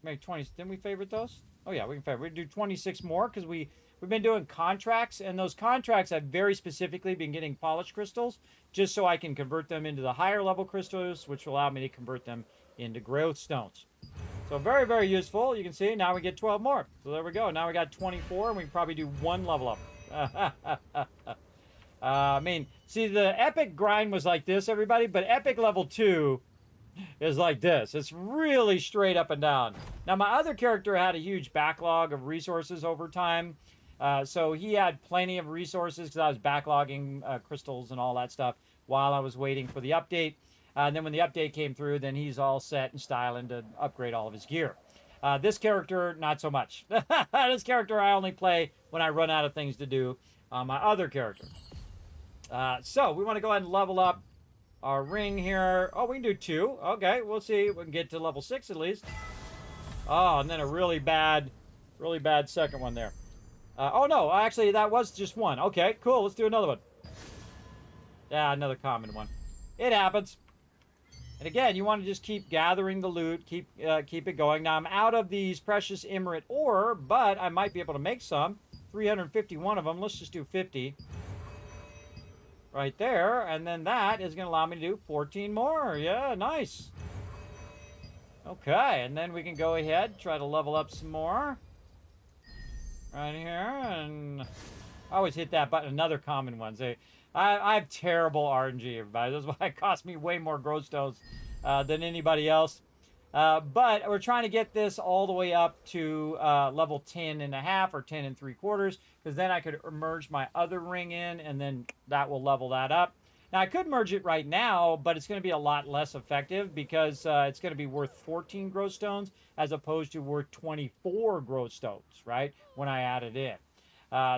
make 20. Didn't we favorite those? Oh yeah, we can favorite. We do 26 more because we've been doing contracts, and those contracts I've very specifically been getting polished crystals just so I can convert them into the higher level crystals, which will allow me to convert them into growth stones. So very, very useful. You can see now we get 12 more. So there we go. Now we got 24, and we can probably do one level up. I mean, see, the epic grind was like this, everybody, but epic level 2 is like this. It's really straight up and down. Now, my other character had a huge backlog of resources over time. So he had plenty of resources because I was backlogging crystals and all that stuff while I was waiting for the update. And then when the update came through, then he's all set and styling to upgrade all of his gear. This character, not so much. This character I only play when I run out of things to do on my other character. So we want to go ahead and level up our ring here. Oh, we can do 2. Okay, we'll see. We can get to level 6 at least. Oh, and then a really bad second one there. Oh, no, actually, that was just 1. Okay, cool. Let's do another one. Yeah, another common one. It happens. And again, you want to just keep gathering the loot, keep it going. Now, I'm out of these precious emerald ore, but I might be able to make some. 351 of them. Let's just do 50. Right there. And then that is going to allow me to do 14 more. Yeah, nice. Okay, and then we can go ahead, try to level up some more. Right here, and I always hit that button. Another common one. Say, I have terrible RNG, everybody. That's why it costs me way more growth stones than anybody else. But we're trying to get this all the way up to level 10 and a half or 10 and 3/4, because then I could merge my other ring in, and then that will level that up. Now, I could merge it right now, but it's going to be a lot less effective because it's going to be worth 14 growth stones as opposed to worth 24 growth stones, right, when I add it in.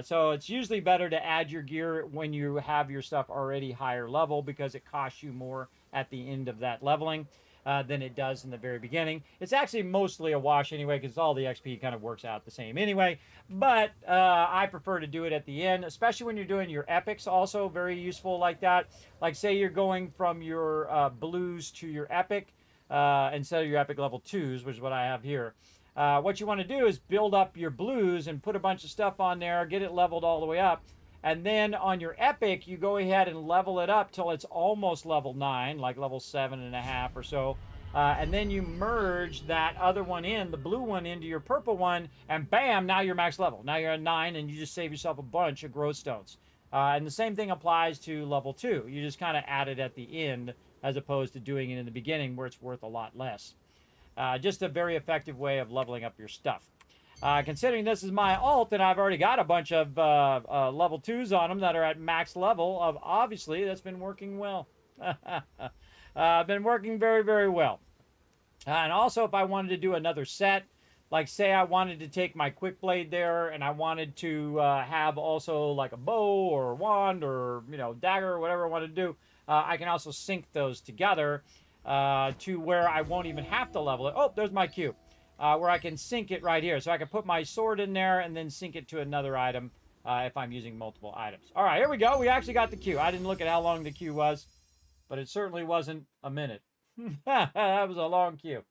So it's usually better to add your gear when you have your stuff already higher level because it costs you more at the end of that leveling than it does in the very beginning. It's actually mostly a wash anyway because all the XP kind of works out the same anyway. But I prefer to do it at the end, especially when you're doing your epics, also very useful like that. Like say you're going from your blues to your epic instead of your epic level 2s, which is what I have here. What you want to do is build up your blues and put a bunch of stuff on there, get it leveled all the way up. And then on your epic, you go ahead and level it up till it's almost level 9, like level 7.5 or so. And then you merge that other one in, the blue one, into your purple one, and bam, now you're max level. Now you're at 9, and you just save yourself a bunch of growth stones. And the same thing applies to level 2. You just kind of add it at the end, as opposed to doing it in the beginning, where it's worth a lot less. Just a very effective way of leveling up your stuff. Considering this is my alt, and I've already got a bunch of level 2s on them that are at max level, obviously that's been working well. Been working very, very well. And also, if I wanted to do another set, like say I wanted to take my quick blade there, and I wanted to have also like a bow or a wand or dagger or whatever I wanted to do, I can also sync those together to where I won't even have to level it. Oh, there's my cube. Where I can sync it right here. So I can put my sword in there and then sync it to another item if I'm using multiple items. All right, here we go. We actually got the queue. I didn't look at how long the queue was, but it certainly wasn't a minute. That was a long queue.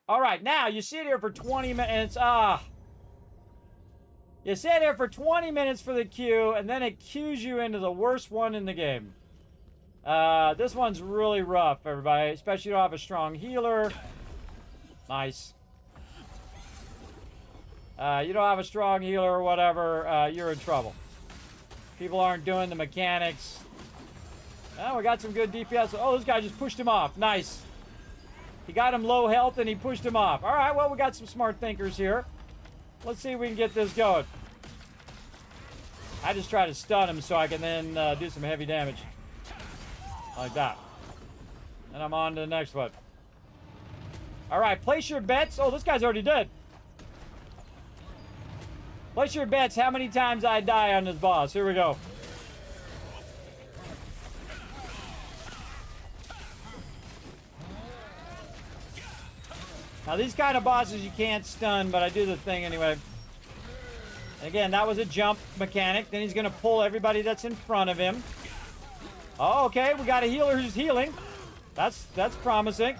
All right, now you sit here for 20 minutes. You sit here for 20 minutes for the queue, and then it queues you into the worst one in the game. This one's really rough, everybody, especially if you don't have a strong healer. Nice. You don't have a strong healer or whatever, you're in trouble. People aren't doing the mechanics. Oh, we got some good DPS. Oh, this guy just pushed him off. Nice. He got him low health and he pushed him off. All right, well, we got some smart thinkers here. Let's see if we can get this going. I just try to stun him so I can then do some heavy damage. Like that. And I'm on to the next one. All right, place your bets. Oh, this guy's already dead. Place your bets how many times I die on this boss. Here we go. Now, these kind of bosses you can't stun, but I do the thing anyway. Again, that was a jump mechanic. Then he's going to pull everybody that's in front of him. Oh, okay. We got a healer who's healing. That's promising.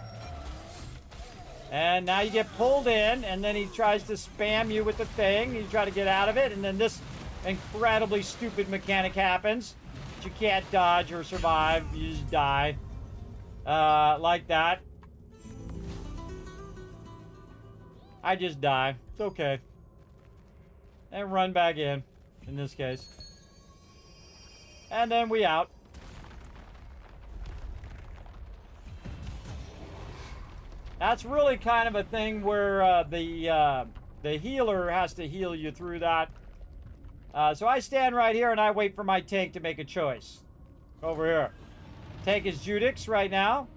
And now you get pulled in, and then he tries to spam you with the thing. You try to get out of it, and then this incredibly stupid mechanic happens. But you can't dodge or survive. You just die. Like that. I just die. It's okay. And run back in this case. And then we out. That's really kind of a thing where the healer has to heal you through that. So I stand right here and I wait for my tank to make a choice. Over here. Tank is Judix right now.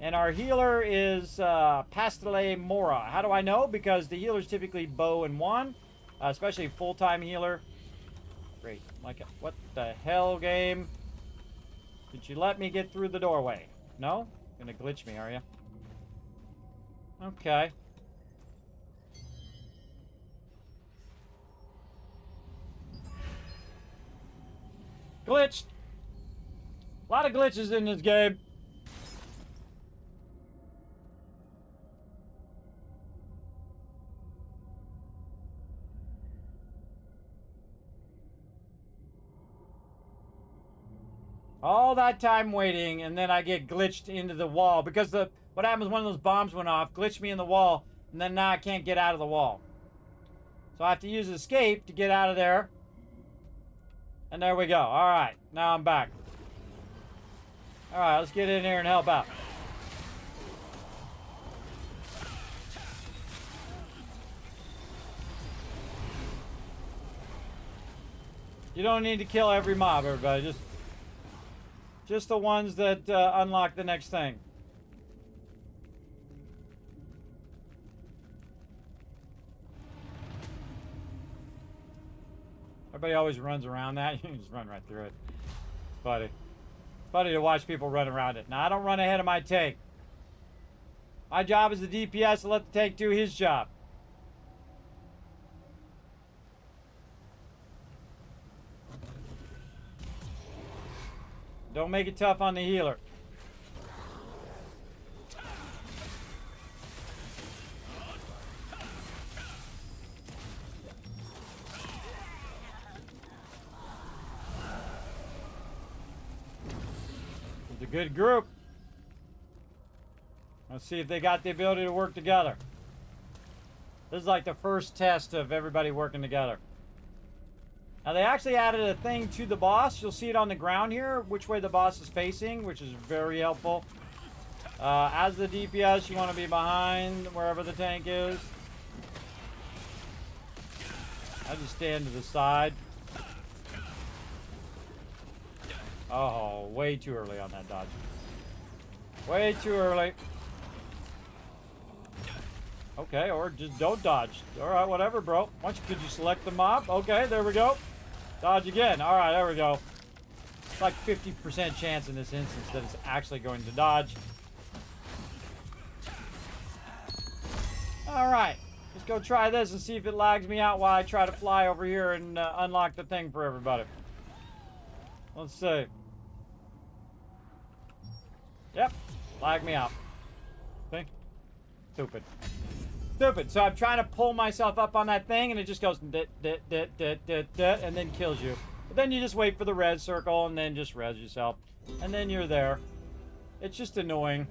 And our healer is Pastele Mora. How do I know? Because the healer's typically bow and one. Especially full-time healer. Great. Like, what the hell, game? Did you let me get through the doorway? No? Gonna glitch me, are you? Okay. Glitched. A lot of glitches in this game. All that time waiting, and then I get glitched into the wall because what happens when one of those bombs went off, glitched me in the wall, and then now I can't get out of the wall. So I have to use escape to get out of there. And there we go. All right, now I'm back. All right, let's get in here and help out. You don't need to kill every mob, everybody. Just the ones that unlock the next thing. Everybody always runs around that. You can just run right through it. It's funny. It's funny to watch people run around it. Now, I don't run ahead of my tank. My job is the DPS to let the tank do his job. Don't make it tough on the healer. It's a good group. Let's see if they got the ability to work together. This is like the first test of everybody working together. Now, they actually added a thing to the boss. You'll see it on the ground here, which way the boss is facing, which is very helpful. As the DPS, you want to be behind wherever the tank is. I just stand to the side. Oh, way too early on that dodge. Way too early. Okay, or just don't dodge. All right, whatever, bro. Could you select the mob? Okay, there we go. Dodge again. All right, there we go. It's like 50% chance in this instance that it's actually going to dodge. All right, let's go try this and see if it lags me out while I try to fly over here and unlock the thing for everybody. Let's see. Yep, lag me out. See? Stupid. Stupid. So I'm trying to pull myself up on that thing, and it just goes and then kills you. But then you just wait for the red circle, and then just res yourself, and then you're there. It's just annoying.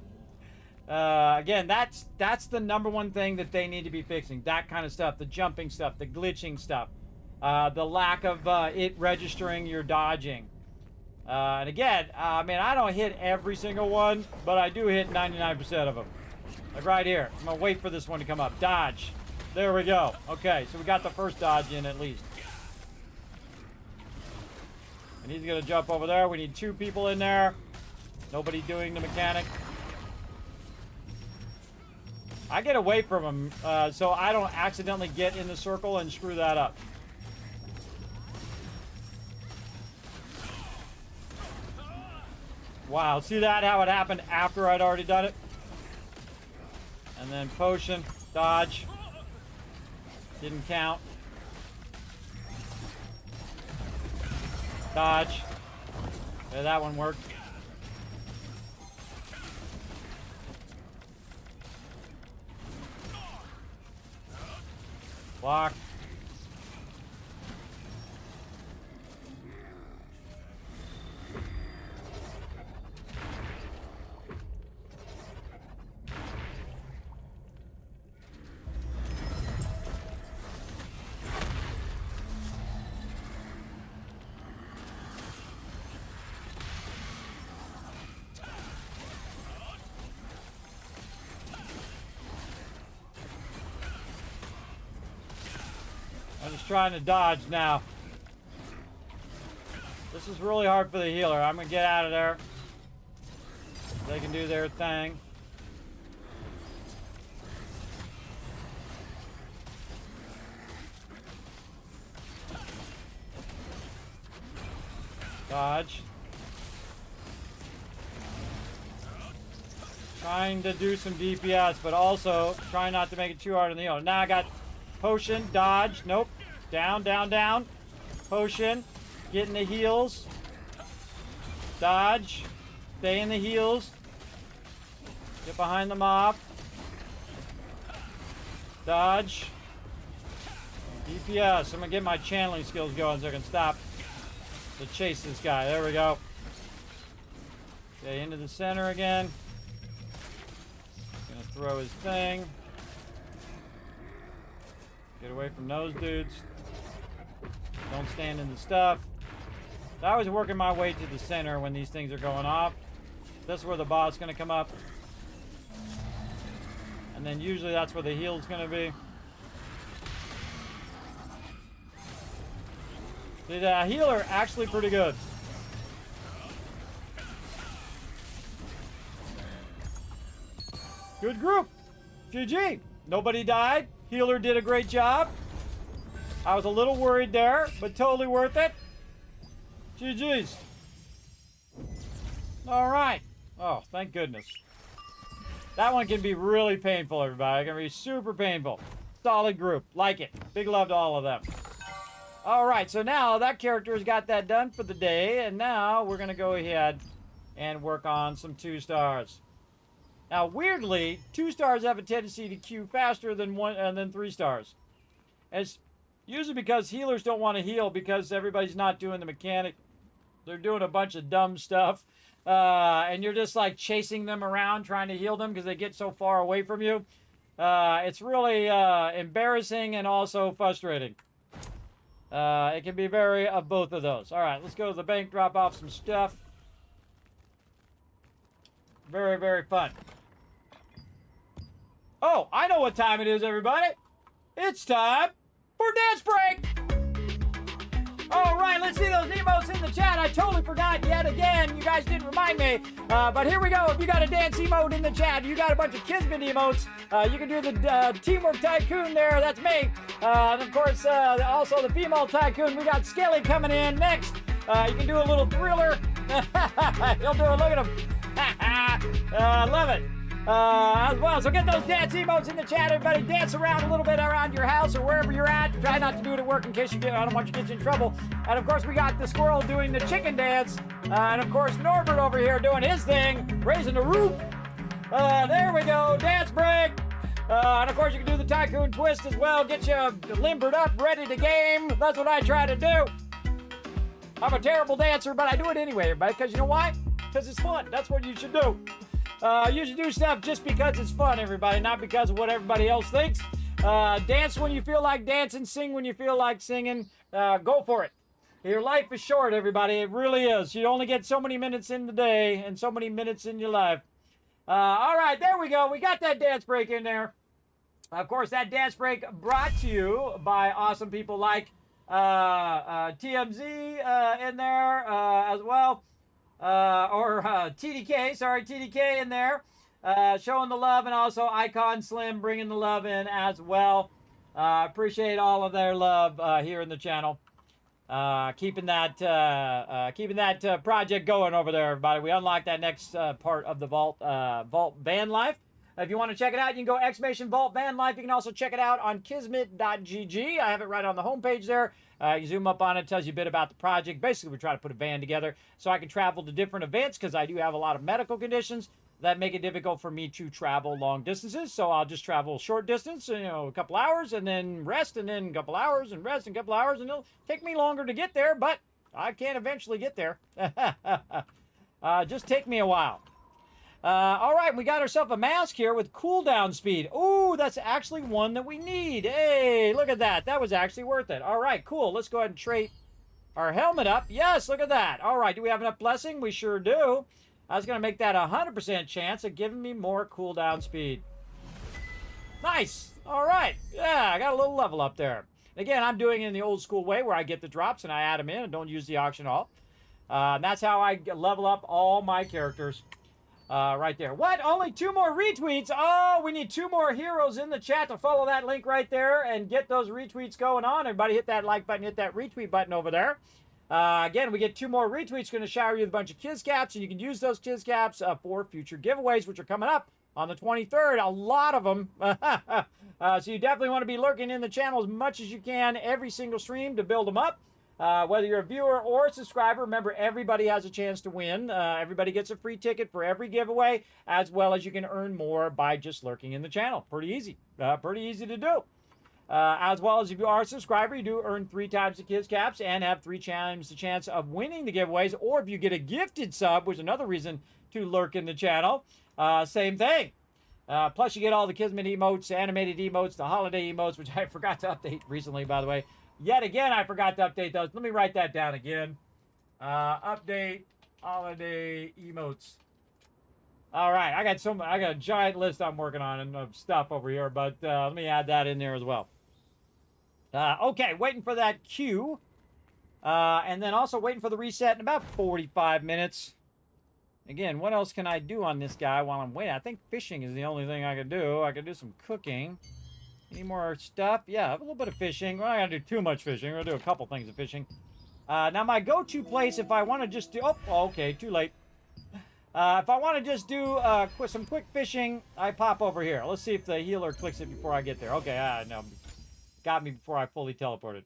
Again, that's the number one thing that they need to be fixing. That kind of stuff, the jumping stuff, the glitching stuff, the lack of it registering your dodging. And again, I mean, I don't hit every single one, but I do hit 99% of them. Like right here. I'm gonna wait for this one to come up. Dodge. There we go. Okay, so we got the first dodge in at least. And he's gonna jump over there. We need 2 people in there. Nobody doing the mechanic. I get away from him so I don't accidentally get in the circle and screw that up. Wow, see that? How it happened after I'd already done it? And then potion, dodge. Didn't count. Dodge. Yeah, that one worked. Block. I'm just trying to dodge now. This is really hard for the healer. I'm gonna get out of there. They can do their thing. Dodge. Trying to do some DPS, but also trying not to make it too hard on the healer. Now I got potion, dodge, nope. Down, down, down. Potion, get in the heals. Dodge, stay in the heals. Get behind the mob. Dodge. DPS, I'm gonna get my channeling skills going so I can stop to chase this guy. There we go. Okay, into the center again. Gonna throw his thing. Get away from those dudes. Don't stand in the stuff. So I was working my way to the center when these things are going off. This is where the boss is going to come up. And then usually that's where the heal's going to be. The healer actually pretty good. Good group. GG. Nobody died. Healer did a great job. I was a little worried there, but totally worth it. GG's. All right. Oh, thank goodness. That one can be really painful, everybody. It can be super painful. Solid group. Like it. Big love to all of them. All right, so now that character has got that done for the day, and now we're going to go ahead and work on some 2 stars. Now, weirdly, 2 stars have a tendency to queue faster than 3 stars. And it's usually because healers don't want to heal because everybody's not doing the mechanic. They're doing a bunch of dumb stuff. And you're just like chasing them around trying to heal them because they get so far away from you. It's really embarrassing and also frustrating. It can be very of both of those. All right, let's go to the bank, drop off some stuff. Very, very fun. Oh, I know what time it is, everybody. It's time for dance break. All right, let's see those emotes in the chat. I totally forgot yet again. You guys didn't remind me. But here we go. If you got a dance emote in the chat, you got a bunch of Kismet emotes. You can do the Teamwork Tycoon there. That's me. And, of course, also the female Tycoon. We got Skelly coming in next. You can do a little thriller. He'll do it. Look at him. Love it. As well. So get those dance emotes in the chat. Everybody dance around a little bit around your house or wherever you're at. Try not to do it at work in case I don't want you to get you in trouble. And of course, we got the squirrel doing the chicken dance. And of course, Norbert over here doing his thing, raising the roof. There we go. Dance break. And of course, you can do the tycoon twist as well. Get you limbered up, ready to game. That's what I try to do. I'm a terrible dancer, but I do it anyway, everybody. Because you know why? Because it's fun. That's what you should do. You should do stuff just because it's fun, everybody, not because of what everybody else thinks. Dance when you feel like dancing, sing when you feel like singing. Go for it. Your life is short, everybody. It really is. You only get so many minutes in the day and so many minutes in your life. All right, there we go. We got that dance break in there. Of course, that dance break brought to you by awesome people like TMZ in there as well. Or TDK, sorry, TDK in there. Showing the love, and also Icon Slim bringing the love in as well. Appreciate all of their love here in the channel. Keeping that project going over there, everybody. We unlocked that next part of the Vault van life. If you want to check it out, you can go !Vault van life. You can also check it out on Kismet.gg. I have it right on the homepage there. You zoom up on it, tells you a bit about the project. Basically, we try to put a van together so I can travel to different events because I do have a lot of medical conditions that make it difficult for me to travel long distances. So I'll just travel short distance, you know, a couple hours, and then rest, and then a couple hours, and rest, and a couple hours, and it'll take me longer to get there, but I can eventually get there. Just take me a while. All right, we got ourselves a mask here with cooldown speed. Ooh, that's actually one that we need. Hey, look at that. That was actually worth it. All right, cool. Let's go ahead and trade our helmet up. Yes, look at that. All right, do we have enough blessing? We sure do. I was going to make that a 100% chance of giving me more cooldown speed. Nice. All right. Yeah, I got a little level up there. Again, I'm doing it in the old school way where I get the drops and I add them in and don't use the auction off. And that's how I level up all my characters. Right there. What? Only 2 more retweets? Oh, we need 2 more heroes in the chat to follow that link right there and get those retweets going on. Everybody hit that like button, hit that retweet button over there. Again, we get 2 more retweets. Going to shower you with a bunch of Kiz Caps, and you can use those Kiz Caps for future giveaways, which are coming up on the 23rd. A lot of them. So you definitely want to be lurking in the channel as much as you can every single stream to build them up. Whether you're a viewer or a subscriber, remember everybody has a chance to win. Everybody gets a free ticket for every giveaway, as well as you can earn more by just lurking in the channel. Pretty easy. Pretty easy to do. As well as if you are a subscriber, you do earn 3 times the Kiz Caps and have 3 times the chance of winning the giveaways. Or if you get a gifted sub, which is another reason to lurk in the channel, same thing. Plus, you get all the Kismet emotes, animated emotes, the holiday emotes, which I forgot to update recently, by the way. Yet again, I forgot to update those. Let me write that down again. Update holiday emotes. All right, I got a giant list I'm working on of stuff over here, but let me add that in there as well. Okay, waiting for that queue, and then also waiting for the reset in about 45 minutes. Again, what else can I do on this guy while I'm waiting? I think fishing is the only thing I could do. I could do some cooking. Any more stuff? Yeah, a little bit of fishing. We're not going to do too much fishing. We're going to do a couple things of fishing. Now, my go-to place, if I want to just do... Oh, okay, too late. If I want to just do some quick fishing, I pop over here. Let's see if the healer clicks it before I get there. Okay, no. Got me before I fully teleported.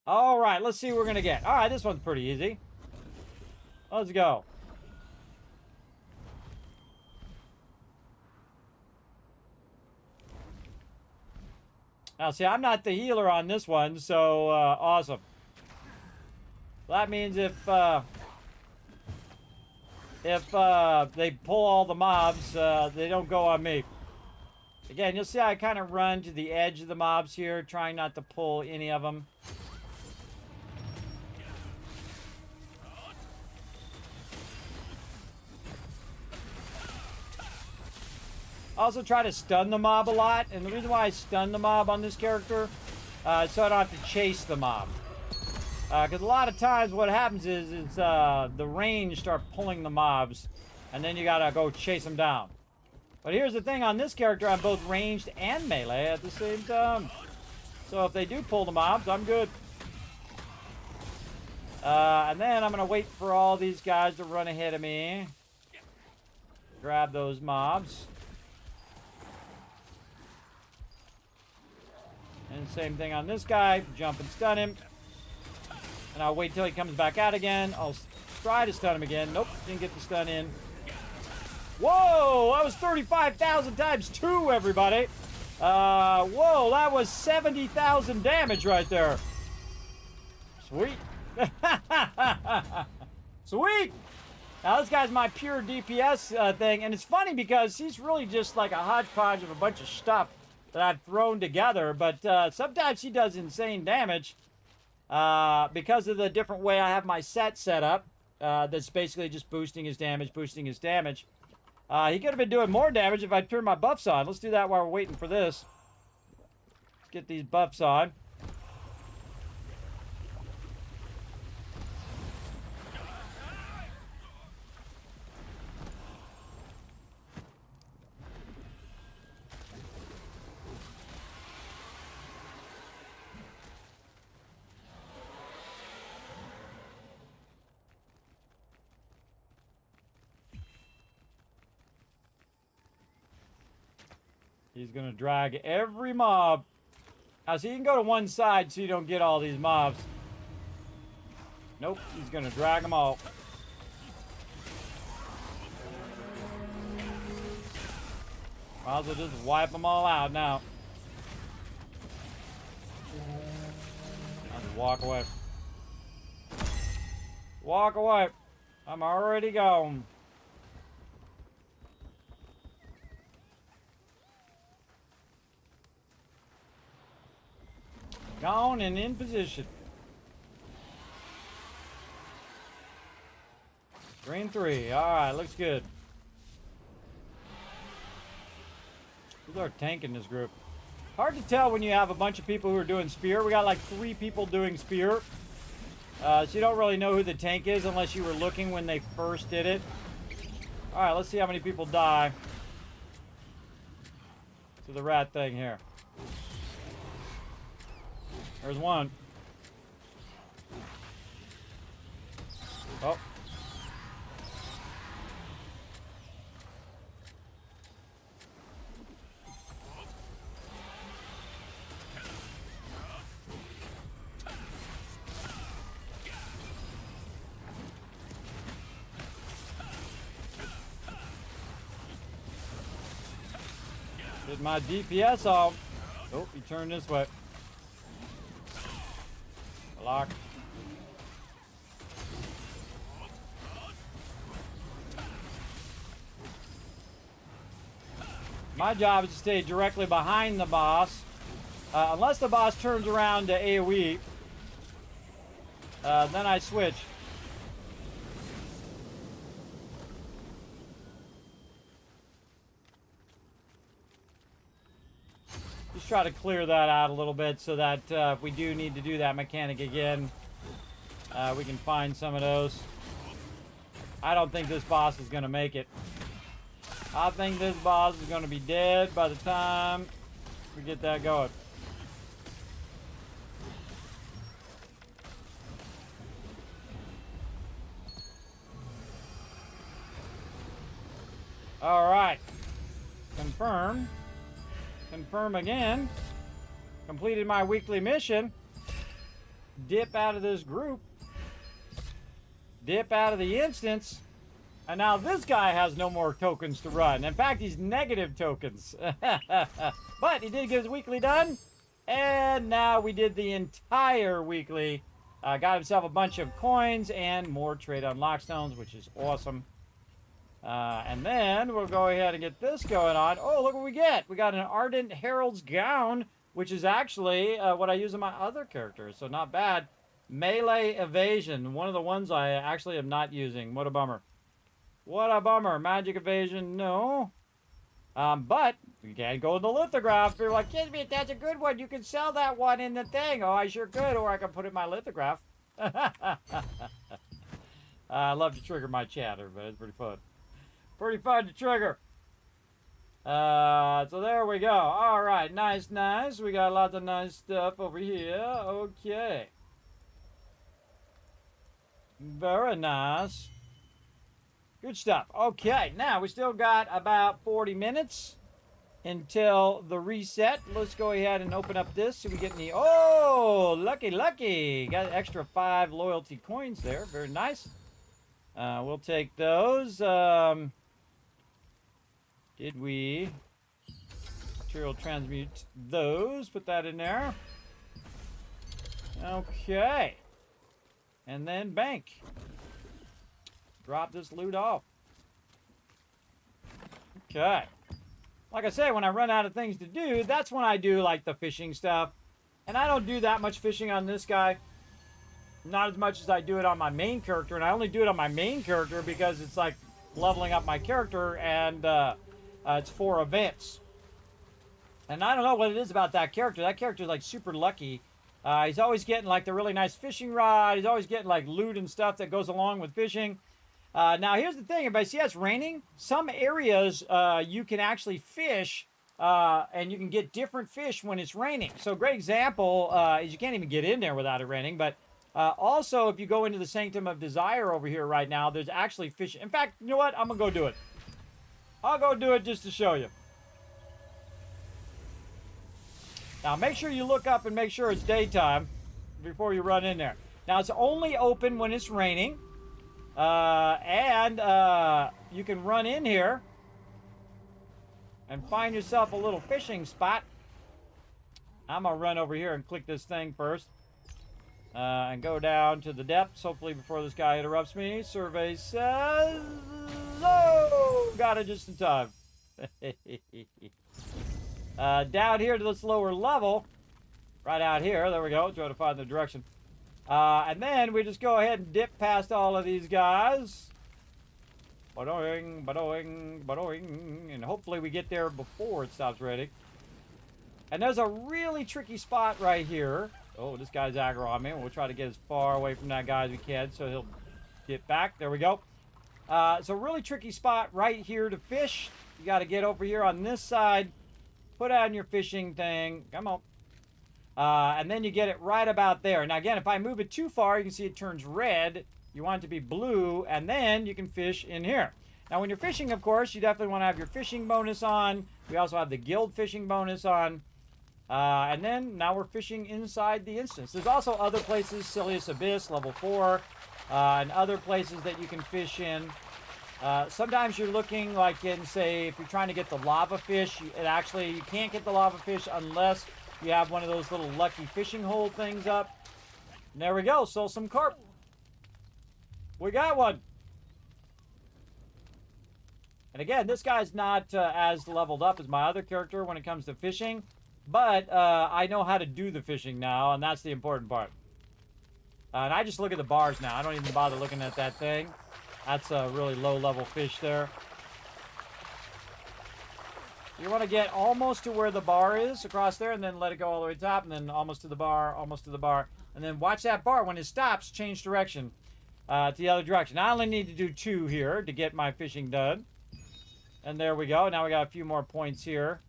All right, let's see what we're going to get. All right, this one's pretty easy. Let's go. Now, see, I'm not the healer on this one, so awesome. That means if they pull all the mobs, they don't go on me. Again, you'll see I kind of run to the edge of the mobs here, trying not to pull any of them. Also try to stun the mob a lot, and the reason why I stun the mob on this character is so I don't have to chase the mob. Because a lot of times what happens is the range start pulling the mobs, and then you gotta go chase them down. But here's the thing, on this character I'm both ranged and melee at the same time. So if they do pull the mobs, I'm good. And then I'm gonna wait for all these guys to run ahead of me. Grab those mobs. And same thing on this guy. Jump and stun him. And I'll wait till he comes back out again. I'll try to stun him again. Nope, didn't get the stun in. Whoa, that was 35,000 times 2, everybody. Whoa, that was 70,000 damage right there. Sweet. Sweet. Now this guy's my pure DPS thing, and it's funny because he's really just like a hodgepodge of a bunch of stuff that I've thrown together, but sometimes he does insane damage because of the different way I have my set up. That's basically just boosting his damage, boosting his damage. He could have been doing more damage if I turned my buffs on. Let's do that while we're waiting for this. Let's get these buffs on. He's going to drag every mob. Now, so you can go to one side so you don't get all these mobs. Nope, he's going to drag them all. Might as well just wipe them all out now. I'll just walk away. Walk away. I'm already gone. Gone and in position. Green 3. Alright, looks good. Who's our tank in this group? Hard to tell when you have a bunch of people who are doing spear. We got like 3 people doing spear. So you don't really know who the tank is unless you were looking when they first did it. Alright, let's see how many people die to the rat thing here. There's one. Oh. Did my DPS off. Oh, he turned this way. Lock. My job is to stay directly behind the boss. Unless the boss turns around to AoE. Then I switch. Just try to clear that out a little bit so that if we do need to do that mechanic again, we can find some of those. I don't think this boss is going to make it. I think this boss is going to be dead by the time we get that going. All right. Confirm. Confirm again. Completed my weekly mission. Dip out of this group. Dip out of the instance. And now this guy has no more tokens to run. In fact, he's negative tokens. But he did get his weekly done. And now we did the entire weekly. Got himself a bunch of coins and more trade unlock stones, which is awesome. And then we'll go ahead and get this going on. Oh, look what we get. We got an Ardent Herald's Gown, which is actually what I use in my other characters. So not bad. Melee Evasion. One of the ones I actually am not using. What a bummer. What a bummer. Magic Evasion, no. But you can't go in the lithograph. You're like, Kismet, that's a good one. You can sell that one in the thing. Oh, I sure could. Or I can put it in my lithograph. I love to trigger my chatter, but it's pretty fun. Pretty fun to trigger. So there we go. All right, nice, nice. We got lots of nice stuff over here. Okay. Very nice. Good stuff. Okay, now we still got about 40 minutes until the reset. Let's go ahead and open up this. See if we get any. Oh, lucky, lucky. Got an extra 5 loyalty coins there. Very nice. We'll take those. Did we material transmute those? Put that in there. Okay. And then bank. drop this loot off. Okay. Like I say, when I run out of things to do, that's when I do like the fishing stuff. And I don't do that much fishing on this guy. Not as much as I do it on my main character. And I only do it on my main character because it's like leveling up my character, and it's for events. And I don't know what it is about that character. That character is like super lucky. He's always getting like the really nice fishing rod. He's always getting like loot and stuff that goes along with fishing. Now here's the thing, everybody, see how it's raining? Some areas you can actually fish, and you can get different fish when it's raining. So a great example is you can't even get in there without it raining, but also if you go into the Sanctum of Desire over here right now, there's actually fish. In fact, you know what? I'm going to go do it. I'll go do it just to show you. Now make sure you look up and make sure it's daytime before you run in there. Now it's only open when it's raining. And you can run in here and find yourself a little fishing spot. I'm going to run over here and click this thing first. And go down to the depths, hopefully before this guy interrupts me. Survey says, oh, got it just in time. Down here to this lower level, right out here, there we go, trying to find the direction. And then we just go ahead and dip past all of these guys. Ba-doing, ba-doing, ba-doing. And hopefully we get there before it stops raining. And there's a really tricky spot right here. Oh, this guy's aggro on me. We'll try to get as far away from that guy as we can so he'll get back. There we go. It's a really tricky spot right here to fish. You got to get over here on this side. Put on your fishing thing. Come on. And then you get it right about there. Now, again, if I move it too far, you can see it turns red. You want it to be blue, and then you can fish in here. Now, when you're fishing, of course, you definitely want to have your fishing bonus on. We also have the guild fishing bonus on. And then now we're fishing inside the instance. There's also other places, Silius Abyss, level 4, and other places that you can fish in. Sometimes you're looking like in, say, if you're trying to get the lava fish, you can't get the lava fish unless you have one of those little lucky fishing hole things up. And there we go, so some carp. We got one. And again, this guy's not as leveled up as my other character when it comes to fishing. But I know how to do the fishing now, and that's the important part. And I just look at the bars now. I don't even bother looking at that thing. That's a really low-level fish there. You want to get almost to where the bar is across there, and then let it go all the way to the top, and then almost to the bar, almost to the bar. And then watch that bar. When it stops, change direction to the other direction. I only need to do 2 here to get my fishing done. And there we go. Now we got a few more points here.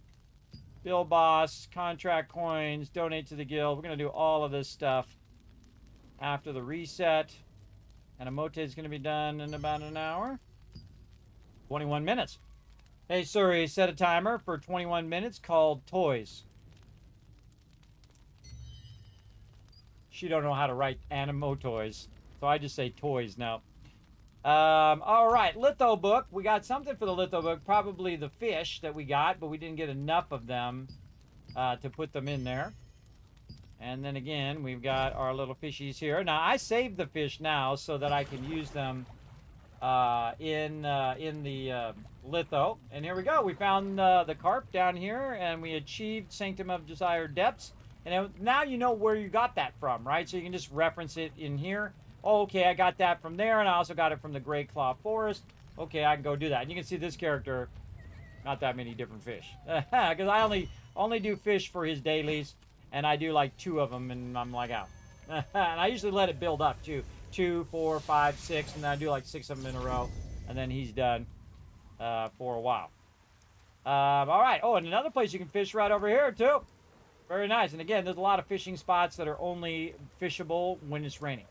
Bill Boss, contract coins, donate to the guild. We're going to do all of this stuff after the reset. And Emote is going to be done in about an hour. 21 minutes. Hey, Suri, set a timer for 21 minutes called Toys. She don't know how to write Animo Toys, so I just say Toys now. All right, litho book. We got something for the litho book. Probably the fish that we got, but we didn't get enough of them to put them in there. And then again, we've got our little fishies here. Now, I saved the fish now so that I can use them in the litho. And here we go. We found the carp down here, and we achieved Sanctum of Desire Depths. And now you know where you got that from, right? So you can just reference it in here. Oh, okay, I got that from there, and I also got it from the Great Claw Forest. Okay, I can go do that. And you can see this character, not that many different fish. Because I only do fish for his dailies, and I do like 2 of them, and I'm like out. And I usually let it build up, too. 2, 4, 5, 6, and then I do like 6 of them in a row, and then he's done for a while. All right. Oh, and another place you can fish right over here, too. Very nice. And again, there's a lot of fishing spots that are only fishable when it's raining.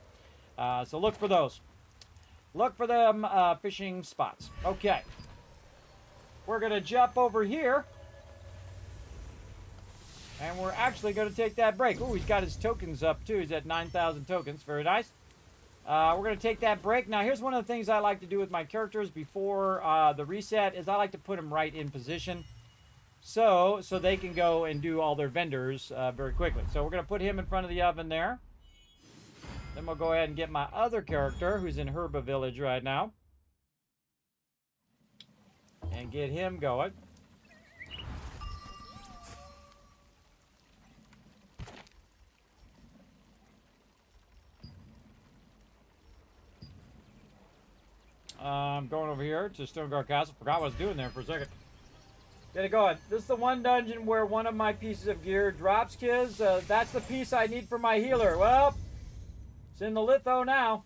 So look for those. Look for them fishing spots. Okay. We're going to jump over here. And we're actually going to take that break. Oh, he's got his tokens up, too. He's at 9,000 tokens. Very nice. We're going to take that break. Now, here's one of the things I like to do with my characters before the reset is I like to put them right in position. So they can go and do all their vendors very quickly. So we're going to put him in front of the oven there. Then we'll go ahead and get my other character who's in Herba Village right now. and get him going. I'm going over here to Stoneguard Castle. Forgot what I was doing there for a second. Get it going. This is the one dungeon where one of my pieces of gear drops, kids. That's the piece I need for my healer. Well, it's in the litho now.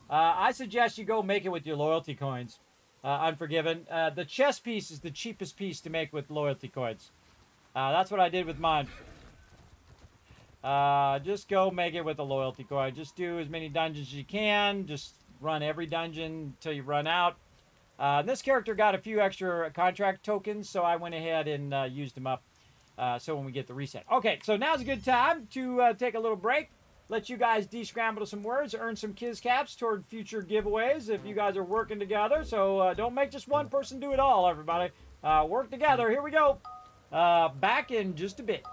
I suggest you go make it with your loyalty coins. Unforgiven. The chest piece is the cheapest piece to make with loyalty coins. That's what I did with mine. Just go make it with a loyalty coin. Just do as many dungeons as you can. Just run every dungeon until you run out. This character got a few extra contract tokens, so I went ahead and used them up. So when we get the reset. Okay, so now's a good time to take a little break. Let you guys de-scramble some words, earn some Kiz caps toward future giveaways if you guys are working together. So don't make just one person do it all, everybody. Work together. Here we go. Back in just a bit.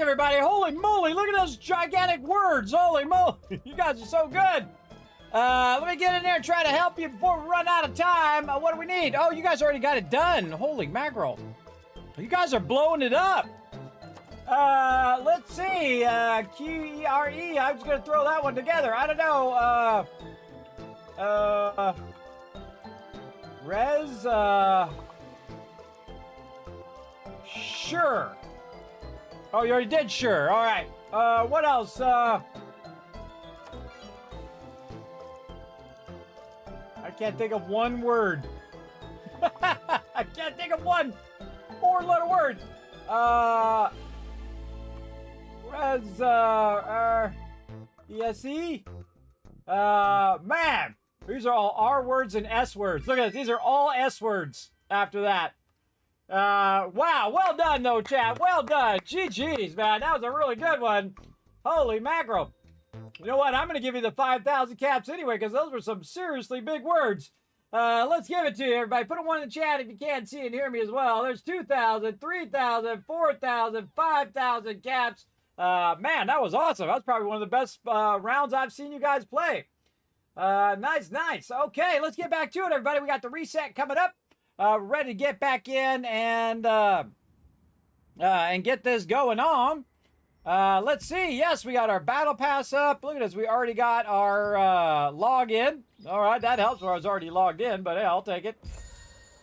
everybody. Holy moly, look at those gigantic words. Holy moly, you guys are so good. Let me get in there and try to help you before we run out of time. What do we need? Oh, you guys already got it done. Holy mackerel. You guys are blowing it up. Let's see. QERE. I'm just going to throw that one together. I don't know. Res, sure. Oh, you already did sure. All right. What else? I can't think of one word. I can't think of one 4-letter word. BSE? Man, these are all R words and S words. Look at this. These are all S words after that. Wow, well done though, chat. Well done. GG's, man. That was a really good one. Holy mackerel. You know what? I'm going to give you the 5,000 caps anyway, because those were some seriously big words. Let's give it to you, everybody. Put a 1 in the chat if you can't see and hear me as well. There's 2,000, 3,000, 4,000, 5,000 caps. Man, that was awesome. That was probably one of the best rounds I've seen you guys play. Nice, nice. Okay, let's get back to it, everybody. We got the reset coming up. Ready to get back in and get this going on. Let's see. Yes, we got our battle pass up. Look at this. We already got our login. All right, that helps. I was already logged in, but hey, I'll take it.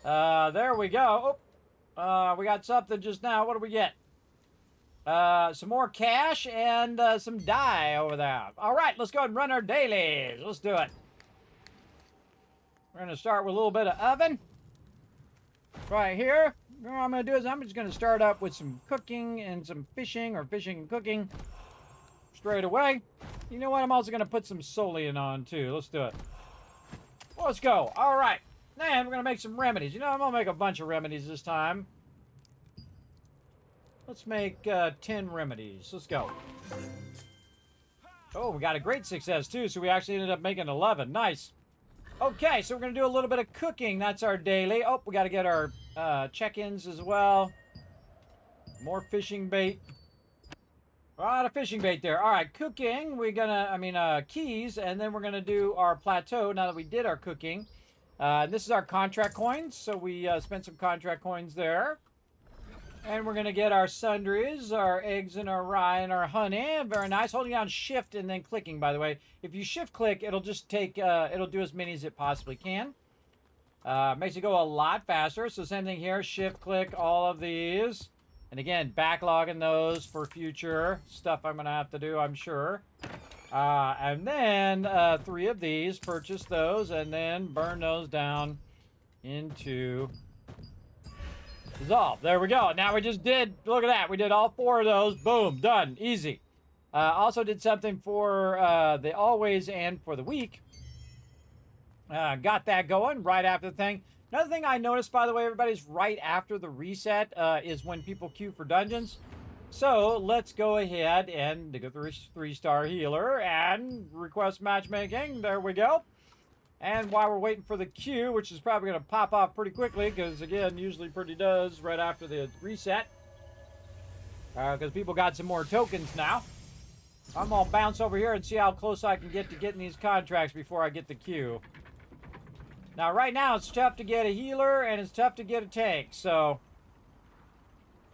There we go. Oh, we got something just now. What do we get? Some more cash and some dye over there. All right, let's go ahead and run our dailies. Let's do it. We're going to start with a little bit of oven. Right here. What I'm going to do is I'm just going to start up with some cooking and some fishing, or fishing and cooking straight away. You know what? I'm also going to put some Solian on too. Let's do it. Let's go. All right. And we're going to make some remedies. You know, I'm going to make a bunch of remedies this time. Let's make 10 remedies. Let's go. Oh, we got a great success too, so we actually ended up making 11. Nice. Okay, so we're going to do a little bit of cooking. That's our daily. Oh, we got to get our check-ins as well. More fishing bait. A lot of fishing bait there. All right, cooking. We're going to, keys, and then we're going to do our plateau now that we did our cooking. This is our contract coins, so we spent some contract coins there. And we're going to get our sundries, our eggs and our rye and our honey. Very nice. Holding down shift and then clicking, by the way. If you shift click, it'll just take, it'll do as many as it possibly can. Makes it go a lot faster. So same thing here. Shift click all of these. And again, backlogging those for future stuff I'm going to have to do, I'm sure. And then 3 of these. Purchase those and then burn those down into... dissolve. There we go. Now we just did, look at that. We did all 4 of those. Boom. Done. Easy. Also did something for the always and for the week. Got that going right after the thing. Another thing I noticed, by the way, everybody's right after the reset is when people queue for dungeons. So let's go ahead and get the 3-star healer and request matchmaking. There we go. And while we're waiting for the queue, which is probably going to pop off pretty quickly, because, again, usually pretty does right after the reset. Because people got some more tokens now. I'm going to bounce over here and see how close I can get to getting these contracts before I get the queue. Now, right now, it's tough to get a healer, and it's tough to get a tank, so...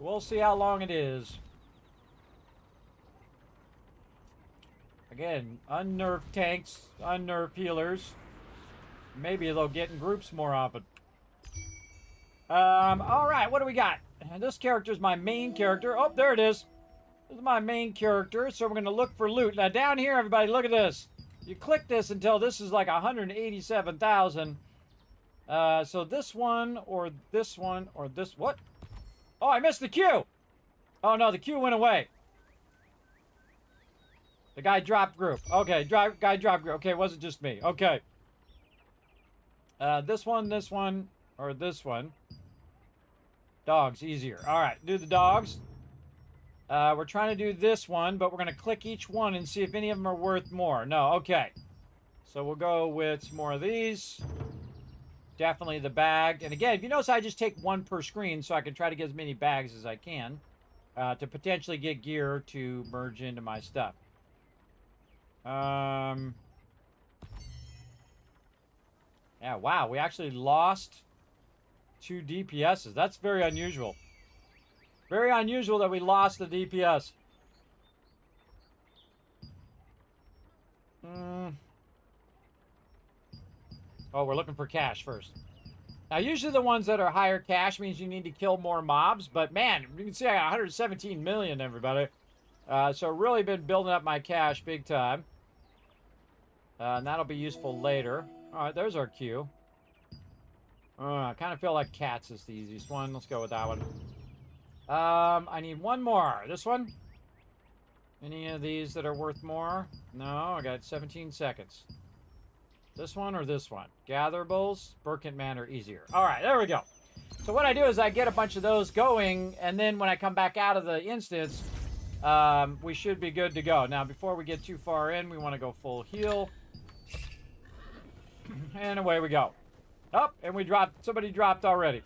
we'll see how long it is. Again, unnerved tanks, unnerved healers. Maybe they'll get in groups more often. All right, what do we got? This character is my main character. Oh, there it is. This is my main character, so we're going to look for loot. Now, down here, everybody, look at this. You click this until this is like 187,000. So this one, or this one, or this... what? Oh, I missed the queue! Oh, no, the queue went away. The guy dropped group. Okay, guy dropped group. Okay, it wasn't just me. Okay. This one, or this one. Dogs, easier. All right, do the dogs. We're trying to do this one, but we're going to click each one and see if any of them are worth more. No, okay. So we'll go with some more of these. Definitely the bag. And again, if you notice, I just take 1 per screen so I can try to get as many bags as I can. to potentially get gear to merge into my stuff. Yeah, wow, we actually lost 2 DPSs. That's very unusual. Very unusual that we lost the DPS. Oh, we're looking for cash first. Now, usually the ones that are higher cash means you need to kill more mobs, but man, you can see I got 117 million, everybody. So really been building up my cash big time. And that'll be useful later. All right, there's our queue. I kind of feel like cats is the easiest one. Let's go with that one. I need one more. This one? Any of these that are worth more? No, I got 17 seconds. This one or this one? Gatherables, Burkent Manor, easier. All right, there we go. So what I do is I get a bunch of those going, and then when I come back out of the instance, we should be good to go. Now, before we get too far in, we want to go full heal. And away we go. Oh, and we dropped, somebody dropped already.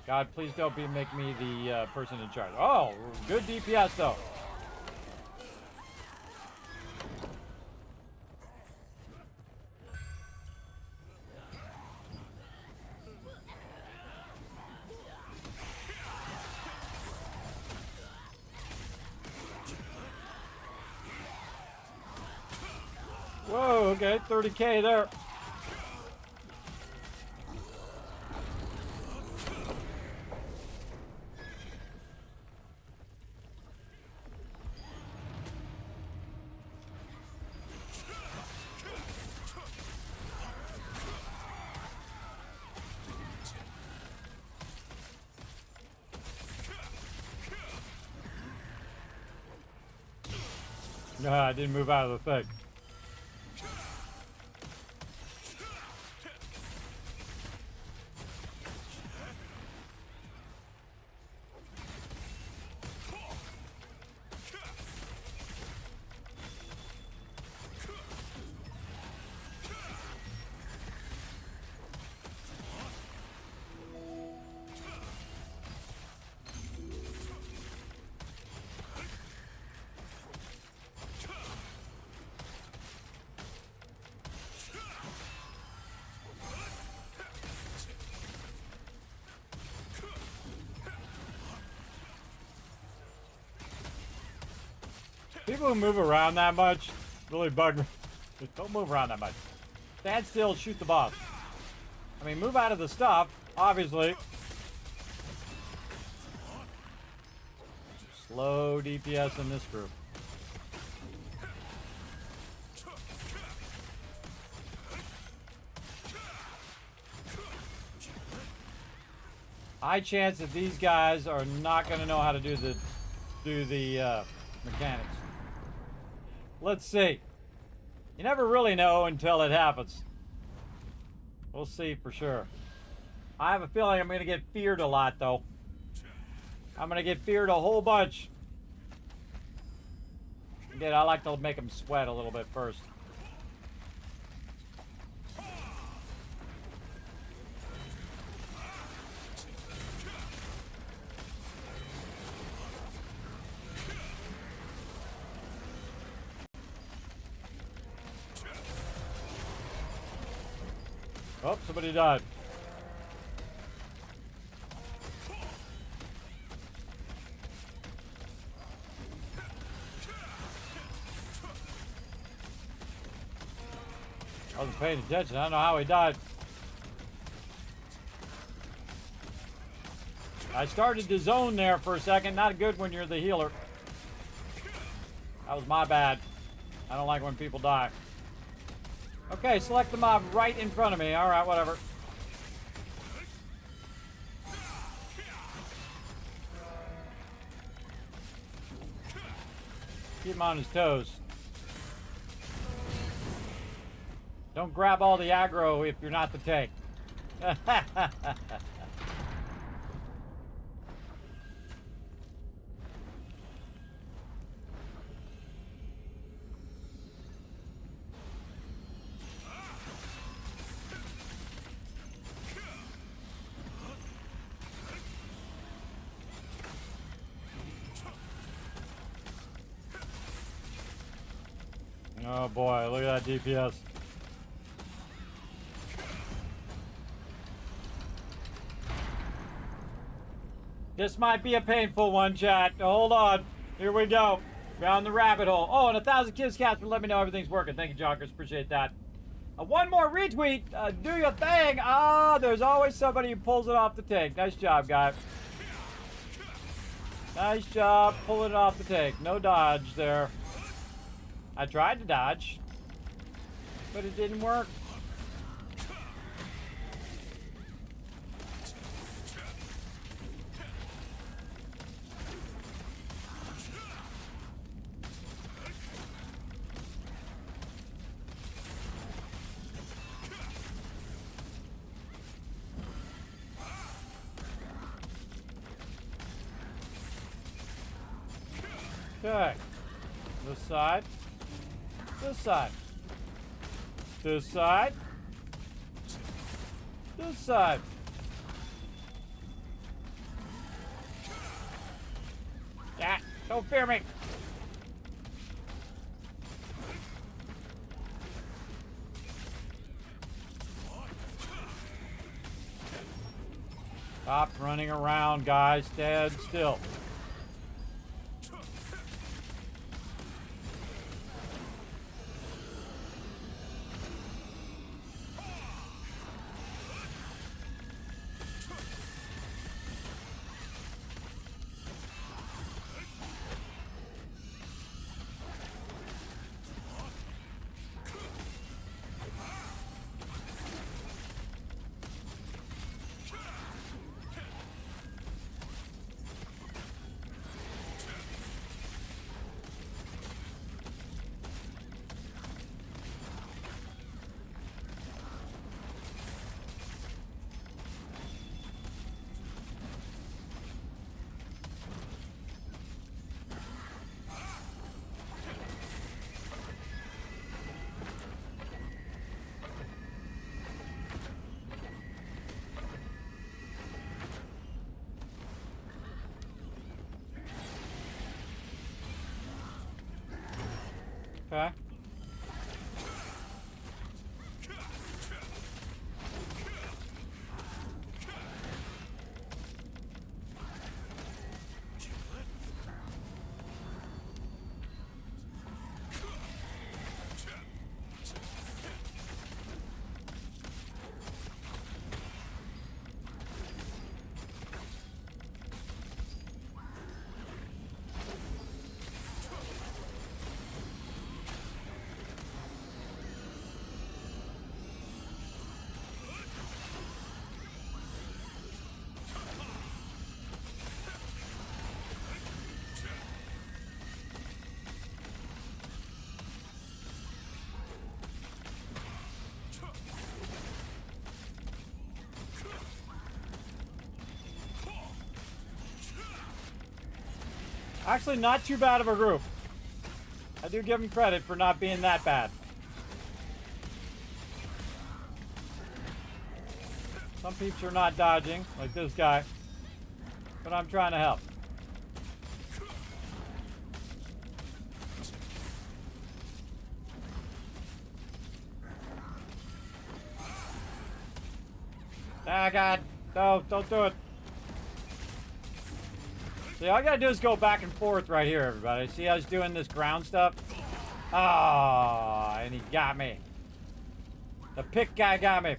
God, please don't make me the person in charge. Oh, good DPS though. Whoa, okay, 30K there. No, I didn't move out of the thing. People who move around that much really bug me. Just don't move around that much. Stand still, shoot the boss. I mean, move out of the stuff, obviously. Slow DPS in this group. High chance that these guys are not going to know how to do the mechanics. Let's see. You never really know until it happens. We'll see for sure. I have a feeling I'm going to get feared a lot, though. I'm going to get feared a whole bunch. Again, I like to make them sweat a little bit first. Oh, somebody died. I wasn't paying attention. I don't know how he died. I started to zone there for a second. Not good when you're the healer. That was my bad. I don't like when people die. Okay, select the mob right in front of me. All right, whatever. Keep him on his toes. Don't grab all the aggro if you're not the tank. Oh boy, look at that DPS. This might be a painful one, chat. Hold on. Here we go. Down the rabbit hole. Oh, and 1,000 Kids Cats for letting me know everything's working. Thank you, Jockers. Appreciate that. One more retweet. Do your thing. Ah, there's always somebody who pulls it off the tank. Nice job, guy. Nice job pulling it off the tank. No dodge there. I tried to dodge, but it didn't work. Okay. This side. This side. This side. This side. Yeah, don't fear me. Stop running around, guys. Stand still. Okay. Actually, not too bad of a group. I do give them credit for not being that bad. Some peeps are not dodging, like this guy. But I'm trying to help. Ah, God. No, don't do it. See, all I gotta do is go back and forth right here, everybody. See how I was doing this ground stuff? Ah, and he got me. The pick guy got me.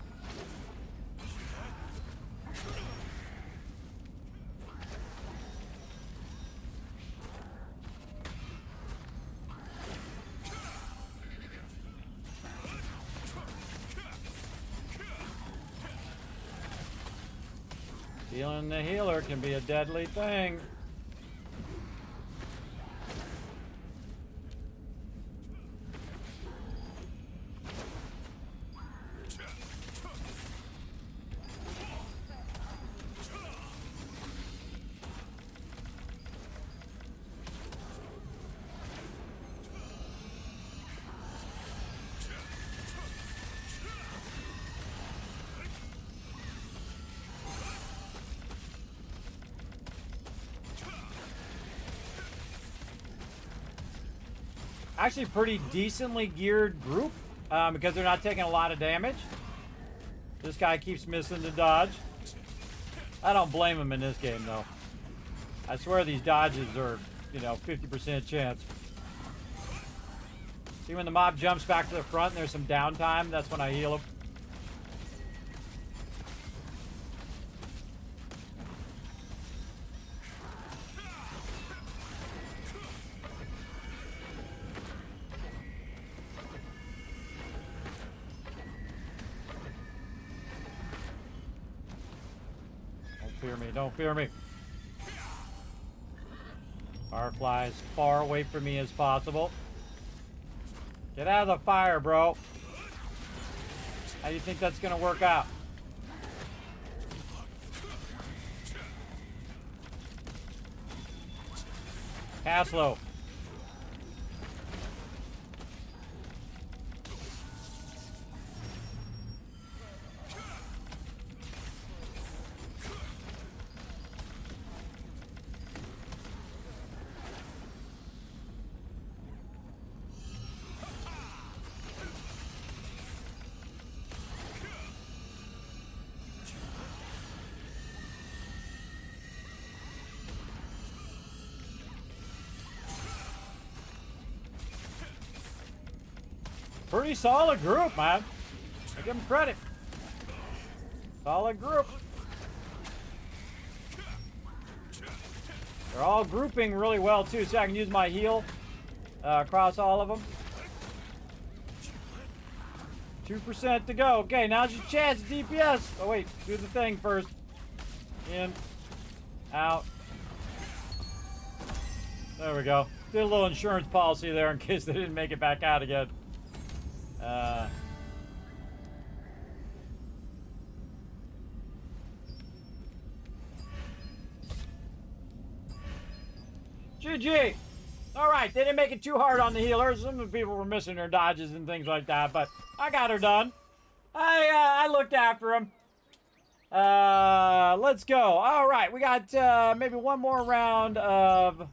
Healing the healer can be a deadly thing. Actually, pretty decently geared group because they're not taking a lot of damage. This guy keeps missing the dodge. I don't blame him in this game, though. I swear these dodges are, you know, 50% chance. See, when the mob jumps back to the front and there's some downtime, that's when I heal him. Fear me, don't fear me. Firefly as far away from me as possible. Get out of the fire, bro. How do you think that's gonna work out? Cast low. Pretty solid group, man. I give them credit. Solid group. They're all grouping really well, too, so I can use my heal across all of them. 2% to go. Okay, now's your chance, DPS. Oh, wait. Do the thing first. In. Out. There we go. Did a little insurance policy there in case they didn't make it back out again. GG. All right, they didn't make it too hard on the healers. Some of the people were missing their dodges and things like that, but I got her done. I looked after them. Let's go. All right, we got maybe one more round of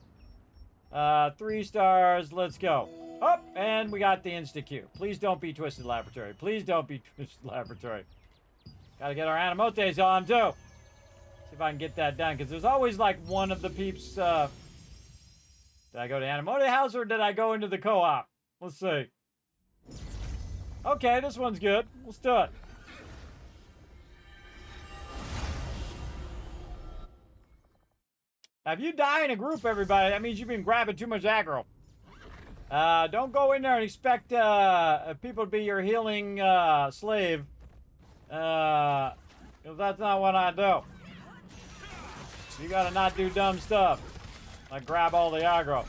3 stars. Let's go. Oh, and we got the insta-Q. Please don't be Twisted Laboratory. Please don't be Twisted Laboratory. Gotta get our Animotes on, too. See if I can get that done, because there's always, like, one of the peeps, Did I go to Animote House, or did I go into the co-op? Let's see. Okay, this one's good. Let's do it. Now, if you die in a group, everybody, that means you've been grabbing too much aggro. Don't go in there and expect people to be your healing slave. 'Cause that's not what I do. You gotta not do dumb stuff. Like grab all the aggro.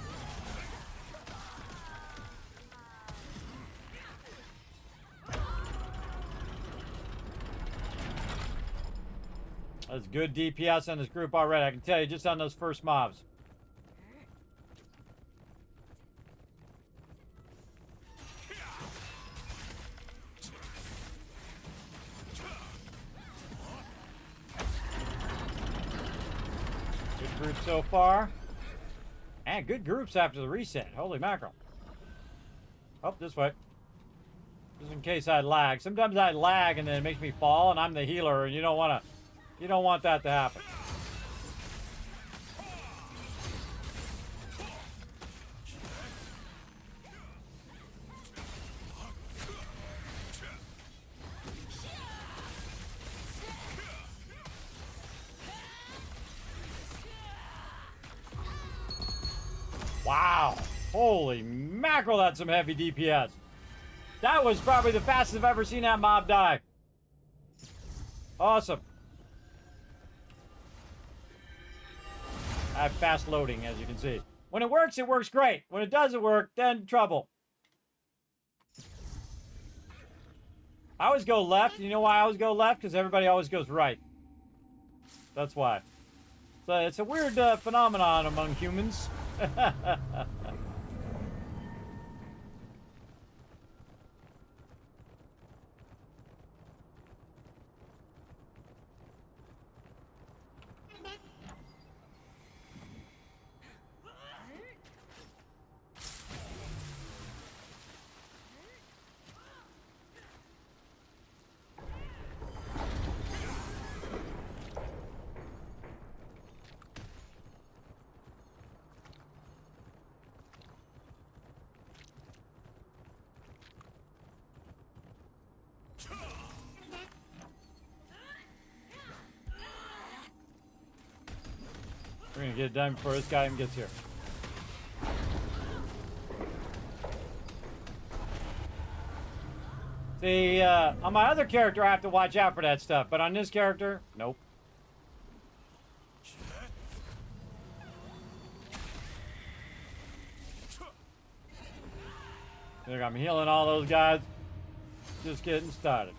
That's good DPS on this group already. I can tell you just on those first mobs. Good group so far. And good groups after the reset. Holy mackerel. Oh, this way. Just in case I lag. Sometimes I lag and then it makes me fall and I'm the healer and you don't want that to happen. Wow. Holy mackerel, that's some heavy DPS. That was probably the fastest I've ever seen that mob die. Awesome. I have fast loading, as you can see. When it works great. When it doesn't work, then trouble. I always go left. You know why I always go left? Because everybody always goes right. That's why. So it's a weird phenomenon among humans. get it done before this guy even gets here. See, on my other character, I have to watch out for that stuff, but on this character, nope. Look, I'm healing all those guys. Just getting started.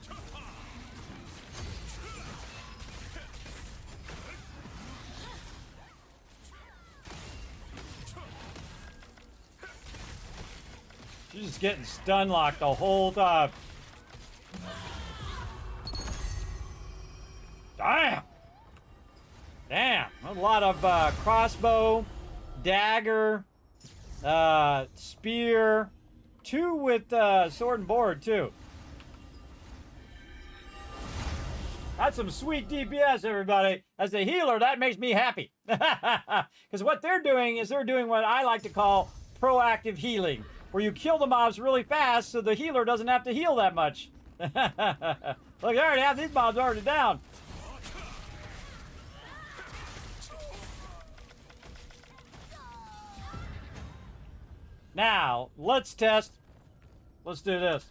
She's just getting stun locked the whole time. Damn! Damn! A lot of crossbow, dagger, spear, 2 with sword and board too. That's some sweet DPS, everybody. As a healer, that makes me happy. Because what they're doing is they're doing what I like to call proactive healing, where you kill the mobs really fast so the healer doesn't have to heal that much. Look, I already have these mobs already down. Now, let's test. Let's do this.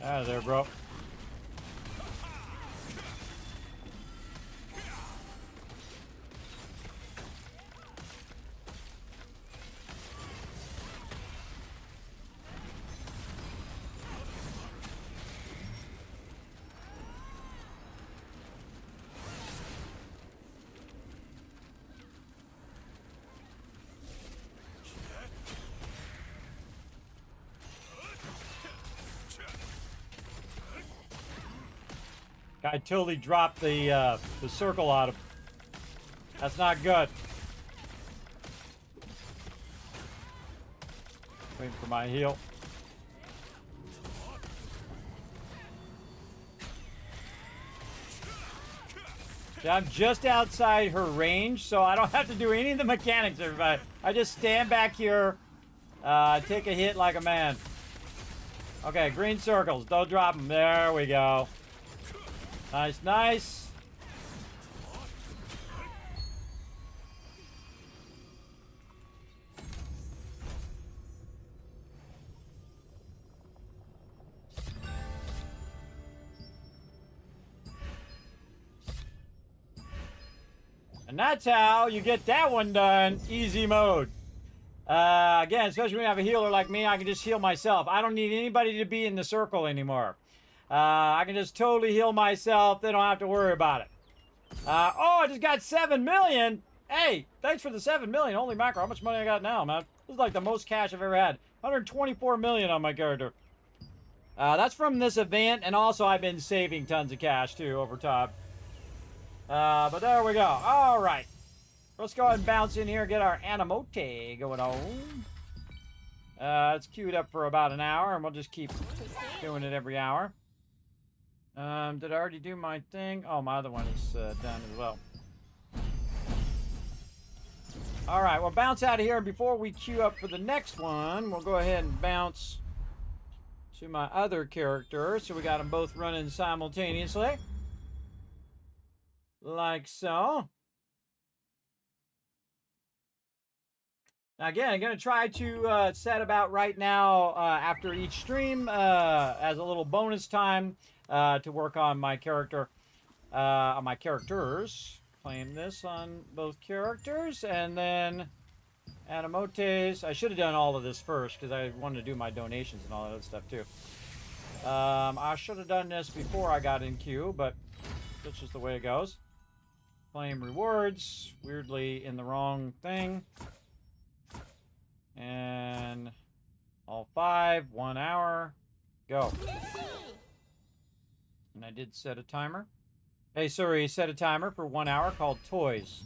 Out of there, bro. I totally dropped the circle out of. That's not good. Waiting for my heal. See, I'm just outside her range, so I don't have to do any of the mechanics, everybody. I just stand back here, take a hit like a man. Okay, green circles. Don't drop them. There we go. Nice, nice. And that's how you get that one done. Easy mode. Again, especially when you have a healer like me, I can just heal myself. I don't need anybody to be in the circle anymore. I can just totally heal myself. They don't have to worry about it. Oh, I just got 7 million. Hey, thanks for the 7 million. Holy mackerel, how much money I got now, man? This is like the most cash I've ever had. 124 million on my character. That's from this event, and also I've been saving tons of cash, too, over time. But there we go. All right. Let's go ahead and bounce in here and get our animote going on. It's queued up for about an hour, and we'll just keep doing it every hour. Did I already do my thing? Oh, my other one is done as well. All right, we'll bounce out of here. And before we queue up for the next one, we'll go ahead and bounce to my other character. So we got them both running simultaneously. Like so. Now again, I'm going to try to set about right now after each stream as a little bonus time to work on my character, on my characters. Claim this on both characters, and then animotes. I should have done all of this first because I wanted to do my donations and all that other stuff too. I should have done this before I got in queue, but that's just the way it goes. Claim rewards. Weirdly in the wrong thing. And all 5, 1 hour. Go. And I did set a timer. Hey, sorry, set a timer for 1 hour called Toys.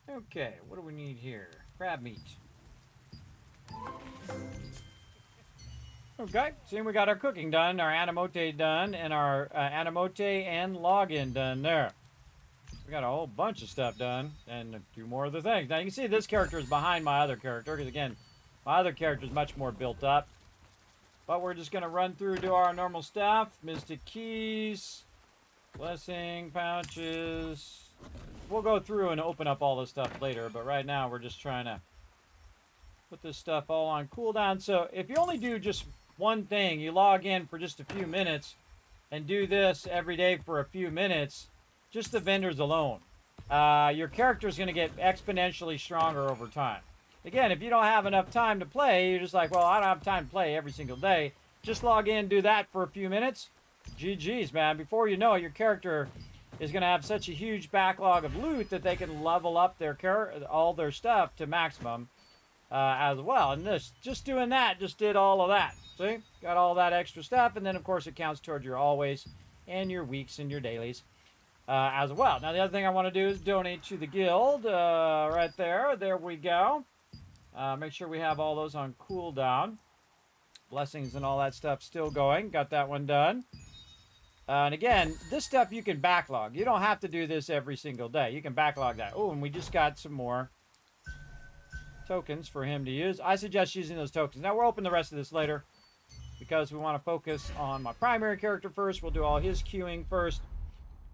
Okay, what do we need here? Crab meat. Okay, see, we got our cooking done, our animote done, and our animote and login done there. We got a whole bunch of stuff done, and a few more other things. Now, you can see this character is behind my other character, because, again, my other character is much more built up. But we're just going to run through, do our normal stuff. Mystic Keys, Blessing, Pouches. We'll go through and open up all this stuff later, but right now we're just trying to put this stuff all on cooldown. So if you only do just one thing, you log in for just a few minutes and do this every day for a few minutes, just the vendors alone, your character is going to get exponentially stronger over time. Again, if you don't have enough time to play, you're just like, well, I don't have time to play every single day. Just log in, do that for a few minutes. GG's, man. Before you know it, your character is going to have such a huge backlog of loot that they can level up their all their stuff to maximum as well. And this, just doing that, just did all of that. See? Got all that extra stuff, and then, of course, it counts towards your always and your weeks and your dailies as well. Now, the other thing I want to do is donate to the guild right there. There we go. Make sure we have all those on cooldown. Blessings and all that stuff still going. Got that one done. And again, this stuff you can backlog. You don't have to do this every single day. You can backlog that. Oh, and we just got some more tokens for him to use. I suggest using those tokens. Now, we'll open the rest of this later because we want to focus on my primary character first. We'll do all his queuing first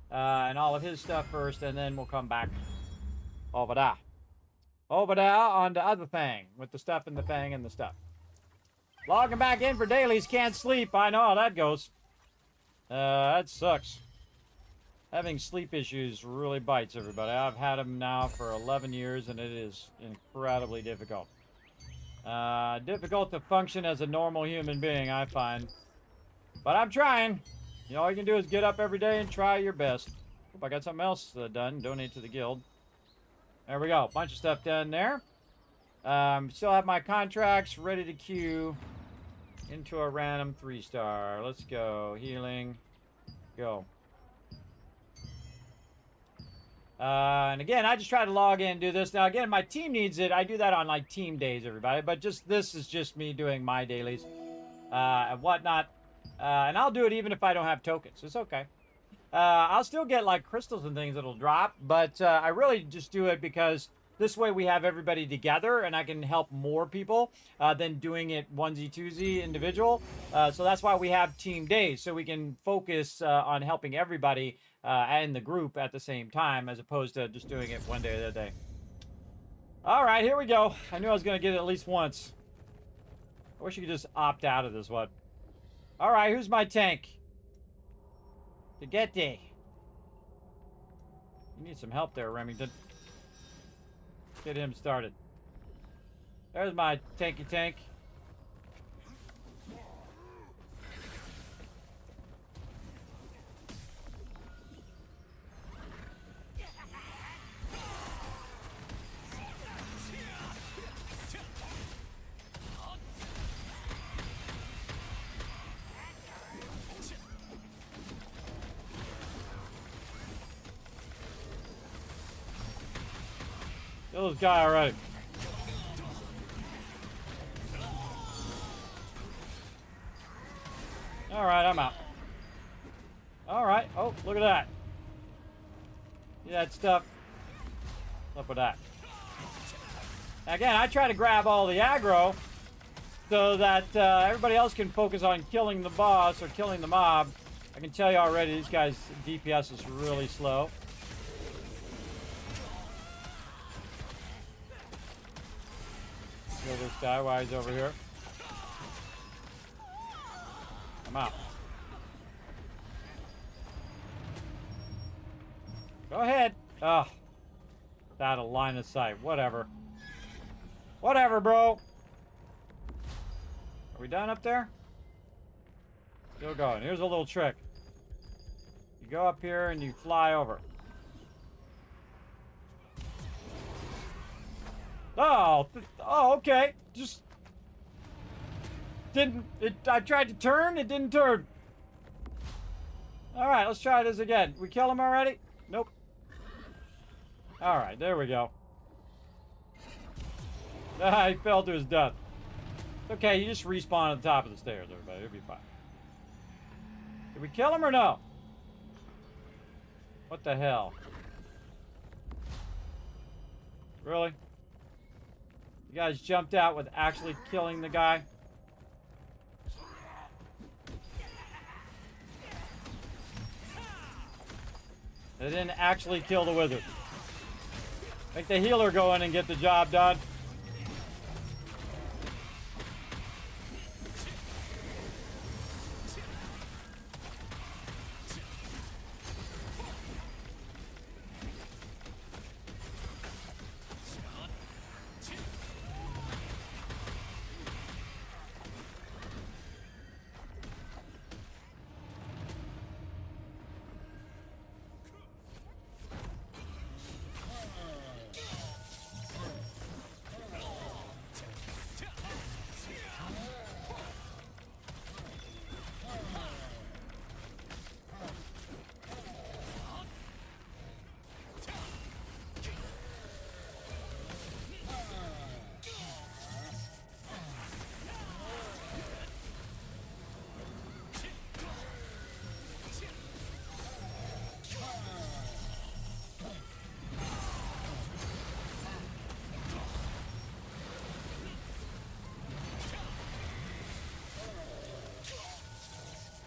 and all of his stuff first, and then we'll come back over there. Over there on the other thing with the stuff and the thing and the stuff. Logging back in for dailies. Can't sleep. I know how that goes. That sucks. Having sleep issues really bites everybody. I've had them now for 11 years, and it is incredibly difficult. Difficult to function as a normal human being, I find. But I'm trying. You know, all you can do is get up every day and try your best. Hope I got something else done. Donate to the guild. There we go. Bunch of stuff done there. Still have my contracts ready to queue into a random 3-star. Let's go. Healing. Go. And again, I just try to log in and do this. Now, again, if my team needs it, I do that on, like, team days, everybody. But this is just me doing my dailies and whatnot. And I'll do it even if I don't have tokens. It's okay. I'll still get, like, crystals and things that'll drop. But I really just do it because this way we have everybody together, and I can help more people than doing it onesie-twosie individual. So that's why we have team days, so we can focus on helping everybody and the group at the same time, as opposed to just doing it one day or the other day. All right, here we go. I knew I was going to get it at least once. I wish you could just opt out of this one. All right, who's my tank? Spaghetti. You need some help there, Remington. Get him started. There's my tanky tank. Kill this guy already. Alright, I'm out. Alright. Oh, look at that. See that stuff? Up with that. Again, I try to grab all the aggro so that everybody else can focus on killing the boss or killing the mob. I can tell you already, these guys' DPS is really slow. Kill this guy while he's over here. I'm out. Go ahead. Oh, out of line of sight. Whatever. Whatever, bro. Are we done up there? Still going. Here's a little trick. You go up here and you fly over. Oh, okay. Just didn't. I tried to turn. It didn't turn. All right, let's try this again. We kill him already? Nope. All right, there we go. He fell to his death. It's okay, you just respawn at the top of the stairs, everybody. It'll be fine. Did we kill him or no? What the hell? Really? You guys jumped out with actually killing the guy? They didn't actually kill the wizard. Make the healer go in and get the job done.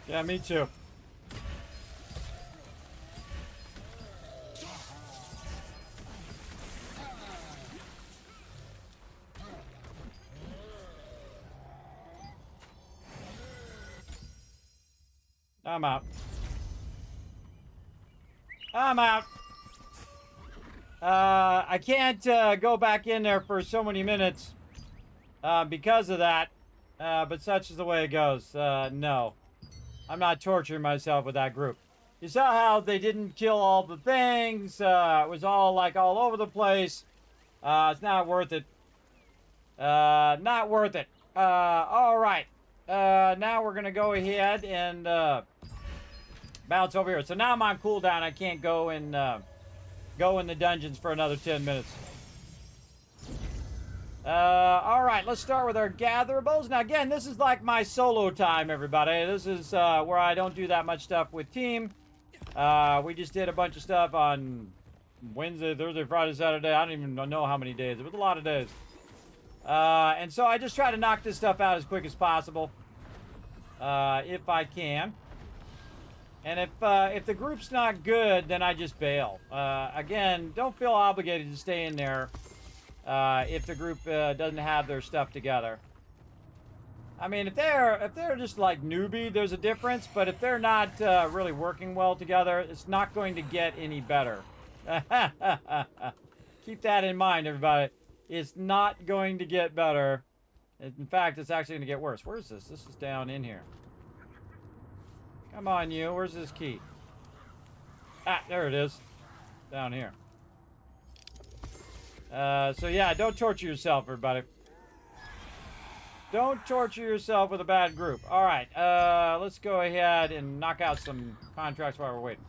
Yeah, me too. I'm out. I'm out. I can't go back in there for so many minutes because of that. But such is the way it goes. No. I'm not torturing myself with that group. You saw how they didn't kill all the things. It was all like all over the place. It's not worth it. Not worth it. All right. Now we're going to go ahead and bounce over here. So now I'm on cooldown. I can't go in the dungeons for another 10 minutes. All right, let's start with our gatherables. Now, again, this is like my solo time, everybody. This is where I don't do that much stuff with team. We just did a bunch of stuff on Wednesday, Thursday, Friday, Saturday. I don't even know how many days. It was a lot of days. And so I just try to knock this stuff out as quick as possible, if I can. And if the group's not good, then I just bail. Again, don't feel obligated to stay in there. If the group doesn't have their stuff together. I mean, if they're just like newbie, there's a difference. But if they're not really working well together, it's not going to get any better. Keep that in mind, everybody. It's not going to get better. In fact, it's actually going to get worse. Where's this? This is down in here. Come on, you. Where's this key? Ah, there it is. Down here. So yeah, don't torture yourself, everybody. Don't torture yourself with a bad group. All right, let's go ahead and knock out some contracts while we're waiting.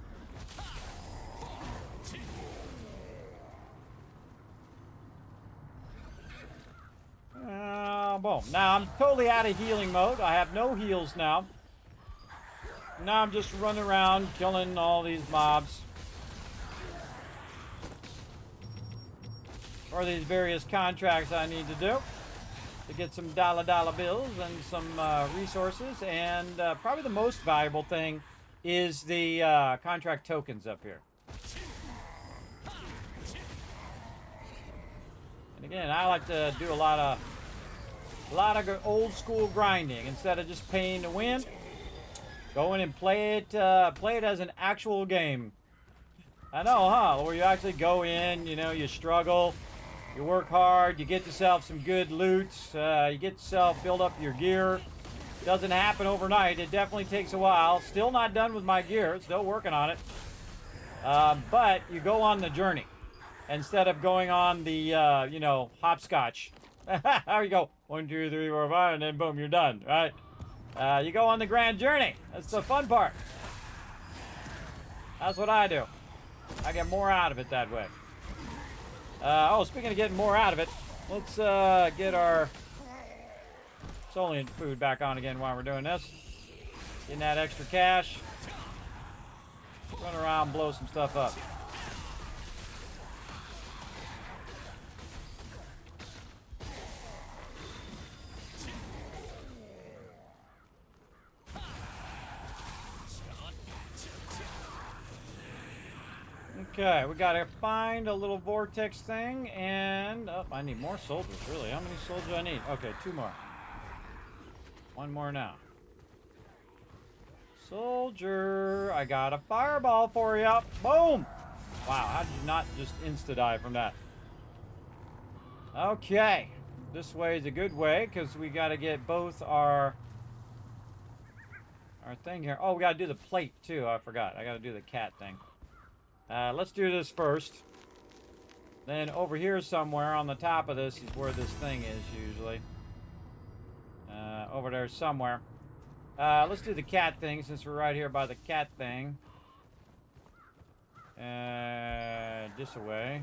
Boom. Now I'm totally out of healing mode. I have no heals now. Now I'm just running around killing all these mobs. Or these various contracts I need to do to get some dollar bills and some resources. And probably the most valuable thing is the contract tokens up here. And again, I like to do a lot of old school grinding instead of just paying to win. Go in and play it as an actual game. I know, huh? Where you actually go in, you know, you struggle. You work hard, you get yourself some good loot, you get yourself, build up your gear. Doesn't happen overnight. It definitely takes a while. Still not done with my gear. Still working on it. But you go on the journey instead of going on the, you know, hopscotch. How you go? 1, 2, 3, 4, 5, and then boom, you're done, right? You go on the grand journey. That's the fun part. That's what I do. I get more out of it that way. Oh, speaking of getting more out of it, let's get our Soliant food back on again while we're doing this. Getting that extra cash. Run around and blow some stuff up. Okay, we gotta find a little vortex thing, and oh, I need more soldiers, really. How many soldiers do I need? Okay, 2 more. 1 more now. Soldier, I got a fireball for you. Boom! Wow, how did you not just insta-die from that? Okay, this way is a good way, because we gotta get both our thing here. Oh, we gotta do the plate, too. I forgot. I gotta do the cat thing. Let's do this first. Then over here somewhere on the top of this is where this thing is usually. Over there somewhere. Let's do the cat thing since we're right here by the cat thing. This away.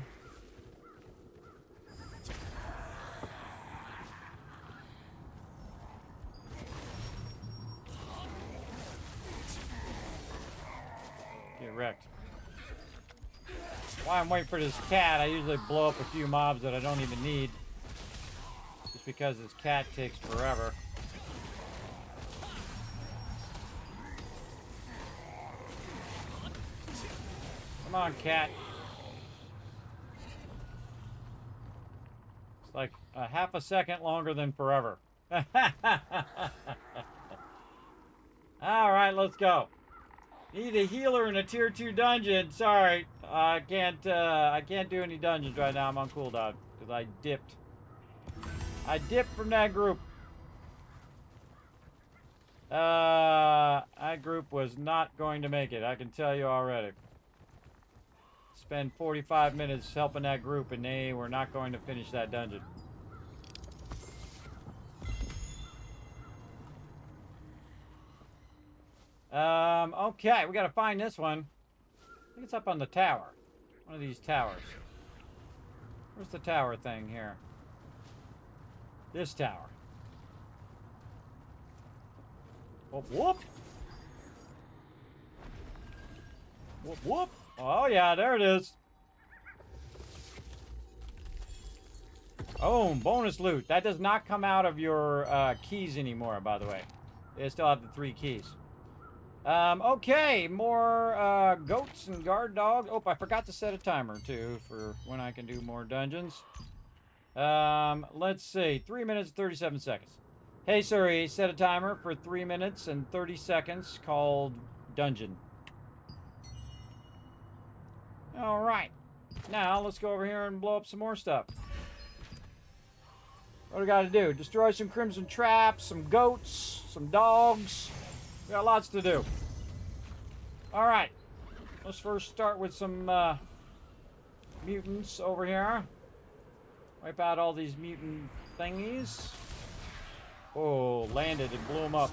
Get wrecked. While I'm waiting for this cat, I usually blow up a few mobs that I don't even need. Just because this cat takes forever. Come on, cat. It's like a half a second longer than forever. Alright, let's go. Need a healer in a tier 2 dungeon. Sorry, I can't do any dungeons right now. I'm on cooldown because I dipped. I dipped from that group. That group was not going to make it. I can tell you already. Spend 45 minutes helping that group, and they were not going to finish that dungeon. Okay, we gotta find this one. I think it's up on the tower. One of these towers. Where's the tower thing here? This tower. Whoop, whoop. Whoop, whoop. Oh, yeah, there it is. Oh, bonus loot. That does not come out of your keys anymore, by the way. They still have the 3 keys. Okay, more goats and guard dogs. Oh, I forgot to set a timer, too, for when I can do more dungeons. Let's see. 3 minutes and 37 seconds. Hey, Siri, set a timer for 3 minutes and 30 seconds called Dungeon. Alright. Now, let's go over here and blow up some more stuff. What do we gotta do? Destroy some crimson traps, some goats, some dogs. We got lots to do. Alright. Let's first start with some mutants over here. Wipe out all these mutant thingies. Oh, landed and blew them up.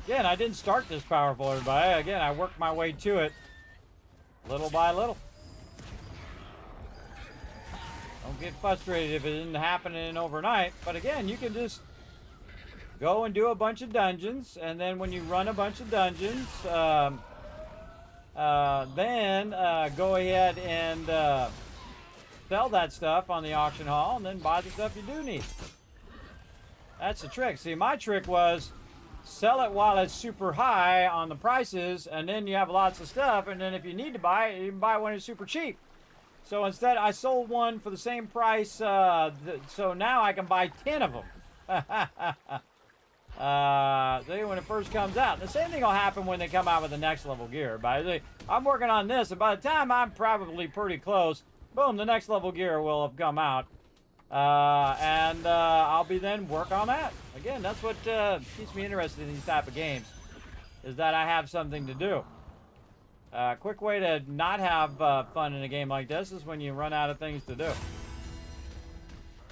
Again, I didn't start this powerful, everybody. Again, I worked my way to it. Little by little. Don't get frustrated if it isn't happening overnight. But again, you can just go and do a bunch of dungeons. And then when you run a bunch of dungeons, then go ahead and sell that stuff on the auction hall. And then buy the stuff you do need. That's the trick. See, my trick was sell it while it's super high on the prices. And then you have lots of stuff. And then if you need to buy it, you can buy it when it's super cheap. So instead, I sold one for the same price, so now I can buy 10 of them. When it first comes out. The same thing will happen when they come out with the next level gear. I'm working on this, and by the time I'm probably pretty close, boom, the next level gear will have come out. I'll be then work on that. Again, that's what keeps me interested in these type of games, is that I have something to do. Quick way to not have fun in a game like this is when you run out of things to do.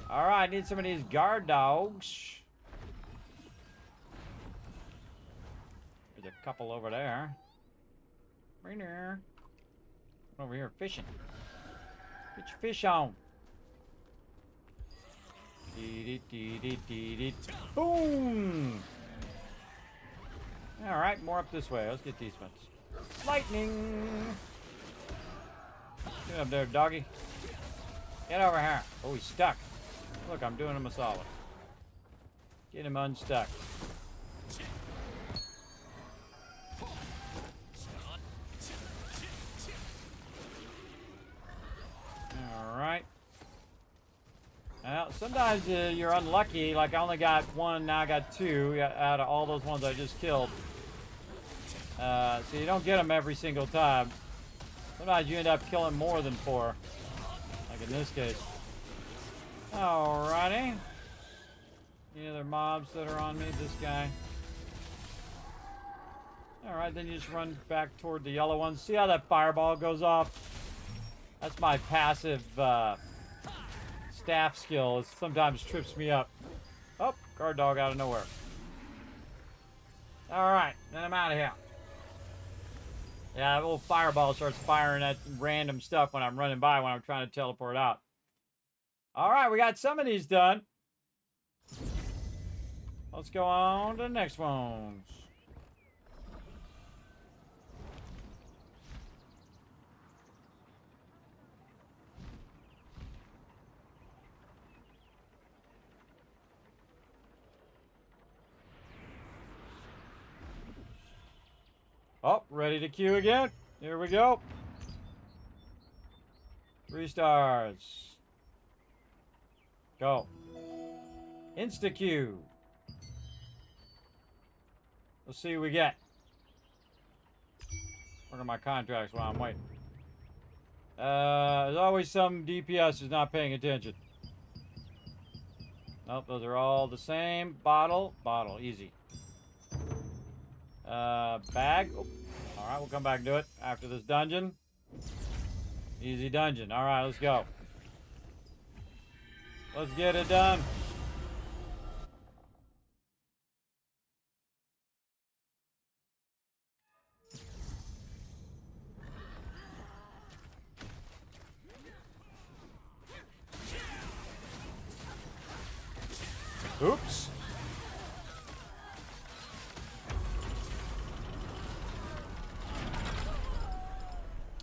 All right, need some of these guard dogs. There's a couple over there. Right there. Over here fishing. Get your fish on. Boom! All right, more up this way. Let's get these ones. Lightning! Get up there, doggy. Get over here. Oh, he's stuck. Look, I'm doing him a solid. Get him unstuck. Alright. Well, sometimes you're unlucky. Like, I only got one, now I got two out of all those ones I just killed. So you don't get them every single time. Sometimes you end up killing more than four. Like in this case. Alrighty. Any other mobs that are on me? This guy. Alright, then you just run back toward the yellow ones. See how that fireball goes off? That's my passive staff skill. It sometimes trips me up. Oh, guard dog out of nowhere. Alright, then I'm out of here. Yeah, that little fireball starts firing at random stuff when I'm running by when I'm trying to teleport out. Alright, we got some of these done. Let's go on to the next ones. Oh, ready to queue again. Here we go. 3 stars. Go. Insta queue. Let's see what we get. What are my contracts while I'm waiting? There's always some DPS who's not paying attention. Nope, those are all the same. Bottle, easy. Bag. Oh. Alright, we'll come back and do it after this dungeon. Easy dungeon. Alright, let's go. Let's get it done. Oops.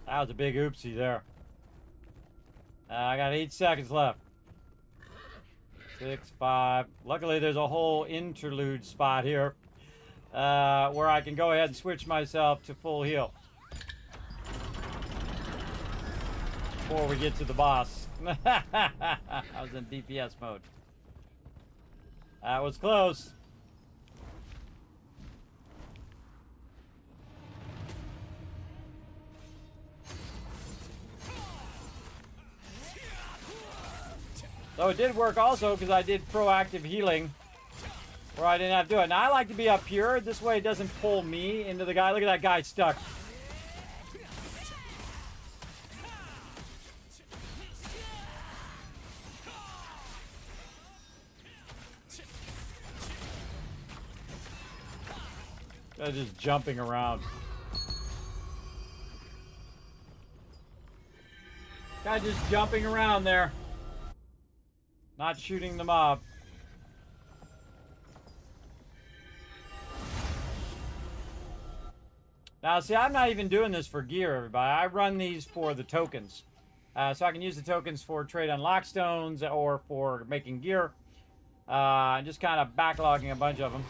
That was a big oopsie there. I got 8 seconds left. 6, 5. Luckily, there's a whole interlude spot here where I can go ahead and switch myself to full heal before we get to the boss. I was in DPS mode. That was close. So it did work also because I did proactive healing where I didn't have to do it. Now I like to be up here. This way it doesn't pull me into the guy. Look at that guy stuck. They're just jumping around. Guy just jumping around there. Not shooting the mob. Now, see, I'm not even doing this for gear, everybody. I run these for the tokens. So I can use the tokens for trade unlock stones or for making gear. Just kind of backlogging a bunch of them.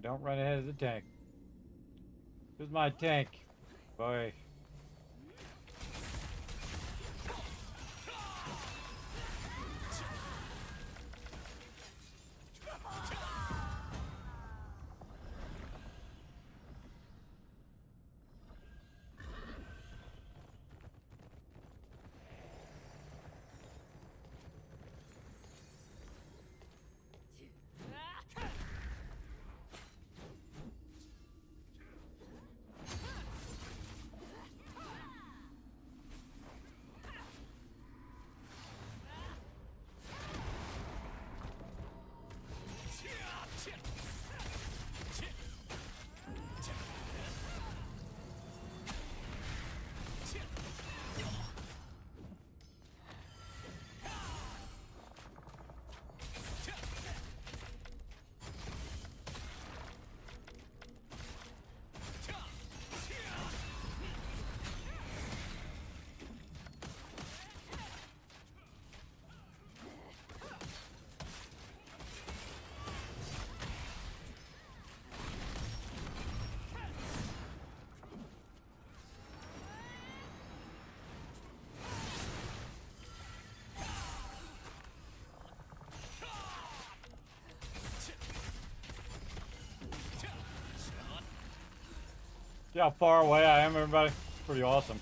don't run ahead of the tank. Who's my tank? Boy. See how far away I am, everybody? It's pretty awesome.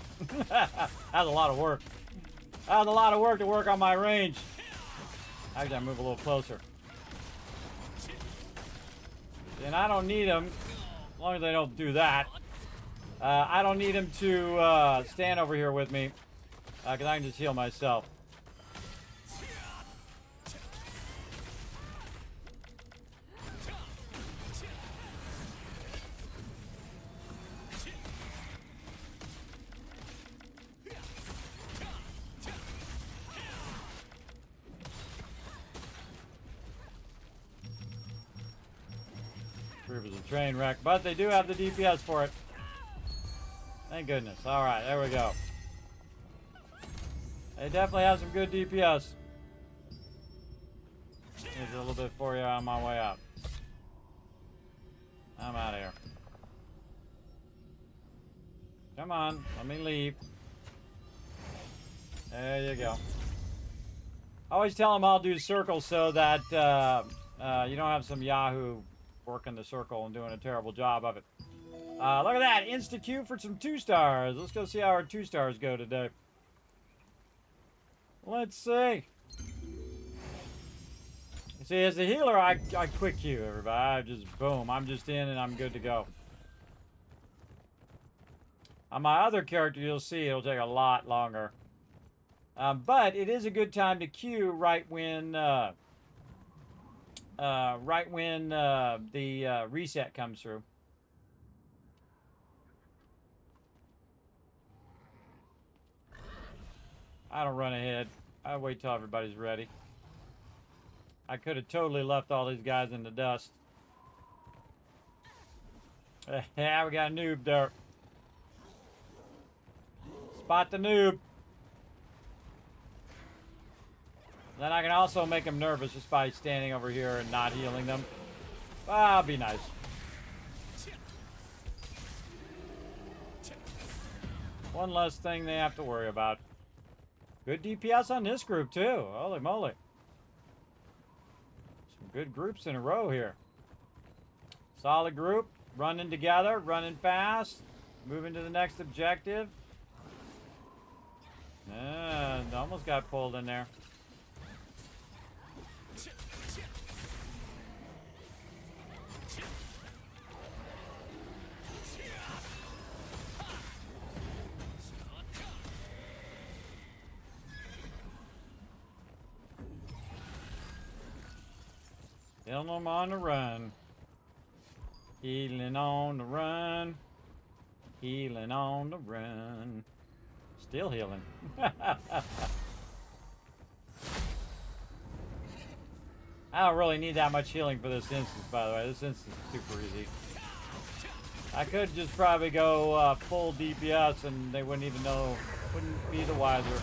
That's a lot of work. That's a lot of work to work on my range. I gotta move a little closer. And I don't need them, as long as they don't do that. I don't need them to stand over here with me, because I can just heal myself. It was a train wreck, but they do have the DPS for it. Thank goodness. All right, there we go. They definitely have some good DPS. Here's a little bit for you on my way out. I'm out of here. Come on, let me leave. There you go. I always tell them I'll do circles so that you don't have some Yahoo working the circle and doing a terrible job of it. Look at that, insta-Q for some 2-stars. Let's go see how our 2-stars go today. Let's see. See, as a healer, I quick Q, everybody. I just, boom, I'm just in and I'm good to go. On my other character, you'll see it'll take a lot longer. But it is a good time to Q right when the reset comes through. I don't run ahead. I wait till everybody's ready. I could have totally left all these guys in the dust. Yeah, we got a noob there. Spot the noob. Then I can also make them nervous just by standing over here and not healing them. That'll be nice. One less thing they have to worry about. Good DPS on this group too. Holy moly. Some good groups in a row here. Solid group. Running together. Running fast. Moving to the next objective. Almost got pulled in there. Healing them on the run. Healing on the run. Healing on the run. Still healing. I don't really need that much healing for this instance, by the way. This instance is super easy. I could just probably go full DPS and they wouldn't even know, wouldn't be the wiser.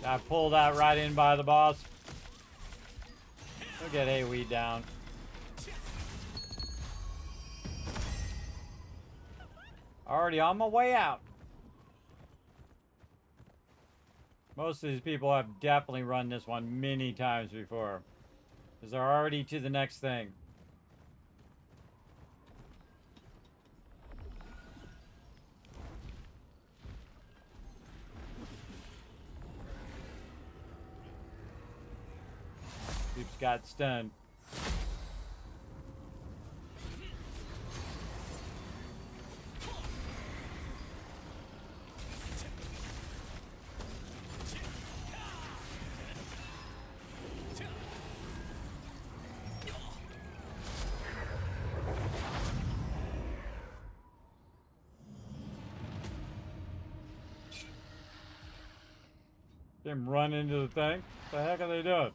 I pulled that right in by the boss. We'll get AoE down. Already on my way out. Most of these people have definitely run this one many times before. Because they're already to the next thing. Oops, got stunned. Them run into the thing. What the heck are they doing?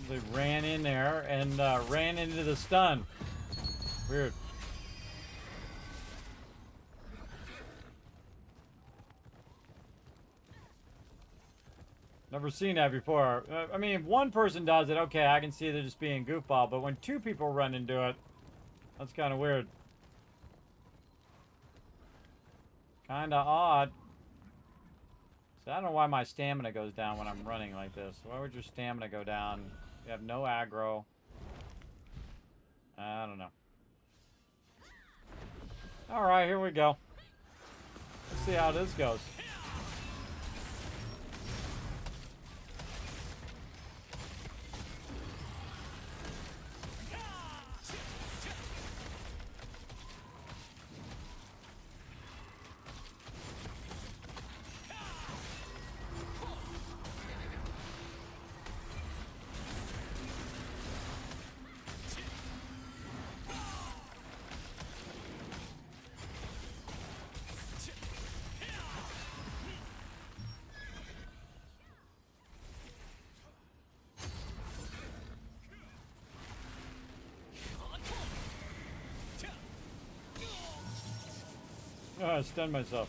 They ran in there and ran into the stun. Weird. Never seen that before. I mean, if one person does it, okay, I can see they're just being goofball. But when two people run into it, that's kind of weird. Kind of odd. So I don't know why my stamina goes down when I'm running like this. Why would your stamina go down? You have no aggro. I don't know. Alright, here we go. Let's see how this goes. Oh, I stunned myself.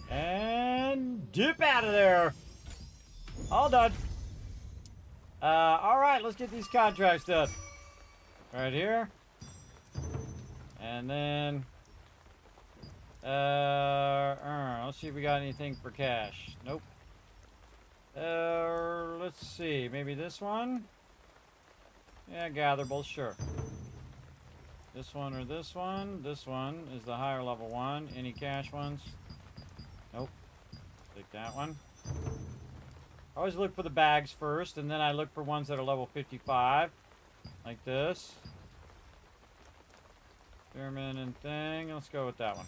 And dip out of there. All done. All right, let's get these contracts done. Right here. And then, let's see if we got anything for cash. Nope. Let's see, maybe this one? Yeah, gatherables, sure. This one or this one. This one is the higher level one. Any cash ones? Nope. Take that one. I always look for the bags first, and then I look for ones that are level 55. Like this. Spearman and thing. Let's go with that one.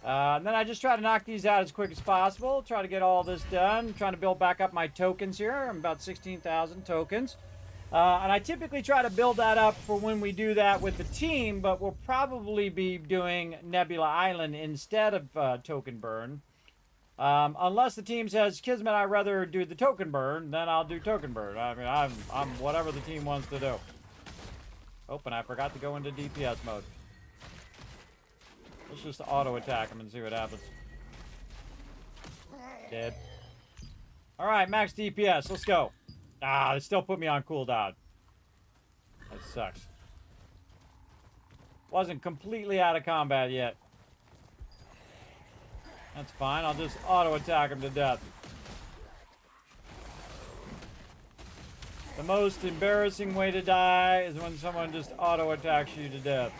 And then I just try to knock these out as quick as possible. Try to get all this done. I'm trying to build back up my tokens here. I'm about 16,000 tokens. And I typically try to build that up for when we do that with the team, but we'll probably be doing Nebula Island instead of token burn. Unless the team says, Kismet, I'd rather do the token burn, then I'll do token burn. I mean, I'm whatever the team wants to do. Oh, and I forgot to go into DPS mode. Let's just auto attack him and see what happens. Dead. Alright, max DPS. Let's go. Ah, they still put me on cooldown. That sucks. Wasn't completely out of combat yet. That's fine. I'll just auto attack him to death. The most embarrassing way to die is when someone just auto attacks you to death.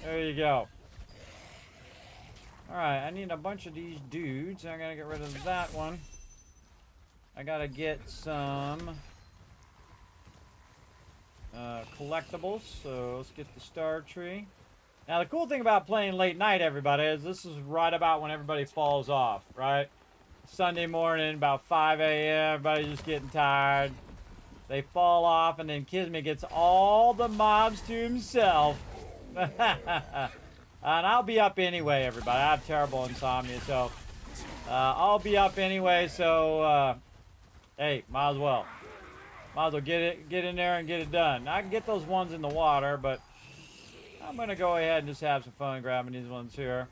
There you go. Alright, I need a bunch of these dudes. I gotta get rid of that one. I gotta get some collectibles. So let's get the star tree. Now, the cool thing about playing late night, everybody, is this is right about when everybody falls off, right? Sunday morning, about 5 a.m., everybody's just getting tired. They fall off, and then Kismet gets all the mobs to himself. And I'll be up anyway, everybody. I have terrible insomnia, so I'll be up anyway, so hey, might as well. Might as well get in there and get it done. I can get those ones in the water, but I'm gonna go ahead and just have some fun grabbing these ones here.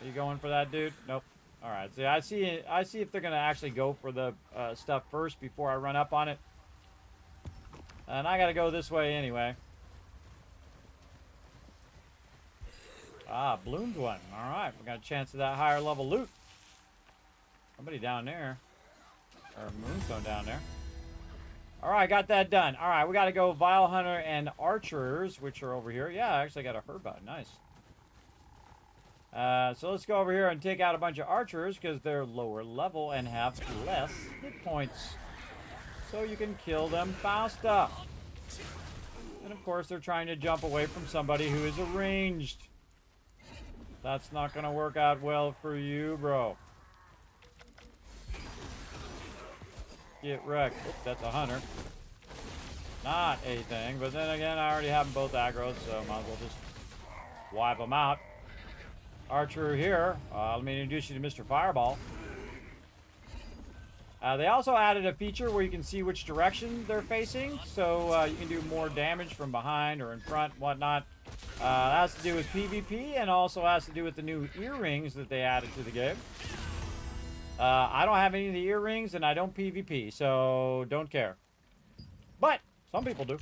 Are you going for that, dude? Nope. All right. See, I see if they're gonna actually go for the stuff first before I run up on it. And I gotta go this way anyway. Ah, bloomed one. All right, we got a chance of that higher level loot. Somebody down there, or Moonstone down there. All right, got that done. All right, we got to go Vile Hunter and Archers, which are over here. Yeah, I actually got a Herba. Nice. So let's go over here and take out a bunch of Archers because they're lower level and have less hit points. So you can kill them faster. And of course, they're trying to jump away from somebody who is ranged. That's not going to work out well for you, bro. Get wrecked. Oops, that's a hunter. Not a thing, but then again, I already have them both aggroed, so might as well just wipe them out. Archer here. Let me introduce you to Mr. Fireball. They also added a feature where you can see which direction they're facing, so you can do more damage from behind or in front, whatnot. That has to do with PvP and also has to do with the new earrings that they added to the game. I don't have any of the earrings and I don't PvP, so don't care. But some people do.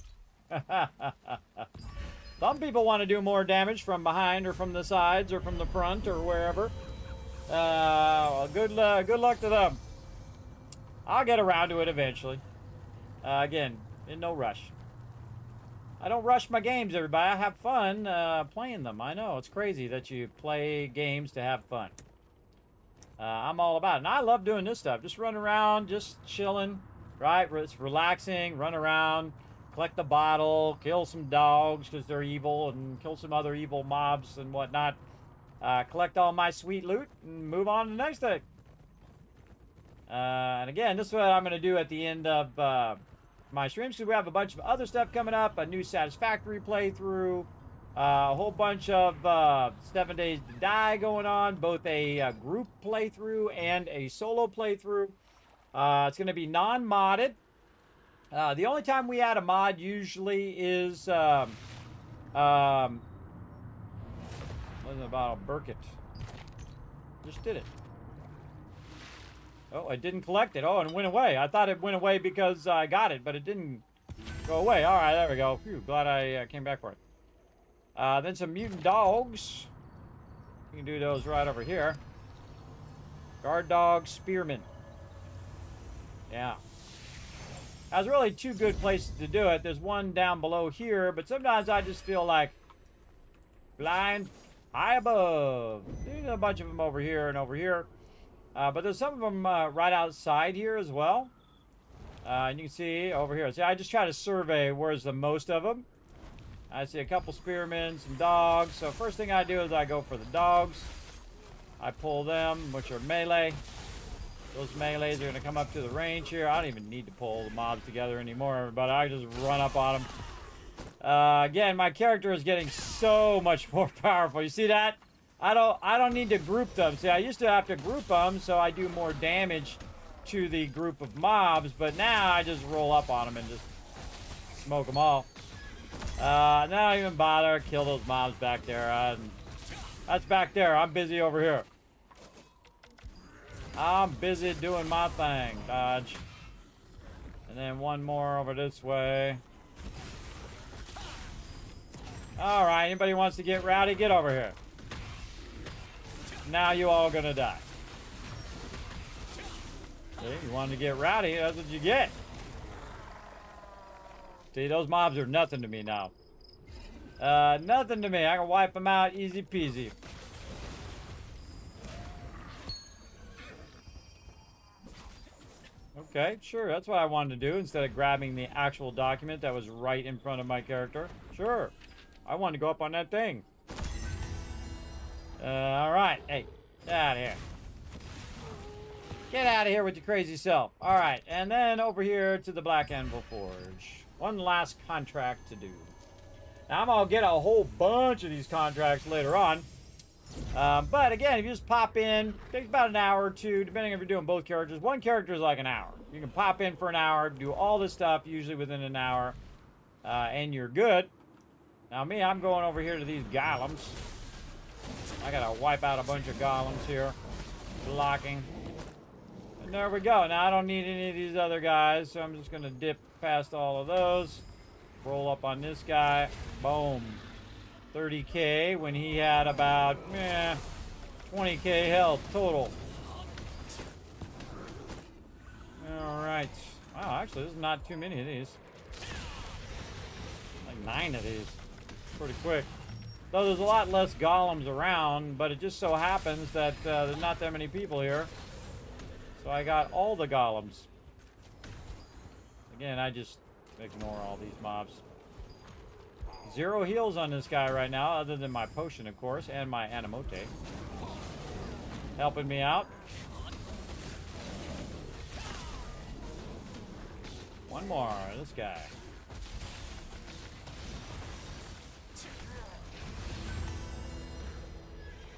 Some people want to do more damage from behind or from the sides or from the front or wherever. Well, good luck to them. I'll get around to it eventually. Again, in no rush. I don't rush my games, everybody. I have fun playing them. I know, it's crazy that you play games to have fun. I'm all about it. And I love doing this stuff. Just run around, just chilling, right? It's relaxing, run around, collect the bottle, kill some dogs because they're evil, and kill some other evil mobs and whatnot. Collect all my sweet loot and move on to the next thing. And again, this is what I'm going to do at the end of my streams, because we have a bunch of other stuff coming up, a new Satisfactory playthrough, a whole bunch of 7 Days to Die going on, both a group playthrough and a solo playthrough. It's going to be non-modded. The only time we add a mod usually is what is it about Burkett? Just did it. Oh, I didn't collect it. Oh, and it went away. I thought it went away because I got it, but it didn't go away. All right, there we go. Phew, glad I came back for it. Then some mutant dogs. You can do those right over here. Guard dog, spearman. Yeah. That's really two good places to do it. There's one down below here, but sometimes I just feel like blind high above. There's a bunch of them over here and over here. But there's some of them right outside here as well. And you can see over here. See, I just try to survey where's the most of them. I see a couple spearmen, some dogs. So first thing I do is I go for the dogs. I pull them, which are melee. Those melees are going to come up to the range here. I don't even need to pull the mobs together anymore, but I just run up on them. Again, my character is getting so much more powerful. You see that? I don't need to group them. See, I used to have to group them so I do more damage to the group of mobs, but now I just roll up on them and just smoke them all. Not even bother. Kill those mobs back there. That's back there. I'm busy over here. I'm busy doing my thing. Dodge. And then one more over this way. Alright, anybody wants to get rowdy, get over here. Now you all gonna die. See, you wanted to get rowdy, that's what you get. See, those mobs are nothing to me now. Nothing to me. I can wipe them out easy peasy. Okay, sure, that's what I wanted to do instead of grabbing the actual document that was right in front of my character. Sure, I wanted to go up on that thing. All right. Hey, get out of here. Get out of here with your crazy self. All right, and then over here to the Black Anvil Forge. One last contract to do. Now, I'm going to get a whole bunch of these contracts later on. But again, if you just pop in, it takes about an hour or two, depending if you're doing both characters. One character is like an hour. You can pop in for an hour, do all this stuff, usually within an hour, and you're good. Now, me, I'm going over here to these golems. I got to wipe out a bunch of golems here. Blocking. And there we go. Now, I don't need any of these other guys, so I'm just going to dip past all of those. Roll up on this guy. Boom. 30k when he had about 20k health total. Alright. Wow, actually, there's not too many of these. Like 9 of these. Pretty quick. Though there's a lot less golems around, but it just so happens that there's not that many people here. So I got all the golems. Again, I just ignore all these mobs. 0 heals on this guy right now, other than my potion, of course, and my animote. Helping me out. One more, this guy.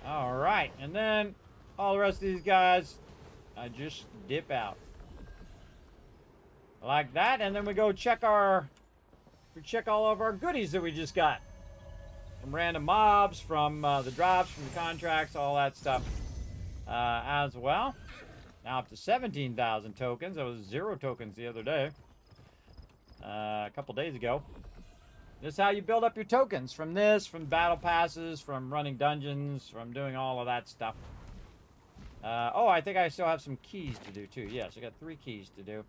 Alright, and then all the rest of these guys, I just dip out. Like that, and then we go check our... We check all of our goodies that we just got. From random mobs, from the drops, from the contracts, all that stuff as well. Now up to 17,000 tokens. That was 0 tokens the other day. A couple days ago. This is how you build up your tokens. From this, from battle passes, from running dungeons, from doing all of that stuff. Oh, I think I still have some keys to do too. Yes, I got 3 keys to do.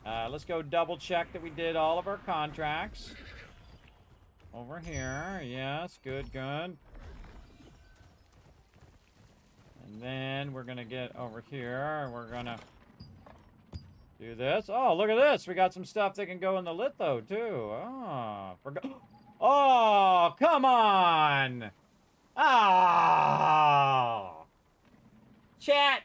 Let's go double check that we did all of our contracts. Over here. Yes, good, good. And then we're going to get over here. And we're going to do this. Oh, look at this. We got some stuff that can go in the litho, too. Oh, oh, come on. Oh. Chat.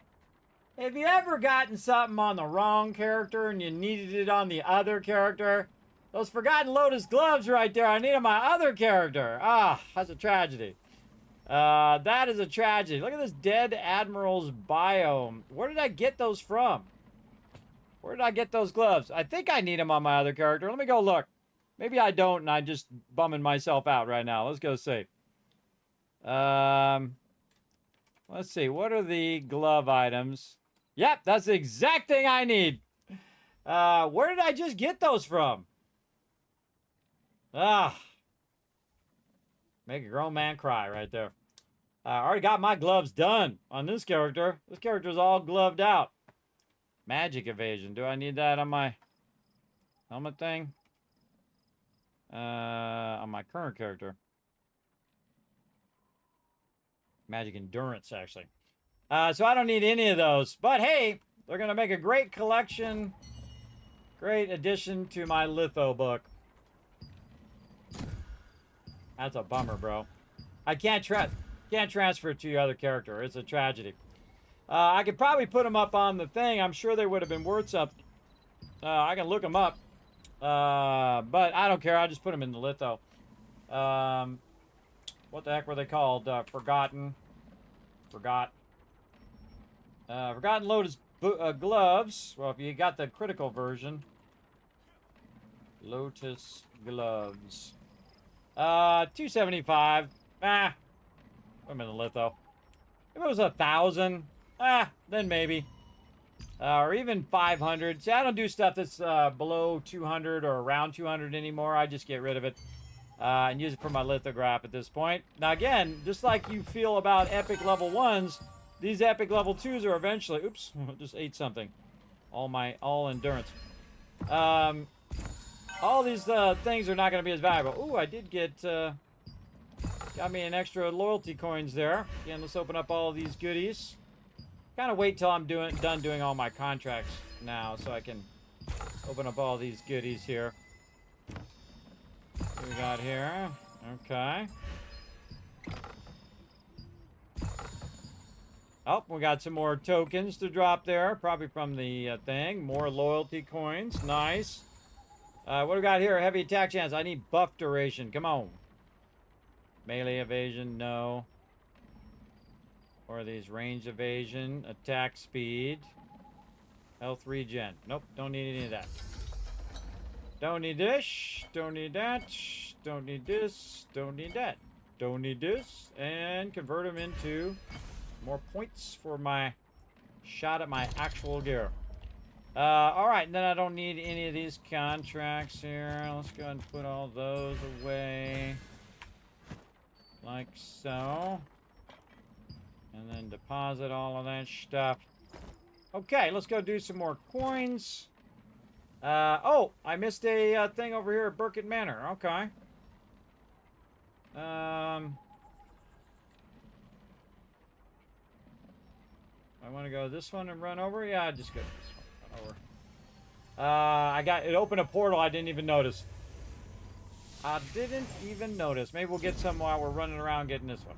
Have you ever gotten something on the wrong character and you needed it on the other character? Those Forgotten Lotus gloves right there, I need on my other character. Ah, that's a tragedy. That is a tragedy. Look at this Dead Admiral's biome. Where did I get those from? Where did I get those gloves? I think I need them on my other character. Let me go look. Maybe I don't and I'm just bumming myself out right now. Let's go see. Let's see. What are the glove items? Yep, that's the exact thing I need. Where did I just get those from? Ah. Make a grown man cry right there. I already got my gloves done on this character. This character's all gloved out. Magic evasion. Do I need that on my helmet thing? On my current character. Magic endurance, actually. So I don't need any of those. But hey, they're going to make a great collection. Great addition to my litho book. That's a bummer, bro. I can't transfer it to your other character. It's a tragedy. I could probably put them up on the thing. I'm sure they would have been worth something. I can look them up. But I don't care. I'll just put them in the litho. What the heck were they called? Forgotten Lotus gloves. Well, if you got the critical version. Lotus gloves. 275. Ah. I'm in the litho. If it was 1,000, then maybe. Or even 500. See, I don't do stuff that's below 200 or around 200 anymore. I just get rid of it. And use it for my lithograph at this point. Now again, just like you feel about epic level 1s, these epic level 2s are eventually... Oops, just ate something. All endurance. All these things are not going to be as valuable. Ooh, I did get... got me an extra loyalty coins there. Again, let's open up all these goodies. Kind of wait till I'm done doing all my contracts now so I can open up all these goodies here. What we got here? Okay. Oh, we got some more tokens to drop there, probably from the thing. More loyalty coins, nice. What do we got here? Heavy attack chance. I need buff duration. Come on. Melee evasion, no. Or these range evasion, attack speed, health regen. Nope, don't need any of that. Don't need this, don't need that, don't need this, don't need that. Don't need this, and convert them into more points for my shot at my actual gear. Alright, and then I don't need any of these contracts here. Let's go ahead and put all those away. Like so. And then deposit all of that stuff. Okay, let's go do some more coins. Oh, I missed a thing over here at Burkett Manor. Okay. I want to go this one and run over. Yeah, I just go this one. Run over. It opened a portal. I didn't even notice. I didn't even notice. Maybe we'll get some while we're running around getting this one.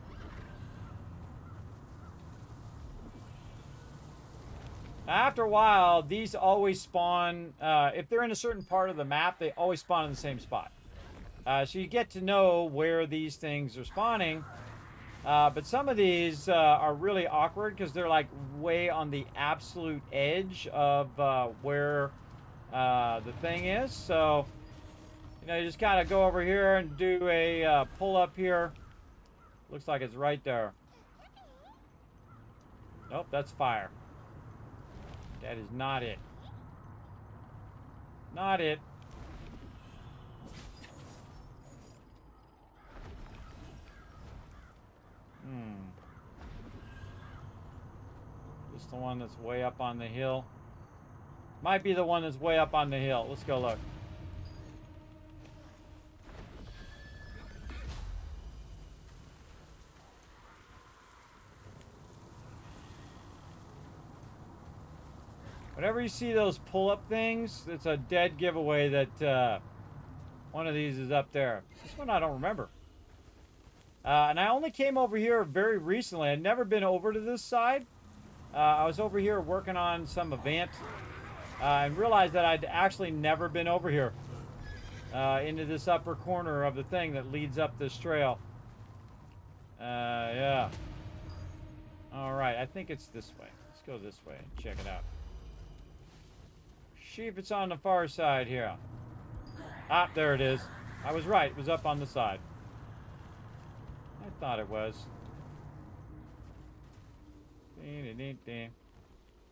After a while, these always spawn, if they're in a certain part of the map, they always spawn in the same spot. So you get to know where these things are spawning. But some of these are really awkward because they're like way on the absolute edge of where the thing is. So, you know, you just gotta go over here and do a pull up here. Looks like it's right there. Nope, that's fire. That is not it. Not it. Just the one that's way up on the hill. Might be the one that's way up on the hill. Let's go look. Whenever you see those pull-up things, it's a dead giveaway that one of these is up there. This one I don't remember. And I only came over here very recently. I'd never been over to this side. I was over here working on some event and realized that I'd actually never been over here into this upper corner of the thing that leads up this trail. Yeah. All right, I think it's this way. Let's go this way and check it out. See if it's on the far side here. Ah, there it is. I was right. It was up on the side. I thought it was.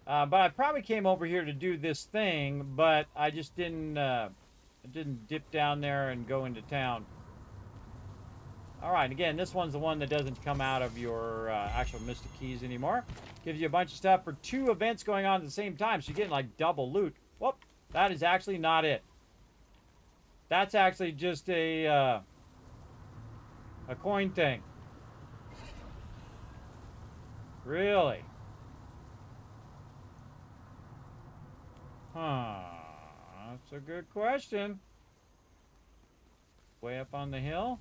But I probably came over here to do this thing, but I just didn't dip down there and go into town. All right, again, this one's the one that doesn't come out of your actual Mystic Keys anymore. Gives you a bunch of stuff for 2 events going on at the same time, so you're getting like double loot. Whoop, that is actually not it. That's actually just a coin thing. Really? Huh. That's a good question. Way up on the hill?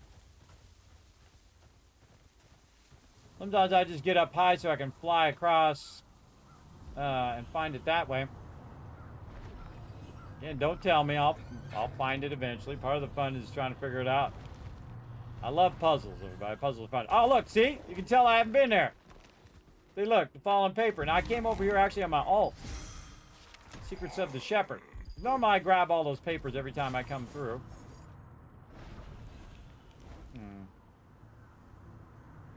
Sometimes I just get up high so I can fly across and find it that way. Again, don't tell me. I'll find it eventually. Part of the fun is trying to figure it out. I love puzzles, everybody. Puzzles are fun. Oh, look, see? You can tell I haven't been there. See, look, the fallen paper. Now, I came over here actually on my alt. Secrets of the Shepherd. Normally, I grab all those papers every time I come through.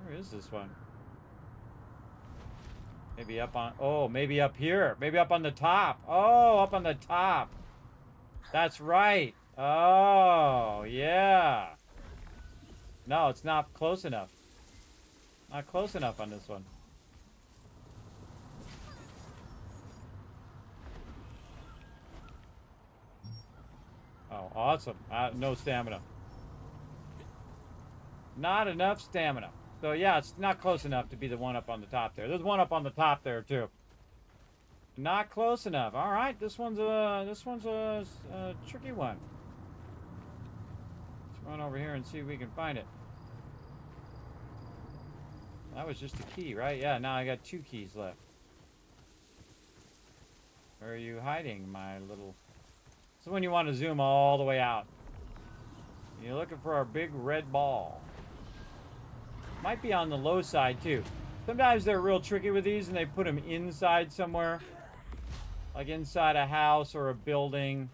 Where is this one? Maybe up on... Oh, maybe up here. Maybe up on the top. Oh, up on the top. That's right. Oh, yeah. No, it's not close enough. Not close enough on this one. Oh, awesome. No stamina. Not enough stamina. So, yeah, it's not close enough to be the one up on the top there. There's one up on the top there, too. Not close enough. All right, this one's a tricky one. Let's run over here and see if we can find it. That was just a key, right? Yeah, now I got 2 keys left. Where are you hiding, my little... This is when you want to zoom all the way out. You're looking for our big red ball. Might be on the low side, too. Sometimes they're real tricky with these, and they put them inside somewhere. Like inside a house or a building.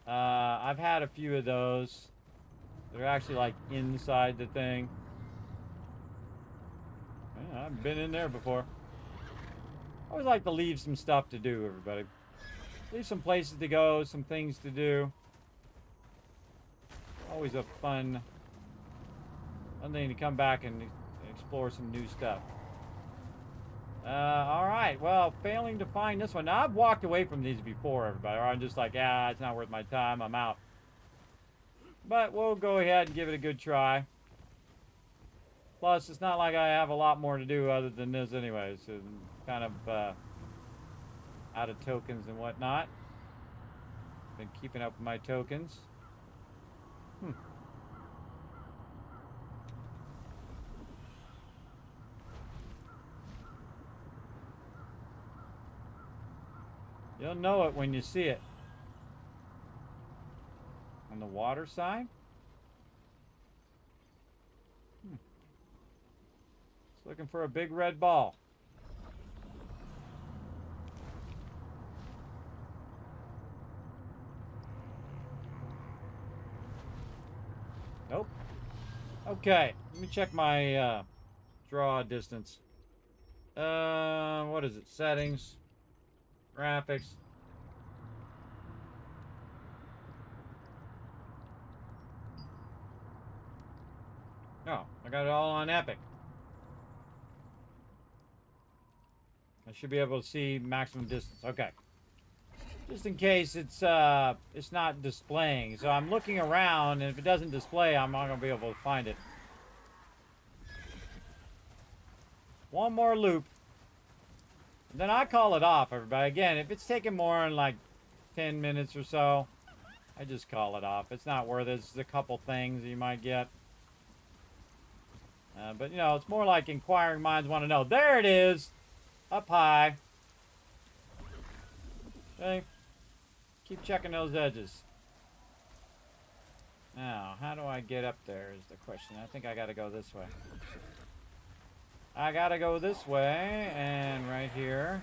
I've had a few of those. They're actually, like, inside the thing. Yeah, I've been in there before. I always like to leave some stuff to do, everybody. Leave some places to go, some things to do. Always a fun thing to come back and explore some new stuff. Alright, well, failing to find this one. Now, I've walked away from these before, everybody. Or I'm just like, it's not worth my time. I'm out. But we'll go ahead and give it a good try. Plus, it's not like I have a lot more to do other than this anyway. So, kind of out of tokens and whatnot. Been keeping up with my tokens. You'll know it when you see it. On the water side? It's looking for a big red ball. Nope. Okay, let me check my draw distance. What is it? Settings. Graphics. Oh, I got it all on Epic. I should be able to see maximum distance. Okay. Just in case it's not displaying. So I'm looking around, and if it doesn't display, I'm not going to be able to find it. One more loop. And then I call it off, everybody. Again, if it's taking more than like 10 minutes or so, I just call it off. It's not worth it. It's a couple things you might get. But, you know, it's more like inquiring minds want to know. There it is. Up high. Okay. Keep checking those edges. Now, how do I get up there is the question. I think I got to go this way. I got to go this way, and right here.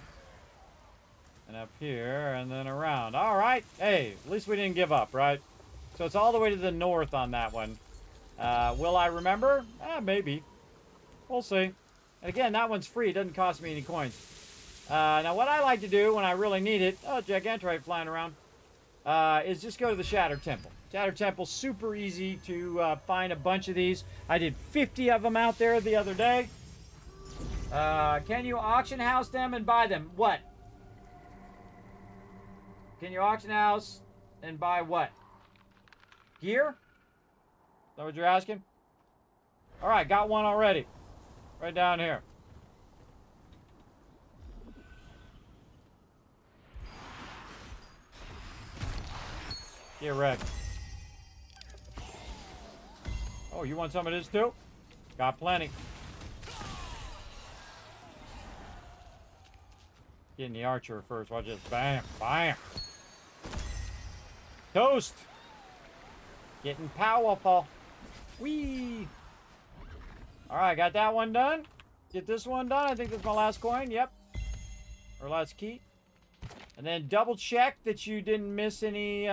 And up here, and then around. All right. Hey, at least we didn't give up, right? So it's all the way to the north on that one. Will I remember? Maybe. We'll see. And again, that one's free. It doesn't cost me any coins. Now, what I like to do when I really need it... Oh, Gigantorite flying around. Is just go to the Shattered Temple. Shattered Temple, super easy to find a bunch of these. I did 50 of them out there the other day. Can you auction house them and buy them? What? Can you auction house and buy what? Gear? Is that what you're asking? Alright, got one already. Right down here. Get wrecked. Oh, you want some of this too? Got plenty. Getting the archer first. Watch this. Bam. Bam. Toast. Getting powerful. Whee. Alright, got that one done. Get this one done. I think that's my last coin. Yep. Or last key. And then double check that you didn't miss any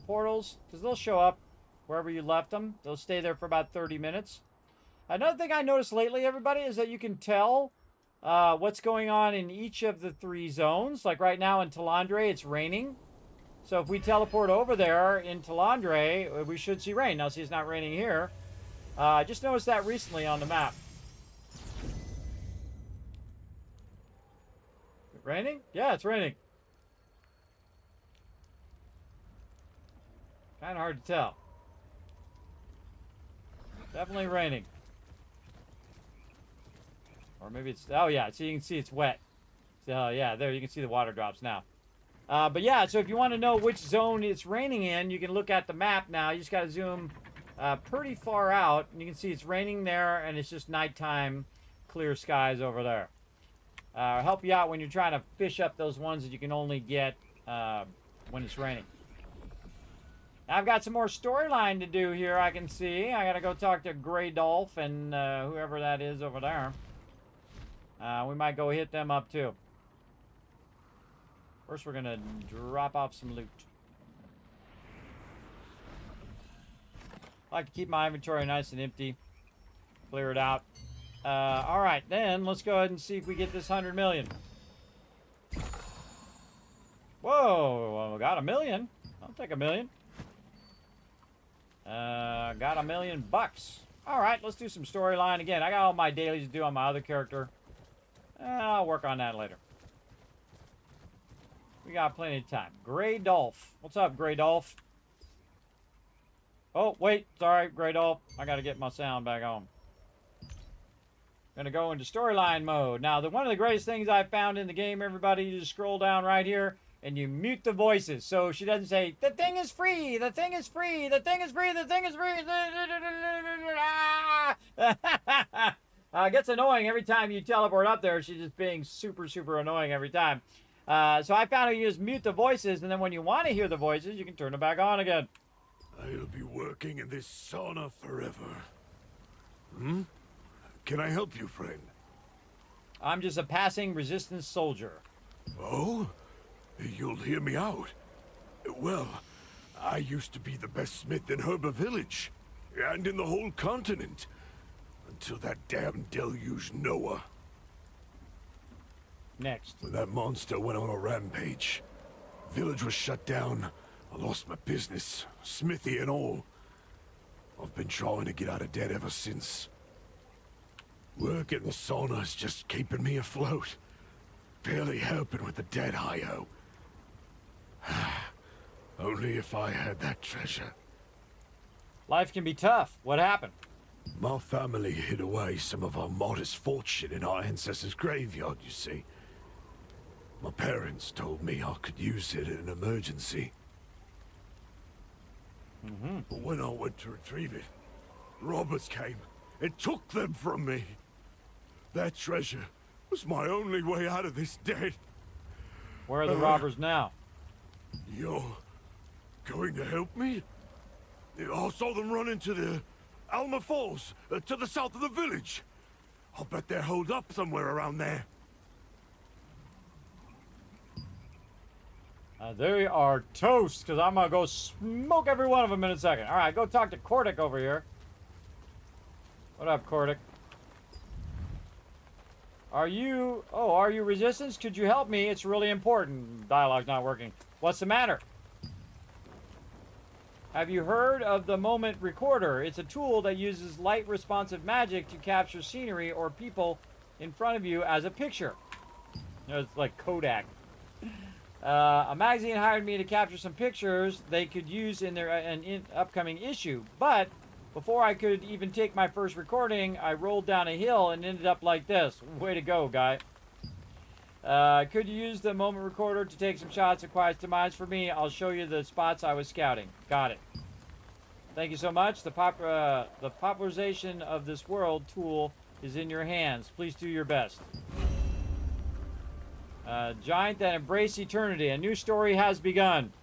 portals. Because they'll show up wherever you left them. They'll stay there for about 30 minutes. Another thing I noticed lately, everybody, is that you can tell what's going on in each of the 3 zones. Like right now in Talandre, it's raining. So if we teleport over there in Talandre, we should see rain. Now, see, it's not raining here. I just noticed that recently on the map. Is it raining? Yeah, it's raining. Kind of hard to tell. Definitely raining. Or maybe it's... Oh, yeah. So you can see it's wet. So, yeah, there you can see the water drops now. But, yeah, so if you want to know which zone it's raining in, you can look at the map now. You just got to zoom pretty far out. And you can see it's raining there, and it's just nighttime clear skies over there. Help you out when you're trying to fish up those ones that you can only get when it's raining. I've got some more storyline to do here, I can see. I gotta go talk to Grey Dolph and whoever that is over there. We might go hit them up too. First, we're gonna drop off some loot. I like to keep my inventory nice and empty. Clear it out. Alright, then let's go ahead and see if we get this 100 million. Whoa, we got $1 million. I'll take $1 million. Got $1 million bucks. Alright, let's do some storyline again. I got all my dailies to do on my other character. I'll work on that later. We got plenty of time. Grey Dolph. What's up, Grey Dolph? Oh, wait. Sorry, Grey Dolph. I gotta get my sound back on. Gonna go into storyline mode. Now, one of the greatest things I found in the game, everybody, you just scroll down right here and you mute the voices. So she doesn't say, the thing is free, the thing is free, the thing is free, the thing is free. It gets annoying every time you teleport up there. She's just being super, super annoying every time. So I found you just mute the voices, and then when you want to hear the voices, you can turn them back on again. I'll be working in this sauna forever. Can I help you, friend? I'm just a passing resistance soldier. Oh? You'll hear me out. Well, I used to be the best smith in Herba Village, and in the whole continent, until that damn deluge Noah. Next. When that monster went on a rampage, village was shut down. I lost my business, smithy and all. I've been trying to get out of debt ever since. Work in the sauna is just keeping me afloat. Barely helping with the debt I owe. Only if I had that treasure. Life can be tough. What happened? My family hid away some of our modest fortune in our ancestors' graveyard, you see. My parents told me I could use it in an emergency. But when I went to retrieve it, robbers came and took them from me. That treasure was my only way out of this debt. Where are the robbers now? You're going to help me? I saw them run into the Alma Falls, to the south of the village. I'll bet they're holed up somewhere around there. They are toast, because I'm going to go smoke every one of them in a second. All right, go talk to Cordic over here. What up, Cordic? Are you resistance? Could you help me? It's really important. Dialogue's not working. What's the matter? Have you heard of the Moment Recorder? It's a tool that uses light responsive magic to capture scenery or people in front of you as a picture. You know, it's like Kodak. A magazine hired me to capture some pictures they could use in their upcoming issue. But before I could even take my first recording, I rolled down a hill and ended up like this. Way to go, guy. Could you use the Moment Recorder to take some shots of Quiet's demise for me? I'll show you the spots I was scouting. Got it. Thank you so much. The popularization of this world tool is in your hands. Please do your best. Giant that embrace eternity. A new story has begun.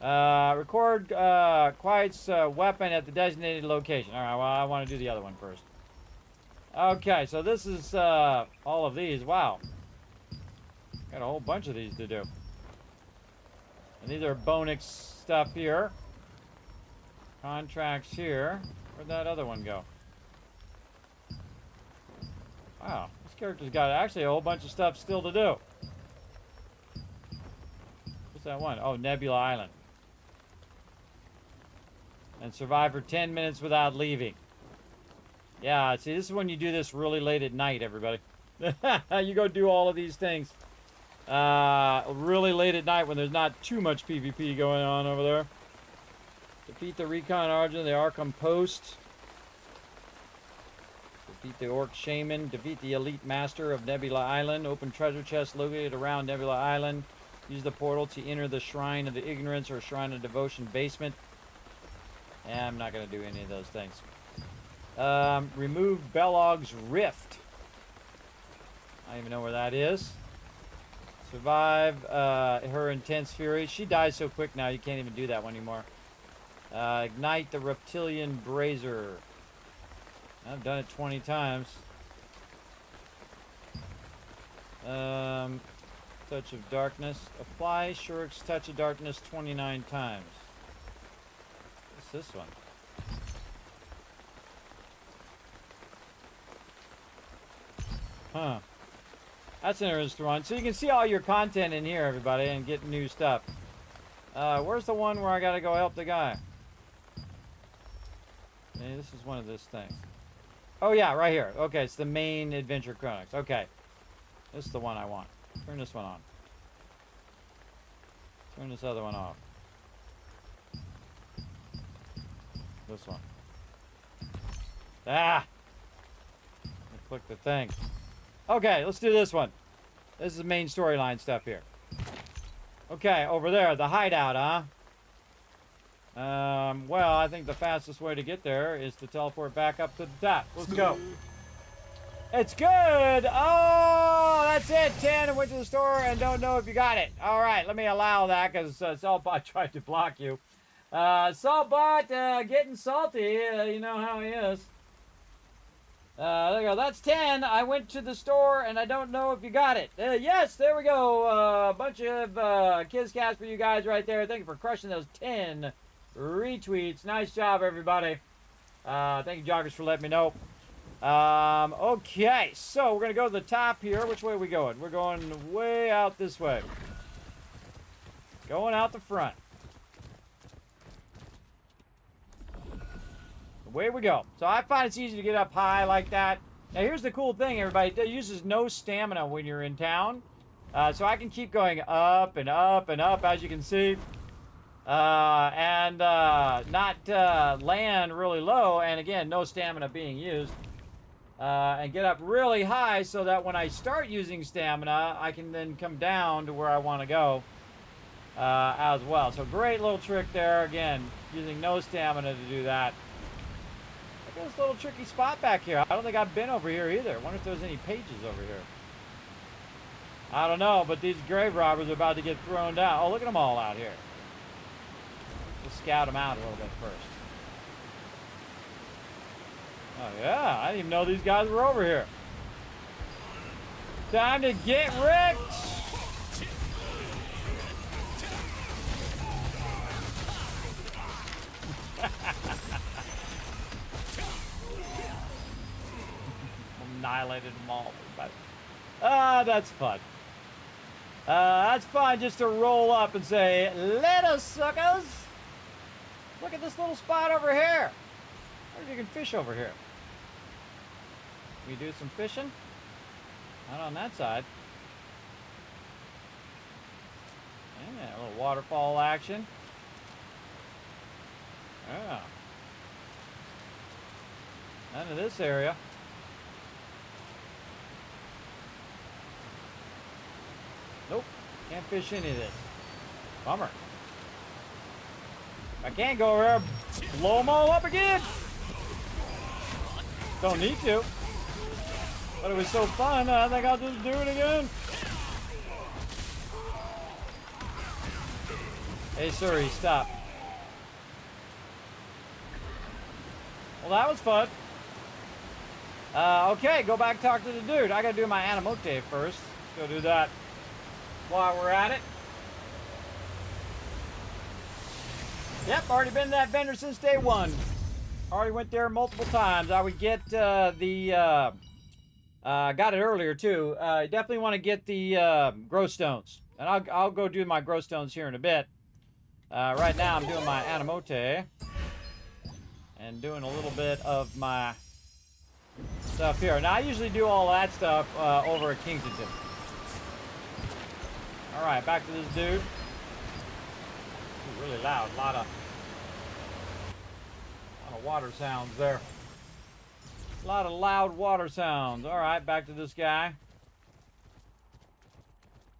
Record Quiet's weapon at the designated location. All right, well, I want to do the other one first. Okay, so this is all of these. Wow. Got a whole bunch of these to do. And these are Bonix stuff here. Contracts here. Where'd that other one go? Wow, this character's got actually a whole bunch of stuff still to do. What's that one? Oh, Nebula Island. And survive for 10 minutes without leaving. Yeah, see, this is when you do this really late at night, everybody. You go do all of these things. Really late at night when there's not too much PvP going on over there. Defeat the Recon Argent, the Arkham Post. Defeat the Orc Shaman. Defeat the Elite Master of Nebula Island. Open treasure chests located around Nebula Island. Use the portal to enter the Shrine of the Ignorance or Shrine of Devotion basement. I'm not going to do any of those things. Remove Bellog's Rift. I don't even know where that is. Survive her intense fury. She dies so quick now, you can't even do that one anymore. Ignite the reptilian brazier. I've done it 20 times. Touch of darkness. Apply Shurik's touch of darkness 29 times. What's this one? Huh. That's an interesting one. So you can see all your content in here, everybody, and get new stuff. Where's the one where I gotta go help the guy? Hey, this is one of those things. Oh yeah, right here. Okay, it's the main adventure chronicles. Okay. This is the one I want. Turn this one on. Turn this other one off. This one. Ah! Click the thing. Okay, let's do this one. This is the main storyline stuff here. Okay, over there, the hideout, huh? Well, I think the fastest way to get there is to teleport back up to the top. Let's go. It's good! Oh, that's it. 10 and went to the store and don't know if you got it. All right, let me allow that because Saltbot tried to block you. Saltbot, getting salty. You know how he is. There you go. That's 10. I went to the store and I don't know if you got it. Yes, there we go. A bunch of kiss cats for you guys right there. Thank you for crushing those 10 retweets. Nice job, everybody. Thank you, joggers, for letting me know. Okay, so we're going to go to the top here. Which way are we going? We're going way out this way. Going out the front. Away we go. So I find it's easy to get up high like that. Now here's the cool thing, everybody. It uses no stamina when you're in town. So I can keep going up and up and up, as you can see. And not land really low. And again, no stamina being used. And get up really high so that when I start using stamina, I can then come down to where I want to go as well. So great little trick there. Again, using no stamina to do that. Look at this little tricky spot back here. I don't think I've been over here either. I wonder if there's any pages over here. I don't know, but these grave robbers are about to get thrown down. Oh, look at them all out here. Let's scout them out a little bit first. Oh, yeah. I didn't even know these guys were over here. Time to get wrecked. Annihilated them all. That's fun. That's fun just to roll up and say, let us, suckers. Look at this little spot over here. I wonder if you can fish over here. Can we do some fishing? Not on that side. Yeah, a little waterfall action. Yeah. None of this area. Nope. Can't fish any of this. Bummer. I can't go over there. Blow them all up again. Don't need to. But it was so fun, I think I'll just do it again. Hey, sorry, stop. Well, that was fun. Okay, go back talk to the dude. I gotta do my Animote first. Let's go do that while we're at it. Yep, already been to that vendor since day one. Already went there multiple times. I would get got it earlier too. You definitely want to get the grow stones. And I'll go do my grow stones here in a bit. Right now I'm doing my Animote. And doing a little bit of my stuff here. Now I usually do all that stuff over at Kingston. Alright, back to this dude. Ooh, really loud. A lot of water sounds there. A lot of loud water sounds. Alright, back to this guy.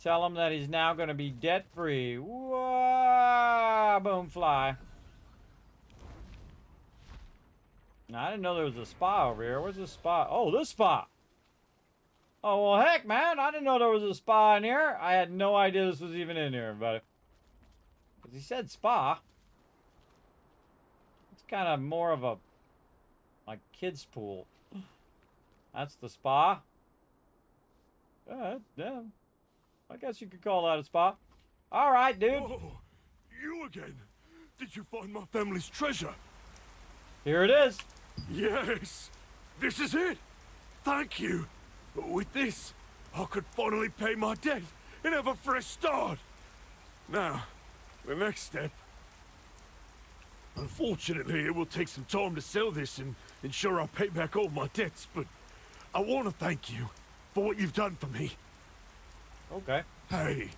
Tell him that he's now going to be debt free. Whoa! Boom, fly. Now, I didn't know there was a spa over here. Where's the spa? Oh, this spa. Oh, well, heck, man. I didn't know there was a spa in here. I had no idea this was even in here, but... Because he said spa. It's kind of more of a... like, kid's pool. That's the spa. Yeah. I guess you could call that a spa. All right, dude. Oh, you again? Did you find my family's treasure? Here it is. Yes. This is it. Thank you. With this, I could finally pay my debt and have a fresh start. Now, the next step. Unfortunately, it will take some time to sell this and ensure I pay back all my debts, but I want to thank you for what you've done for me. Okay. Hey,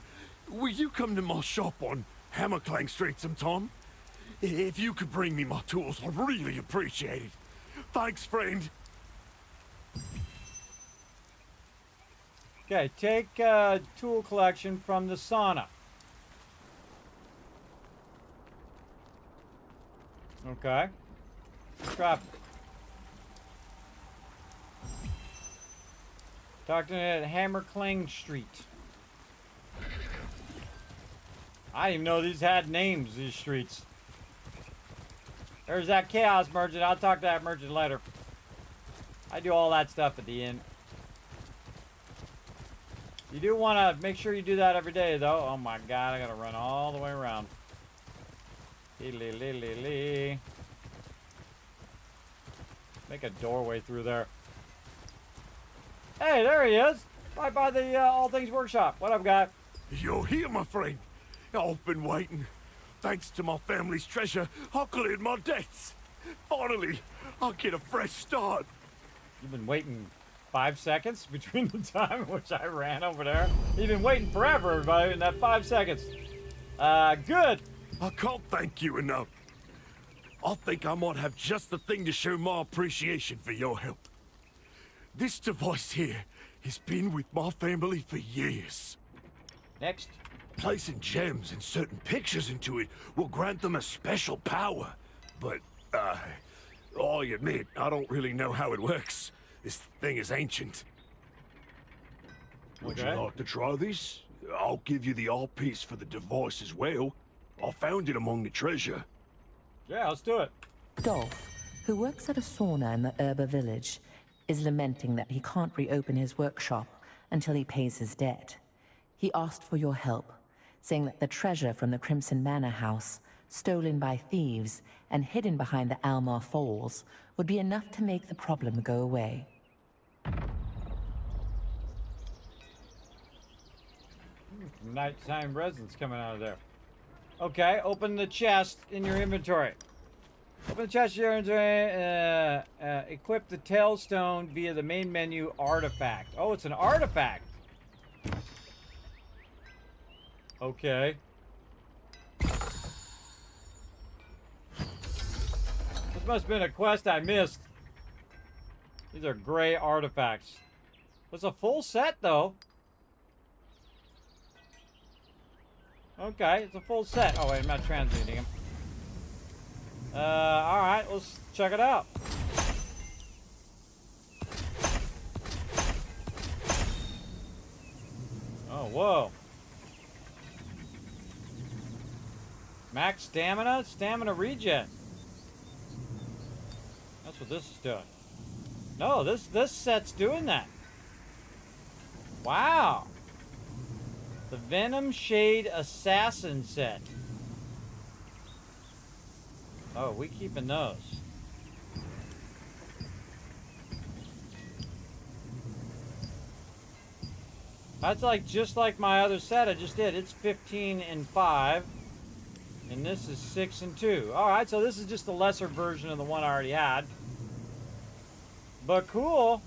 will you come to my shop on Hammerclang Street sometime? If you could bring me my tools, I'd really appreciate it. Thanks, friend. Okay, take tool collection from the sauna. Okay. Drop. Talked to at Hammerclang Street. I didn't even know these had names, these streets. There's that chaos merchant. I'll talk to that merchant later. I do all that stuff at the end. You do want to make sure you do that every day, though. Oh my god, I gotta run all the way around. Lee. Make a doorway through there. Hey, there he is. Right by the All Things Workshop. What up, guy? You're here, my friend. I've been waiting. Thanks to my family's treasure, I cleared my debts. Finally, I'll get a fresh start. You've been waiting 5 seconds between the time in which I ran over there. You've been waiting forever, everybody, in that 5 seconds. Good. I can't thank you enough. I think I might have just the thing to show my appreciation for your help. This device here has been with my family for years. Next. Placing gems and certain pictures into it will grant them a special power. But, I admit, I don't really know how it works. This thing is ancient. Would you Okay. like to try this? I'll give you the art piece for the device as well. I found it among the treasure. Yeah, let's do it. Dolph, who works at a sauna in the Urba village, is lamenting that he can't reopen his workshop until he pays his debt. He asked for your help, saying that the treasure from the Crimson Manor house, stolen by thieves and hidden behind the Almar Falls, would be enough to make the problem go away. Nighttime resins coming out of there. Okay, open the chest in your inventory. Open the chest in your inventory. Equip the tailstone via the main menu artifact. Oh, it's an artifact. Okay. This must have been a quest I missed. These are gray artifacts. It's a full set, though. Okay, it's a full set. Oh, wait, I'm not transmuting him. Alright, let's check it out. Oh, whoa. Max stamina? Stamina regen. That's what this is doing. No, this set's doing that. Wow. The Venom Shade Assassin set. Oh, we keeping those. That's like just like my other set I just did. It's 15 and 5. And this is 6 and 2. Alright, so this is just the lesser version of the one I already had. But cool.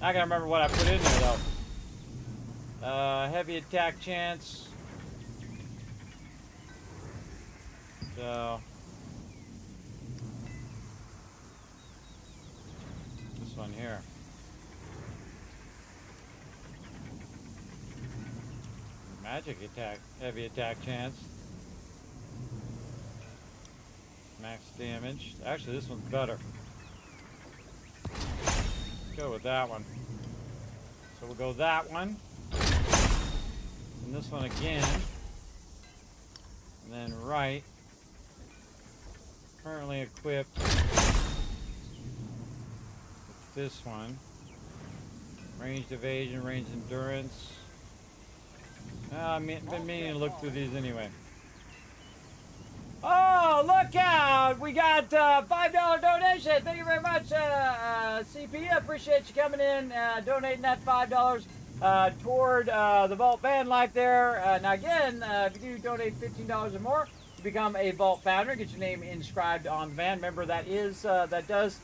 I gotta remember what I put in there though. Heavy attack chance. So this one here. Magic attack, heavy attack chance. Max damage. Actually, this one's better. Let's go with that one. So we'll go that one. And this one again. And then right. Currently equipped with this one. Ranged evasion, ranged endurance. I've been meaning to look through these anyway. Oh, look out! We got $5 donation. Thank you very much, CP. I appreciate you coming in, donating that $5 toward the Vault van life there. Now again, if you do donate $15 or more, you become a Vault founder. Get your name inscribed on the van. Remember that does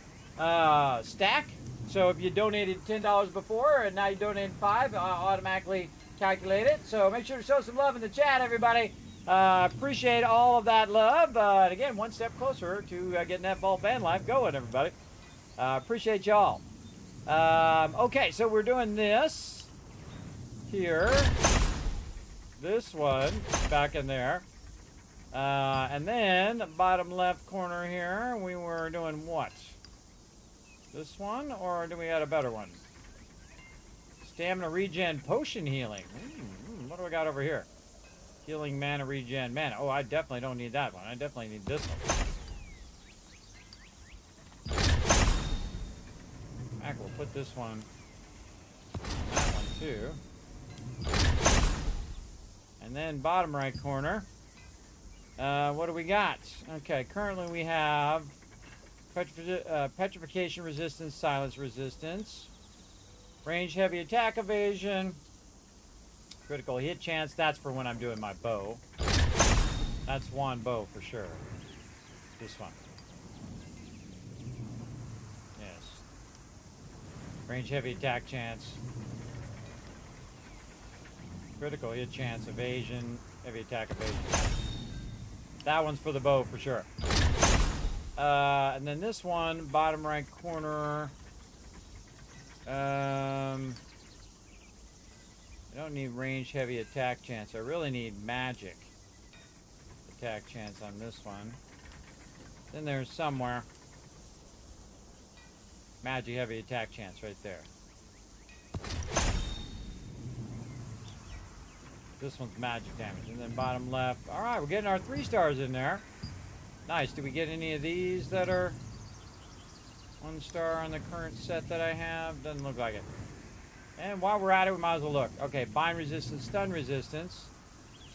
stack. So if you donated $10 before and now you donated $5, I'll automatically calculate it. So make sure to show some love in the chat, everybody. Appreciate all of that love. And again, one step closer to getting that Vault van life going, everybody. Appreciate y'all. Okay, so we're doing this here. This one back in there. And then bottom left corner here, we were doing what? This one, or do we have a better one? Stamina regen potion healing. What do we got over here? Healing mana regen mana. Oh, I definitely don't need that one. I definitely need this one. Heck, we'll put this one on that one too. And then bottom right corner. What do we got? Okay, currently we have petrification resistance, silence resistance, range heavy attack evasion, critical hit chance. That's for when I'm doing my bow. That's one bow for sure. This one. Yes. Range heavy attack chance. Critical hit chance, evasion, heavy attack evasion. That one's for the bow for sure. And then this one, bottom right corner. I don't need range heavy attack chance. I really need magic attack chance on this one. Then there's somewhere. Magic heavy attack chance right there. This one's magic damage. And then bottom left. Alright, we're getting our 3 stars in there. Nice. Do we get any of these that are 1 star on the current set that I have? Doesn't look like it. And while we're at it, we might as well look. Okay, bind resistance, stun resistance,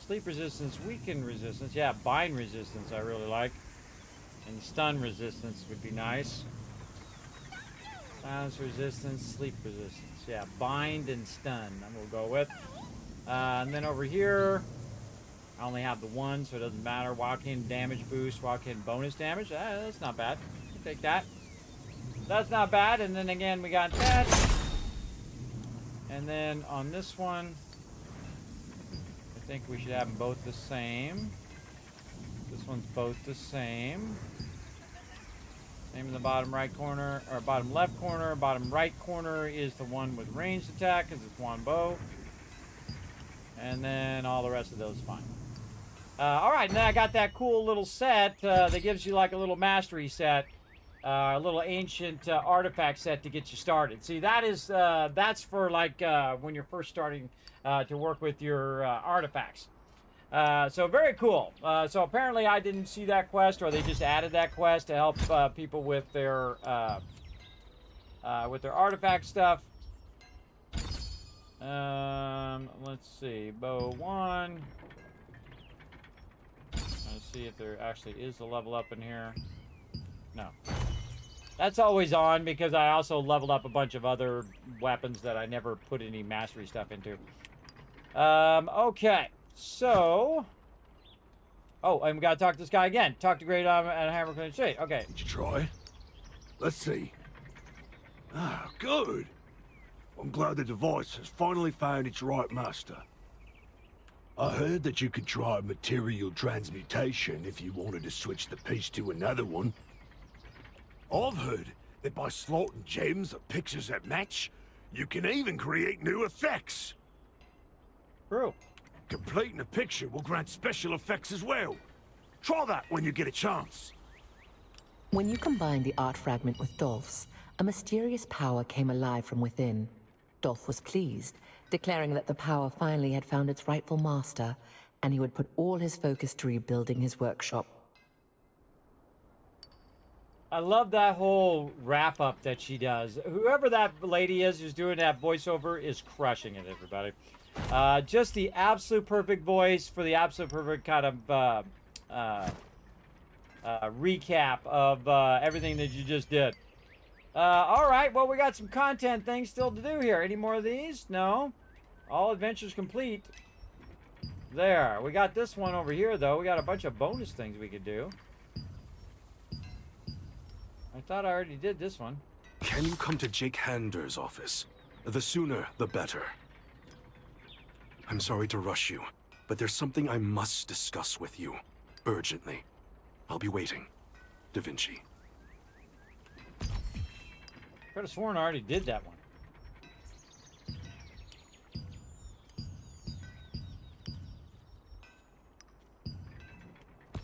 sleep resistance, weaken resistance. Yeah, bind resistance I really like. And stun resistance would be nice. Silence resistance, sleep resistance. Yeah, bind and stun I'm gonna go with. And then over here, I only have the 1, so it doesn't matter. Walk-in damage boost, walk-in bonus damage. That's not bad. We'll take that. That's not bad. And then again, we got that. And then on this one, I think we should have them both the same. This one's both the same. Same in the bottom right corner, or bottom left corner. Bottom right corner is the one with ranged attack, because it's 1 bow. And then all the rest of those fine. All right, now I got that cool little set that gives you like a little mastery set, a little ancient artifact set to get you started. See, that is that's for like when you're first starting to work with your artifacts. So very cool. So apparently I didn't see that quest, or they just added that quest to help people with their artifact stuff. Let's see, bow 1. Let's see if there actually is a level up in here. No. That's always on because I also leveled up a bunch of other weapons that I never put any mastery stuff into. Okay, so... Oh, and we gotta talk to this guy again. Talk to Great Arm and Hammer Clean Street. Okay. Did you try? Let's see. Ah, good. I'm glad the device has finally found its right master. I heard that you could try material transmutation if you wanted to switch the piece to another one. I've heard that by slotting gems or pictures that match, you can even create new effects. True. Completing a picture will grant special effects as well. Try that when you get a chance. When you combined the art fragment with Dolph's, a mysterious power came alive from within. Dolph was pleased, declaring that the power finally had found its rightful master, and he would put all his focus to rebuilding his workshop. I love that whole wrap-up that she does. Whoever that lady is who's doing that voiceover is crushing it, everybody. Just the absolute perfect voice for the absolute perfect kind of recap of everything that you just did. All right, well, we got some content things still to do here. Any more of these? No. All adventures complete. There. We got this one over here, though. We got a bunch of bonus things we could do. I thought I already did this one. Can you come to Jake Hander's office? The sooner, the better. I'm sorry to rush you, but there's something I must discuss with you. Urgently. I'll be waiting. Da Vinci. Could have sworn I already did that one.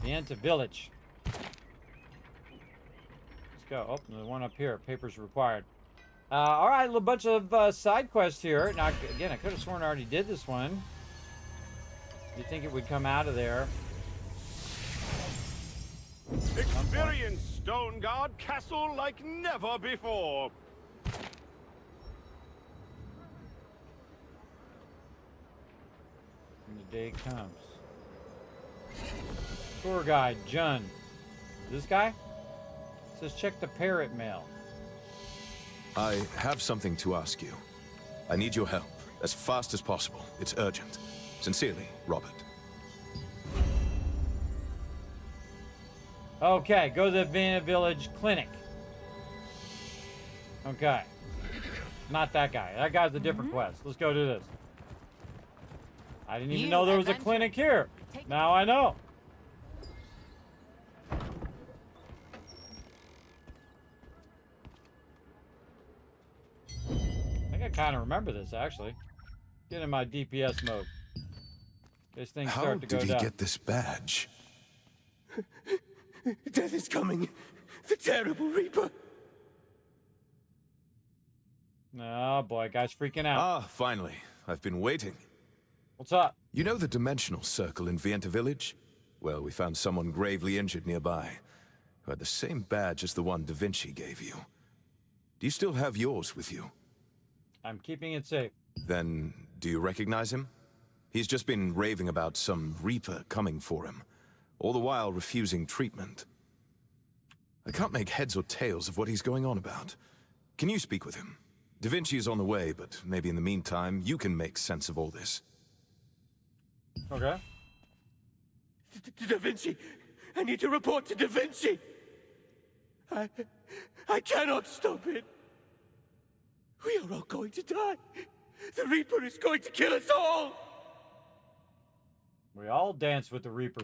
The Enta Village. Let's go. Oh, there's one up here. Papers required. All right, a little bunch of side quests here. Now, again, I could have sworn I already did this one. You'd think it would come out of there. Experience Stone Guard Castle like never before. When the day comes. Tour guide, Jun. This guy? It says check the parrot mail. I have something to ask you. I need your help, as fast as possible. It's urgent. Sincerely, Robert. Okay, go to the Vanna Village Clinic. Okay. Not that guy. That guy's a different quest. Let's go do this. I didn't even know there was a clinic here. Now I know. I think I kind of remember this, actually. Get in my DPS mode. These things start to go down. How did he get this badge? Death is coming. The terrible Reaper. Oh boy, guy's freaking out. Ah, finally. I've been waiting. What's up? You know the dimensional circle in Vienta Village? Well, we found someone gravely injured nearby, who had the same badge as the one Da Vinci gave you. Do you still have yours with you? I'm keeping it safe. Then, do you recognize him? He's just been raving about some Reaper coming for him, all the while refusing treatment. I can't make heads or tails of what he's going on about. Can you speak with him? Da Vinci is on the way, but maybe in the meantime, you can make sense of all this. Okay. Da Vinci! I need to report to Da Vinci! I cannot stop it! We are all going to die! The Reaper is going to kill us all! We all dance with the Reaper.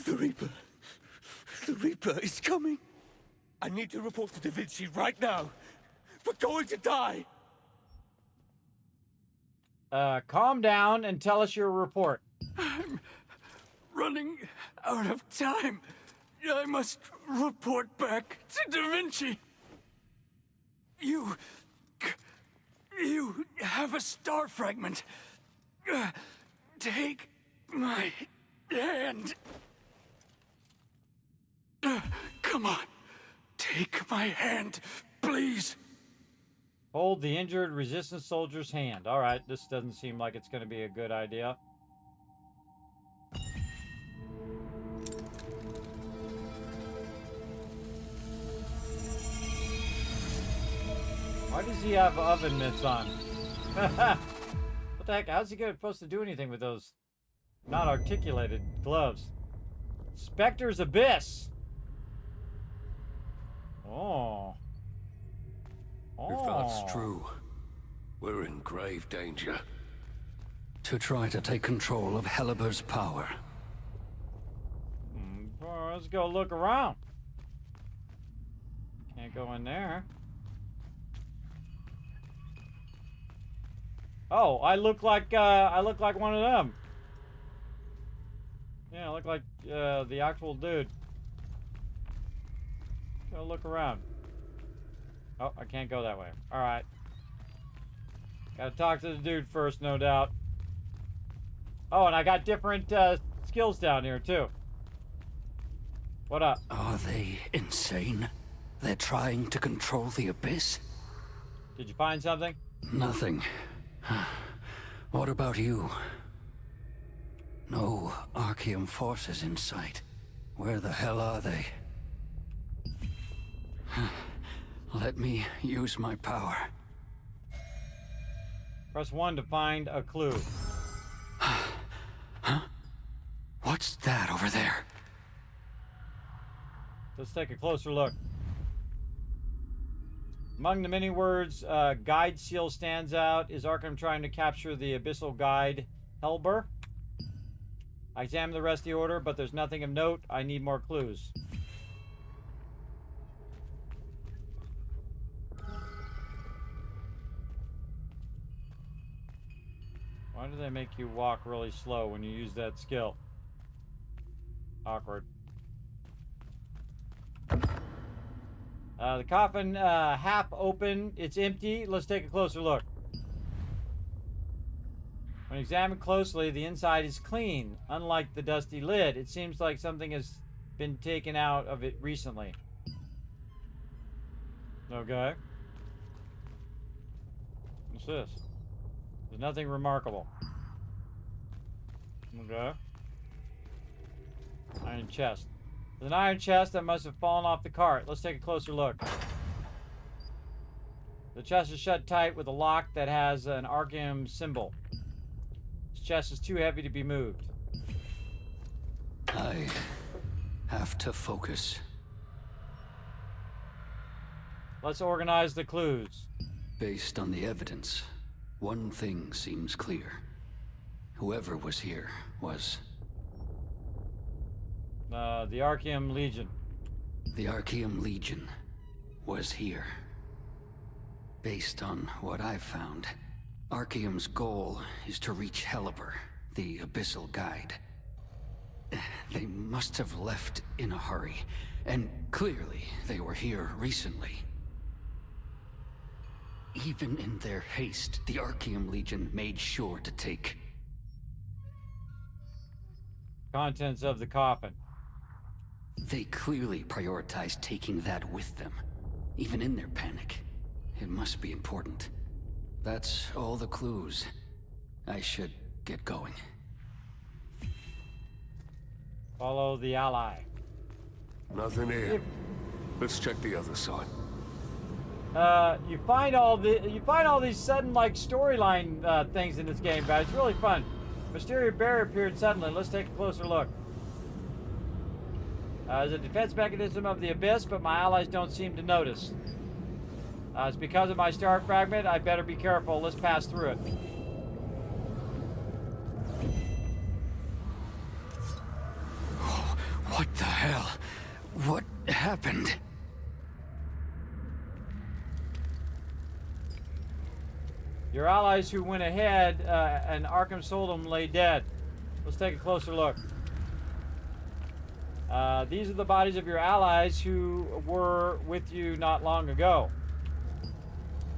The Reaper is coming! I need to report to Da Vinci right now! We're going to die! Calm down and tell us your report. I'm running out of time. I must report back to Da Vinci. You have a star fragment. Take my hand. Come on. Take my hand, please. Hold the injured resistance soldier's hand. All right, this doesn't seem like it's going to be a good idea. Why does he have oven mitts on? What the heck? How's he supposed to do anything with those not articulated gloves? Spectre's Abyss. Oh. If that's true, we're in grave danger. To try to take control of Heliber's power. Well, let's go look around. Can't go in there. Oh, I look like one of them. Yeah, I look like the actual dude. Go look around. Oh, I can't go that way. All right. Gotta talk to the dude first, no doubt. Oh, and I got different skills down here, too. What up? Are they insane? They're trying to control the Abyss? Did you find something? Nothing. What about you? No Archeum forces in sight. Where the hell are they? Let me use my power. Press 1 to find a clue. Huh? What's that over there? Let's take a closer look. Among the many words, guide seal stands out. Is Arkham trying to capture the abyssal guide, Helber? I examined the rest of the order, but there's nothing of note. I need more clues. Why do they make you walk really slow when you use that skill? Awkward. The coffin, half open. It's empty. Let's take a closer look. When examined closely, the inside is clean. Unlike the dusty lid, it seems like something has been taken out of it recently. Okay. What's this? There's nothing remarkable. Okay. Iron chest. There's an iron chest that must have fallen off the cart. Let's take a closer look. The chest is shut tight with a lock that has an Archeum symbol. This chest is too heavy to be moved. I have to focus. Let's organize the clues. Based on the evidence, one thing seems clear. Whoever was here was... the Archeum Legion. The Archeum Legion was here. Based on what I've found, Archeum's goal is to reach Helber, the Abyssal Guide. They must have left in a hurry, and clearly they were here recently. Even in their haste, the Archeum Legion made sure to take... Contents of the coffin. They clearly prioritized taking that with them, even in their panic. It must be important. That's all the clues. I should get going. Follow the ally. Nothing here. Let's check the other side. You find all these sudden like storyline things in this game, but it's really fun. Mysterious barrier appeared suddenly. Let's take a closer look. It's a defense mechanism of the Abyss, but my allies don't seem to notice. It's because of my star fragment. I better be careful. Let's pass through it. What the hell? What happened? Your allies who went ahead and Arkham Solum lay dead. Let's take a closer look. These are the bodies of your allies who were with you not long ago.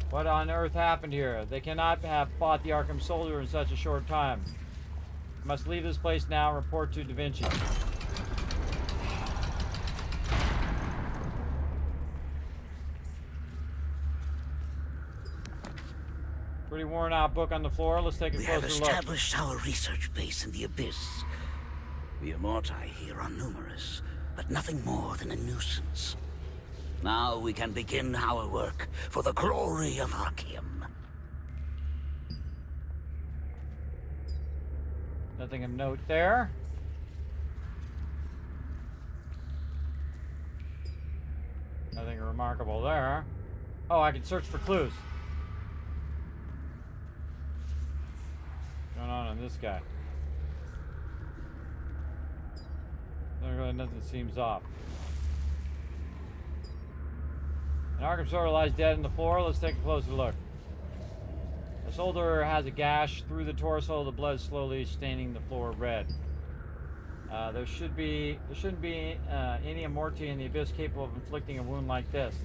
What on earth happened here? They cannot have fought the Arkham Soldier in such a short time. Must leave this place now and report to Da Vinci. Pretty worn out book on the floor. Let's take a closer look. We have established our research base in the Abyss. The Immorti here are numerous, but nothing more than a nuisance. Now we can begin our work for the glory of Archeum. Nothing of note there. Nothing remarkable there. Oh, I can search for clues. What's going on this guy? Nothing seems off. An Arkham Soldier lies dead on the floor. Let's take a closer look. The soldier has a gash through the torso. The blood is slowly staining the floor red. There shouldn't be any Immorti in the Abyss capable of inflicting a wound like this.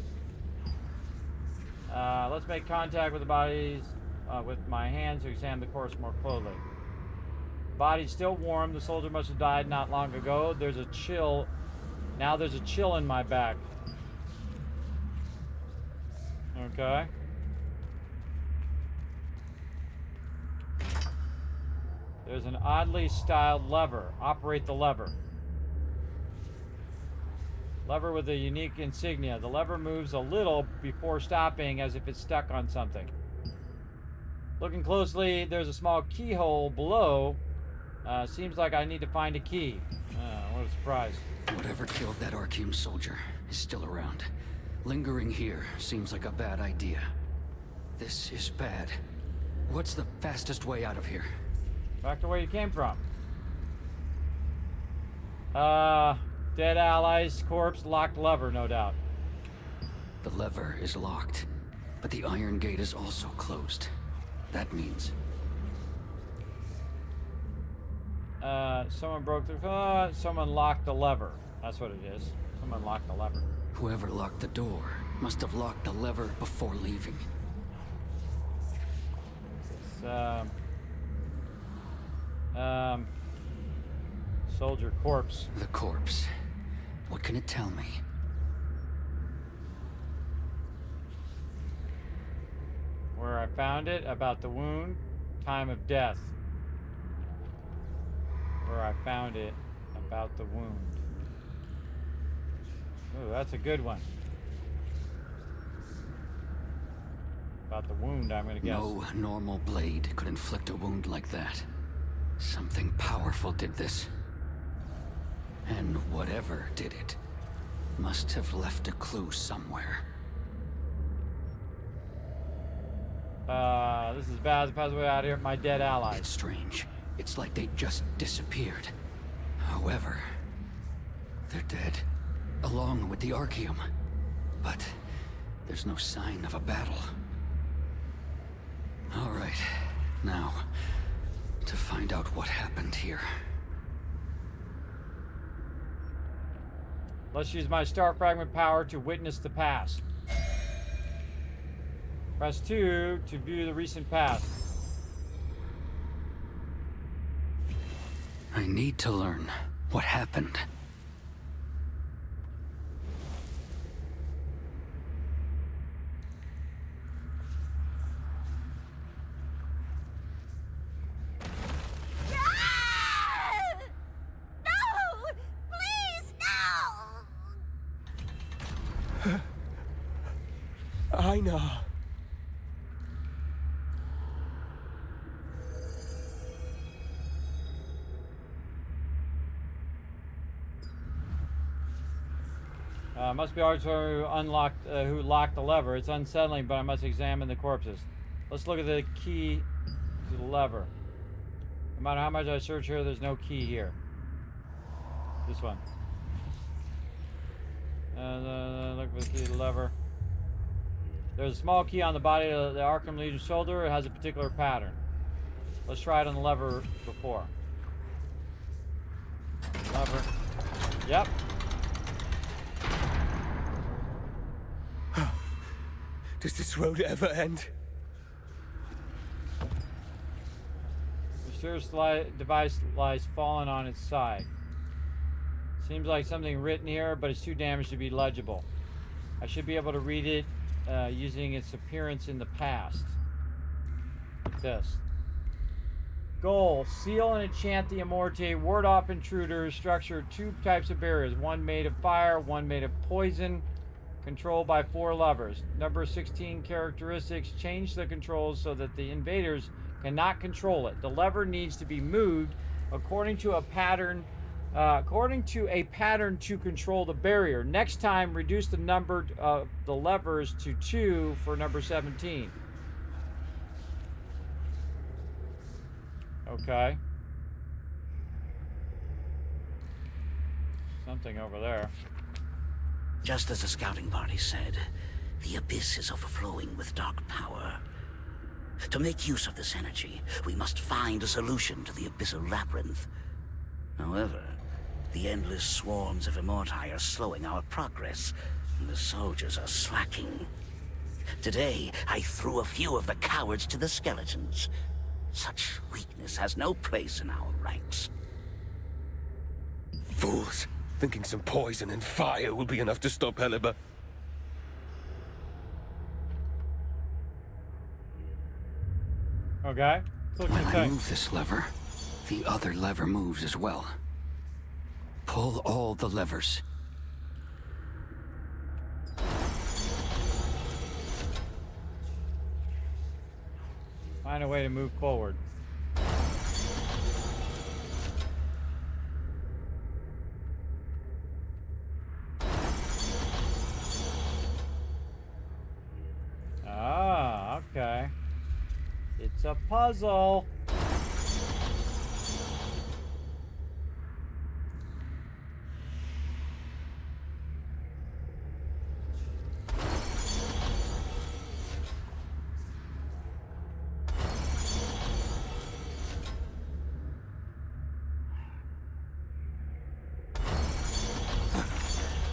Let's make contact with the bodies. with my hands to examine the corpse more closely. Body's still warm. The soldier must have died not long ago. There's a chill. Now there's a chill in my back. Okay. There's an oddly styled lever. Operate the lever. Lever with a unique insignia. The lever moves a little before stopping as if it's stuck on something. Looking closely, there's a small keyhole below. Seems like I need to find a key. What a surprise. Whatever killed that Archeum soldier is still around. Lingering here seems like a bad idea. This is bad. What's the fastest way out of here? Back to where you came from. Dead allies, corpse, locked lever, no doubt. The lever is locked, but the iron gate is also closed. That means... someone broke through. Someone locked the lever. That's what it is. Someone locked the lever. Whoever locked the door must have locked the lever before leaving. Soldier corpse. The corpse. What can it tell me? Where I found it, about the wound, time of death. Where I found it, about the wound. Ooh, that's a good one. About the wound, I'm gonna guess. No normal blade could inflict a wound like that. Something powerful did this. And whatever did it must have left a clue somewhere. This is bad. The pathway out of here. My dead allies. It's strange. It's like they just disappeared. However, they're dead, along with the Archeum. But there's no sign of a battle. All right, now, to find out what happened here. Let's use my star fragment power to witness the past. Press 2 to view the recent past. I need to learn what happened. I know. Must be hard to unlock who locked the lever. It's unsettling, but I must examine the corpses. Let's look at the key to the lever. No matter how much I search here, there's no key here. This one. Look for the key to the lever. There's a small key on the body of the Arkham Legion shoulder. It has a particular pattern. Let's try it on the lever before. Lever. Yep. Does this road ever end? Mysterious device lies fallen on its side. Seems like something written here, but it's too damaged to be legible. I should be able to read it using its appearance in the past. Like this. Goal: seal and enchant the Immorte, ward off intruders, structure 2 types of barriers, one made of fire, one made of poison, controlled by 4 levers. Number 16 characteristics: change the controls so that the invaders cannot control it. The lever needs to be moved according to a pattern to control the barrier. Next time, reduce the number of the levers to 2 for number 17. Okay. Something over there. Just as the scouting party said, the Abyss is overflowing with dark power. To make use of this energy, we must find a solution to the Abyssal Labyrinth. However, the endless swarms of Immorti are slowing our progress, and the soldiers are slacking. Today, I threw a few of the cowards to the skeletons. Such weakness has no place in our ranks. Fools, thinking some poison and fire will be enough to stop Heliber. Okay. So When I move this lever, the other lever moves as well. Pull all the levers. Find a way to move forward. Ah, okay. It's a puzzle.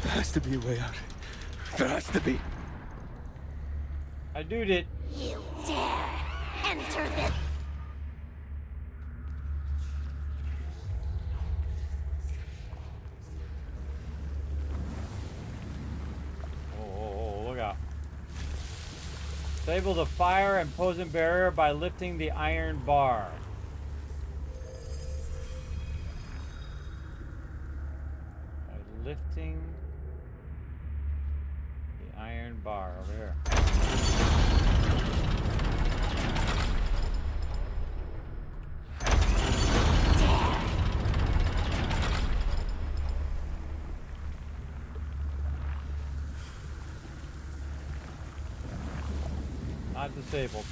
There has to be a way out. There has to be. I do it. You dare enter this. Oh, look out. Disable the fire and poison barrier by lifting the iron bar. By lifting the iron bar over here. Not disabled.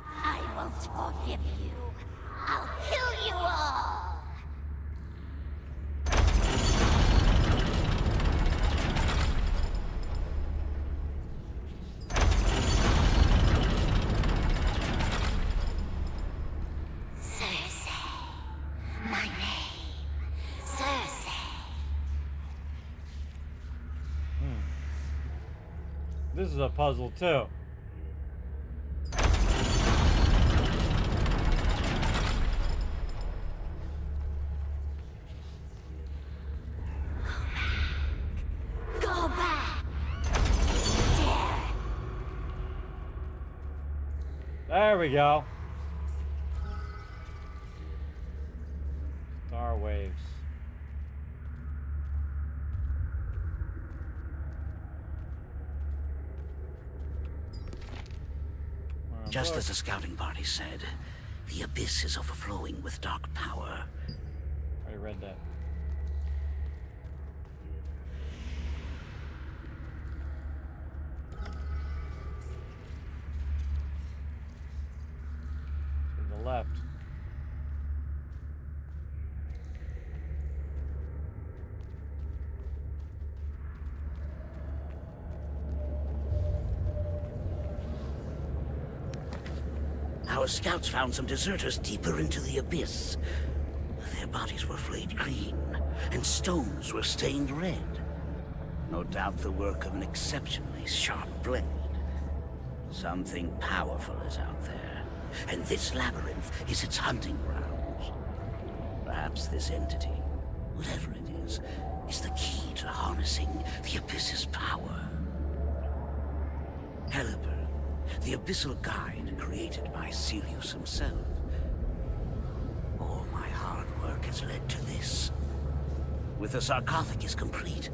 I won't forgive you. I'll kill you all. Cersei. My name. Cersei. This is a puzzle too. Go back. There we go. Star waves. Just as the scouting party said, the abyss is overflowing with dark power. I read that. To the left. Our scouts found some deserters deeper into the abyss. Their bodies were flayed green, and stones were stained red. No doubt the work of an exceptionally sharp blade. Something powerful is out there, and this labyrinth is its hunting grounds. Perhaps this entity, whatever it is the key to harnessing the abyss's power. Heliber, the abyssal guide created by Sirius himself. All my hard work has led to this. With the sarcophagus complete,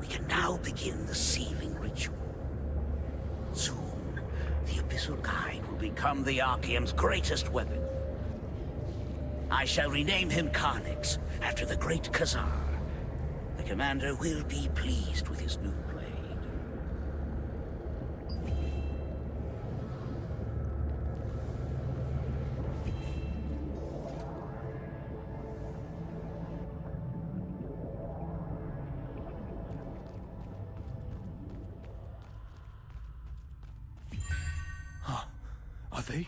we can now begin the sealing ritual. Soon, the abyssal guide will become the Archaeum's greatest weapon. I shall rename him Carnix, after the great Khazar. The commander will be pleased with his new blade. Are they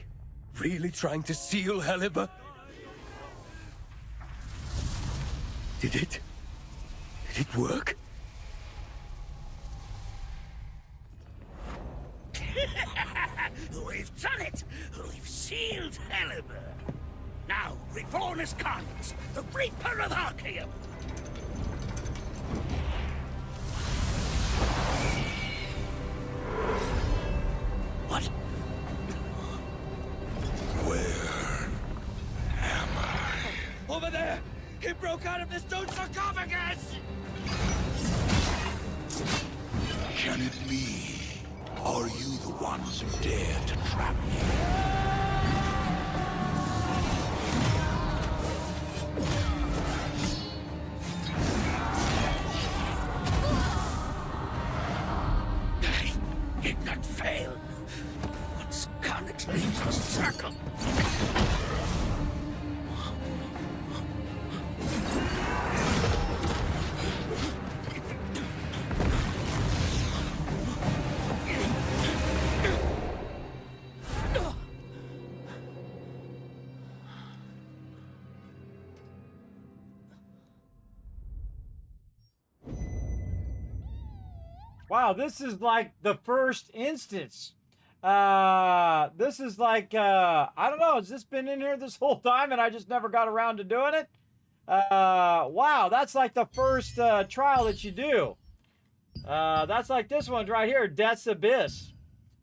really trying to seal Heliber? Did it Did it work? We've done it! We've sealed Helliber. Now, reborn as Carnix, the Reaper of Archaeum! What? Where am I? Over there! He broke out of the stone sarcophagus! Can it be? Are you the ones who dare to trap me? I did not fail. Once Carnix leaves the circle. Wow, this is like the first instance. This is like, I don't know, has this been in here this whole time and I just never got around to doing it? Wow, that's like the first trial that you do. That's like this one right here, Death's Abyss.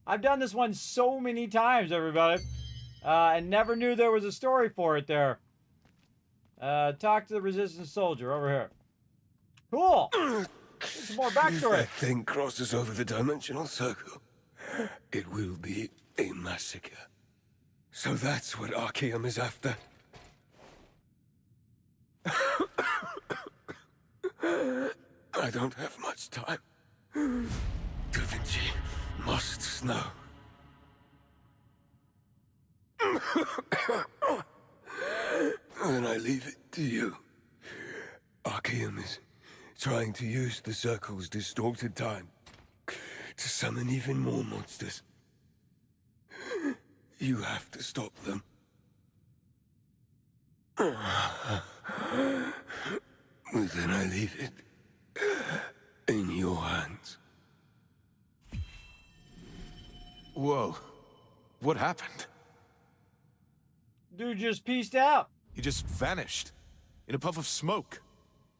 I've done this one so many times, everybody. And never knew there was a story for it there. Talk to the Resistance soldier over here. Cool. Some more backstory. If that thing crosses over the dimensional circle, it will be a massacre. So that's what Archaeum is after. I don't have much time. Da Vinci must know. Then I leave it to you. Archaeum is trying to use the circle's distorted time to summon even more monsters. You have to stop them. Then I leave it in your hands. Whoa. What happened? Dude just pieced out. He just vanished. In a puff of smoke.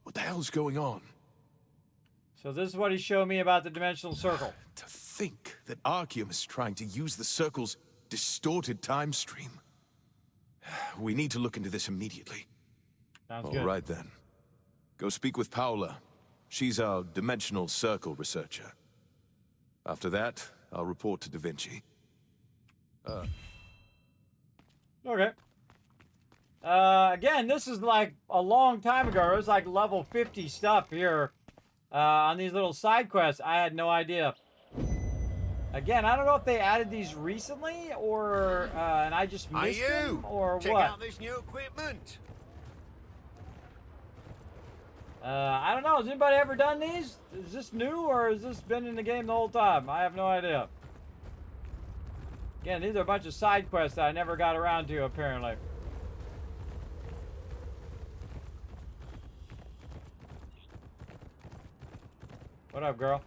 What the hell's going on? So this is what he showed me about the dimensional circle. To think that Archaeum is trying to use the circle's distorted time stream. We need to look into this immediately. Sounds good. All right then. Go speak with Paula. She's our dimensional circle researcher. After that, I'll report to Da Vinci. Okay. Again, this is like a long time ago. It was like level 50 stuff here on these little side quests. I had no idea. Again, I don't know if they added these recently or and I just missed them or Check what. out this new equipment. I don't know. Has anybody ever done these? Is this new or has this been in the game the whole time? I have no idea. Again, these are a bunch of side quests that I never got around to, apparently. What up, girl?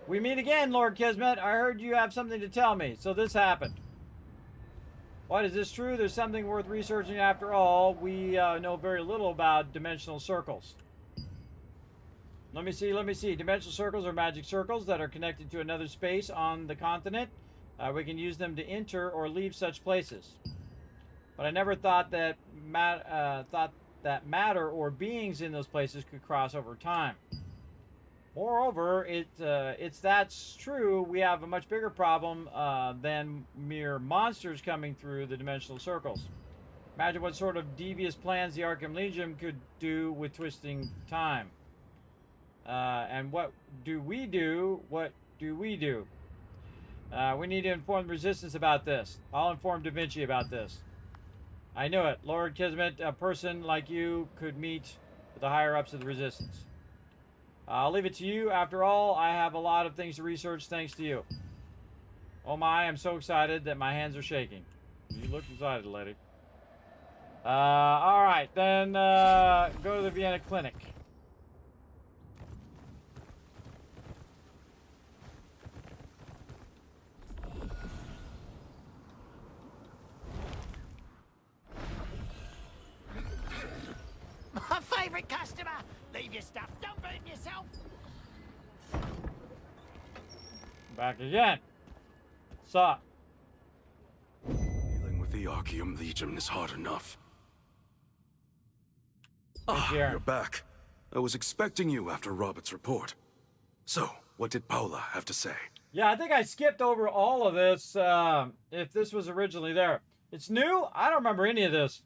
We meet again, Lord Kismet. I heard you have something to tell me, so this happened. What, is this true? There's something worth researching after all. We know very little about dimensional circles. Let me see. Dimensional circles are magic circles that are connected to another space on the continent. We can use them to enter or leave such places. But I never thought that matter or beings in those places could cross over time. Moreover, that's true, we have a much bigger problem than mere monsters coming through the dimensional circles. Imagine what sort of devious plans the Arkham Legion could do with twisting time. And what do we do? We need to inform the Resistance about this. I'll inform Da Vinci about this. I knew it. Lord Kismet, a person like you could meet with the higher-ups of the Resistance. I'll leave it to you. After all, I have a lot of things to research thanks to you. Oh my, I'm so excited that my hands are shaking. You look excited, lady. All right, then go to the Vienna Clinic. My favorite customer! Leave your stuff, don't burn yourself! Back again. Sup? Dealing with the Archeum Legion is hard enough. You're back. I was expecting you after Robert's report. So, what did Paula have to say? Yeah, I think I skipped over all of this, if this was originally there. It's new? I don't remember any of this.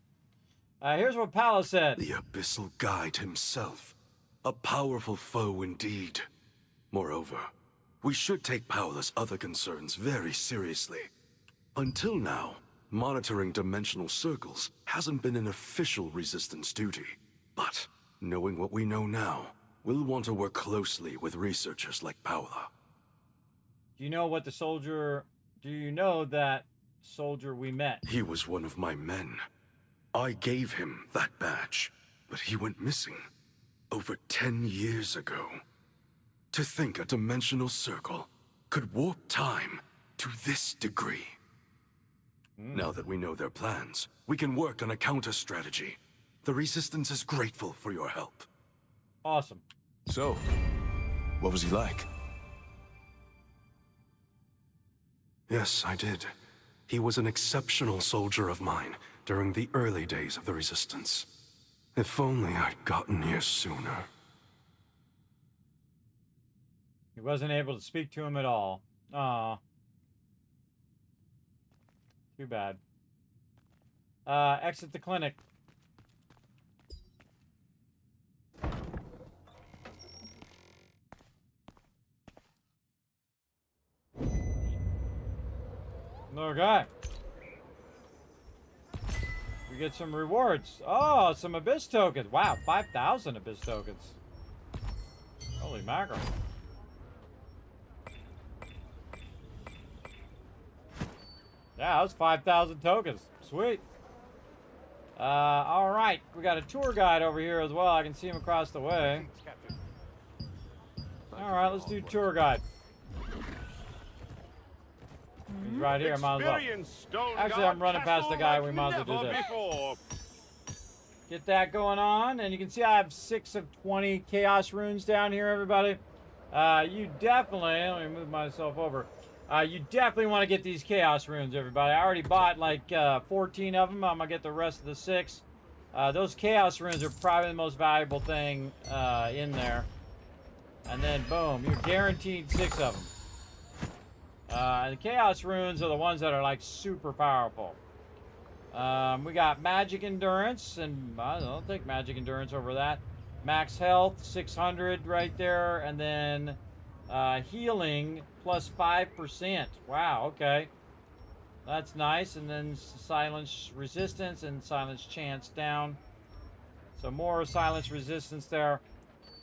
Here's what Paula said. The Abyssal Guide himself. A powerful foe indeed. Moreover, we should take Paula's other concerns very seriously. Until now, monitoring dimensional circles hasn't been an official resistance duty. But, knowing what we know now, we'll want to work closely with researchers like Paula. Do you know what the soldier... Do you know that soldier we met? He was one of my men. I gave him that badge, but he went missing over 10 years ago. To think a dimensional circle could warp time to this degree. Now that we know their plans, we can work on a counter-strategy. The Resistance is grateful for your help. Awesome. So, what was he like? Yes, I did. He was an exceptional soldier of mine during the early days of the Resistance. If only I'd gotten here sooner. He wasn't able to speak to him at all. Aw. Too bad. Exit the clinic. Another guy. We get some rewards. Oh, some Abyss tokens. Wow, 5,000 Abyss tokens. Holy mackerel. Yeah, that was 5,000 tokens. Sweet. All right. We got a tour guide over here as well. I can see him across the way. All right, let's do tour guide. He's right here, might as well. Actually, I'm running past the guy. We might as well do this. Get that going on. And you can see I have 6 of 20 Chaos Runes down here, everybody. You definitely... Let me move myself over. You definitely want to get these Chaos Runes, everybody. I already bought like 14 of them. I'm going to get the rest of the 6. Those Chaos Runes are probably the most valuable thing in there. And then, boom, you're guaranteed 6 of them. The Chaos Runes are the ones that are like super powerful. We got Magic Endurance, and I don't think Magic Endurance over that. Max Health, 600 right there, and then Healing plus 5%. Wow, okay. That's nice, and then Silence Resistance and Silence Chance down. So more Silence Resistance there.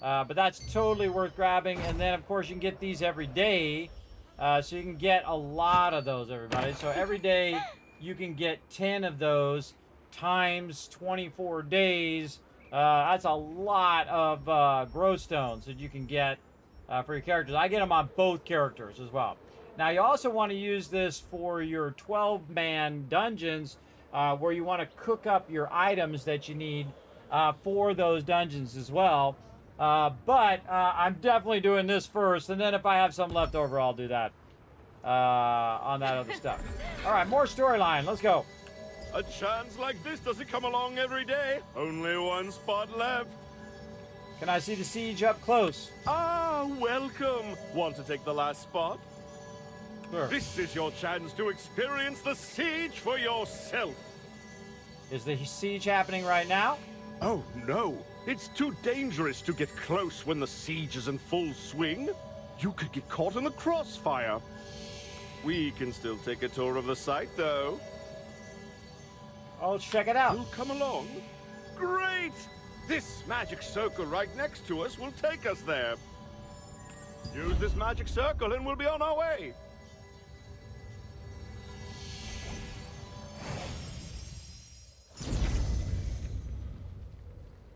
But that's totally worth grabbing, and then of course you can get these every day. So you can get a lot of those, everybody. So every day you can get 10 of those times 24 days. That's a lot of growth stones that you can get for your characters. I get them on both characters as well. Now you also want to use this for your 12-man dungeons where you want to cook up your items that you need for those dungeons as well. But I'm definitely doing this first, and then if I have some left over, I'll do that on that other stuff. All right, more storyline. Let's go. A chance like this doesn't come along every day. Only one spot left. Can I see the siege up close? Ah, welcome. Want to take the last spot? Sure. This is your chance to experience the siege for yourself. Is the siege happening right now? Oh, no. It's too dangerous to get close when the siege is in full swing. You could get caught in the crossfire. We can still take a tour of the site, though. Oh, let's check it out. You'll come along? Great! This magic circle right next to us will take us there. Use this magic circle and we'll be on our way.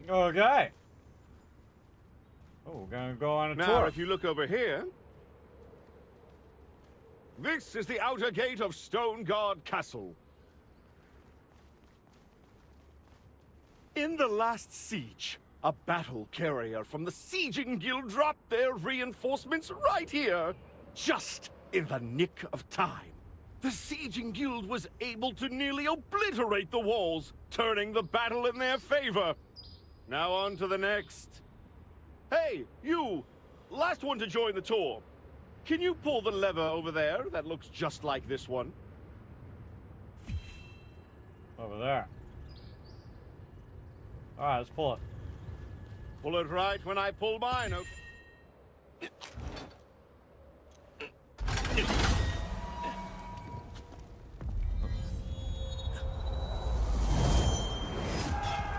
Okay. Oh, we're gonna go on a Now, tour. if you look over here, this is the outer gate of Stone Guard Castle. In the last siege, a battle carrier from the Sieging Guild dropped their reinforcements right here, just in the nick of time. The Sieging Guild was able to nearly obliterate the walls, turning the battle in their favor. Now on to the next. Hey, you! Last one to join the tour. Can you pull the lever over there that looks just like this one? Over there. Alright, let's pull it. Pull it right when I pull mine, okay?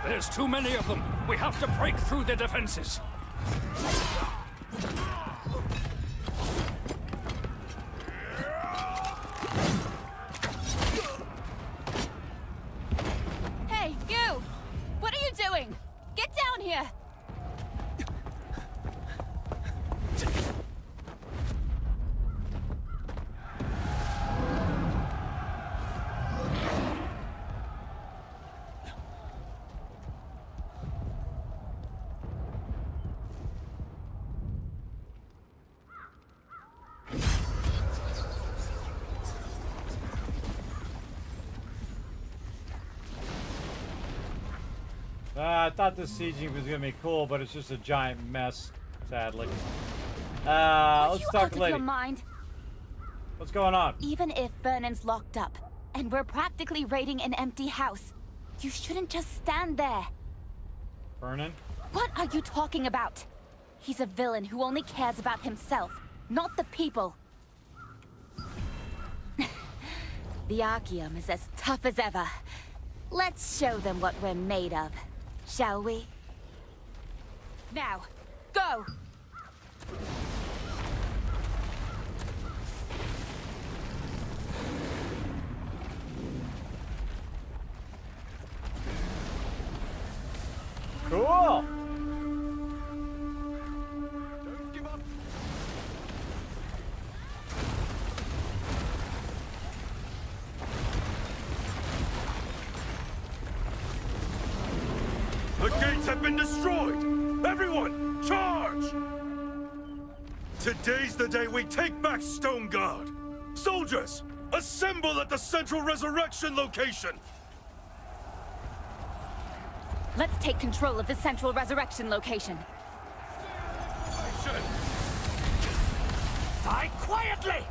There's too many of them. We have to break through the defenses. Hey, you! What are you doing? Get down here! I thought this sieging was gonna be cool, but it's just a giant mess, sadly. Are Let's you talk out of lady. your mind? What's going on? Even if Vernon's locked up, and we're practically raiding an empty house, you shouldn't just stand there. Vernon? What are you talking about? He's a villain who only cares about himself, not the people. The Archeum is as tough as ever. Let's show them what we're made of, shall we? Now, go! Cool! Don't give up. The gates have been destroyed! Everyone, charge! Today's the day we take back Stone Guard! Soldiers, assemble at the Central Resurrection location! Let's take control of the Central Resurrection location. Die quietly!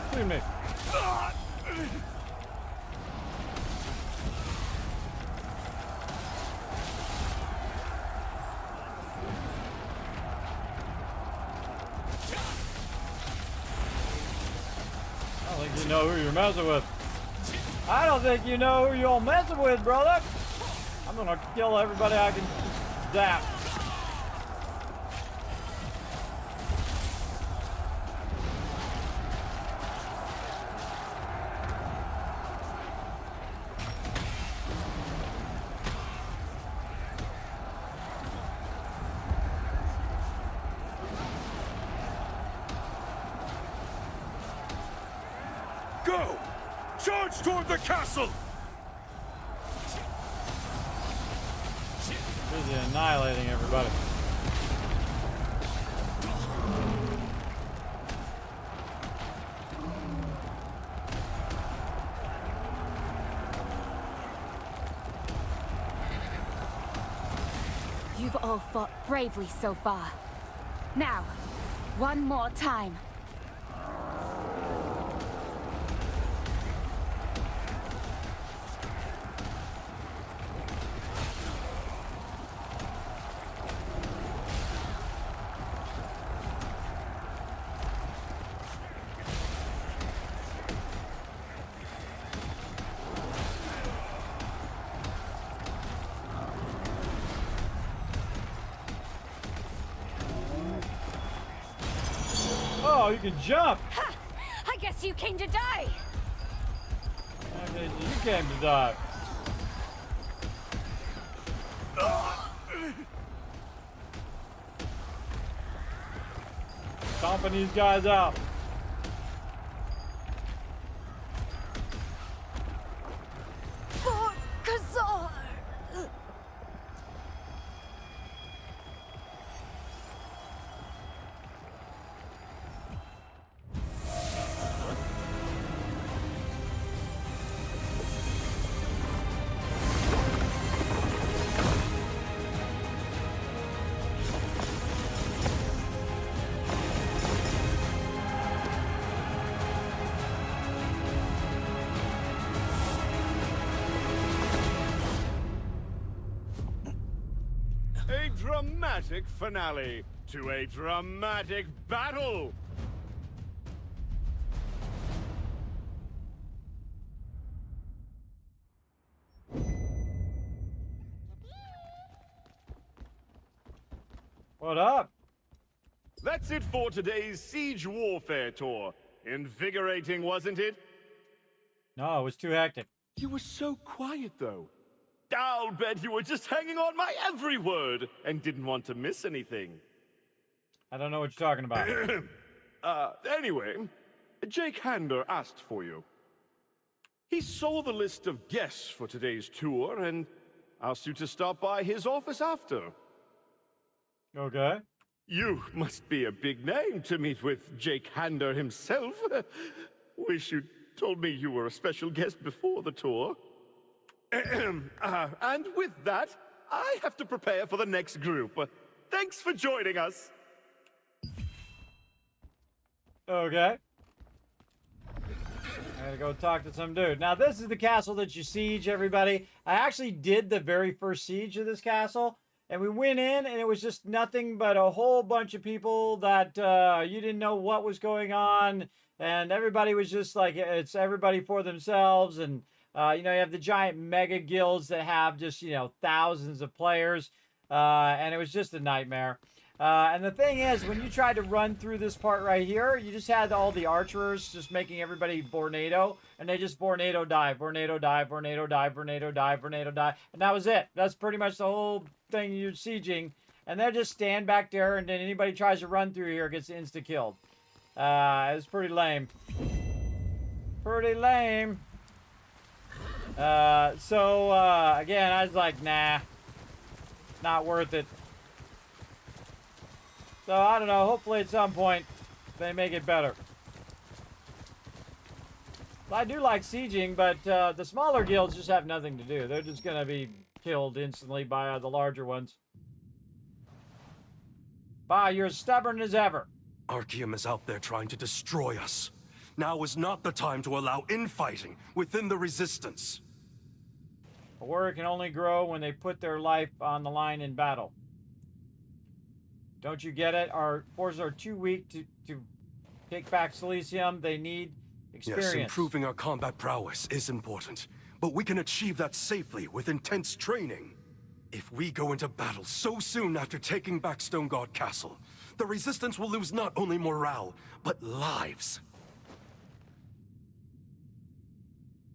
What do you mean? I don't think you know who you're messing with. I don't think you know who you're messing with, brother. I'm gonna kill everybody I can zap. Go! Charge toward the castle! Busy annihilating everybody. You've all fought bravely so far. Now, one more time. Oh, you can jump. Ha! I guess you came to die. Okay, you came to die. Stomping these guys out. For Kazar. A dramatic finale to a dramatic battle. What up? That's it for today's Siege Warfare tour. Invigorating, wasn't it? No, it was too hectic. You were so quiet, though. I'll bet you were just hanging on my every word and didn't want to miss anything. I don't know what you're talking about. Anyway, Jake Hander asked for you. He saw the list of guests for today's tour and asked you to stop by his office after. Okay. You must be a big name to meet with Jake Hander himself. Wish you'd told me you were a special guest before the tour. And with that, I have to prepare for the next group. Thanks for joining us. Okay. I gotta go talk to some dude. Now, this is the castle that you siege, everybody. I actually did the very first siege of this castle. And we went in, and it was just nothing but a whole bunch of people that you didn't know what was going on. And everybody was just like, it's everybody for themselves. And, you know, you have the giant mega guilds that have just, you know, thousands of players. And it was just a nightmare. And the thing is, when you tried to run through this part right here, you just had all the archers just making everybody Vornado. And they just Vornado die, Vornado die, Vornado die, Vornado die, Vornado die. And that was it. That's pretty much the whole thing you're sieging. And they just stand back there, and then anybody tries to run through here gets insta-killed. It's pretty lame. Pretty lame. Again, I was like, nah. Not worth it. So, I don't know. Hopefully at some point they make it better. I do like sieging, but the smaller guilds just have nothing to do. They're just going to be killed instantly by the larger ones. Bah, you're as stubborn as ever. Archeum is out there trying to destroy us. Now is not the time to allow infighting within the Resistance. A warrior can only grow when they put their life on the line in battle. Don't you get it? Our forces are too weak to take back Silesium. They need experience. Yes, improving our combat prowess is important, but we can achieve that safely with intense training. If we go into battle so soon after taking back Stoneguard Castle, the Resistance will lose not only morale, but lives.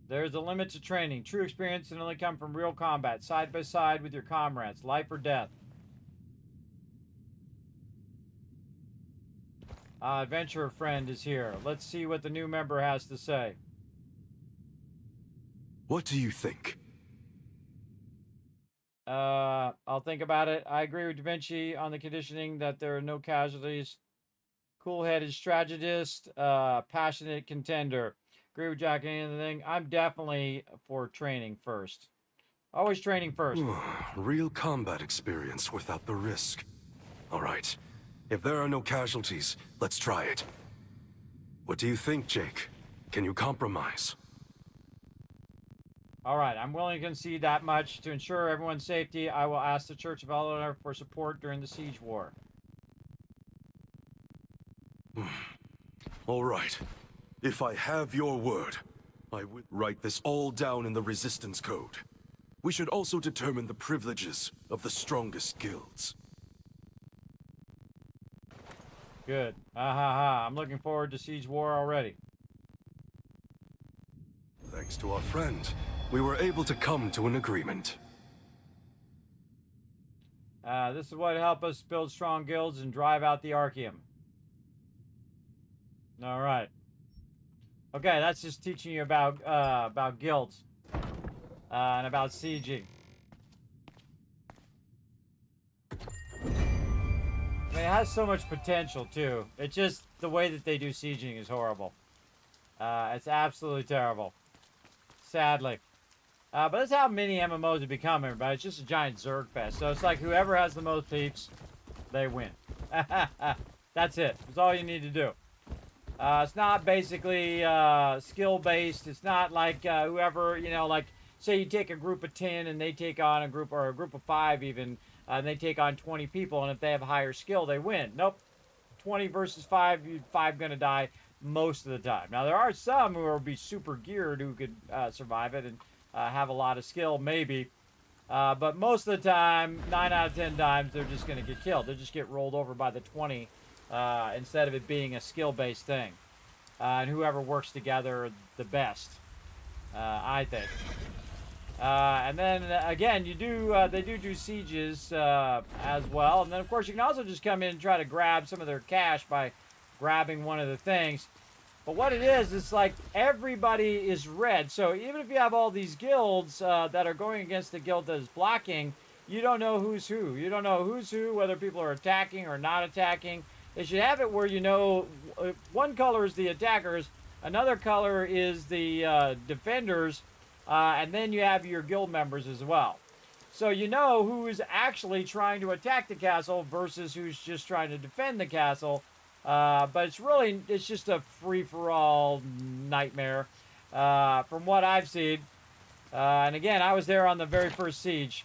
There's a limit to training. True experience can only come from real combat, side by side with your comrades, life or death. Adventurer friend is here. Let's see what the new member has to say. What do you think? I'll think about it. I agree with Da Vinci on the conditioning that there are no casualties. Cool-headed strategist, passionate contender. Agree with Jack and anything. I'm definitely for training first. Always training first. Real combat experience without the risk. All right. If there are no casualties, let's try it. What do you think, Jake? Can you compromise? All right, I'm willing to concede that much. To ensure everyone's safety, I will ask the Church of Eleanor for support during the siege war. All right. If I have your word, I will write this all down in the Resistance Code. We should also determine the privileges of the strongest guilds. Good. Ha ha ha. I'm looking forward to Siege War already. Thanks to our friend, we were able to come to an agreement. This is what helped us build strong guilds and drive out the Archeum. All right. Okay, that's just teaching you about guilds and about sieging. I mean, it has so much potential too. It's just the way that they do sieging is horrible. It's absolutely terrible. Sadly. But that's how many MMOs have become, everybody. It's just a giant Zerg fest. So it's like whoever has the most peeps, they win. That's it. That's all you need to do. It's not basically skill-based. It's not like whoever, you know, like, say you take a group of 10 and they take on a group, or a group of 5 even, and they take on 20 people, and if they have higher skill, they win. Nope. 20 versus 5, 5 gonna die most of the time. Now, there are some who will be super geared who could survive it and have a lot of skill, maybe. But most of the time, 9 out of 10 times, they're just going to get killed. They'll just get rolled over by the 20 instead of it being a skill-based thing. And whoever works together the best, I think. And then, again, you do they do sieges as well. And then, of course, you can also just come in and try to grab some of their cash by grabbing one of the things. But what it is, it's like everybody is red. So even if you have all these guilds that are going against the guild that is blocking, you don't know who's who. You don't know who's who, whether people are attacking or not attacking. They should have it where you know one color is the attackers, another color is the defenders, and then you have your guild members as well. So you know who is actually trying to attack the castle versus who's just trying to defend the castle. But it's just a free-for-all nightmare, from what I've seen. And again, I was there on the very first siege.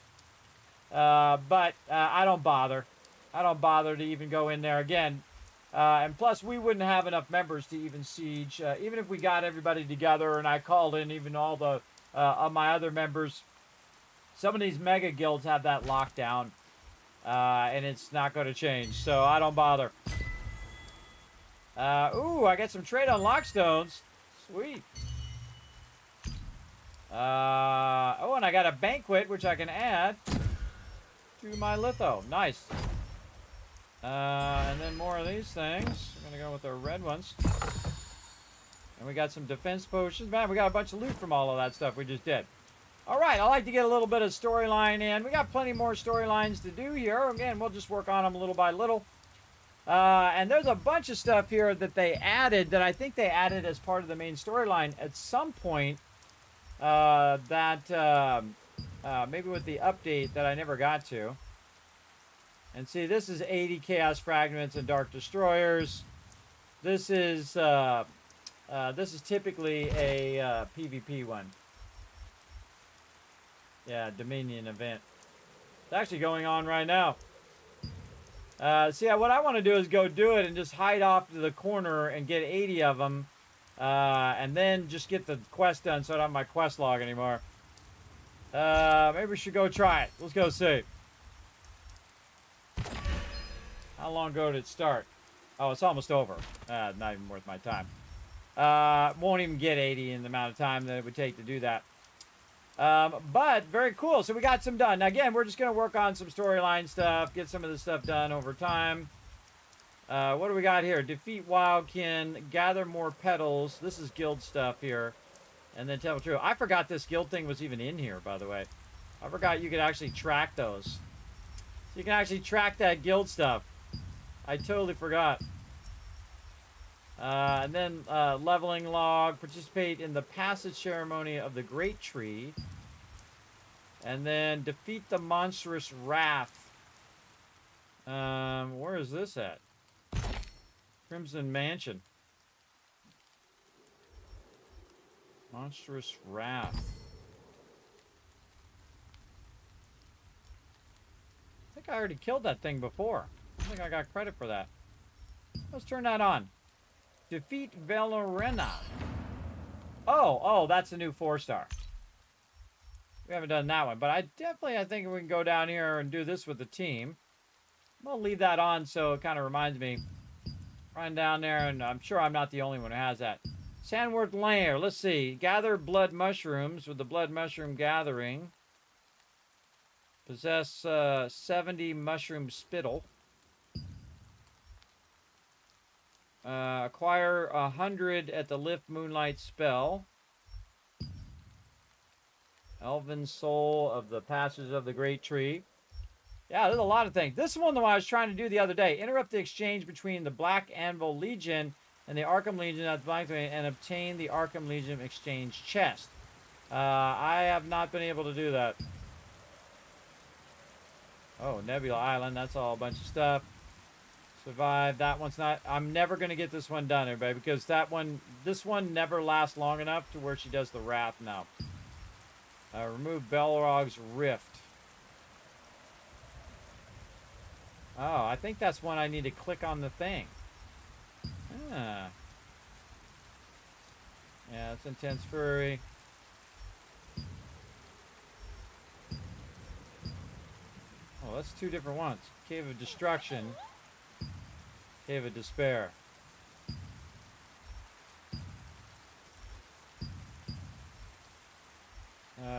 But I don't bother. I don't bother to even go in there again. And plus, we wouldn't have enough members to even siege. Even if we got everybody together and I called in even all the of my other members, some of these mega guilds have that lockdown. And it's not going to change. So I don't bother. Ooh, I got some trade on lockstones. Sweet. Oh, and I got a banquet, which I can add to my litho. Nice. And then more of these things. I'm going to go with the red ones. And we got some defense potions. Man, we got a bunch of loot from all of that stuff we just did. All right, I like to get a little bit of storyline in. We got plenty more storylines to do here. Again, we'll just work on them little by little. And there's a bunch of stuff here that they added that I think they added as part of the main storyline at some point. Maybe with the update that I never got to. And see, this is 80 Chaos Fragments and Dark Destroyers. This is typically a PvP one. Yeah, Dominion event. It's actually going on right now. See, what I want to do is go do it and just hide off to the corner and get 80 of them. And then just get the quest done so I don't have my quest log anymore. Maybe we should go try it. Let's go see. How long ago did it start? Oh, it's almost over. Not even worth my time. Won't even get 80 in the amount of time that it would take to do that. But very cool. So we got some done. Now, again, we're just going to work on some storyline stuff, get some of this stuff done over time. What do we got here? Defeat Wildkin, gather more petals. This is guild stuff here. And then tell true. I forgot this guild thing was even in here, by the way. I forgot you could actually track those. So you can actually track that guild stuff. I totally forgot. And then leveling log, participate in the passage ceremony of the Great Tree. And then defeat the monstrous wrath. Where is this at? Crimson Mansion. Monstrous wrath. I think I already killed that thing before. I think I got credit for that. Let's turn that on. Defeat Valorena. Oh, that's a new 4-star. We haven't done that one, but I think we can go down here and do this with the team. I'm gonna leave that on so it kind of reminds me Run down there, and I'm sure I'm not the only one who has that. Sandworth Lair. Let's see. Gather blood mushrooms with the blood mushroom gathering. Possess 70 mushroom spittle. Acquire 100 at the lift moonlight spell. Elven soul of the passage of the great tree. Yeah, there's a lot of things. This one, though, I was trying to do the other day. Interrupt the exchange between the Black Anvil Legion and the Arkham Legion at the Black and obtain the Arkham Legion exchange chest. I have not been able to do that. Oh, Nebula Island. That's all a bunch of stuff. Survive. That one's not... I'm never going to get this one done, everybody, because that one... This one never lasts long enough to where she does the Wrath now. Remove Balrog's Rift. Oh, I think that's one I need to click on the thing. Ah. Yeah, it's Intense Fury. Oh, that's two different ones. Cave of Destruction. Cave of Despair.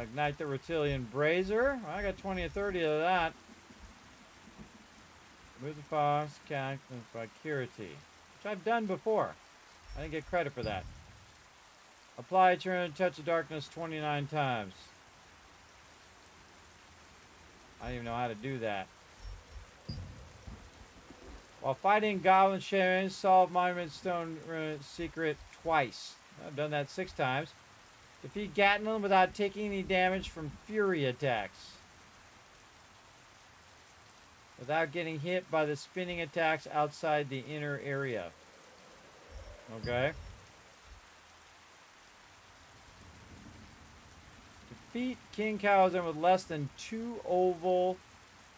Ignite the Reptilian Brazier. Well, I got 20 or 30 of that. Move the Fox, Cactus, Security, which I've done before. I didn't get credit for that. Apply turn Touch of Darkness 29 times. I don't even know how to do that. While fighting Goblin Shamans, solve Monument Stone Secret twice. I've done that 6 times. Defeat Gatlin without taking any damage from Fury attacks. Without getting hit by the spinning attacks outside the inner area. Okay. Defeat King Karazhan with less than 2 oval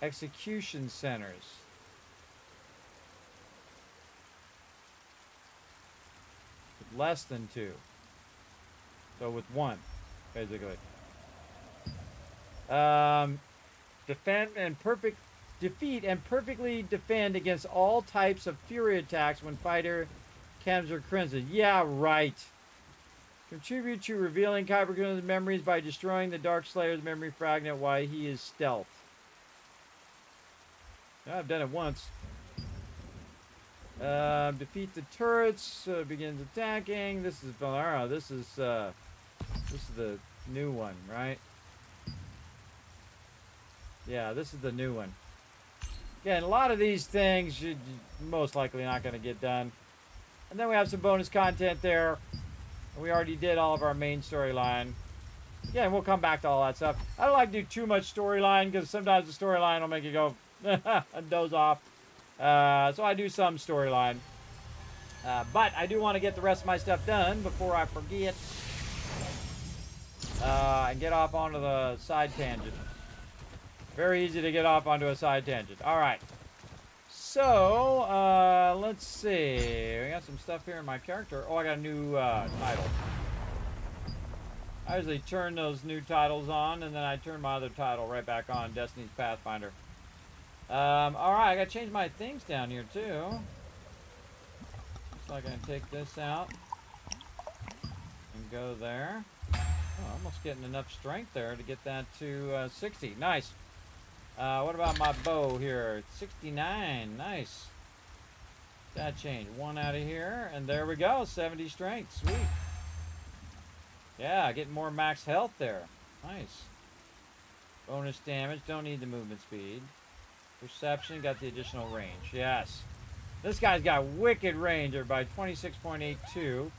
execution centers. With less than 2. So with 1, basically. Defeat and perfectly defend against all types of fury attacks when fighter Kamser Crimson. Yeah, right. Contribute to revealing Kyber Crimson's memories by destroying the Dark Slayer's memory fragment while he is stealth. Yeah, I've done it once. Defeat the turrets. Begins attacking. This is Valara. This is the new one, right? Yeah, this is the new one. Again, a lot of these things you're most likely not going to get done. And then we have some bonus content there. We already did all of our main storyline. Again, we'll come back to all that stuff. I don't like to do too much storyline because sometimes the storyline will make you go and doze off. So I do some storyline. But I do want to get the rest of my stuff done before I forget. And get off onto the side tangent. Very easy to get off onto a side tangent. All right. So, let's see. We got some stuff here in my character. Oh, I got a new title. I usually turn those new titles on, and then I turn my other title right back on, Destiny's Pathfinder. All right, I got to change my things down here, too. So I'm going to take this out and go there. Oh, almost getting enough strength there to get that to 60. Nice. What about my bow here? 69. Nice. That changed. 1 out of here. And there we go. 70 strength. Sweet. Yeah, getting more max health there. Nice. Bonus damage. Don't need the movement speed. Perception. Got the additional range. Yes. This guy's got wicked range, everybody. 26.82.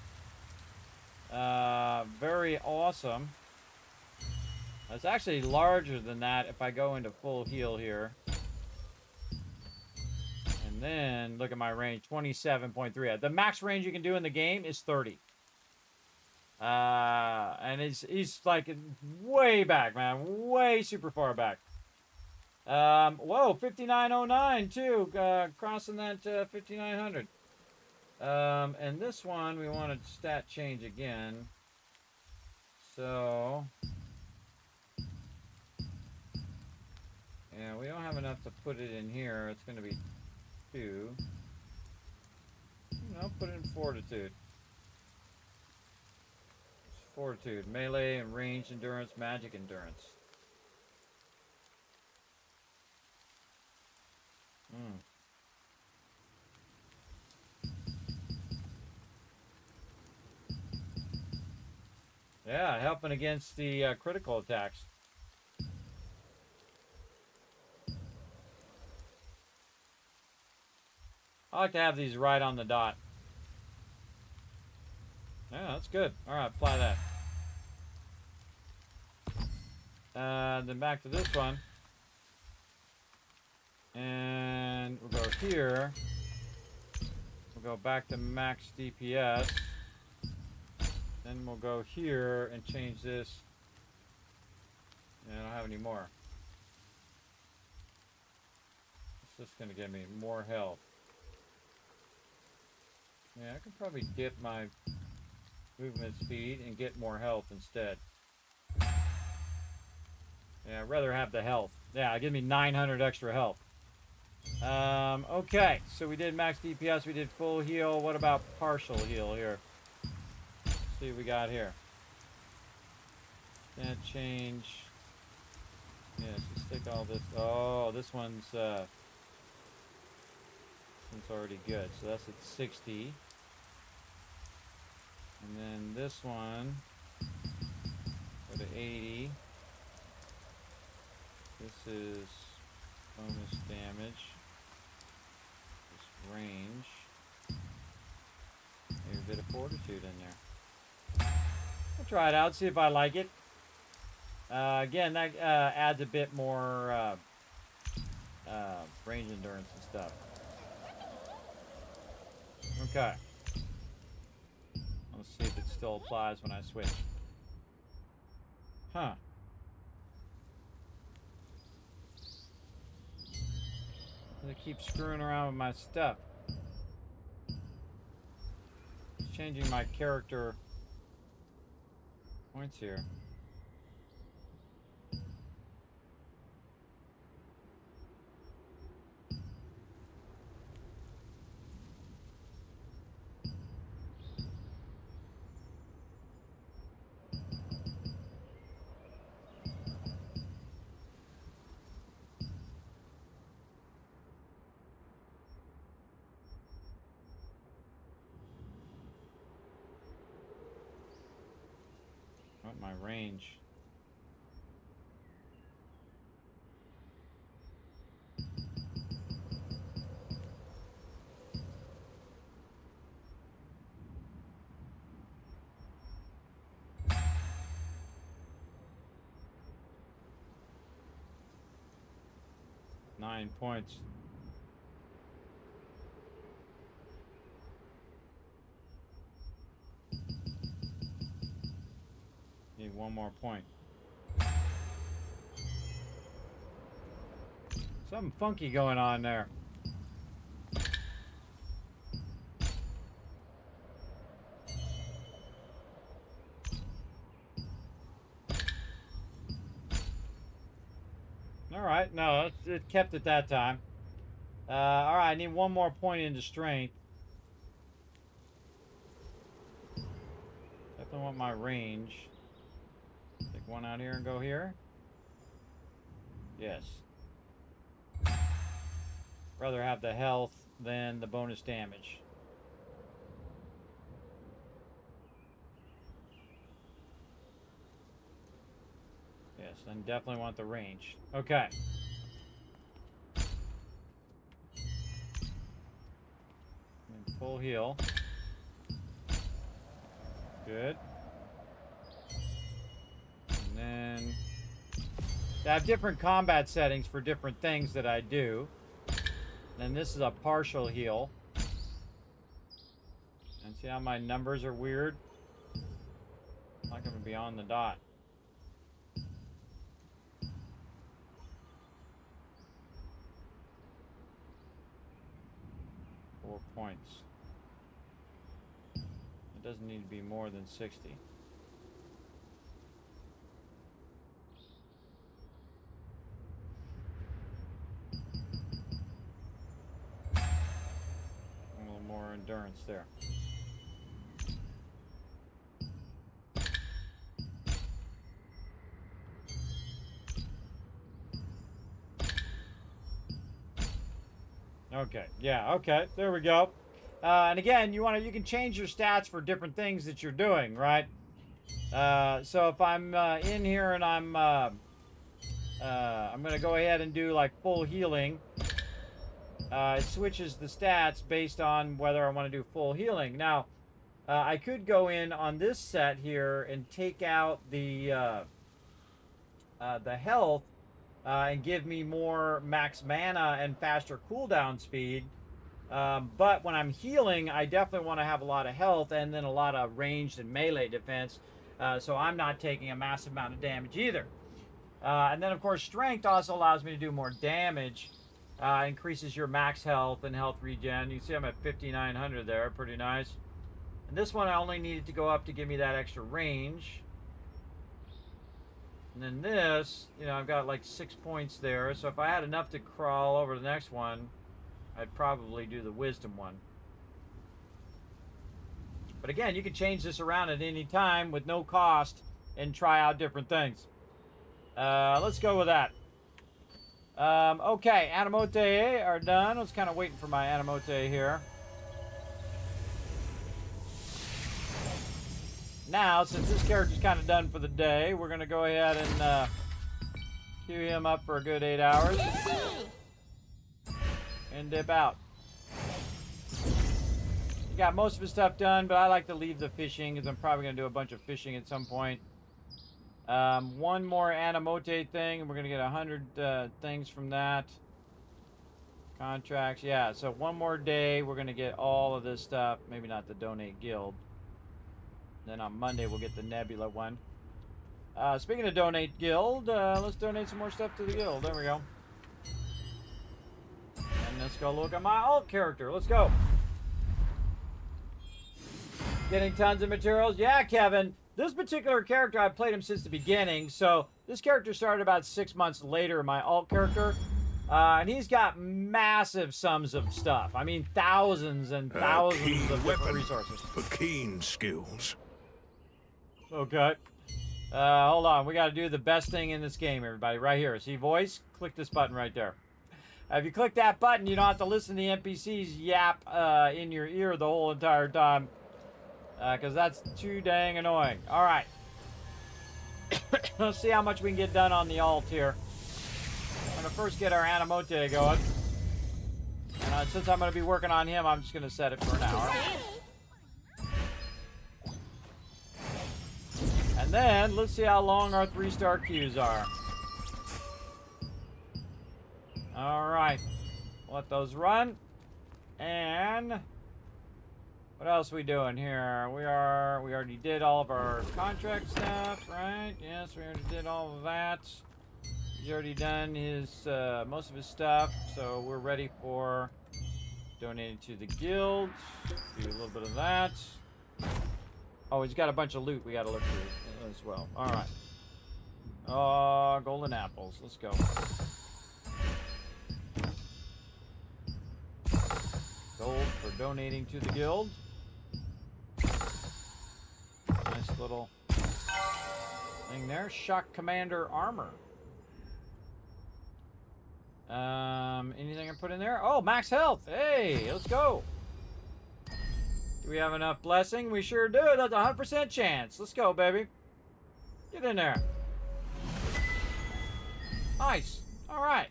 Very awesome. It's actually larger than that if I go into full heal here. And then, look at my range, 27.3. The max range you can do in the game is 30. And he's like way back, man. Way super far back. Whoa, 5909 too. Crossing that 5900. And this one, we want to stat change again. So... yeah, we don't have enough to put it in here. It's going to be 2. I'll put it in fortitude. Fortitude, melee and range endurance, magic endurance. Yeah, helping against the critical attacks. I like to have these right on the dot. Yeah, that's good. All right, apply that. Then back to this one. And we'll go here. We'll go back to max DPS. Then we'll go here and change this. And I don't have any more. It's just going to give me more health. Yeah, I can probably dip my movement speed and get more health instead. Yeah, I'd rather have the health. Yeah, give me 900 extra health. Okay, so we did max DPS, we did full heal. What about partial heal here? Let's see what we got here. Can't change. Yeah, so stick all this. Oh, this one's already good. So that's at 60. And then this one, go to 80. This is bonus damage. This range. Maybe a bit of fortitude in there. I'll try it out, see if I like it. Again, that adds a bit more range endurance and stuff. Okay. Let's see if it still applies when I switch. Huh. I keep screwing around with my stuff. Just changing my character points here. What my range? Nine points. Need one more point. Something funky going on there. Alright, no, it kept it that time. Alright, I need one more point into strength. Definitely want my range. Take one out here and go here. Yes. Rather have the health than the bonus damage. Yes, and definitely want the range. Okay. And full heal. Good. And then I have different combat settings for different things that I do. And this is a partial heal. And see how my numbers are weird? I'm not going to be on the dot. Points. It doesn't need to be more than 60. A little more our endurance there. Okay, yeah, okay, there we go. And again, you can change your stats for different things that you're doing, right? So if I'm in here and I'm gonna go ahead and do like full healing, it switches the stats based on whether I want to do full healing. Now, I could go in on this set here and take out the health and give me more max mana and faster cooldown speed. But when I'm healing, I definitely want to have a lot of health and then a lot of ranged and melee defense. So I'm not taking a massive amount of damage either. And then, of course, strength also allows me to do more damage. Increases your max health and health regen. You see I'm at 5,900 there. Pretty nice. And this one I only needed to go up to give me that extra range. And then this, I've got like 6 points there. So if I had enough to crawl over to the next one, I'd probably do the wisdom one. But again, you can change this around at any time with no cost and try out different things. Let's go with that. Okay, Animote are done. I was kind of waiting for my Animote here. Now, since this character's kind of done for the day, we're going to go ahead and queue him up for a good 8 hours. And dip out. He got most of his stuff done, but I like to leave the fishing because I'm probably going to do a bunch of fishing at some point. One more Animote thing, and we're going to get 100 things from that. Contracts, yeah. So one more day, we're going to get all of this stuff. Maybe not the Donate Guild. Then on Monday, we'll get the Nebula one. Speaking of Donate Guild, let's donate some more stuff to the guild. There we go. And let's go look at my alt character. Let's go. Getting tons of materials. Yeah, Kevin. This particular character, I've played him since the beginning. So this character started about 6 months later, my alt character. And he's got massive sums of stuff. I mean, thousands and thousands of different resources. For keen skills. Okay. Hold on. We got to do the best thing in this game, everybody. Right here. See voice? Click this button right there. If you click that button, you don't have to listen to the NPCs yap in your ear the whole entire time. Because that's too dang annoying. All right. Let's see how much we can get done on the alt here. I'm going to first get our Animote going. And since I'm going to be working on him, I'm just going to set it for an hour. And then, let's see how long our 3-star queues are. Alright. Let those run. And what else are we doing here? We already did all of our contract stuff, right? Yes, we already did all of that. He's already done his most of his stuff, so we're ready for donating to the guild. Do a little bit of that. Oh, he's got a bunch of loot we gotta look through as well. Alright. Oh, golden apples. Let's go. Gold for donating to the guild. Nice little thing there. Shock Commander armor. Anything I put in there? Oh, max health. Hey, let's go. Do we have enough blessing? We sure do. That's a 100% chance. Let's go, baby. Get in there. Nice. All right.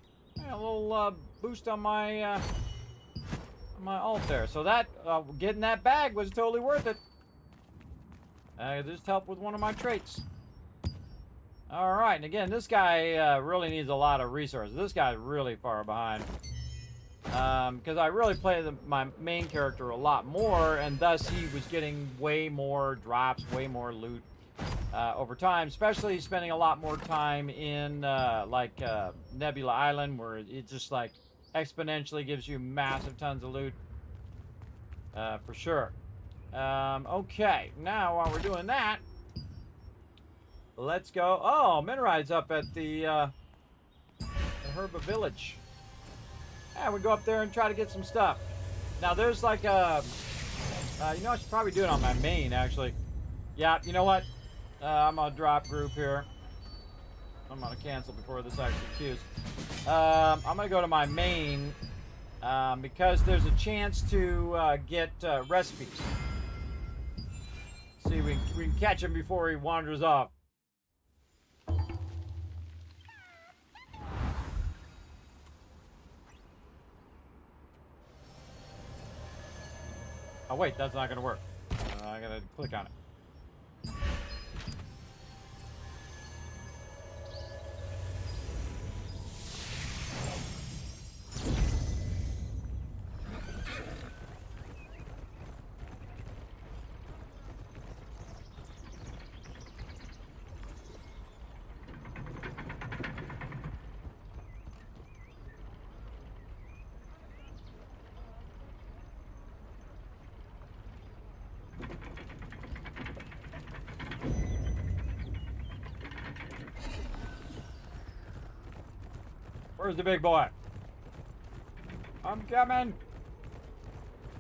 A little boost on my alt there. So that getting that bag was totally worth it. Just helped with one of my traits. All right. And again, this guy really needs a lot of resources. This guy's really far behind. Because I really play my main character a lot more, and thus he was getting way more drops, way more loot over time, especially spending a lot more time in Nebula Island, where it just like exponentially gives you massive tons of loot for sure. Okay, now while we're doing that, let's go. Oh, Minride's up at the Herba Village. Yeah, we go up there and try to get some stuff. Now, there's like a You know, I should probably do it on my main, actually. Yeah, you know what? I'm gonna drop group here. I'm gonna cancel before this actually queues. I'm gonna go to my main because there's a chance to get recipes. See, we can catch him before he wanders off. Oh wait, that's not gonna work. I gotta click on it. Where's the big boy? I'm coming.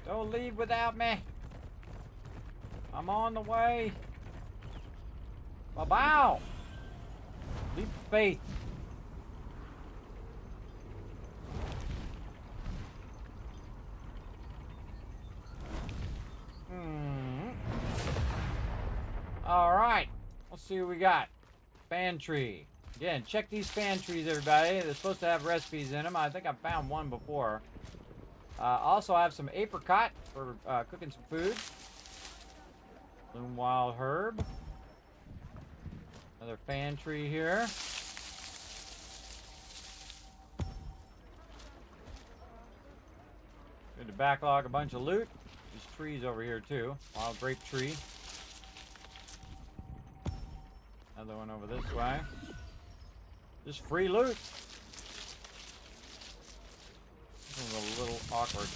Don't leave without me. I'm on the way. Bow. Leap of faith. All right. Let's see what we got. Fan tree. Again, check these fan trees, everybody. They're supposed to have recipes in them. I think I found one before. Also, I have some apricot for cooking some food. Bloom wild herb. Another fan tree here. Good to backlog a bunch of loot. There's trees over here too. Wild grape tree. Another one over this way. Just free loot. This is a little awkward.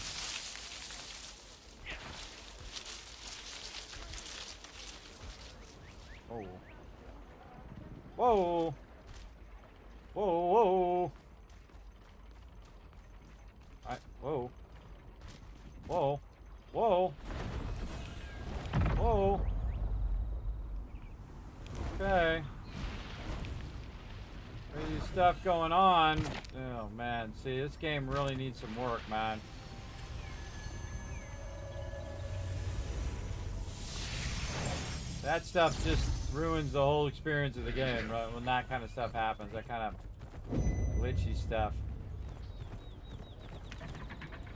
Oh. Whoa. Whoa, whoa. Whoa. Whoa. Whoa. Whoa. Okay. Crazy stuff going on. Oh man, see, this game really needs some work, man. That stuff just ruins the whole experience of the game, right? When that kind of stuff happens, that kind of glitchy stuff.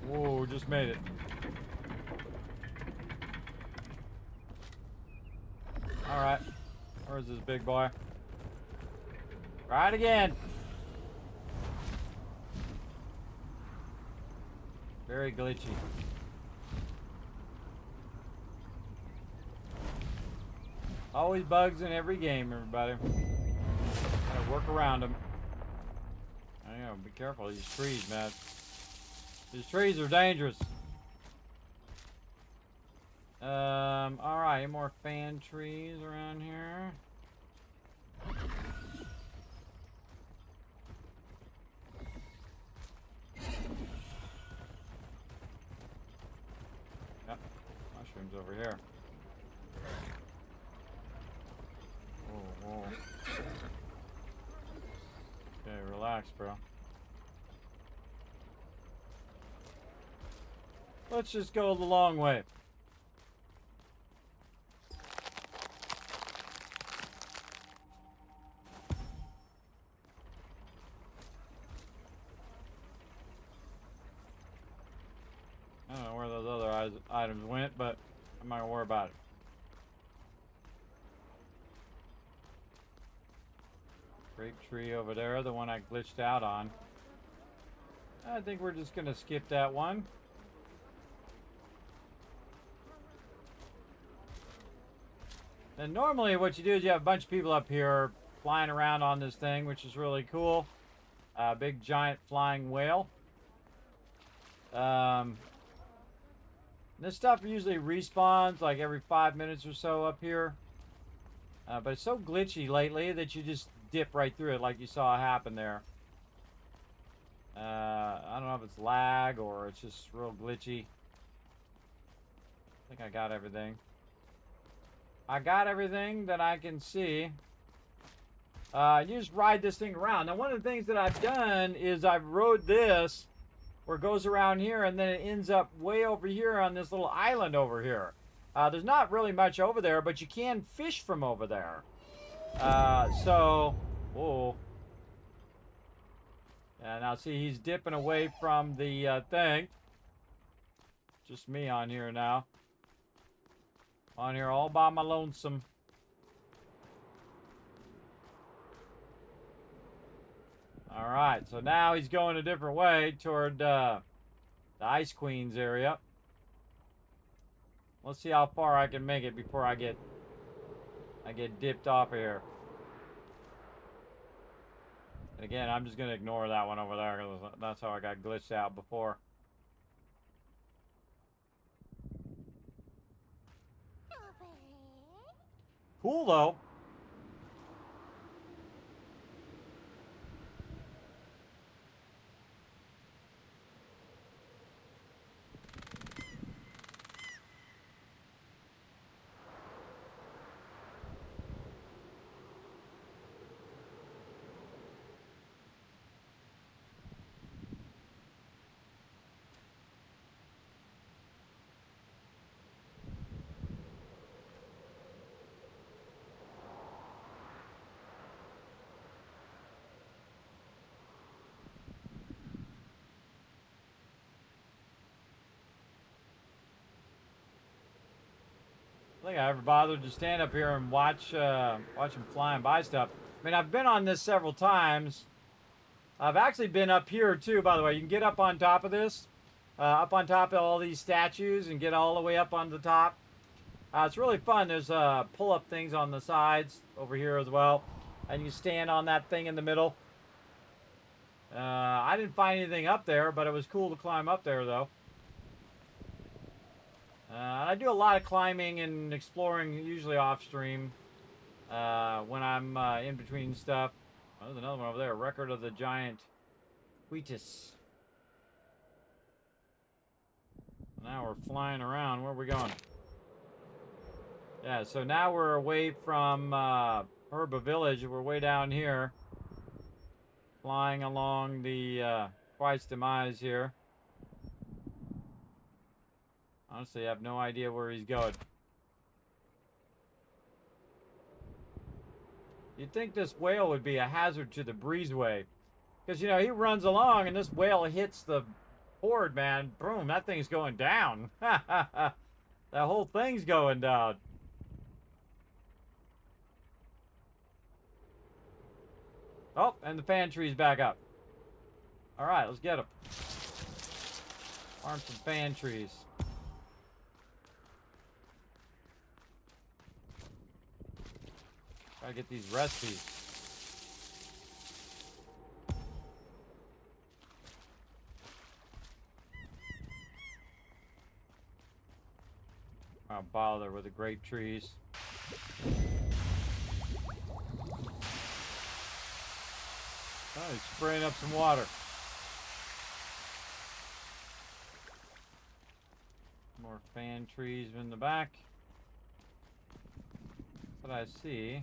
Whoa, just made it. Alright. Where's this big boy? Right again. Very glitchy. Always bugs in every game, everybody. Gotta work around them. I know, be careful of these trees, man. These trees are dangerous. Alright, any more fan trees around here? Yep, mushrooms over here. Whoa, whoa. Okay, relax, bro. Let's just go the long way. I don't know where those other items went, but I'm not gonna worry about it. Grape tree over there, the one I glitched out on. I think we're just gonna skip that one. And normally what you do is you have a bunch of people up here flying around on this thing, which is really cool. Big giant flying whale. This stuff usually respawns like every 5 minutes or so up here. But it's so glitchy lately that you just dip right through it like you saw happen there. I don't know if it's lag or it's just real glitchy. think I got everything. I got everything that I can see. You just ride this thing around. Now, one of the things that I've done is I've rode this where it goes around here and then it ends up way over here on this little island over here. There's not really much over there, but you can fish from over there. Whoa. Yeah, now see, he's dipping away from the thing. Just me on here now. On here all by my lonesome. Alright, so now he's going a different way toward the Ice Queen's area. Let's see how far I can make it before I get dipped off of here. And again, I'm just going to ignore that one over there, because that's how I got glitched out before. Cool, though. I think I ever bothered to stand up here and watch him flying by stuff. I mean, I've been on this several times. I've actually been up here too, by the way. You can get up on top of this, up on top of all these statues and get all the way up on the top. It's really fun. There's pull-up things on the sides over here as well. And you stand on that thing in the middle. I didn't find anything up there, but it was cool to climb up there, though. I do a lot of climbing and exploring, usually off-stream, when I'm in between stuff. Oh, there's another one over there, Record of the Giant Wheatus. Now we're flying around. Where are we going? Yeah, so now we're away from Herba Village. We're way down here, flying along the Twice Demise here. Honestly, I have no idea where he's going. You'd think this whale would be a hazard to the breezeway. Because, you know, he runs along and this whale hits the board, man. Boom, that thing's going down. That whole thing's going down. Oh, and the fan tree's back up. Alright, let's get him. Farm some fan trees. Try to get these recipes. I'll bother with the grape trees. Oh, he's spraying up some water. More fan trees in the back. That's what I see.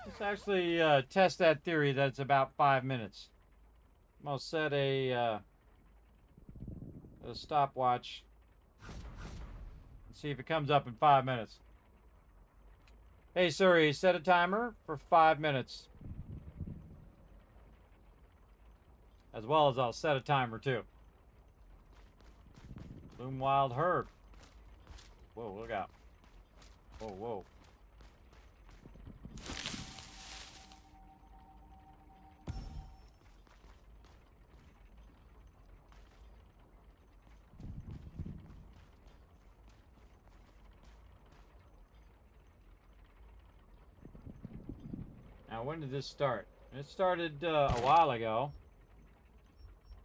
Let's actually test that theory that it's about 5 minutes. I'll set a stopwatch and see if it comes up in 5 minutes. Hey Siri, set a timer for 5 minutes. As well as I'll set a timer too. Bloom Wild Herb. Whoa, look out. Whoa, whoa. Now, when did this start? It started a while ago.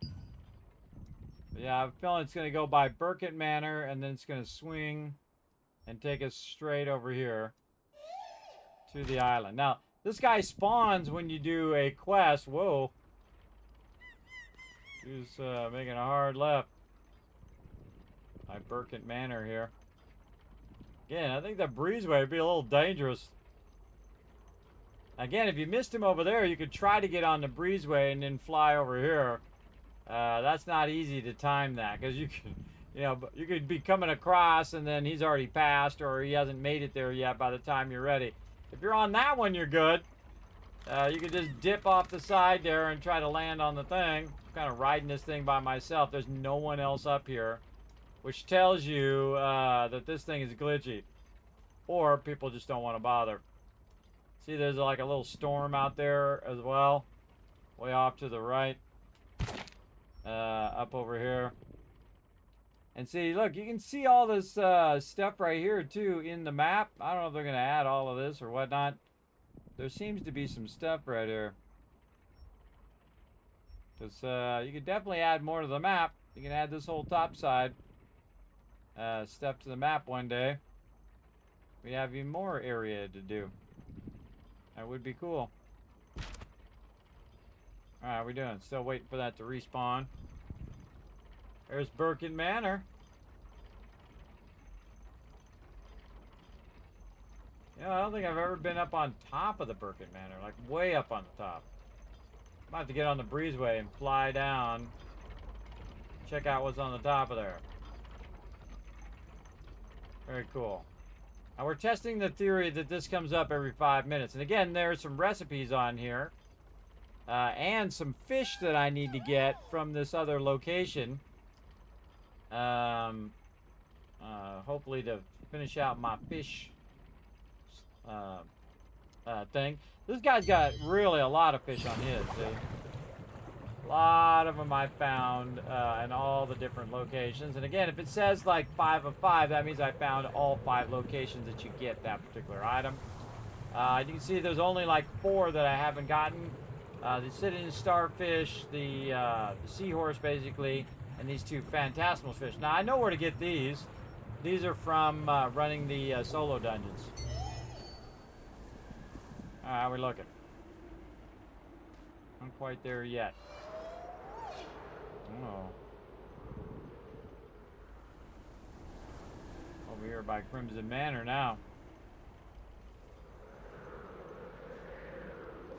But yeah, I have a feeling it's going to go by Burkett Manor, and then it's going to swing and take us straight over here. to the island. Now, this guy spawns when you do a quest. Whoa. He's making a hard left. By Burkett Manor here. Again, I think that breezeway would be a little dangerous. Again, if you missed him over there, you could try to get on the breezeway and then fly over here. That's not easy to time that, because you could, you know, you could be coming across and then he's already passed, or he hasn't made it there yet by the time you're ready. If you're on that one, you're good. You could just dip off the side there and try to land on the thing. I'm kind of riding this thing by myself. There's no one else up here, which tells you that this thing is glitchy, or people just don't want to bother. See, there's like a little storm out there as well, way off to the right, up over here. And see, look, you can see all this stuff right here too in the map. I don't know if they're gonna add all of this or whatnot. There seems to be some stuff right here, because you could definitely add more to the map. You can add this whole top side stuff to the map one day. We have even more area to do. That would be cool. Alright, how we doing? Still waiting for that to respawn. There's Burkett Manor. Yeah, I don't think I've ever been up on top of the Burkett Manor. Like, way up on the top. I'm about to get on the breezeway and fly down. Check out what's on the top of there. Very cool. Now we're testing the theory that this comes up every 5 minutes. And again, there's some recipes on here. And some fish that I need to get from this other location. Hopefully to finish out my fish thing. This guy's got really a lot of fish on his, dude. A lot of them I found in all the different locations. And again, if it says like 5 of 5, that means I found all 5 locations that you get that particular item. You can see there's only like 4 that I haven't gotten. The sitting starfish, the seahorse basically, and these 2 phantasmal fish. Now I know where to get these. These are from running the solo dungeons. Alright, how we looking? Not quite there yet. Oh. Over here by Crimson Manor now.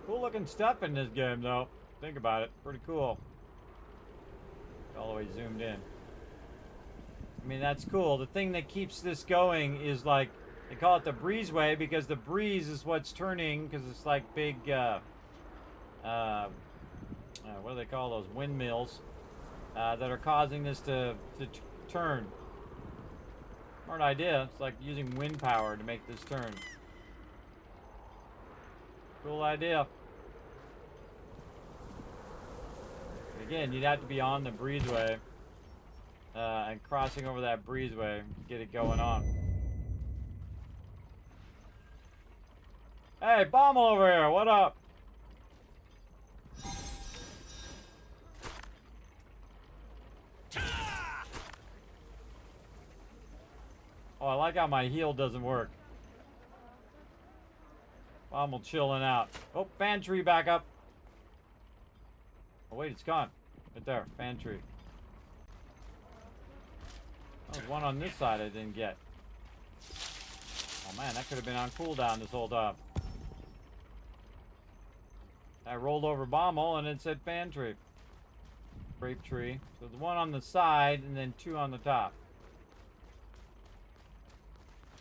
Cool looking stuff in this game though. Think about it. Pretty cool. All the way zoomed in. I mean, that's cool. The thing that keeps this going is like, they call it the breezeway because the breeze is what's turning, because it's like big, what do they call those? Windmills. That are causing this to turn. Smart idea. It's like using wind power to make this turn. Cool idea. Again, you'd have to be on the breezeway and crossing over that breezeway to get it going on. Hey, Bommel over here, what up? Oh, I like how my heal doesn't work. Bommel chilling out. Oh, fan tree back up. Oh, wait, it's gone. Right there, fan tree. Oh, there's one on this side I didn't get. Oh, man, that could have been on cooldown this whole time. I rolled over Bommel and it said fan tree. Grape tree. So there's one on the side and then 2 on the top.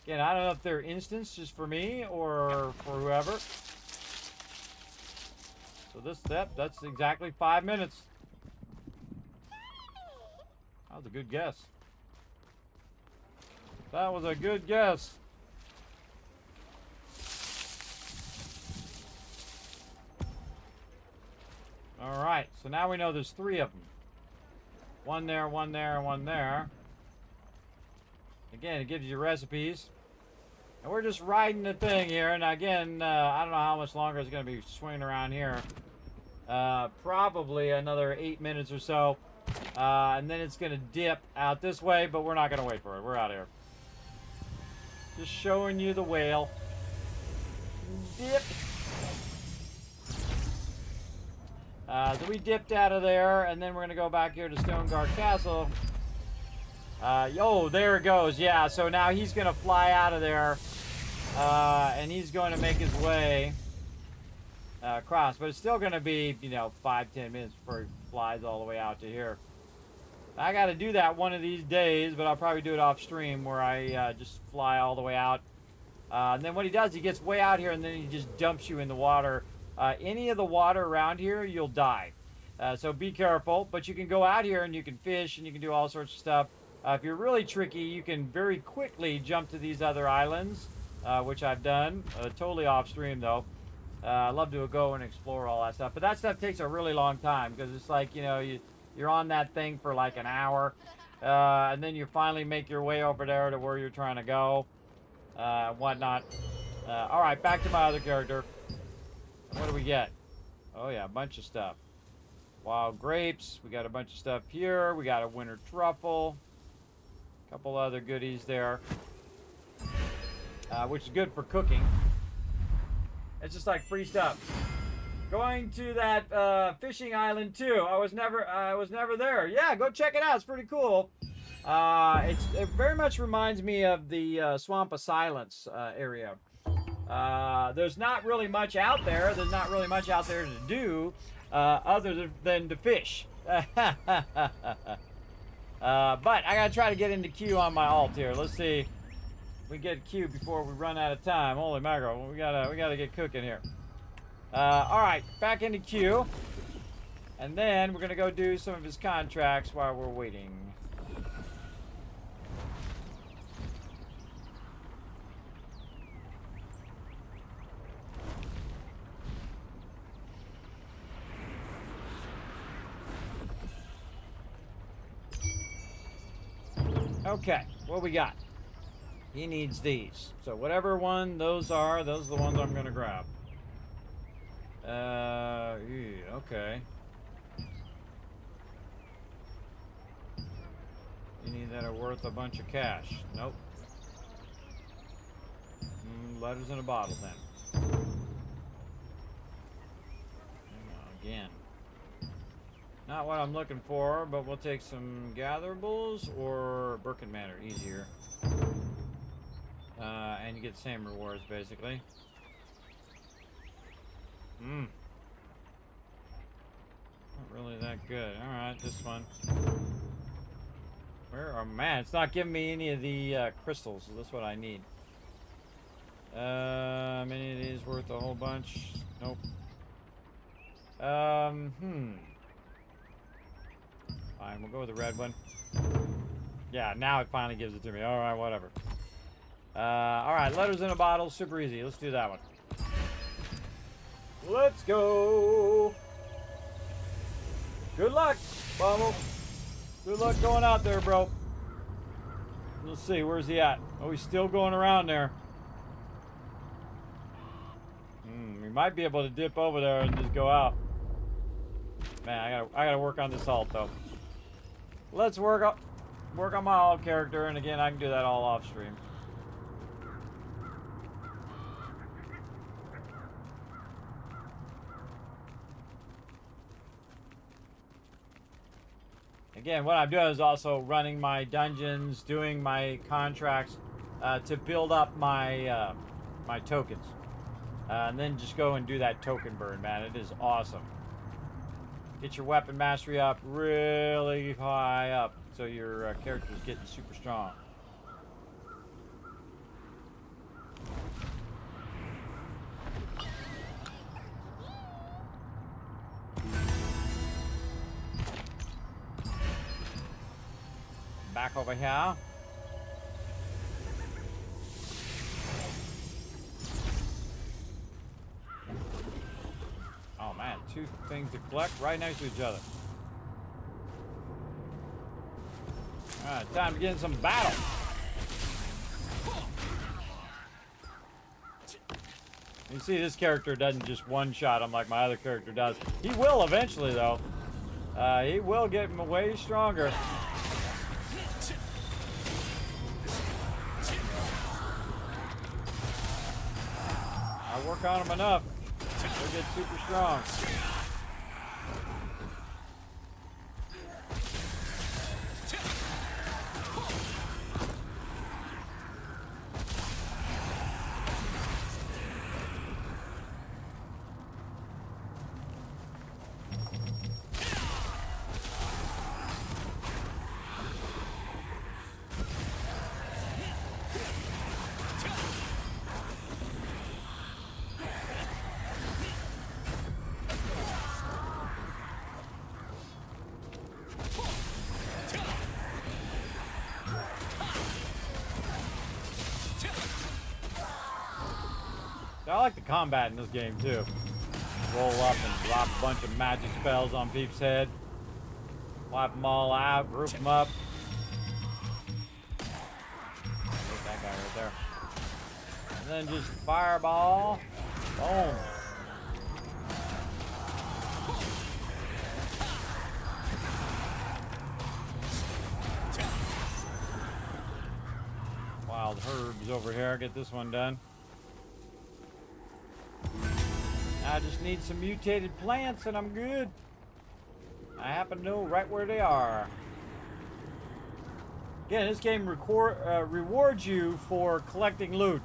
Again, I don't know if they're instants just for me or for whoever. So this step, that's exactly 5 minutes. That was a good guess. That was a good guess. All right, so now we know there's 3 of them. One there, one there, and one there. Again, it gives you recipes. And we're just riding the thing here. And again, I don't know how much longer it's going to be swinging around here. Probably another 8 minutes or so. And then it's going to dip out this way, but we're not going to wait for it. We're out of here. Just showing you the whale. dip. So we dipped out of there, and then we're going to go back here to Stoneguard Castle. There it goes. Yeah, so now he's going to fly out of there, and he's going to make his way across. But it's still going to be, 5-10 minutes before he flies all the way out to here. I got to do that one of these days, but I'll probably do it off stream where I just fly all the way out. And then what he does, he gets way out here, and then he just dumps you in the water. Any of the water around here, you'll die. So be careful. But you can go out here and you can fish and you can do all sorts of stuff. If you're really tricky, you can very quickly jump to these other islands, which I've done. Totally off stream, though. I love to go and explore all that stuff. But that stuff takes a really long time because it's like, you're on that thing for like an hour. And then you finally make your way over there to where you're trying to go. Whatnot. All right, back to my other character. What do we get? Oh yeah, a bunch of stuff. Wild grapes. We got a bunch of stuff here. We got a winter truffle. A couple other goodies there. Which is good for cooking. It's just like free stuff. Going to that fishing island too. I was never there. Yeah, go check it out. It's pretty cool. It very much reminds me of the Swamp of Silence area. There's not really much out there. There's not really much out there to do other than to fish. But I gotta try to get into queue on my alt here. Let's see if we get queue before we run out of time. Holy mackerel, we gotta get cooking here. All right, back into queue, and then we're gonna go do some of his contracts while we're waiting. Okay, what we got? He needs these. So whatever one those are the ones I'm gonna grab. Okay. Any that are worth a bunch of cash? Nope. Letters in a bottle then. Again. Not what I'm looking for, but we'll take some gatherables or Birkin Manor, easier. And you get the same rewards, basically. Not really that good. Alright, this one. Oh man, it's not giving me any of the crystals, so that's what I need. Any of these worth a whole bunch? Nope. Fine, we'll go with the red one. Yeah, now it finally gives it to me. Alright, whatever. Alright, letters in a bottle, super easy. Let's do that one. Let's go! Good luck, Bumble. Good luck going out there, bro. Let's see, where's he at? Oh, he's still going around there. We might be able to dip over there and just go out. Man, I gotta work on this alt though. Let's work on my alt character, and again, I can do that all off stream. Again, what I'm doing is also running my dungeons, doing my contracts to build up my my tokens, and then just go and do that token burn, man. It is awesome. Get your weapon mastery up really high up, so your character's getting super strong. Back over here. Oh man, two things to collect right next to each other. Alright, time to get in some battle. You see, this character doesn't just one-shot him like my other character does. He will eventually, though. He will get him way stronger. work on them enough, they'll get super strong. I like the combat in this game too. Roll up and drop a bunch of magic spells on people's head. Wipe them all out, group them up. There's that guy right there. And then just fireball. Boom. Wild herbs over here. Get this one done. I just need some mutated plants and I'm good. I happen to know right where they are. Again, this game rewards you for collecting loot.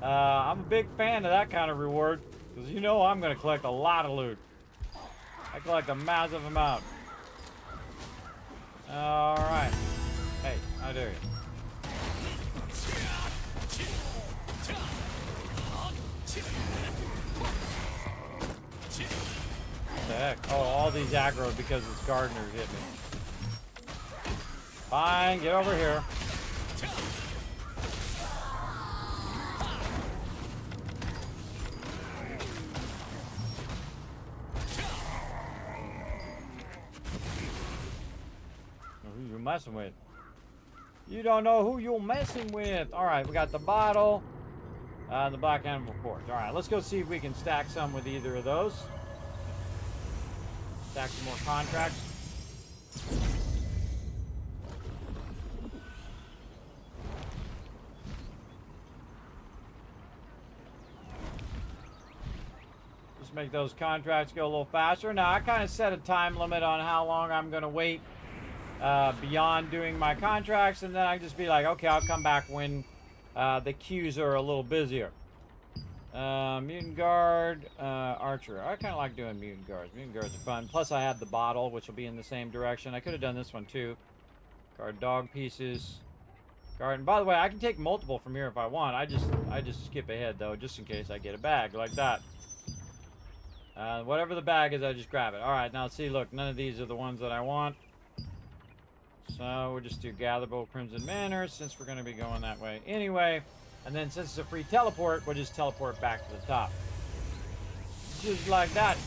I'm a big fan of that kind of reward because you know I'm going to collect a lot of loot. I collect a massive amount. Alright. Hey, how dare you? What the heck? Oh, all these aggro because this gardener hit me. Fine, get over here. Who you messing with? You don't know who you're messing with. All right, we got the bottle and the black animal port. All right, let's go see if we can stack some with either of those. Stack some more contracts. Just make those contracts go a little faster. Now, I kind of set a time limit on how long I'm going to wait beyond doing my contracts, and then I just be like, okay, I'll come back when the queues are a little busier. Mutant guard, archer. I kind of like doing mutant guards. Mutant guards are fun. Plus, I have the bottle, which will be in the same direction. I could have done this one too. Guard dog pieces. Guard. And by the way, I can take multiple from here if I want. I just skip ahead though, just in case I get a bag like that. Whatever the bag is, I just grab it. All right, now see, look, none of these are the ones that I want. So we'll just do Gatherable Crimson Manor since we're going to be going that way anyway. And then since it's a free teleport, we'll just teleport back to the top. Just like that.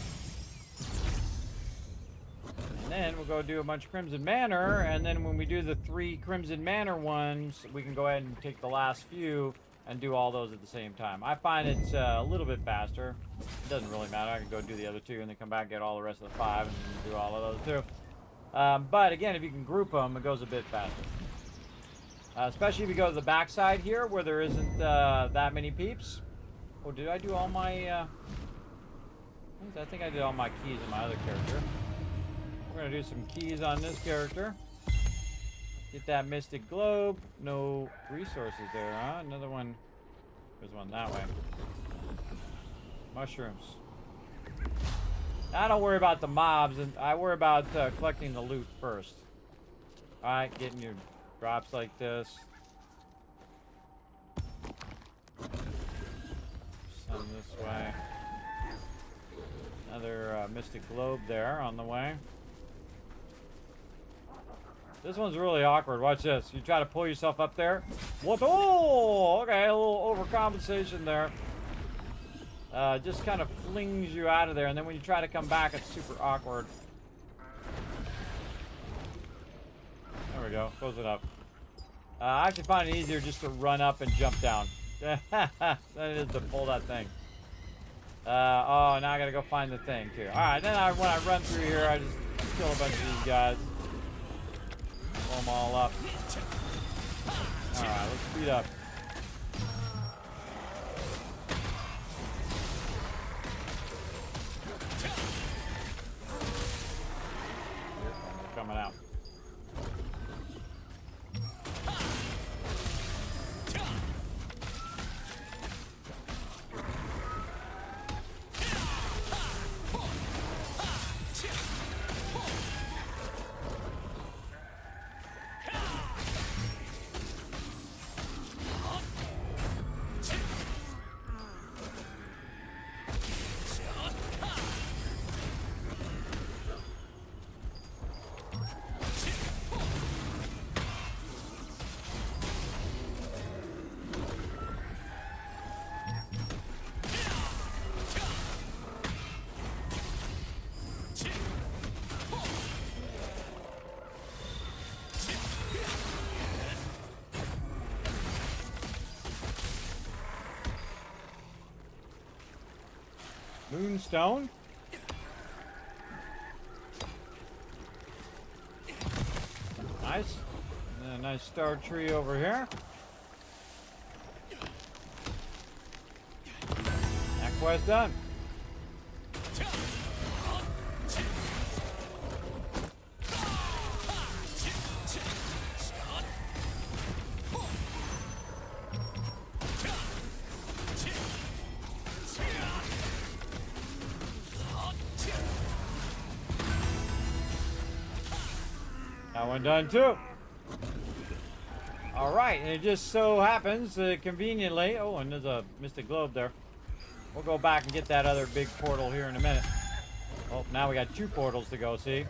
And then we'll go do a bunch of Crimson Manor. And then when we do the 3 Crimson Manor ones, we can go ahead and take the last few and do all those at the same time. I find it's a little bit faster. It doesn't really matter. I can go do the other 2 and then come back and get all the rest of the 5 and do all of those too. But again, if you can group them, it goes a bit faster. Especially if you go to the backside here where there isn't that many peeps. Oh, did I do all my... I think I did all my keys on my other character. We're going to do some keys on this character. Get that Mystic Globe. No resources there, huh? Another one. There's one that way. Mushrooms. I don't worry about the mobs, and I worry about collecting the loot first. Alright, getting your drops like this. Some this way. Another Mystic Globe there on the way. This one's really awkward. Watch this. You try to pull yourself up there. What? Oh! Okay, a little overcompensation there. Just kind of flings you out of there, and then when you try to come back, it's super awkward. There we go. Close it up. I actually find it easier just to run up and jump down than it is to pull that thing. Oh, now I gotta go find the thing too. All right, then when I run through here, I just kill a bunch of these guys. Pull them all up. All right, let's speed up. coming out. Moonstone? Nice. And then a nice star tree over here. That quest done. That one done too. All right, and it just so happens conveniently. Oh, and there's a Mystic Globe there. We'll go back and get that other big portal here in a minute. Oh, now we got 2 portals to go, see?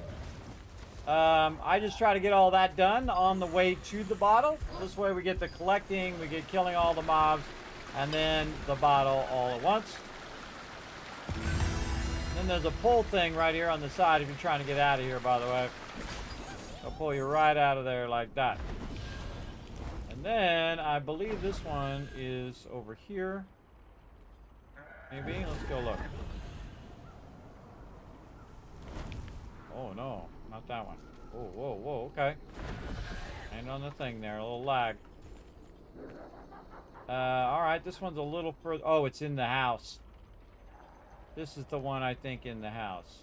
I just try to get all that done on the way to the bottle. This way we get the collecting, we get killing all the mobs, and then the bottle all at once. And then there's a pull thing right here on the side if you're trying to get out of here, by the way. I'll pull you right out of there like that. And then I believe this one is over here. Maybe? Let's go look. Oh no, not that one. Oh, whoa, whoa, okay. Hand on the thing there, a little lag. Alright, this one's a little further. Oh, it's in the house. This is the one I think in the house.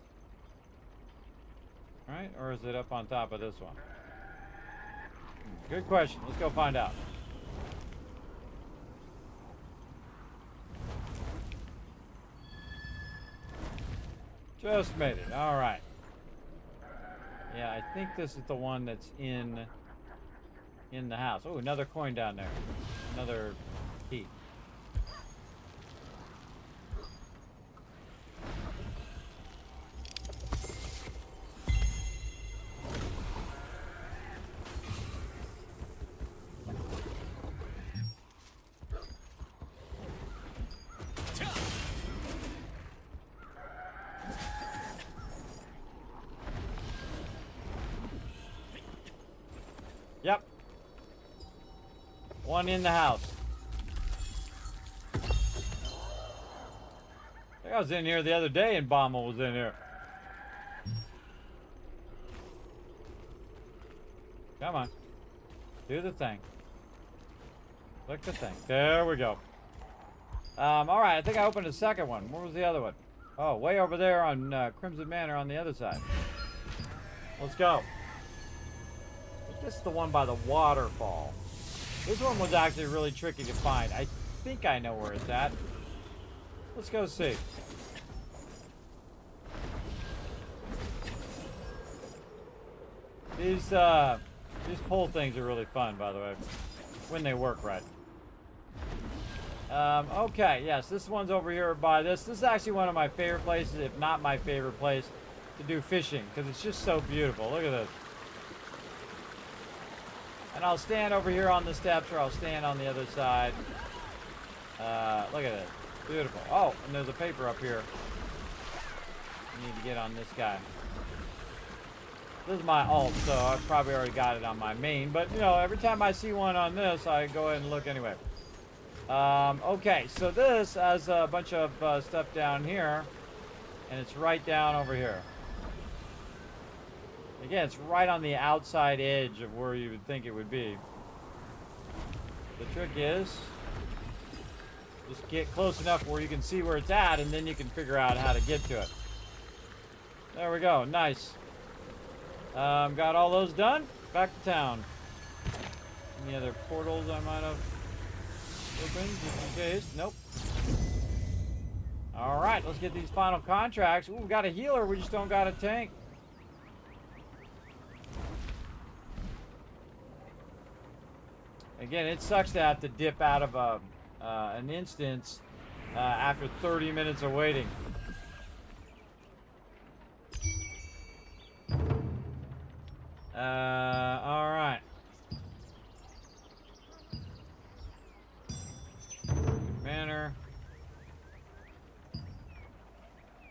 Right? Or is it up on top of this one? Good question. Let's go find out. Just made it. All right. Yeah, I think this is the one that's in the house. Oh, another coin down there. Another key. Yep. One in the house. I think I was in here the other day and Bomber was in here. Come on. Do the thing. Click the thing. There we go. Alright, I think I opened a second one. Where was the other one? Oh, way over there on Crimson Manor on the other side. Let's go. This is the one by the waterfall. This one was actually really tricky to find. I think I know where it's at. Let's go see. These pull things are really fun, by the way, when they work right. Okay, yes, this one's over here by this. This is actually one of my favorite places, if not my favorite place, to do fishing, because it's just so beautiful. Look at this. And I'll stand over here on the steps, or I'll stand on the other side. Look at this. Beautiful. Oh, and there's a paper up here. I need to get on this guy. This is my alt, so I've probably already got it on my main. But, you know, every time I see one on this, I go ahead and look anyway. Okay, so this has a bunch of stuff down here. And it's right down over here. Again, it's right on the outside edge of where you would think it would be. The trick is just get close enough where you can see where it's at, and then you can figure out how to get to it. There we go. Nice. Got all those done. Back to town. Any other portals I might have opened just in case? Nope. All right, let's get these final contracts. Ooh, we got a healer. We just don't got a tank. Again, it sucks to have to dip out of an instance after 30 minutes of waiting. All right. Manor.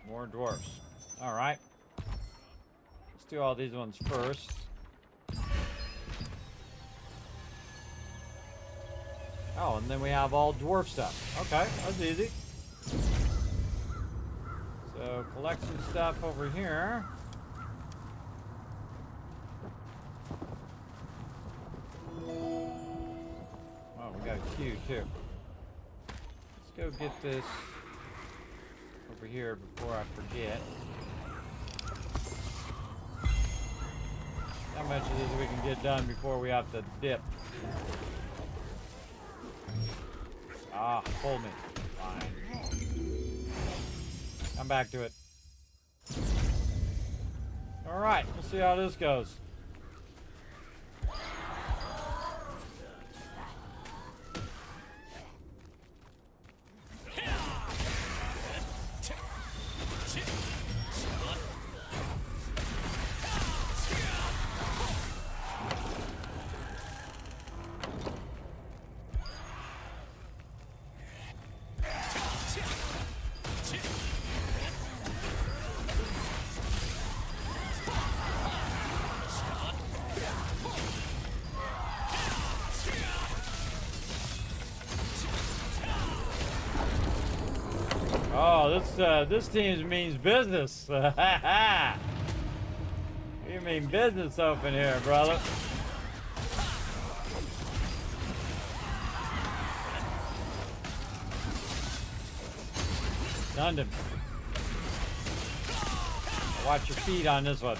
More dwarfs. All right. Let's do all these ones first. Oh, and then we have all dwarf stuff. Okay, that's easy. So collect some stuff over here. Oh, we got a queue too. Let's go get this over here before I forget. How much of this we can get done before we have to dip? Ah, pull me. Fine. Come back to it. Alright, we'll see how this goes. Oh, this team means business. You mean business open here, brother. Stunned him. Watch your feet on this one.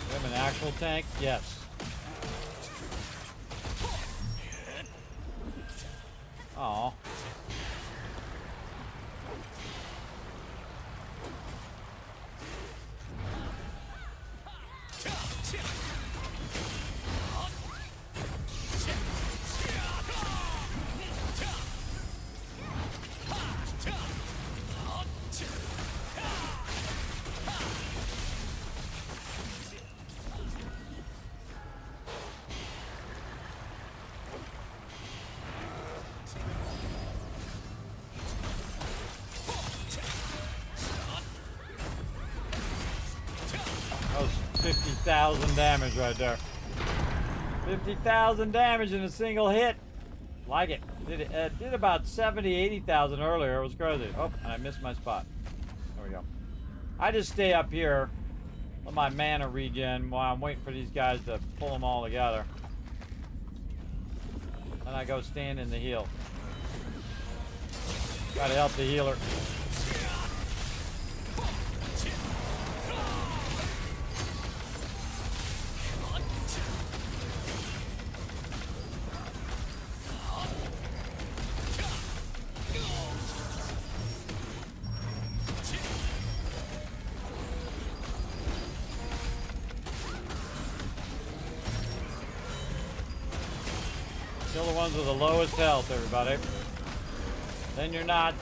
We have an actual tank? Yes. Oh. That was 50,000 damage right there. 50,000 damage in a single hit. Like it. Did about 70, 80,000 earlier. It was crazy. Oh, and I missed my spot. There we go. I just stay up here. Let my mana regen while I'm waiting for these guys to pull them all together. Then I go stand in the heal. Try to help the healer. Kill the ones with the lowest health, everybody. Then you're not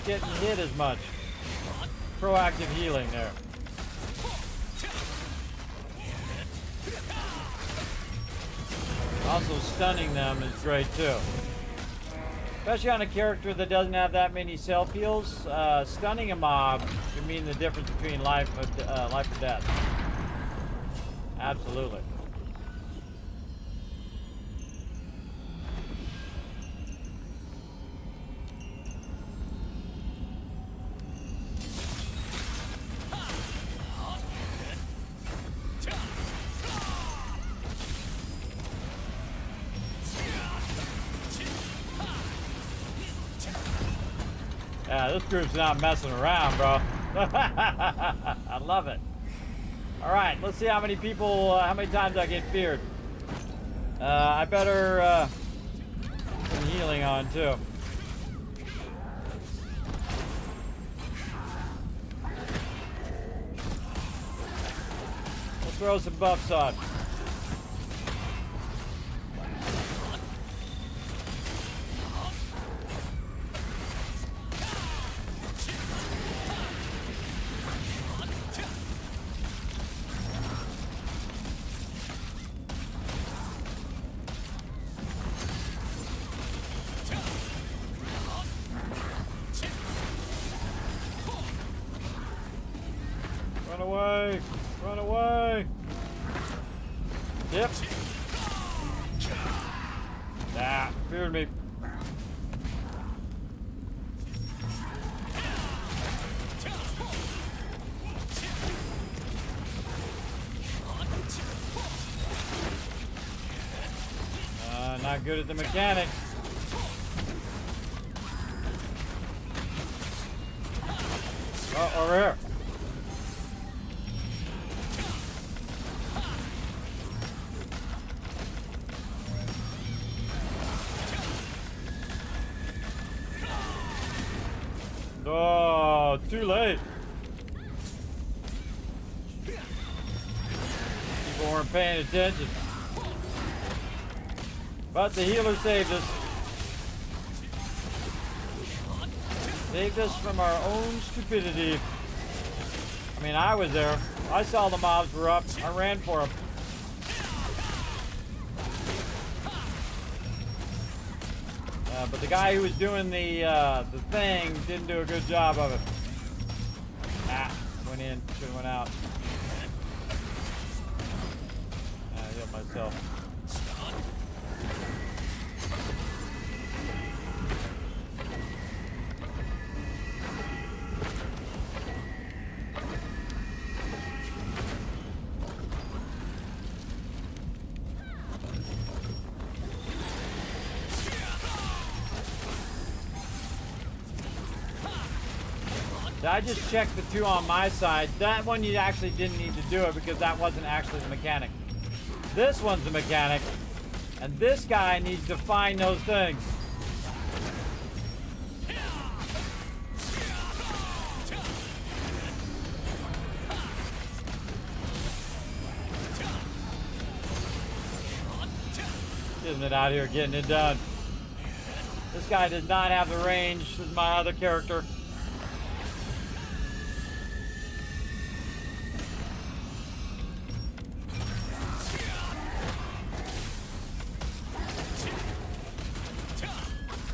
getting hit as much. Proactive healing there. Also, stunning them is great too. Especially on a character that doesn't have that many self heals. Stunning a mob can mean the difference between life or death. Absolutely. Yeah, this group's not messing around, bro. I love it. All right, let's see how many people, how many times I get feared. I better put some healing on too. Let's throw some buffs on. Run away! Run away! Yep. Nah, feared me. Not good at the mechanics. Oh, over here. Oh, too late. People weren't paying attention. But the healer saved us. Saved us from our own stupidity. I mean, I was there. I saw the mobs were up. I ran for them. But the guy who was doing the thing didn't do a good job of it. Ah, went in, should have went out. I healed myself. I just checked the two on my side. That one you actually didn't need to do it because that wasn't actually the mechanic. This one's the mechanic. And this guy needs to find those things. Kismet out here getting it done. This guy does not have the range as my other character.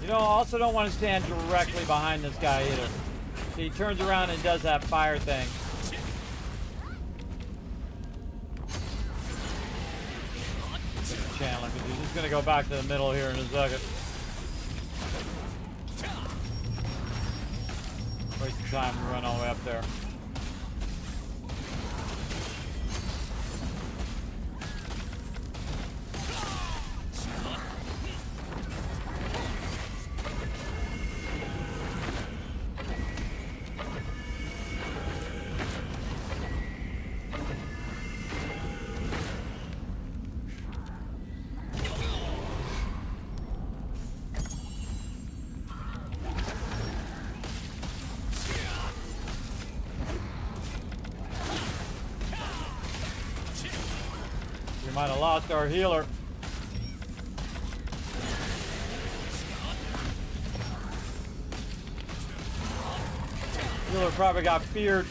You know, also don't want to stand directly behind this guy either. See, he turns around and does that fire thing. Chandler, because he's just going to go back to the middle here in a second. Waste of time to run all the way up there. We might have lost our healer. Healer probably got feared.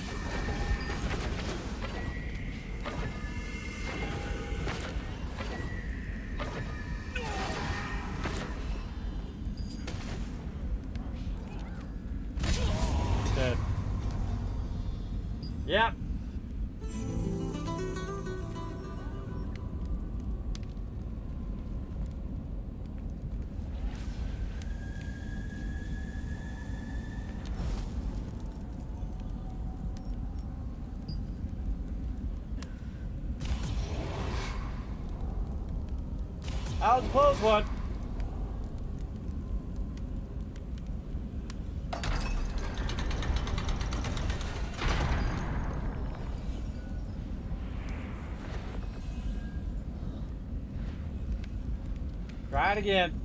Dead. Yep. That was a close one. Try it again.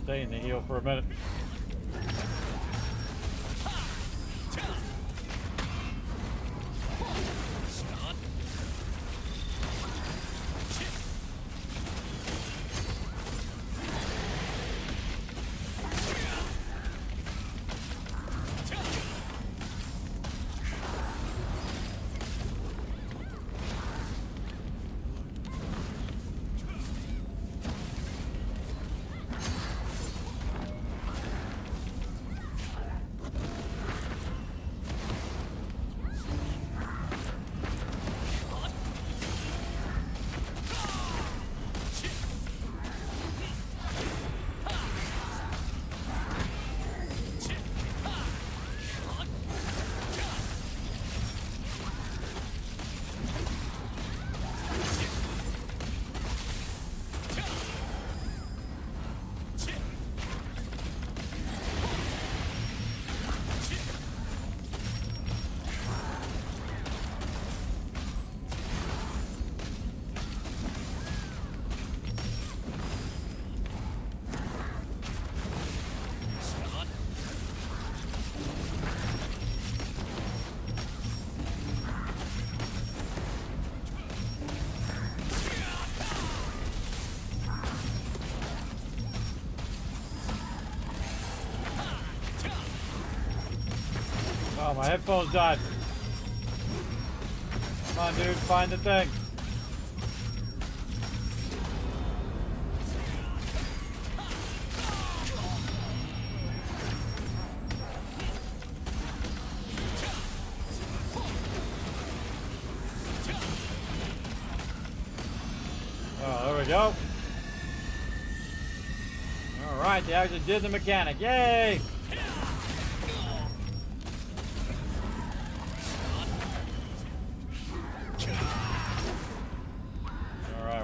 Stay in the heel for a minute. Oh, my headphones died. Come on, dude, find the thing. Oh, there we go. All right, they actually did the mechanic. Yay!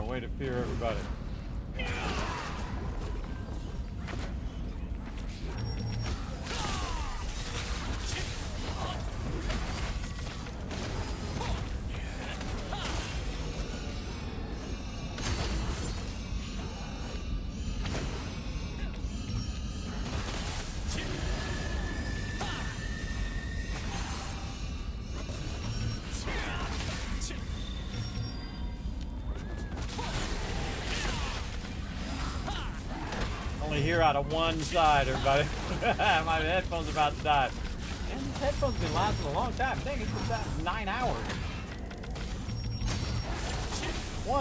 Way to fear everybody. Here out of one side, everybody. My headphones are about to die. Man, these headphones have been lasting a long time. Dang, it's been 9 hours.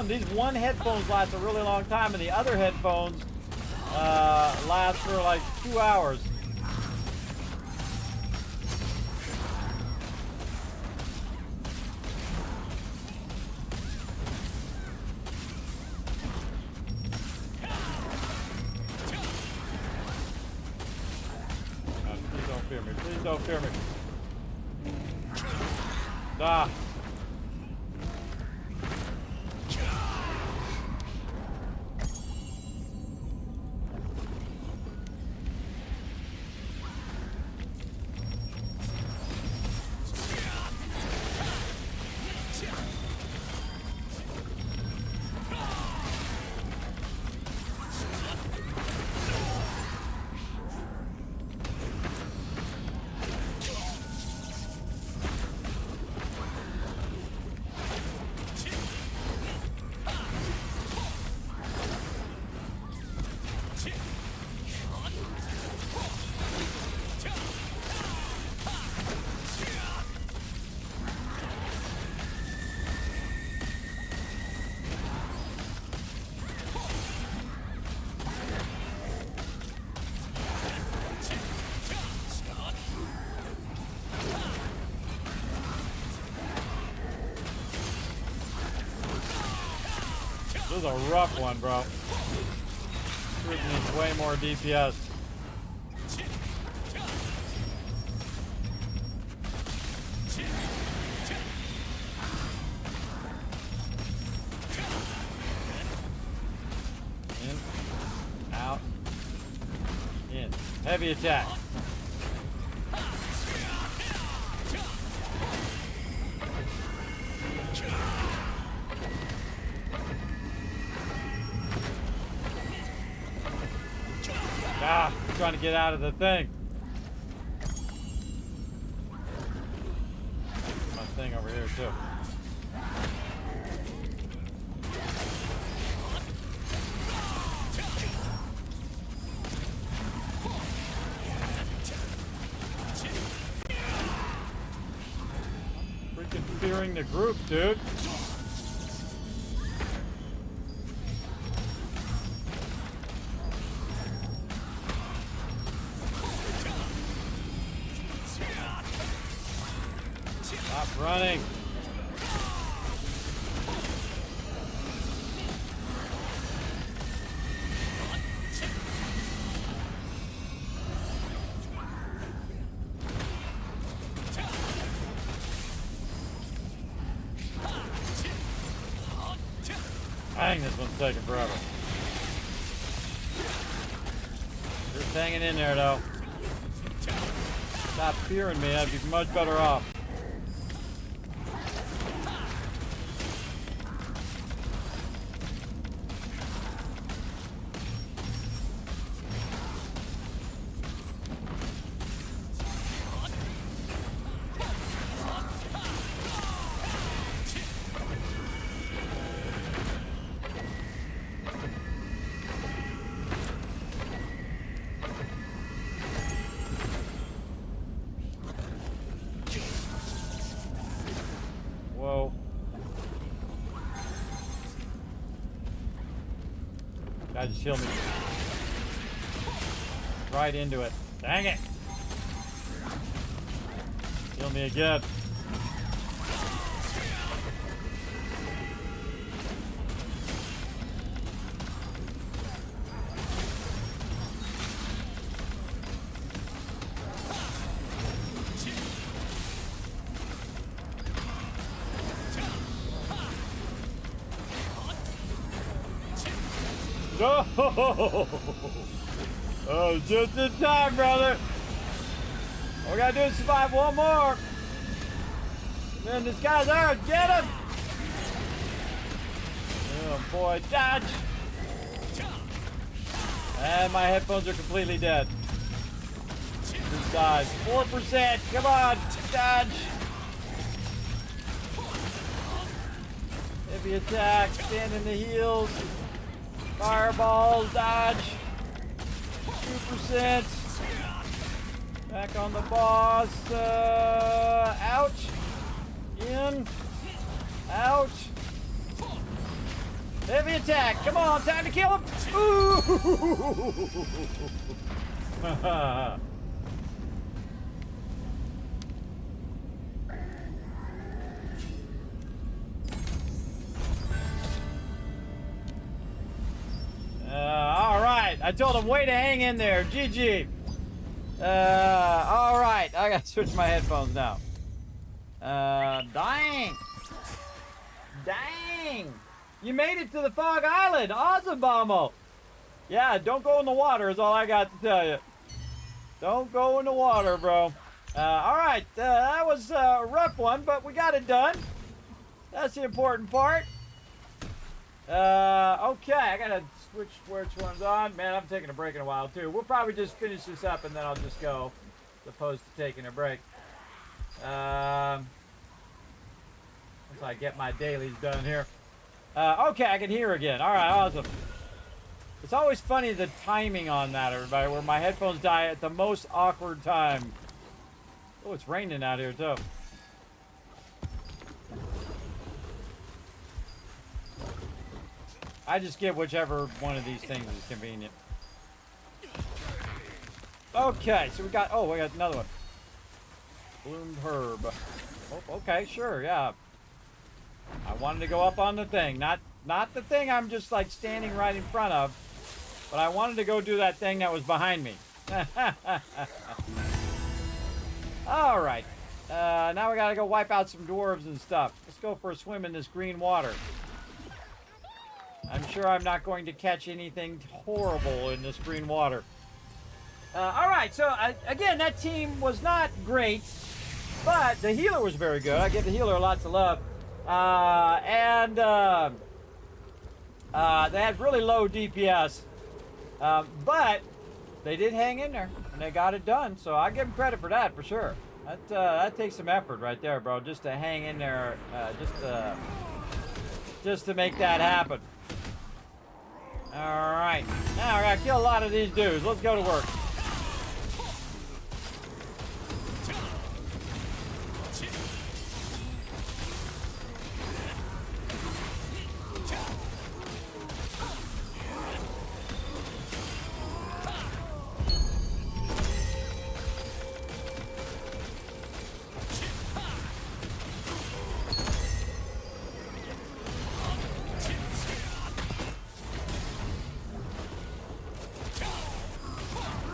These one headphones last a really long time, and the other headphones last for like 2 hours. Please don't fear me. Ah. This is a rough one, bro. This needs way more DPS. In, out, in. Heavy attack. Ah, I'm trying to get out of the thing. My thing over here too. Freaking fearing the group, dude. Stop running. Dang, this one's taking forever. Just hanging in there, though. Stop fearing me, I'd be much better off. Whoa. Guy just healed me. Right into it. Dang it. Heal me again. No! Oh, just in time, brother. All we gotta do is survive one more. Man, this guy's there. Get him! Oh boy, dodge! And my headphones are completely dead. Just died. 4%. Come on, dodge! Heavy attack. Stand in the heels. Fireballs, dodge. 2%. Back on the boss. Ouch. In. Ouch. Heavy attack. Come on, time to kill him. Ooh. All right. I told him, way to hang in there. GG. All right. I got to switch my headphones now. Dang. Dang. You made it to the Fog Island. Awesome, Bombo. Yeah, don't go in the water is all I got to tell you. Don't go in the water, bro. All right. That was a rough one, but we got it done. That's the important part. Okay, I gotta switch which one's on. Man, I'm taking a break in a while too. We'll probably just finish this up and then I'll just go, as opposed to taking a break. Once I get my dailies done here. Okay, I can hear again. All right, awesome. It's always funny the timing on that, everybody, where my headphones die at the most awkward time. Oh, it's raining out here too. I just get whichever one of these things is convenient. Okay, so we got another one. Bloomed herb. Oh, okay, sure, yeah. I wanted to go up on the thing, not Not the thing I'm just like standing right in front of, but I wanted to go do that thing that was behind me. All right. Now we gotta go wipe out some dwarves and stuff. Let's go for a swim in this green water. I'm sure I'm not going to catch anything horrible in this green water. All right, so again, that team was not great, but the healer was very good. I give the healer lots of love. They had really low DPS, but they did hang in there, and they got it done. So I give them credit for that, for sure. That takes some effort right there, bro, just to hang in there, just to make that happen. All right, now we gotta kill a lot of these dudes. Let's go to work.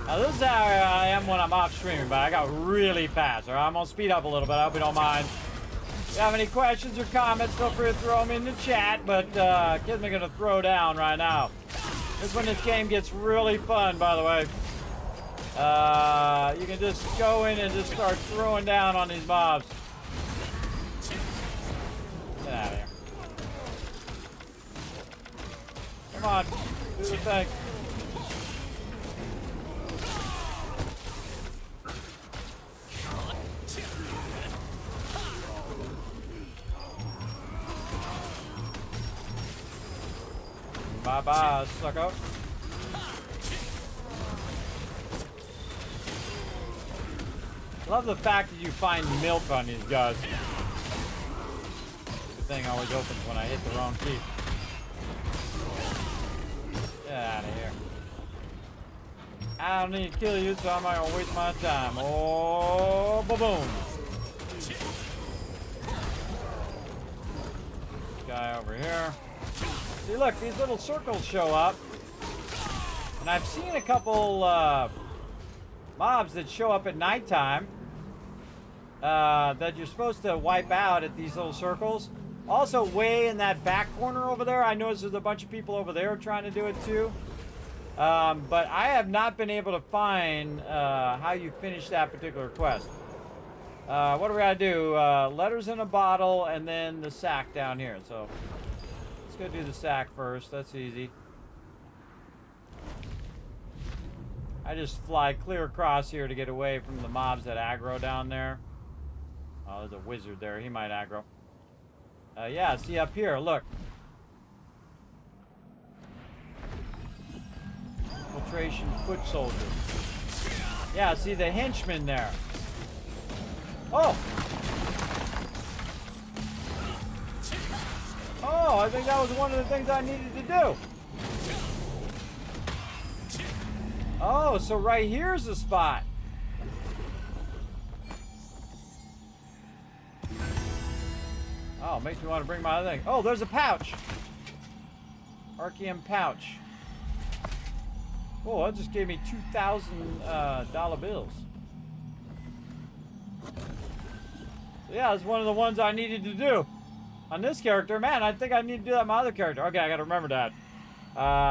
Now this is how I am when I'm off streaming, but I got really fast. All right, I'm gonna speed up a little bit. I hope you don't mind. If you have any questions or comments, feel free to throw them in the chat. But Kismet gonna throw down right now. This is when this game gets really fun, by the way. You can just go in and just start throwing down on these mobs. Get out of here. Come on, do the thing. Bye-bye, sucker. Love the fact that you find milk on these guys. The thing always opens when I hit the wrong key. Get out of here. I don't need to kill you, so I'm not gonna waste my time. Oh, boom. This guy over here. See, look, these little circles show up. And I've seen a couple mobs that show up at nighttime that you're supposed to wipe out at these little circles. Also, way in that back corner over there, I noticed there's a bunch of people over there trying to do it too. But I have not been able to find how you finish that particular quest. What do we gotta do? Letters in a bottle and then the sack down here. So let's go do the sack first. That's easy. I just fly clear across here to get away from the mobs that aggro down there. Oh, there's a wizard there. He might aggro. Yeah, see up here, look. Infiltration foot soldier. Yeah, see the henchman there. Oh! Oh, I think that was one of the things I needed to do. Oh, so right here's the spot. Oh, makes me want to bring my other thing. Oh, there's a pouch. Archeum pouch. Oh, that just gave me $2,000 bills. So yeah, that's one of the ones I needed to do on this character. Man, I think I need to do that on my other character. Okay, I gotta remember that.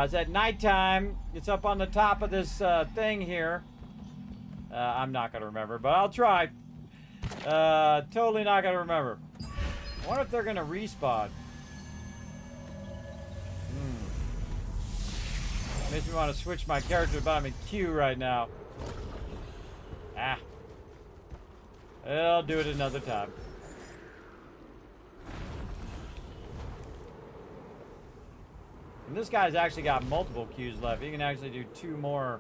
It's at nighttime. It's up on the top of this thing here. I'm not gonna remember, but I'll try. Totally not gonna remember. I wonder if they're gonna respawn. Makes me want to switch my character, but I'm in Q right now. Ah. I'll do it another time. And this guy's actually got multiple Qs left. He can actually do 2 more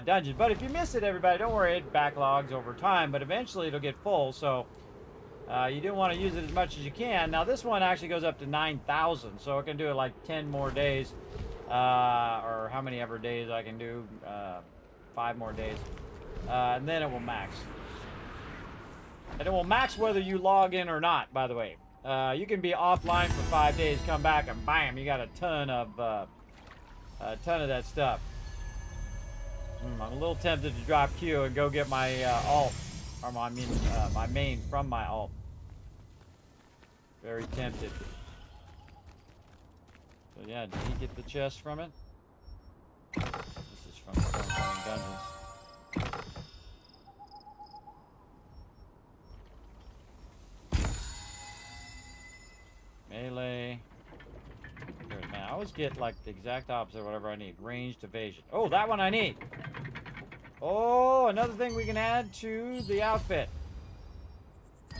dungeons. But if you miss it, everybody, don't worry. It backlogs over time, but eventually it'll get full. So you do want to use it as much as you can. Now this one actually goes up to 9,000, so it can do it like 10 more days. Or how many ever days I can do, 5 more days, and then it will max. And it will max whether you log in or not, by the way. You can be offline for 5 days, come back, and bam, you got a ton of that stuff. I'm a little tempted to drop Q and go get my alt, or my main from my alt. Very tempted. So yeah, did he get the chest from it? This is from Dungeons. Melee. Good, man, I always get like the exact opposite of whatever I need. Ranged evasion. Oh, that one I need. Oh, another thing we can add to the outfit.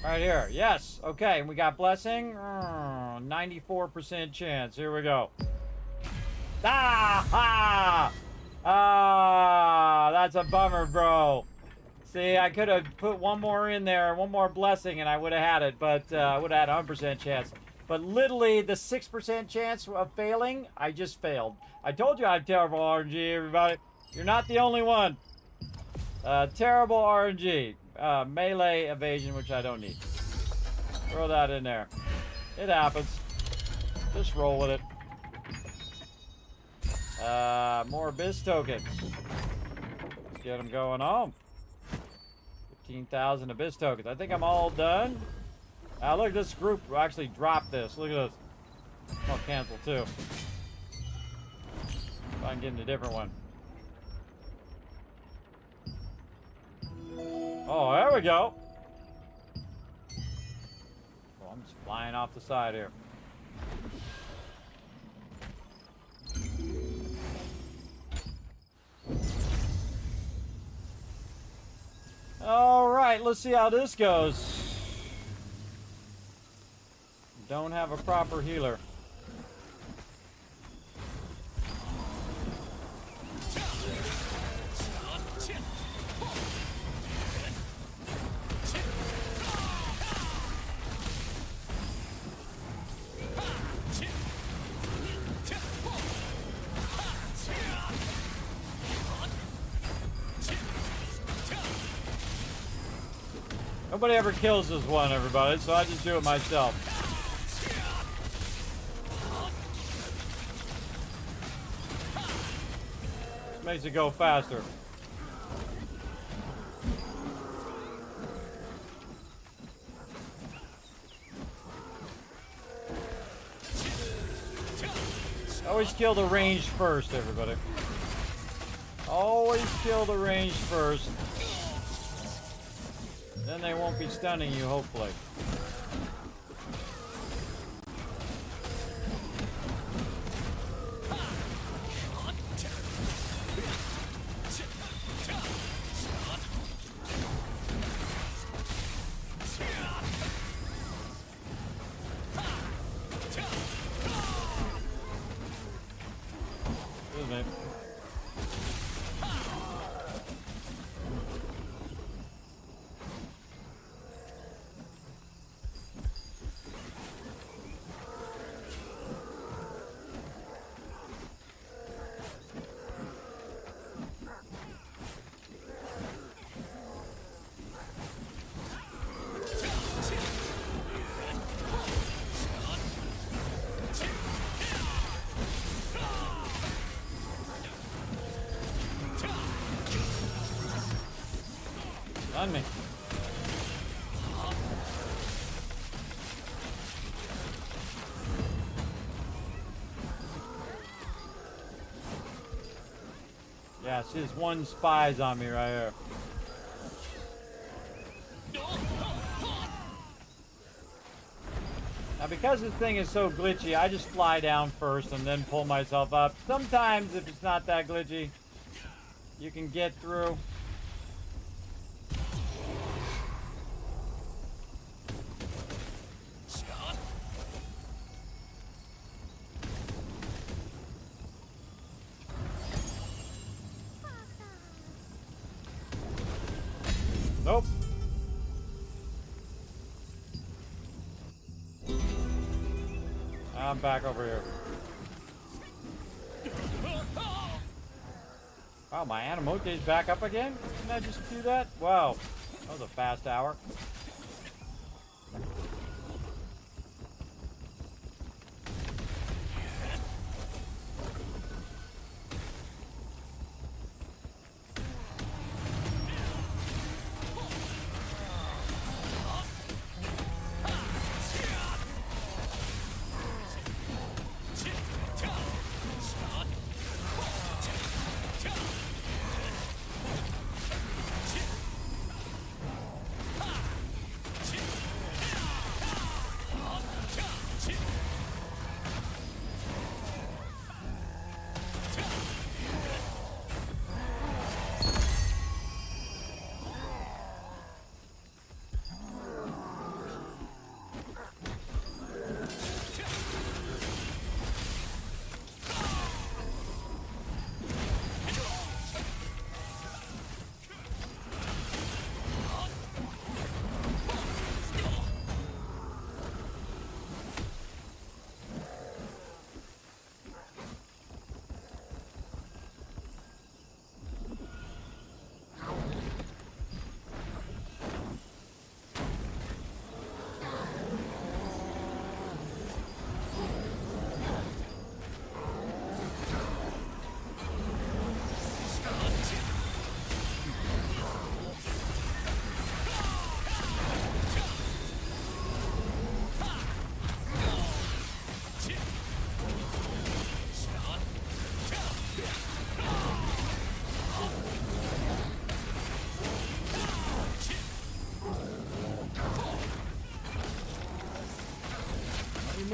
Right here. Yes. Okay, and we got blessing. 94% chance. Here we go. Ah! That's a bummer, bro. See, I could have put one more in there, one more blessing, and I would have had it, but I would have had 100% chance. But literally, the 6% chance of failing, I just failed. I told you I had terrible RNG, everybody. You're not the only one. Terrible RNG. Melee evasion, which I don't need. Throw that in there. It happens. Just roll with it. More Abyss tokens. Let's get them going home. 15,000 Abyss tokens. I think I'm all done. Look, this group will actually drop this. Look at this. I'll cancel too. If I can get in a different one. Oh, there we go. Oh, I'm just flying off the side here. All right, let's see how this goes. Don't have a proper healer. Nobody ever kills this one, everybody, so I just do it myself. Makes it go faster. Always kill the range first, everybody. Always kill the range first. Then they won't be stunning you, hopefully. On me. Yeah, see, there's one spy's on me right here. Now, because this thing is so glitchy, I just fly down first and then pull myself up. Sometimes, if it's not that glitchy, you can get through. Nope. I'm back over here. Wow, my Animote's back up again? Didn't I just do that? Wow. That was a fast hour.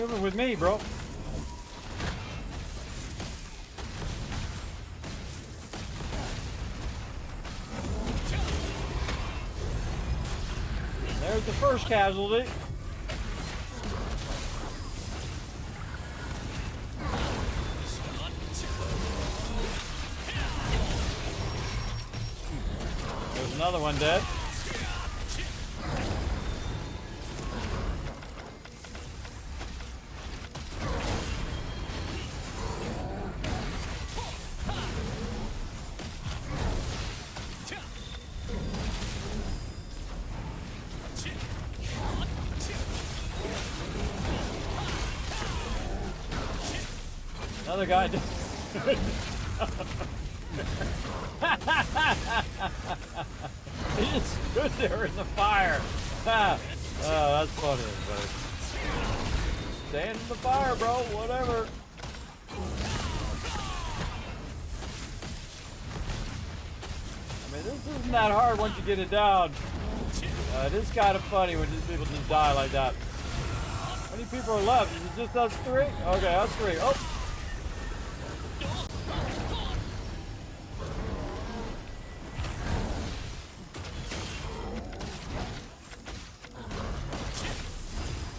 moving with me, bro. There's the first casualty. There's another one dead. Another guy. He just stood there in the fire. Oh, that's funny, but stand in the fire, bro. Whatever. I mean, this isn't that hard once you get it down. It is kind of funny when these people just die like that. How many people are left? Is it just us three? Okay, us three. Oh.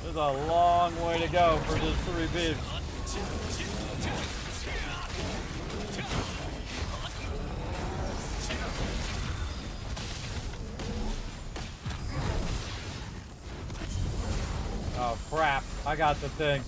There's a long way to go for just 3 beeps. Oh crap, I got the thing.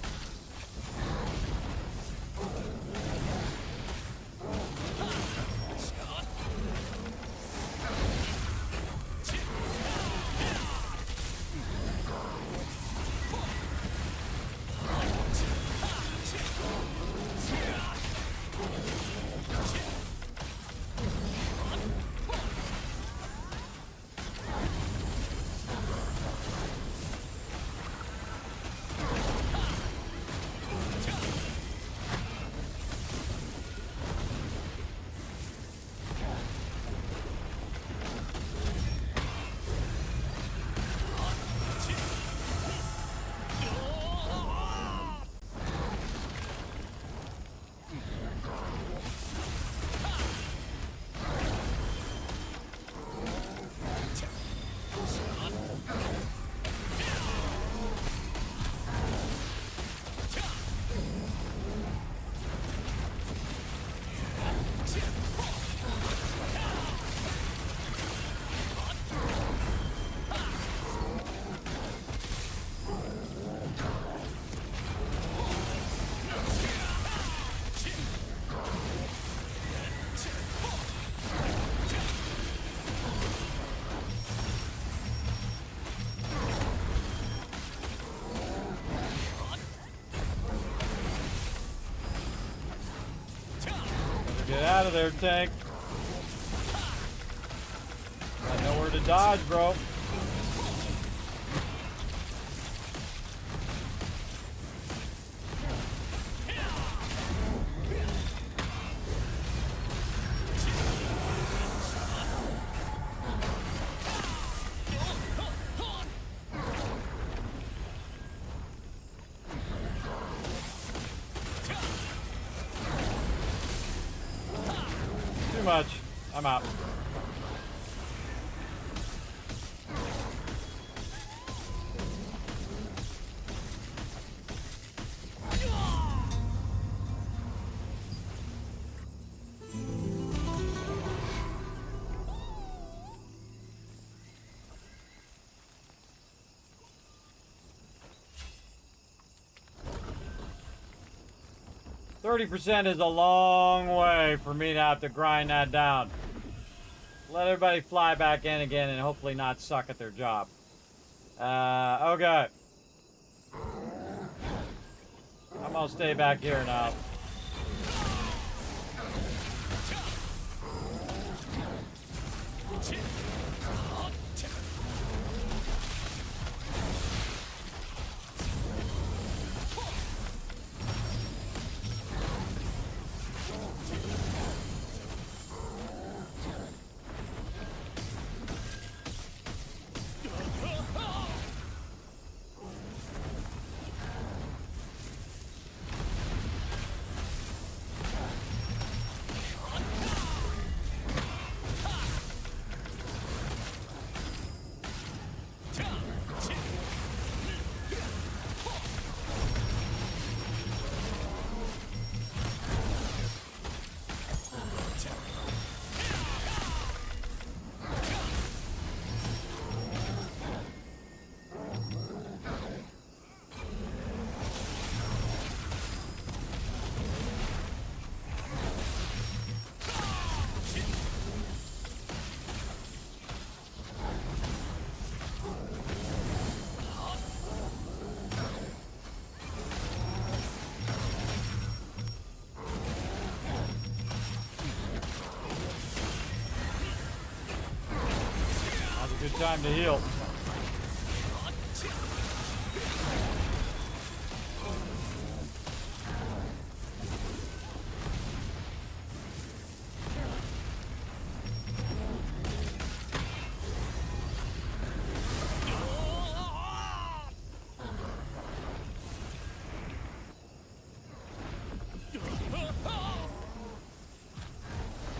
Get out of there, tank. Got nowhere to dodge, bro. Much. I'm out. %30 is a long way for me to have to grind that down. Let everybody fly back in again and hopefully not suck at their job. Okay. I'm gonna stay back here now. Good time to heal.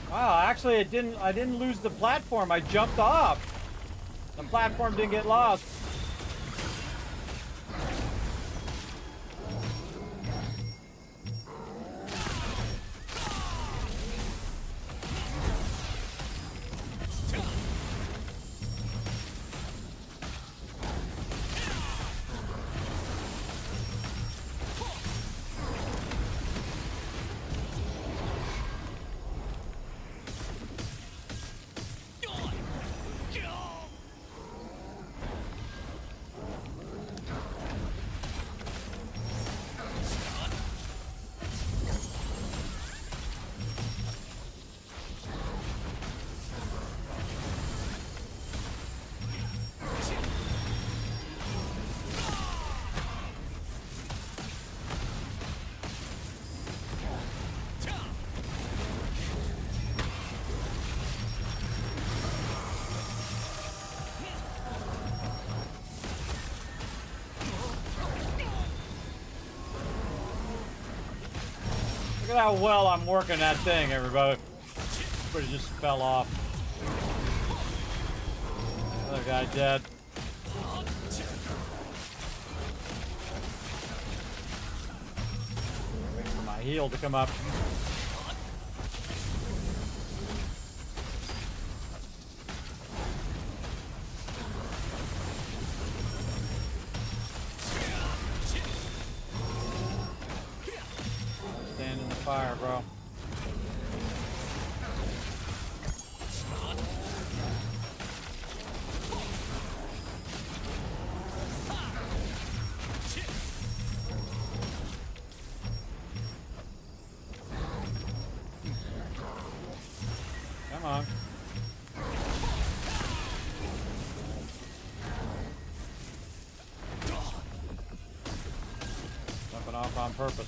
Wow, actually I didn't lose the platform. I jumped off. The platform didn't get lost. Look at how well I'm working that thing, everybody. Everybody just fell off. Other guy dead. Waiting for my heal to come up. Fire, bro. Come on. Jumping off on purpose.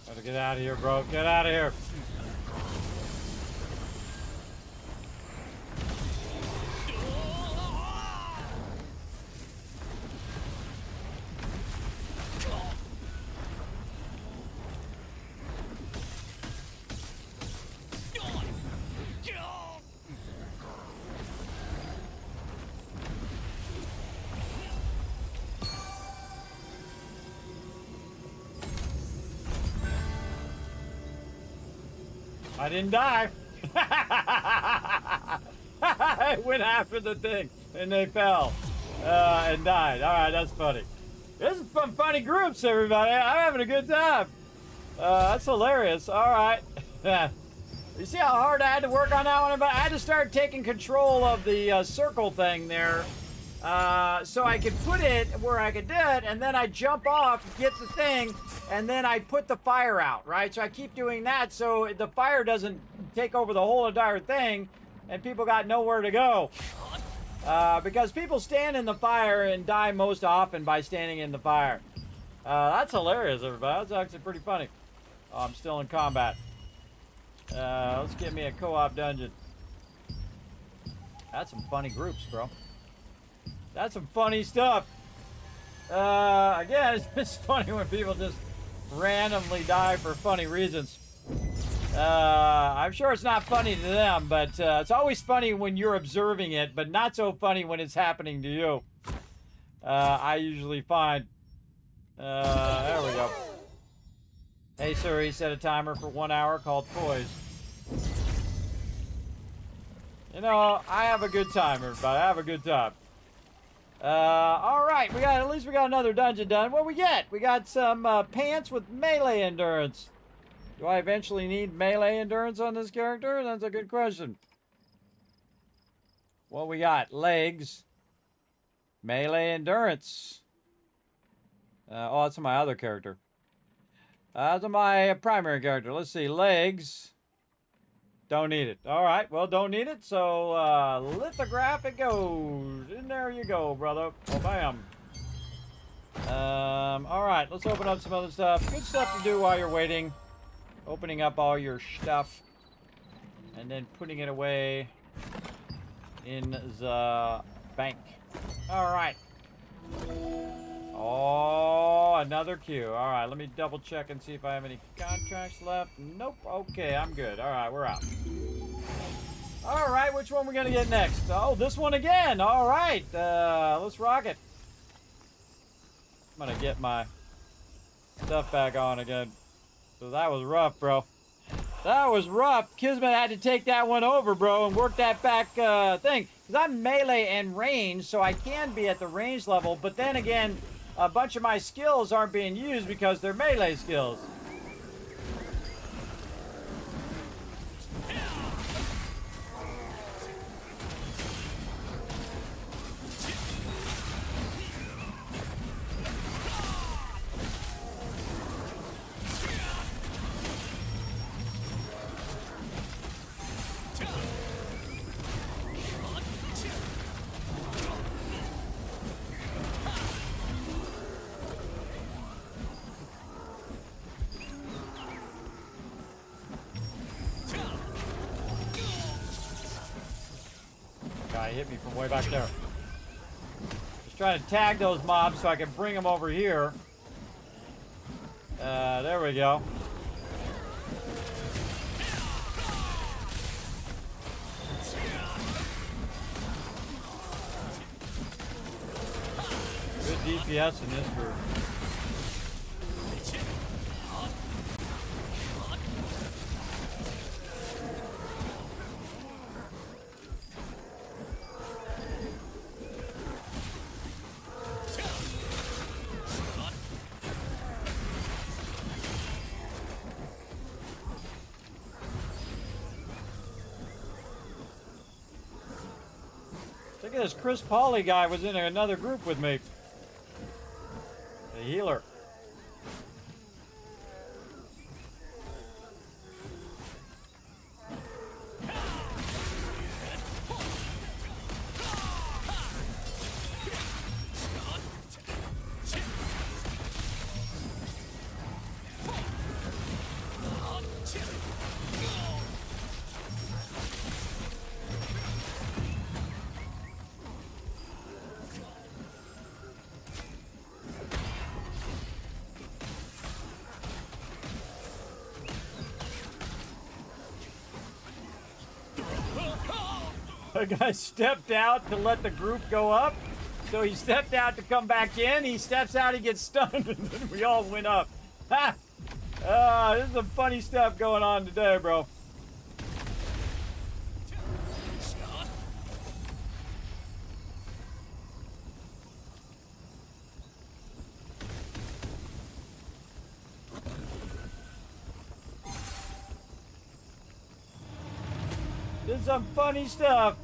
Gotta get out of here, bro. Get out of here. I didn't die. I went after the thing and they fell and died. All right, that's funny. This is some funny groups, everybody. I'm having a good time. That's hilarious. All right. You see how hard I had to work on that one? I had to start taking control of the circle thing there. So I could put it where I could do it, and then I jump off, get the thing, and then I put the fire out, right? So I keep doing that so the fire doesn't take over the whole entire thing, and people got nowhere to go. Because people stand in the fire and die most often by standing in the fire. That's hilarious, everybody. That's actually pretty funny. Oh, I'm still in combat. Let's get me a co-op dungeon. That's some funny groups, bro. That's some funny stuff. Again, it's just funny when people just randomly die for funny reasons. I'm sure it's not funny to them, but it's always funny when you're observing it, but not so funny when it's happening to you. I usually find. There we go. Hey Siri, set a timer for 1 hour called Poise. You know, I have a good time, everybody. I have a good time. All right, at least we got another dungeon done. What we get? We got some pants with melee endurance. Do I eventually need melee endurance on this character? That's a good question. What we got? Legs. Melee endurance. Oh, that's my other character. That's my primary character. Let's see. Legs. Don't need it. All right. Well, don't need it. So, lithograph it goes. And there you go, brother. Oh, bam. All right. Let's open up some other stuff. Good stuff to do while you're waiting. Opening up all your stuff. And then putting it away in the bank. All right. Oh, another queue. All right, let me double check and see if I have any contracts left. Nope. Okay, I'm good. All right, we're out. All right, which one we gonna get next? Oh, this one again. All right, let's rock it. I'm gonna get my stuff back on again. So that was rough, bro. That was rough. Kismet had to take that one over, bro, and work that back thing. Because I'm melee and range, so I can be at the range level. But then again, a bunch of my skills aren't being used because they're melee skills. Guy hit me from way back there. Just trying to tag those mobs so I can bring them over here. There we go. Good DPS in this group. Look at this Chris Pauly guy was in another group with me. The healer. The guy stepped out to let the group go up. So he stepped out to come back in. He steps out, he gets stunned, and then we all went up. Ha! This is some funny stuff going on today, bro. This is some funny stuff.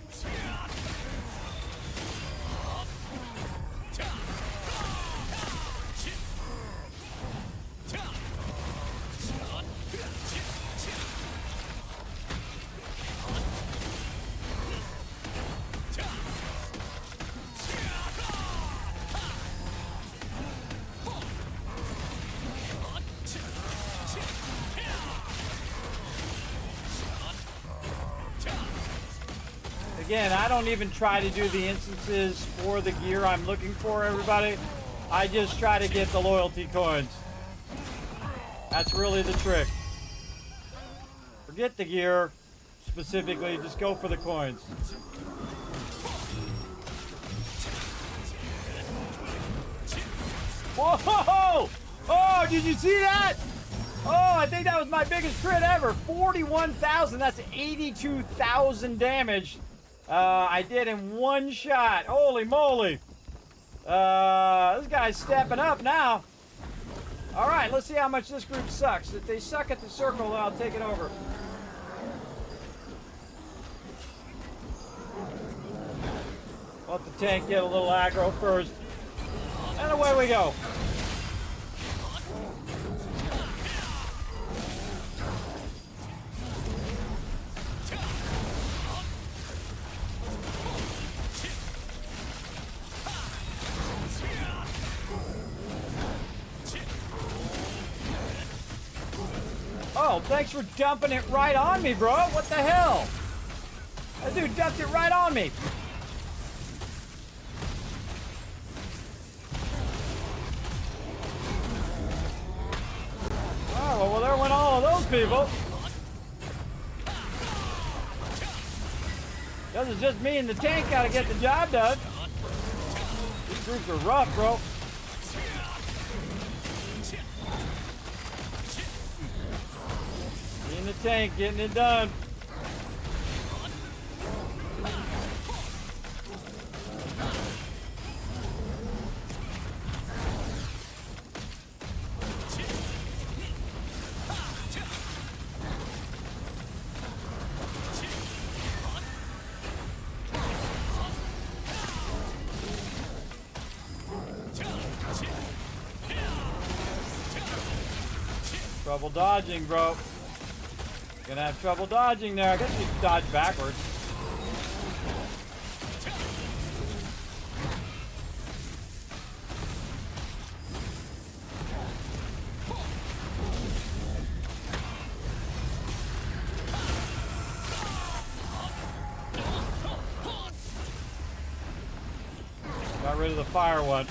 Again, I don't even try to do the instances for the gear I'm looking for, everybody. I just try to get the loyalty coins. That's really the trick. Forget the gear specifically, just go for the coins. Whoa! Oh, did you see that? Oh, I think that was my biggest crit ever. 41,000. That's 82,000 damage. I did in one shot. Holy moly. This guy's stepping up now. All right, let's see how much this group sucks. If they suck at the circle, then I'll take it over. Let the tank get a little aggro first. And away we go. Oh, thanks for dumping it right on me, bro. What the hell? That dude dumped it right on me. Oh, well, there went all of those people. Doesn't just mean the tank gotta get the job done. These groups are rough, bro. In the tank, getting it done. Trouble dodging, bro. Gonna have trouble dodging there. I guess you can dodge backwards. Got rid of the fire one.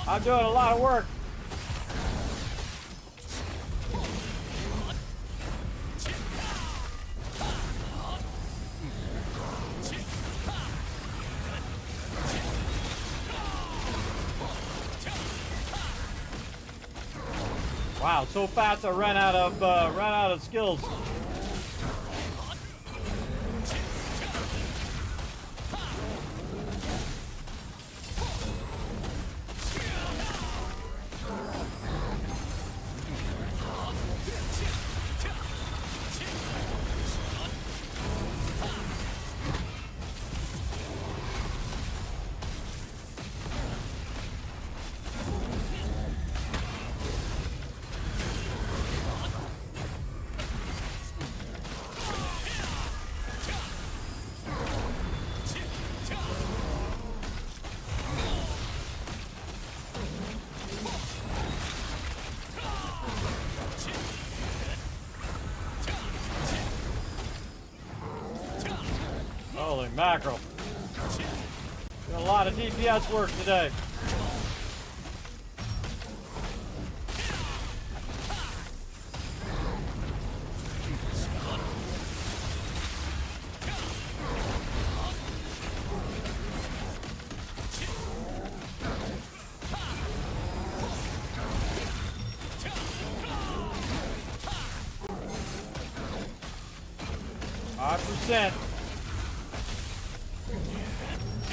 I'm doing a lot of work. Wow, so fast I ran out of skills. Holy mackerel. Doing a lot of DPS work today.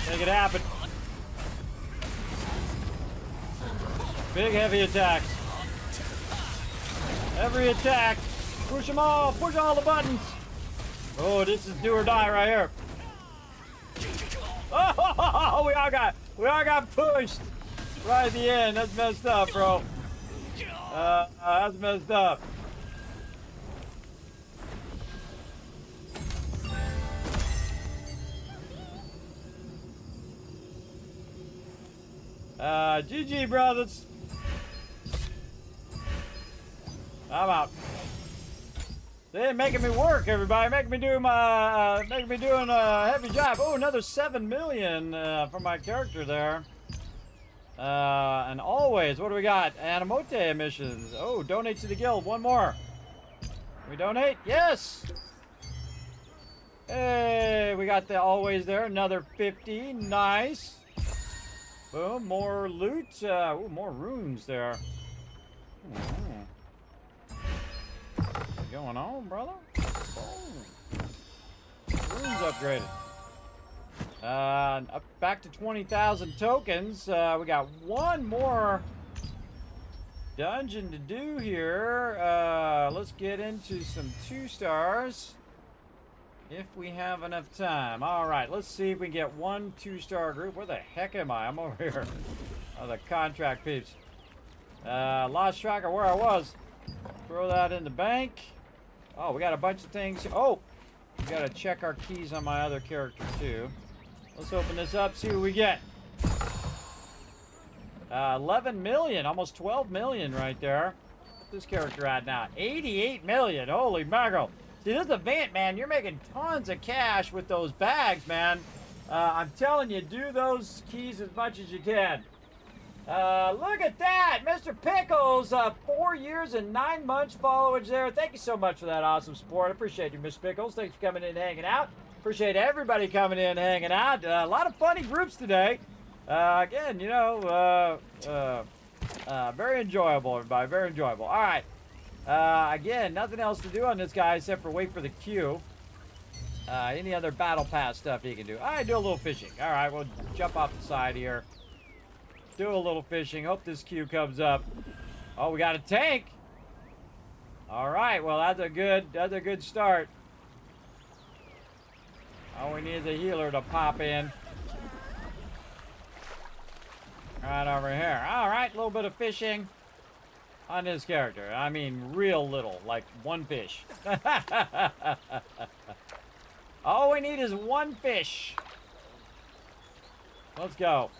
Make it happen. Big heavy attacks. Every attack. Push them all. Push all the buttons. Oh, this is do or die right here. Oh, we all got pushed right at the end. That's messed up, bro. That's messed up. GG, brothers. I'm out. They're making me work, everybody. Making me doing a heavy job. Oh, another 7 million for my character there. And always, what do we got? Animote emissions. Oh, donate to the guild. One more. We donate? Yes. Hey, we got the always there. Another 50. Nice. Boom. More loot. Ooh, more runes there. What's going on, brother? Boom. Runes upgraded. Up back to 20,000 tokens. We got one more dungeon to do here. Let's get into some 2-stars. If we have enough time. Alright, let's see if we can get one 2-star group. Where the heck am I? I'm over here. Oh, the contract peeps. Lost track of where I was. Throw that in the bank. Oh, we got a bunch of things. Oh! We gotta check our keys on my other character, too. Let's open this up, see what we get. 11 million, almost 12 million right there. What's this character at now? 88 million, holy mackerel. See, this event, man, you're making tons of cash with those bags, man. I'm telling you, do those keys as much as you can. Look at that, Mr. Pickles, 4 years and 9 months followage there. Thank you so much for that awesome support. I appreciate you, Mr. Pickles. Thanks for coming in and hanging out. Appreciate everybody coming in and hanging out. A lot of funny groups today. Again, you know, very enjoyable, everybody. Very enjoyable. All right. Again, nothing else to do on this guy except for wait for the queue. Any other battle pass stuff he can do? I do a little fishing. All right, we'll jump off the side here. Do a little fishing. Hope this queue comes up. Oh, we got a tank. All right, well, that's a good start. All we need is a healer to pop in. Right over here. All right, a little bit of fishing on this character. I mean, real little, like one fish. All we need is one fish. Let's go.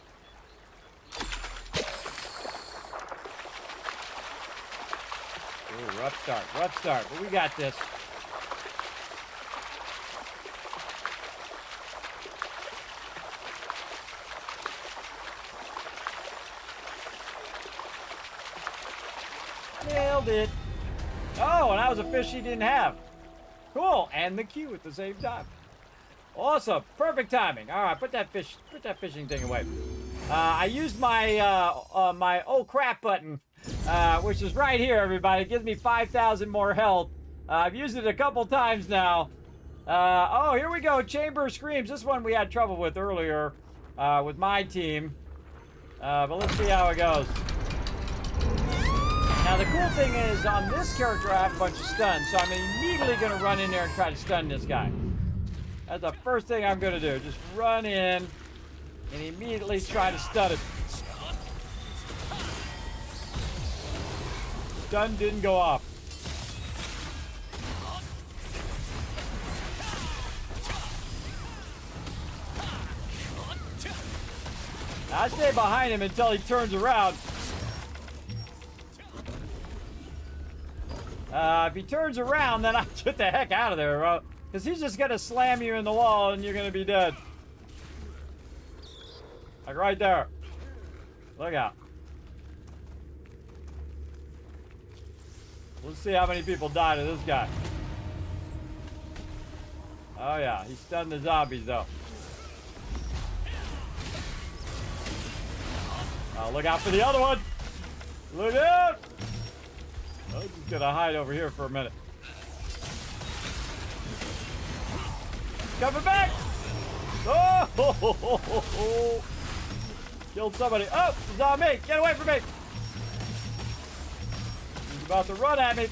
Ooh, rough start, but we got this. Nailed it. Oh, and that was a fish he didn't have. Cool, and the queue at the same time. Awesome, perfect timing. All right, put that fishing thing away. I used my my oh crap button, which is right here, everybody. It gives me 5,000 more health. I've used it a couple times now. Oh, here we go. Chamber of Screams. This one we had trouble with earlier with my team. But let's see how it goes. Now, the cool thing is, on this character, I have a bunch of stuns, so I'm immediately going to run in there and try to stun this guy. That's the first thing I'm going to do. Just run in and immediately try to stun it. Stun didn't go off. I stay behind him until he turns around. If he turns around, then I'll get the heck out of there, bro. Because he's just going to slam you in the wall and you're going to be dead. Like right there. Look out. Let's see how many people die to this guy. Oh yeah, he stunned the zombies though. Oh, look out for the other one. Look out. I'm just gonna hide over here for a minute. Coming back! Oh! Killed somebody. Oh, it's on me! Get away from me! He's about to run at me.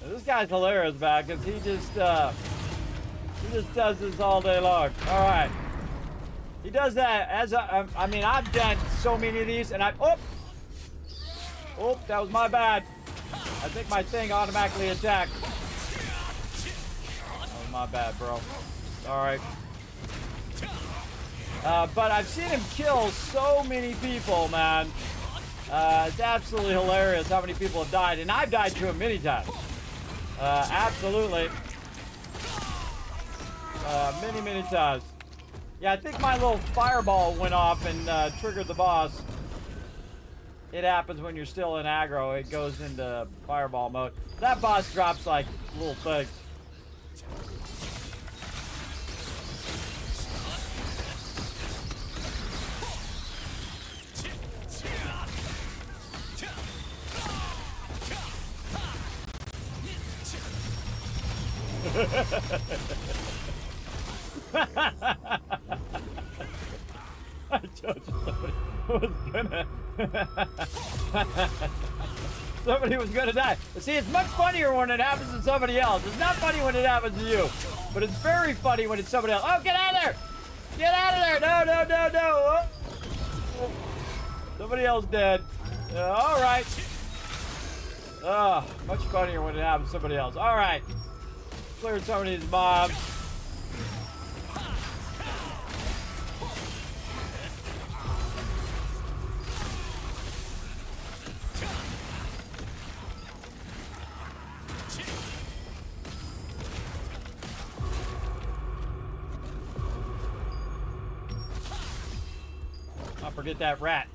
Now, this guy's hilarious, man, because he just does this all day long. All right. He does that as I mean, I've done so many of these, and Oh, that was my bad. I think my thing automatically attacked. That was my bad, bro. Alright. But I've seen him kill so many people, man. It's absolutely hilarious how many people have died, and I've died to him many times. Absolutely. Many, many times. Yeah, I think my little fireball went off and triggered the boss. It happens when you're still in aggro. It goes into fireball mode. That boss drops like little things. I told you somebody was gonna somebody was gonna die. See, it's much funnier when it happens to somebody else. It's not funny when it happens to you, but it's very funny when it's somebody else. Oh, get out of there! Get out of there! No, no, no, no! Oh. Somebody else dead. All right. Much funnier when it happens to somebody else. All right. Cleared some of these mobs. Don't forget that rat.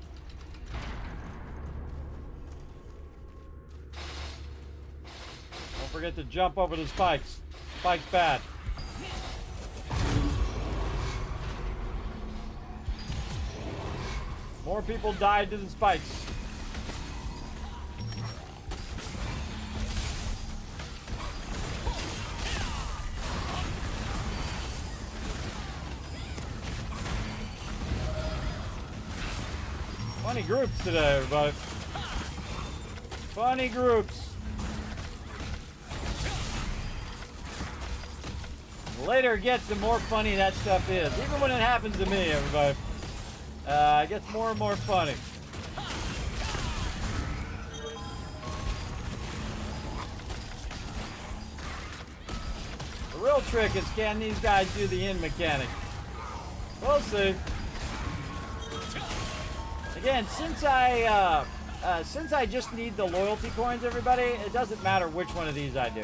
Don't forget to jump over the spikes. Spike's bad. More people died to the spikes. Funny groups today, everybody. Funny groups. The later it gets, the more funny that stuff is. Even when it happens to me, everybody. It gets more and more funny. The real trick is, can these guys do the end mechanic? We'll see. Again, since I just need the loyalty coins, everybody, it doesn't matter which one of these I do.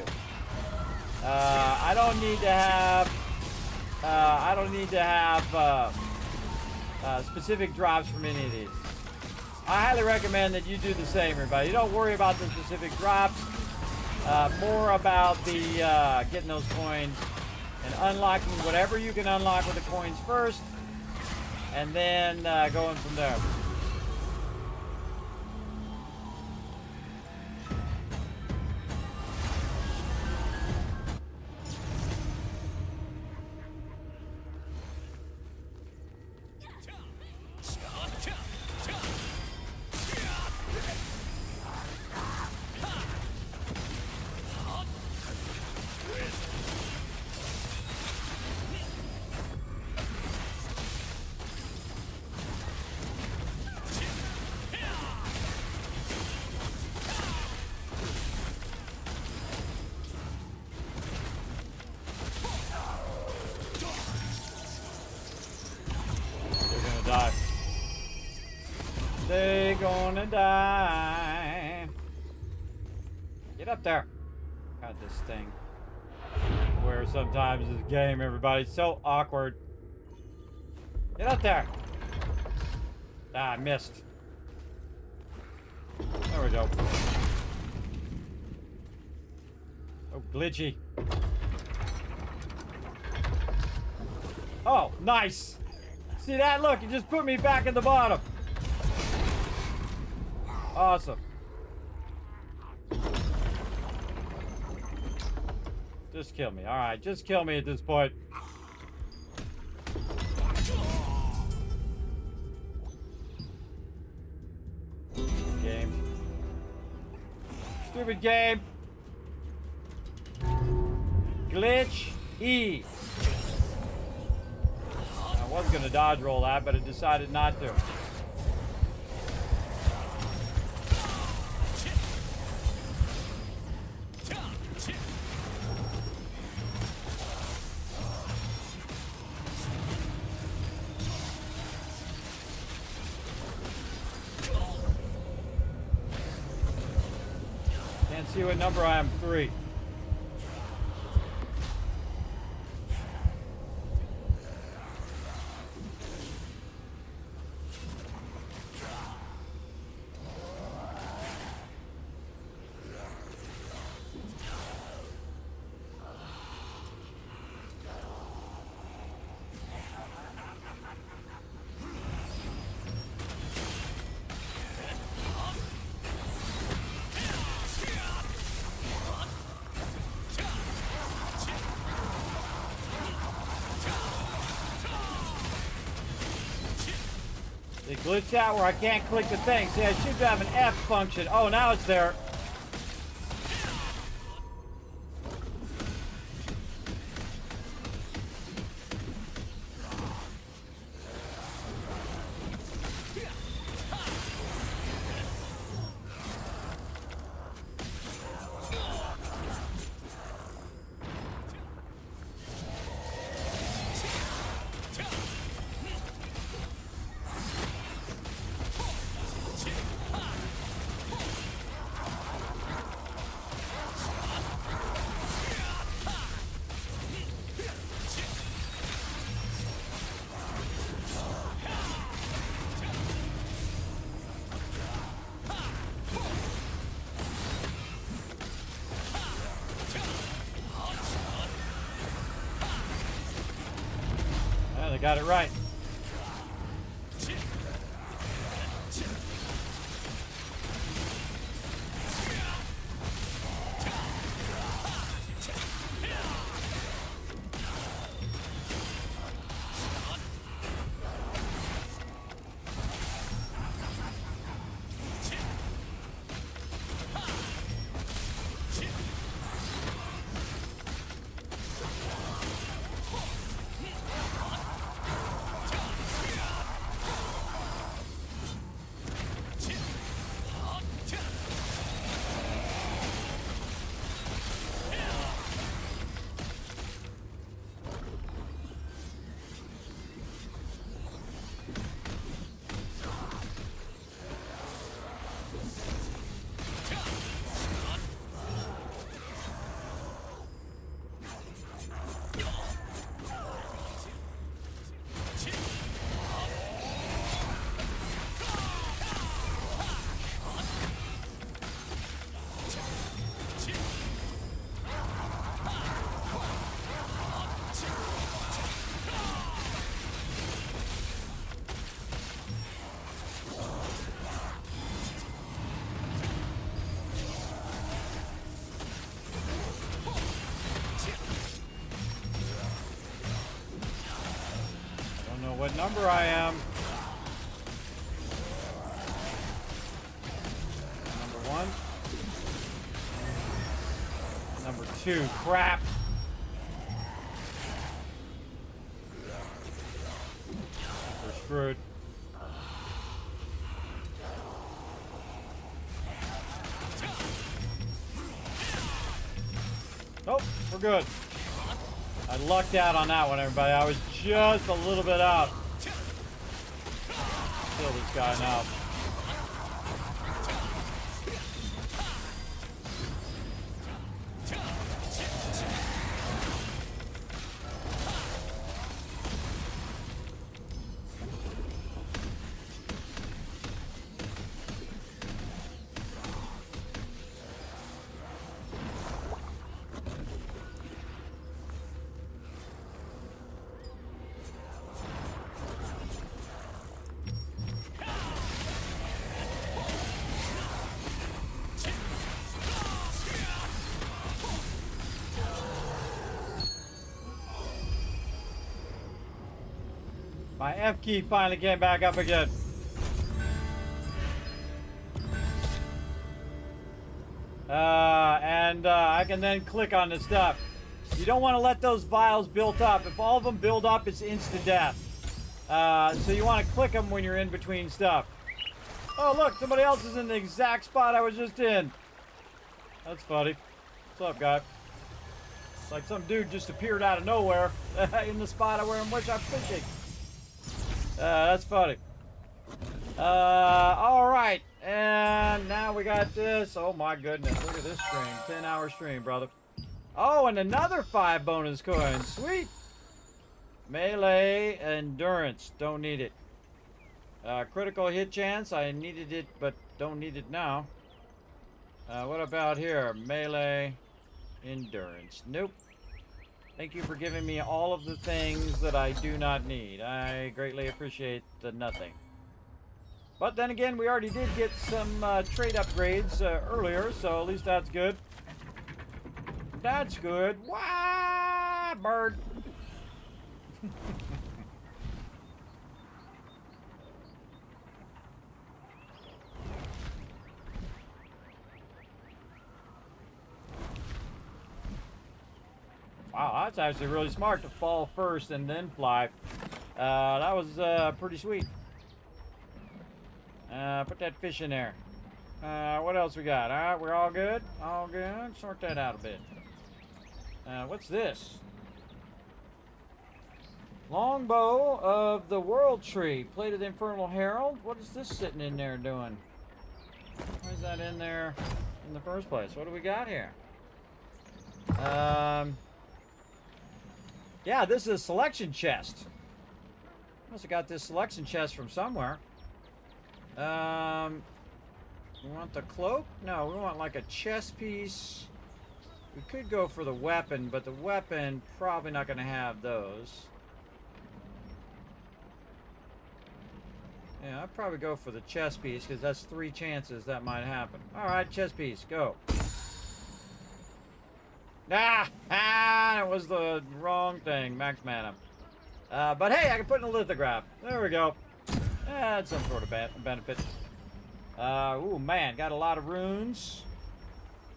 I don't need to have specific drops from any of these. I highly recommend that you do the same, everybody. You don't worry about the specific drops. More about the getting those coins and unlocking whatever you can unlock with the coins first, and then going from there. They're gonna die. Get up there. Got this thing. Where sometimes this game, everybody's so awkward. Get up there. Ah, I missed. There we go. Oh, glitchy. Oh, nice. See that? Look, it just put me back at the bottom. Awesome. Just kill me. All right, just kill me at this point. Game. Stupid game. Glitch E. I was gonna dodge roll that, but I decided not to. see what number I am. 3. It glitched out where I can't click the thing. See, I should have an F function. Oh, now it's there. I got it right. What number I am. Number 1. Number 2. Crap. We're screwed. Nope, we're good. I lucked out on that one, everybody. I was just a little bit out. Kill this guy now. My F key finally came back up again. I can then click on the stuff. You don't want to let those vials build up. If all of them build up, it's insta-death. So you want to click them when you're in between stuff. Oh, look, somebody else is in the exact spot I was just in. That's funny. What's up, guy? It's like some dude just appeared out of nowhere in the spot where I'm fishing. That's funny. All right. And now we got this. Oh my goodness, look at this stream. 10-hour stream, brother. Oh, and another 5 bonus coins. Sweet. Melee endurance. Don't need it. Critical hit chance. I needed it, but don't need it now. What about here? Melee endurance. Nope. Thank you for giving me all of the things that I do not need. I greatly appreciate the nothing. But then again, we already did get some trade upgrades earlier, so at least that's good. That's good. Wah, bird. Wow, that's actually really smart to fall first and then fly. That was pretty sweet. Put that fish in there. What else we got? All right, we're all good? All good? Sort that out a bit. What's this? Longbow of the World Tree. Plated Infernal Herald. What is this sitting in there doing? Why is that in there in the first place? What do we got here? Yeah, this is a selection chest. Must have got this selection chest from somewhere. We want the cloak? No, we want like a chest piece. We could go for the weapon, but the weapon, probably not going to have those. Yeah, I'd probably go for the chest piece, because that's 3 chances that might happen. Alright, chest piece, go. It was the wrong thing. Max mana. But hey, I can put in a lithograph. There we go. That's some sort of benefit. Ooh, man, got a lot of runes.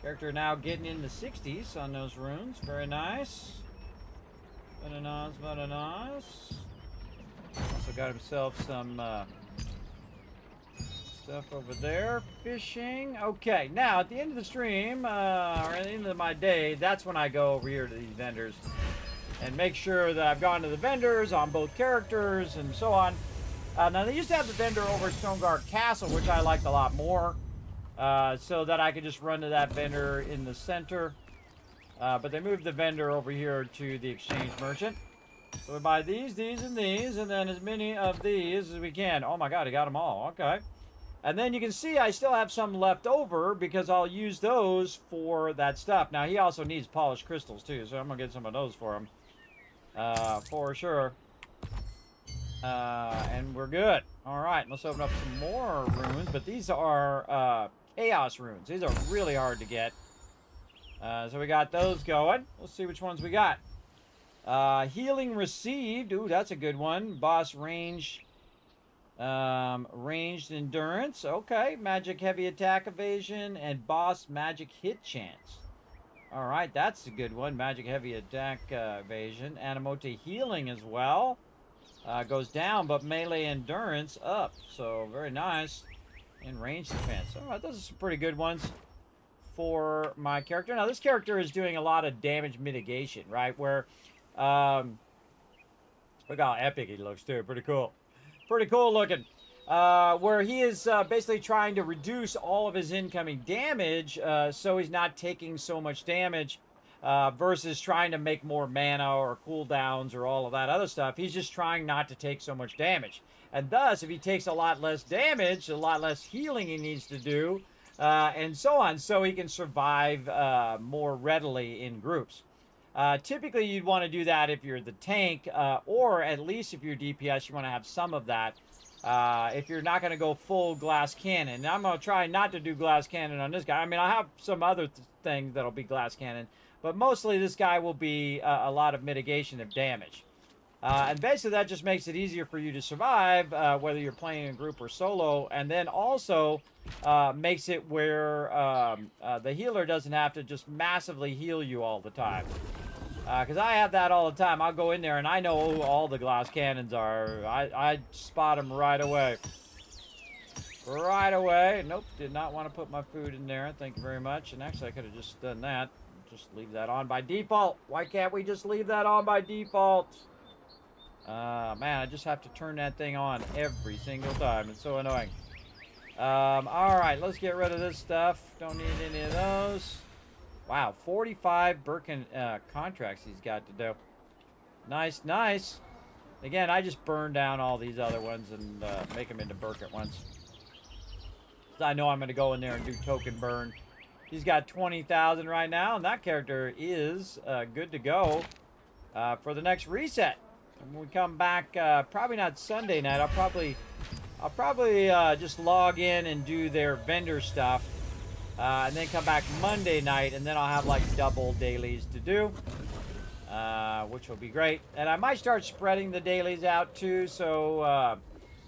Character now getting in the 60s on those runes. Very nice. Very nice, very nice. Also got himself some stuff over there. Fishing. Okay, now at the end of the stream, or at the end of my day, that's when I go over here to these vendors and make sure that I've gone to the vendors on both characters and so on. Now, they used to have the vendor over at Stoneguard Castle, which I liked a lot more, so that I could just run to that vendor in the center. But they moved the vendor over here to the exchange merchant. So we buy these, and these, and then as many of these as we can. Oh my god, I got them all. Okay. And then you can see I still have some left over because I'll use those for that stuff. Now, he also needs polished crystals, too, so I'm going to get some of those for him. For sure. And we're good. Alright, let's open up some more runes. But these are chaos runes. These are really hard to get. So we got those going. Let's see which ones we got. Healing received. Ooh, that's a good one. Boss range. Ranged endurance. Okay. Magic heavy attack evasion. And boss magic hit chance. Alright, that's a good one. Magic heavy attack evasion. Animote healing as well. Goes down, but melee endurance up. So, very nice. And range defense. Alright, those are some pretty good ones for my character. Now, this character is doing a lot of damage mitigation, right? Where, look how epic he looks, too. Pretty cool. Pretty cool looking. Where he is basically trying to reduce all of his incoming damage so he's not taking so much damage. Versus trying to make more mana or cooldowns or all of that other stuff. He's just trying not to take so much damage. And thus, if he takes a lot less damage, a lot less healing he needs to do, and so on, so he can survive more readily in groups. Typically, you'd want to do that if you're the tank, or at least if you're DPS, you want to have some of that. If you're not going to go full glass cannon. And I'm going to try not to do glass cannon on this guy. I mean, I have some other things that'll be glass cannon. But mostly this guy will be a lot of mitigation of damage. And basically that just makes it easier for you to survive, whether you're playing in group or solo. And then also makes it where the healer doesn't have to just massively heal you all the time. Because I have that all the time. I'll go in there and I know who all the glass cannons are. I spot them right away. Right away. Nope, did not want to put my food in there. Thank you very much. And actually I could have just done that. Just leave that on by default. Why can't we just leave that on by default? Man, I just have to turn that thing on every single time. It's so annoying. All right, let's get rid of this stuff. Don't need any of those. Wow, 45 Birkin contracts he's got to do. Nice, nice. Again, I just burn down all these other ones and make them into Birkin ones. So I know I'm going to go in there and do token burn. He's got 20,000 right now, and that character is good to go for the next reset. And when we come back, probably not Sunday night. I'll probably just log in and do their vendor stuff, and then come back Monday night, and then I'll have like double dailies to do, which will be great. And I might start spreading the dailies out too, so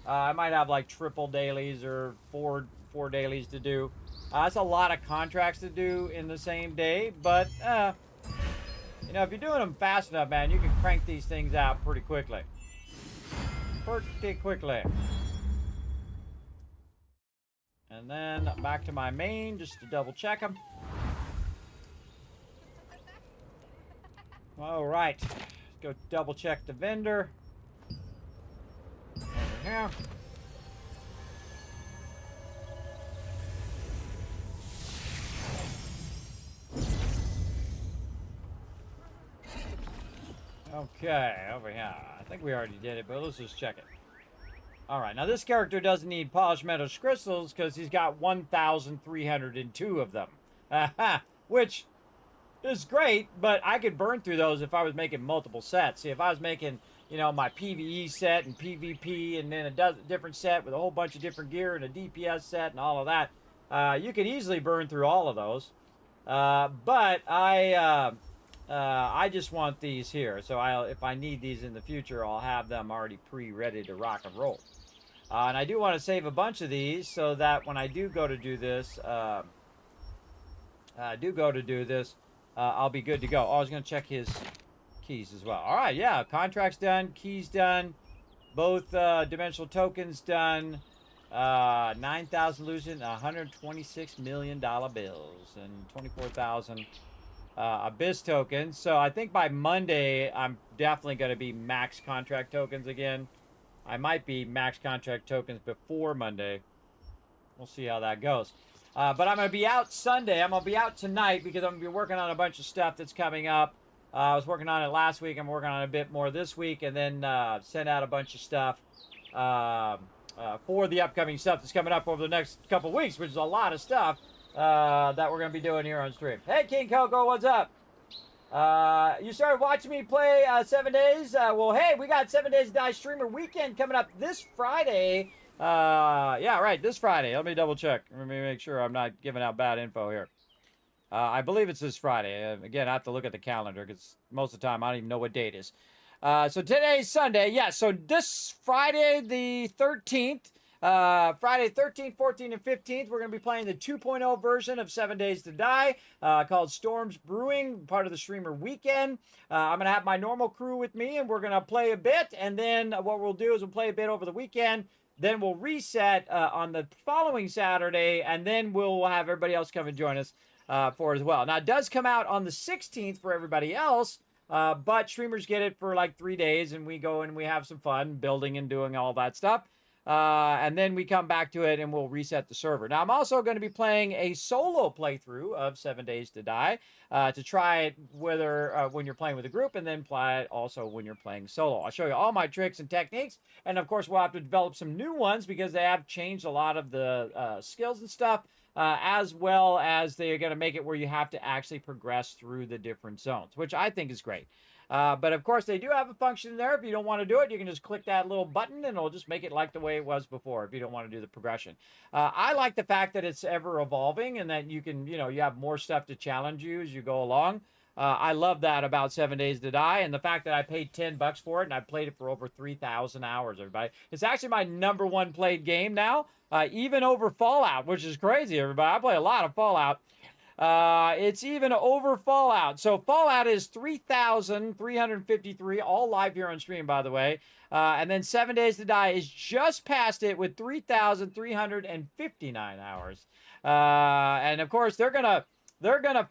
I might have like triple dailies or four dailies to do. That's a lot of contracts to do in the same day, but you know, if you're doing them fast enough, man, you can crank these things out pretty quickly. Pretty quickly. And then back to my main, just to double check them. All right, let's go double check the vendor. Over here. Okay, over here. I think we already did it, but let's just check it. Alright, now this character doesn't need polished metal crystals because he's got 1,302 of them. Which is great, but I could burn through those if I was making multiple sets. See, if I was making, you know, my PvE set and PvP and then a different set with a whole bunch of different gear and a DPS set and all of that, you could easily burn through all of those. But I just want these here, so if I need these in the future, I'll have them already pre-ready to rock and roll. And I do want to save a bunch of these so that when I do go to do this, I'll be good to go. Oh, I was going to check his keys as well. All right, yeah, contracts done, keys done, both dimensional tokens done, 9,000 losing, $126 million bills, and 24,000 Abyss tokens. So I think by Monday, I'm definitely going to be max contract tokens again. I might be max contract tokens before Monday. We'll see how that goes. But I'm going to be out Sunday. I'm going to be out tonight because I'm going to be working on a bunch of stuff that's coming up. I was working on it last week. I'm working on a bit more this week, and then send out a bunch of stuff for the upcoming stuff that's coming up over the next couple weeks, which is a lot of stuff that we're going to be doing here on stream. Hey, King Coco, what's up? You started watching me play 7 days? Well, hey, we got 7 Days to Die Streamer Weekend coming up this Friday. Yeah, right, this Friday. Let me double check. Let me make sure I'm not giving out bad info here. I believe it's this Friday. Again, I have to look at the calendar because most of the time I don't even know what date it is. So today's Sunday. Yeah, so this Friday the 13th, Friday 13th, 14th, and 15th, we're going to be playing the 2.0 version of 7 Days to Die called Storms Brewing, part of the Streamer Weekend. I'm going to have my normal crew with me, and we're going to play a bit. And then what we'll do is we'll play a bit over the weekend. Then we'll reset on the following Saturday, and then we'll have everybody else come and join us for as well. Now, it does come out on the 16th for everybody else, but streamers get it for like 3 days, and we go and we have some fun building and doing all that stuff. And then we come back to it and we'll reset the server. Now, I'm also going to be playing a solo playthrough of 7 Days to Die to try it whether when you're playing with a group, and then play it also when you're playing solo. I'll show you all my tricks and techniques, and of course we'll have to develop some new ones because they have changed a lot of the skills and stuff, as well as they're going to make it where you have to actually progress through the different zones, which I think is great. But of course, they do have a function there. If you don't want to do it, you can just click that little button and it'll just make it like the way it was before if you don't want to do the progression. I like the fact that it's ever evolving and that you can, you have more stuff to challenge you as you go along. I love that about 7 Days to Die, and the fact that I paid $10 for it and I played it for over 3,000 hours, everybody. It's actually my #1 played game now, even over Fallout, which is crazy, everybody. I play a lot of Fallout. It's even over Fallout. So Fallout is 3,353, all live here on stream, by the way. And then 7 Days to Die is just past it with 3,359 hours. And of course, they're gonna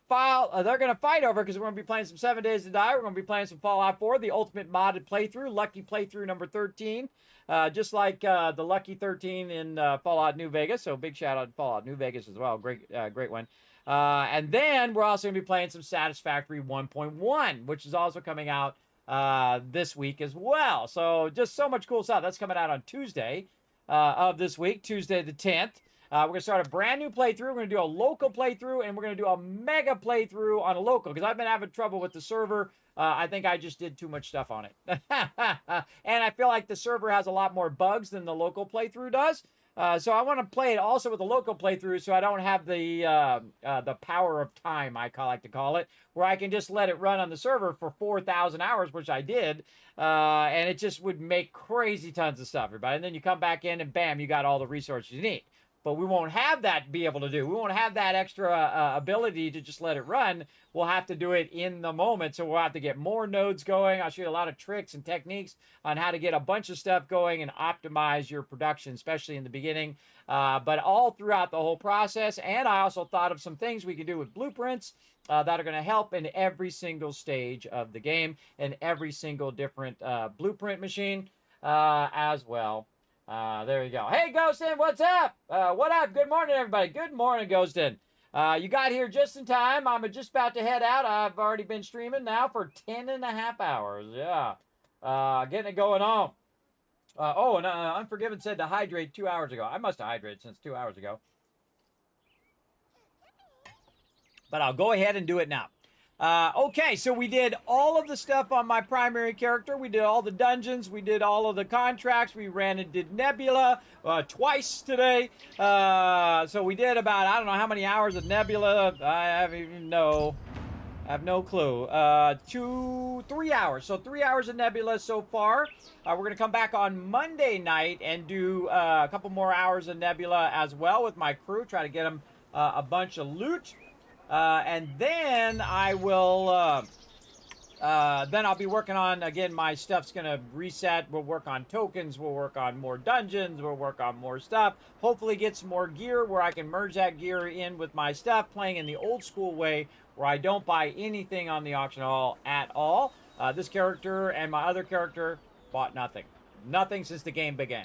fight over, because we're gonna be playing some 7 Days to Die. We're gonna be playing some Fallout 4, the ultimate modded playthrough, lucky playthrough number 13. just like the Lucky 13 in Fallout New Vegas. So big shout out to Fallout New Vegas as well. Great one. And then we're also going to be playing some Satisfactory 1.1, which is also coming out this week as well. So just so much cool stuff. That's coming out on Tuesday of this week, Tuesday the 10th. We're going to start a brand new playthrough. We're going to do a local playthrough, and we're going to do a mega playthrough on a local, because I've been having trouble with the server. I think I just did too much stuff on it. And I feel like the server has a lot more bugs than the local playthrough does. So I want to play it also with a local playthrough, so I don't have the power of time, I like to call it, where I can just let it run on the server for 4,000 hours, which I did, and it just would make crazy tons of stuff, everybody. And then you come back in, and bam, you got all the resources you need. But we won't have that be able to do. We won't have that extra ability to just let it run. We'll have to do it in the moment. So we'll have to get more nodes going. I'll show you a lot of tricks and techniques on how to get a bunch of stuff going and optimize your production, especially in the beginning, but all throughout the whole process. And I also thought of some things we can do with blueprints that are going to help in every single stage of the game and every single different blueprint machine as well. There you go. Hey, Ghostin, what's up? What up? Good morning, everybody. Good morning, Ghostin. You got here just in time. I'm just about to head out. I've already been streaming now for 10.5 hours. Yeah. Getting it going on. And Unforgiven said to hydrate 2 hours ago. I must have hydrated since 2 hours ago. But I'll go ahead and do it now. Okay, so we did all of the stuff on my primary character. We did all the dungeons. We did all of the contracts. We ran and did Nebula twice today. So we did about, I don't know how many hours of Nebula. I have no clue. 3 hours. So 3 hours of Nebula so far. We're going to come back on Monday night and do a couple more hours of Nebula as well with my crew. Try to get them a bunch of loot. And then I will, then I'll be working on, again, my stuff's going to reset. We'll work on tokens. We'll work on more dungeons. We'll work on more stuff. Hopefully get some more gear where I can merge that gear in with my stuff, playing in the old school way where I don't buy anything on the auction hall at all. This character and my other character bought nothing. Nothing since the game began.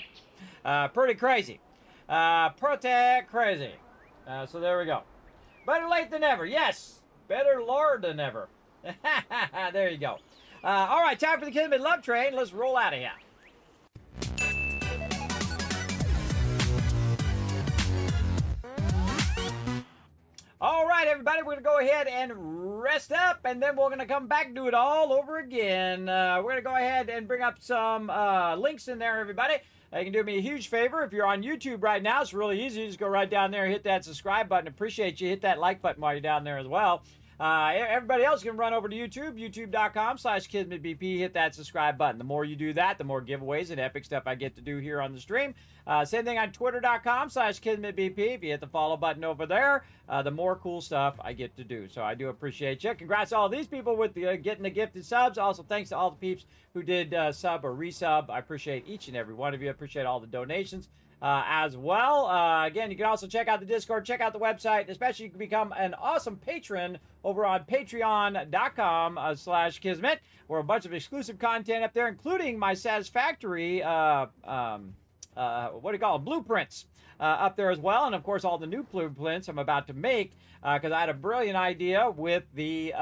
Pretty crazy. Pretty crazy. So there we go. Better late than never. Yes. Better Lord than ever. There you go. All right, time for the Kismet Love Train. Let's roll out of here. All right, everybody, we're going to go ahead and rest up, and then we're going to come back and do it all over again. We're going to go ahead and bring up some links in there, everybody. You can do me a huge favor. If you're on YouTube right now, it's really easy. Just go right down there, hit that subscribe button. Appreciate you. Hit that like button while you're down there as well. Everybody else can run over to YouTube, youtube.com/KismetBP. Hit that subscribe button. The more you do that, the more giveaways and epic stuff I get to do here on the stream. Same thing on twitter.com/KismetBP. If you hit the follow button over there, the more cool stuff I get to do. So I do appreciate you. Congrats to all these people with getting the gifted subs. Also, thanks to all the peeps who did sub or resub. I appreciate each and every one of you. I appreciate all the donations. As well. Again, you can also check out the Discord, check out the website, especially you can become an awesome patron over on patreon.com/Kismet, where a bunch of exclusive content up there, including my Satisfactory, blueprints up there as well. And of course, all the new blueprints I'm about to make, because I had a brilliant idea with the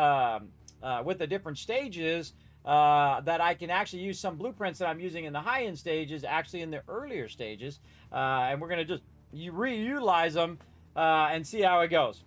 different stages that I can actually use some blueprints that I'm using in the high-end stages, actually in the earlier stages. And we're going to just reutilize them and see how it goes.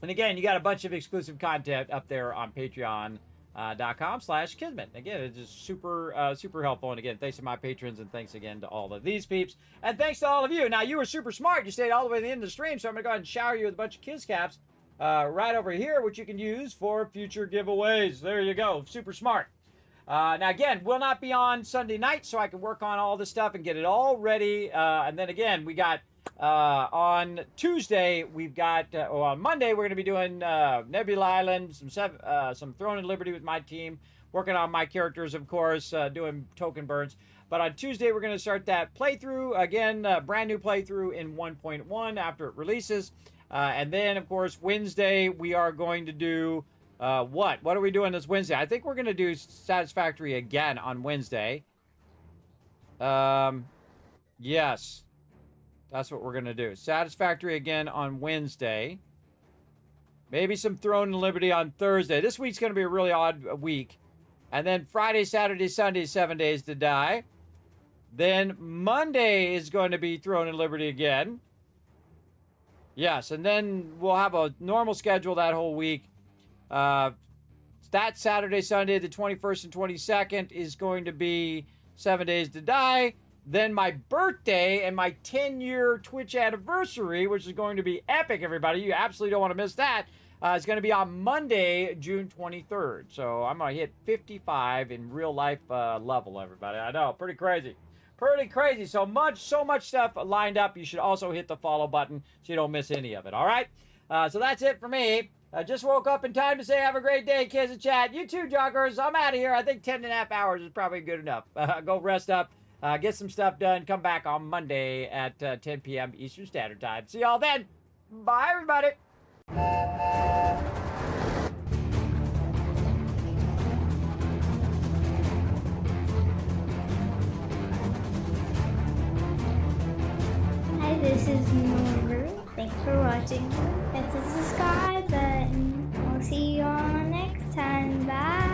And again, you got a bunch of exclusive content up there on patreon.com/Kismet. Again, it's just super, super helpful. And again, thanks to my patrons, and thanks again to all of these peeps. And thanks to all of you. Now, you were super smart. You stayed all the way to the end of the stream, so I'm going to go ahead and shower you with a bunch of Kiz Caps right over here, which you can use for future giveaways. There you go. Super smart. Now, again, we'll not be on Sunday night, so I can work on all this stuff and get it all ready. And then, again, we got on Tuesday, we've got, on Monday, we're going to be doing Nebula Island, some Throne and Liberty with my team, working on my characters, of course, doing token burns. But on Tuesday, we're going to start that playthrough. Again, brand new playthrough in 1.1 after it releases. And then, of course, Wednesday, we are going to do what? What are we doing this Wednesday? I think we're going to do Satisfactory again on Wednesday. Yes. That's what we're going to do. Satisfactory again on Wednesday. Maybe some Throne and Liberty on Thursday. This week's going to be a really odd week. And then Friday, Saturday, Sunday, 7 Days to Die. Then Monday is going to be Throne and Liberty again. Yes, and then we'll have a normal schedule that whole week. That Saturday, Sunday, the 21st and 22nd is going to be 7 Days to Die. Then my birthday and my 10-year Twitch anniversary, which is going to be epic, everybody. You absolutely don't want to miss that. It's going to be on Monday, June 23rd. So I'm going to hit 55 in real life level, everybody. I know, pretty crazy. Pretty crazy. So much stuff lined up. You should also hit the follow button so you don't miss any of it, all right? So that's it for me. I just woke up in time to say have a great day, kids and chat. You too, joggers. I'm out of here. I think 10.5 hours is probably good enough. Go rest up, get some stuff done. Come back on Monday at 10 p.m. Eastern Standard Time. See y'all then. Bye, everybody. Hi, this is Noru. Thanks for watching. Hit the subscribe button. We'll see you all next time. Bye.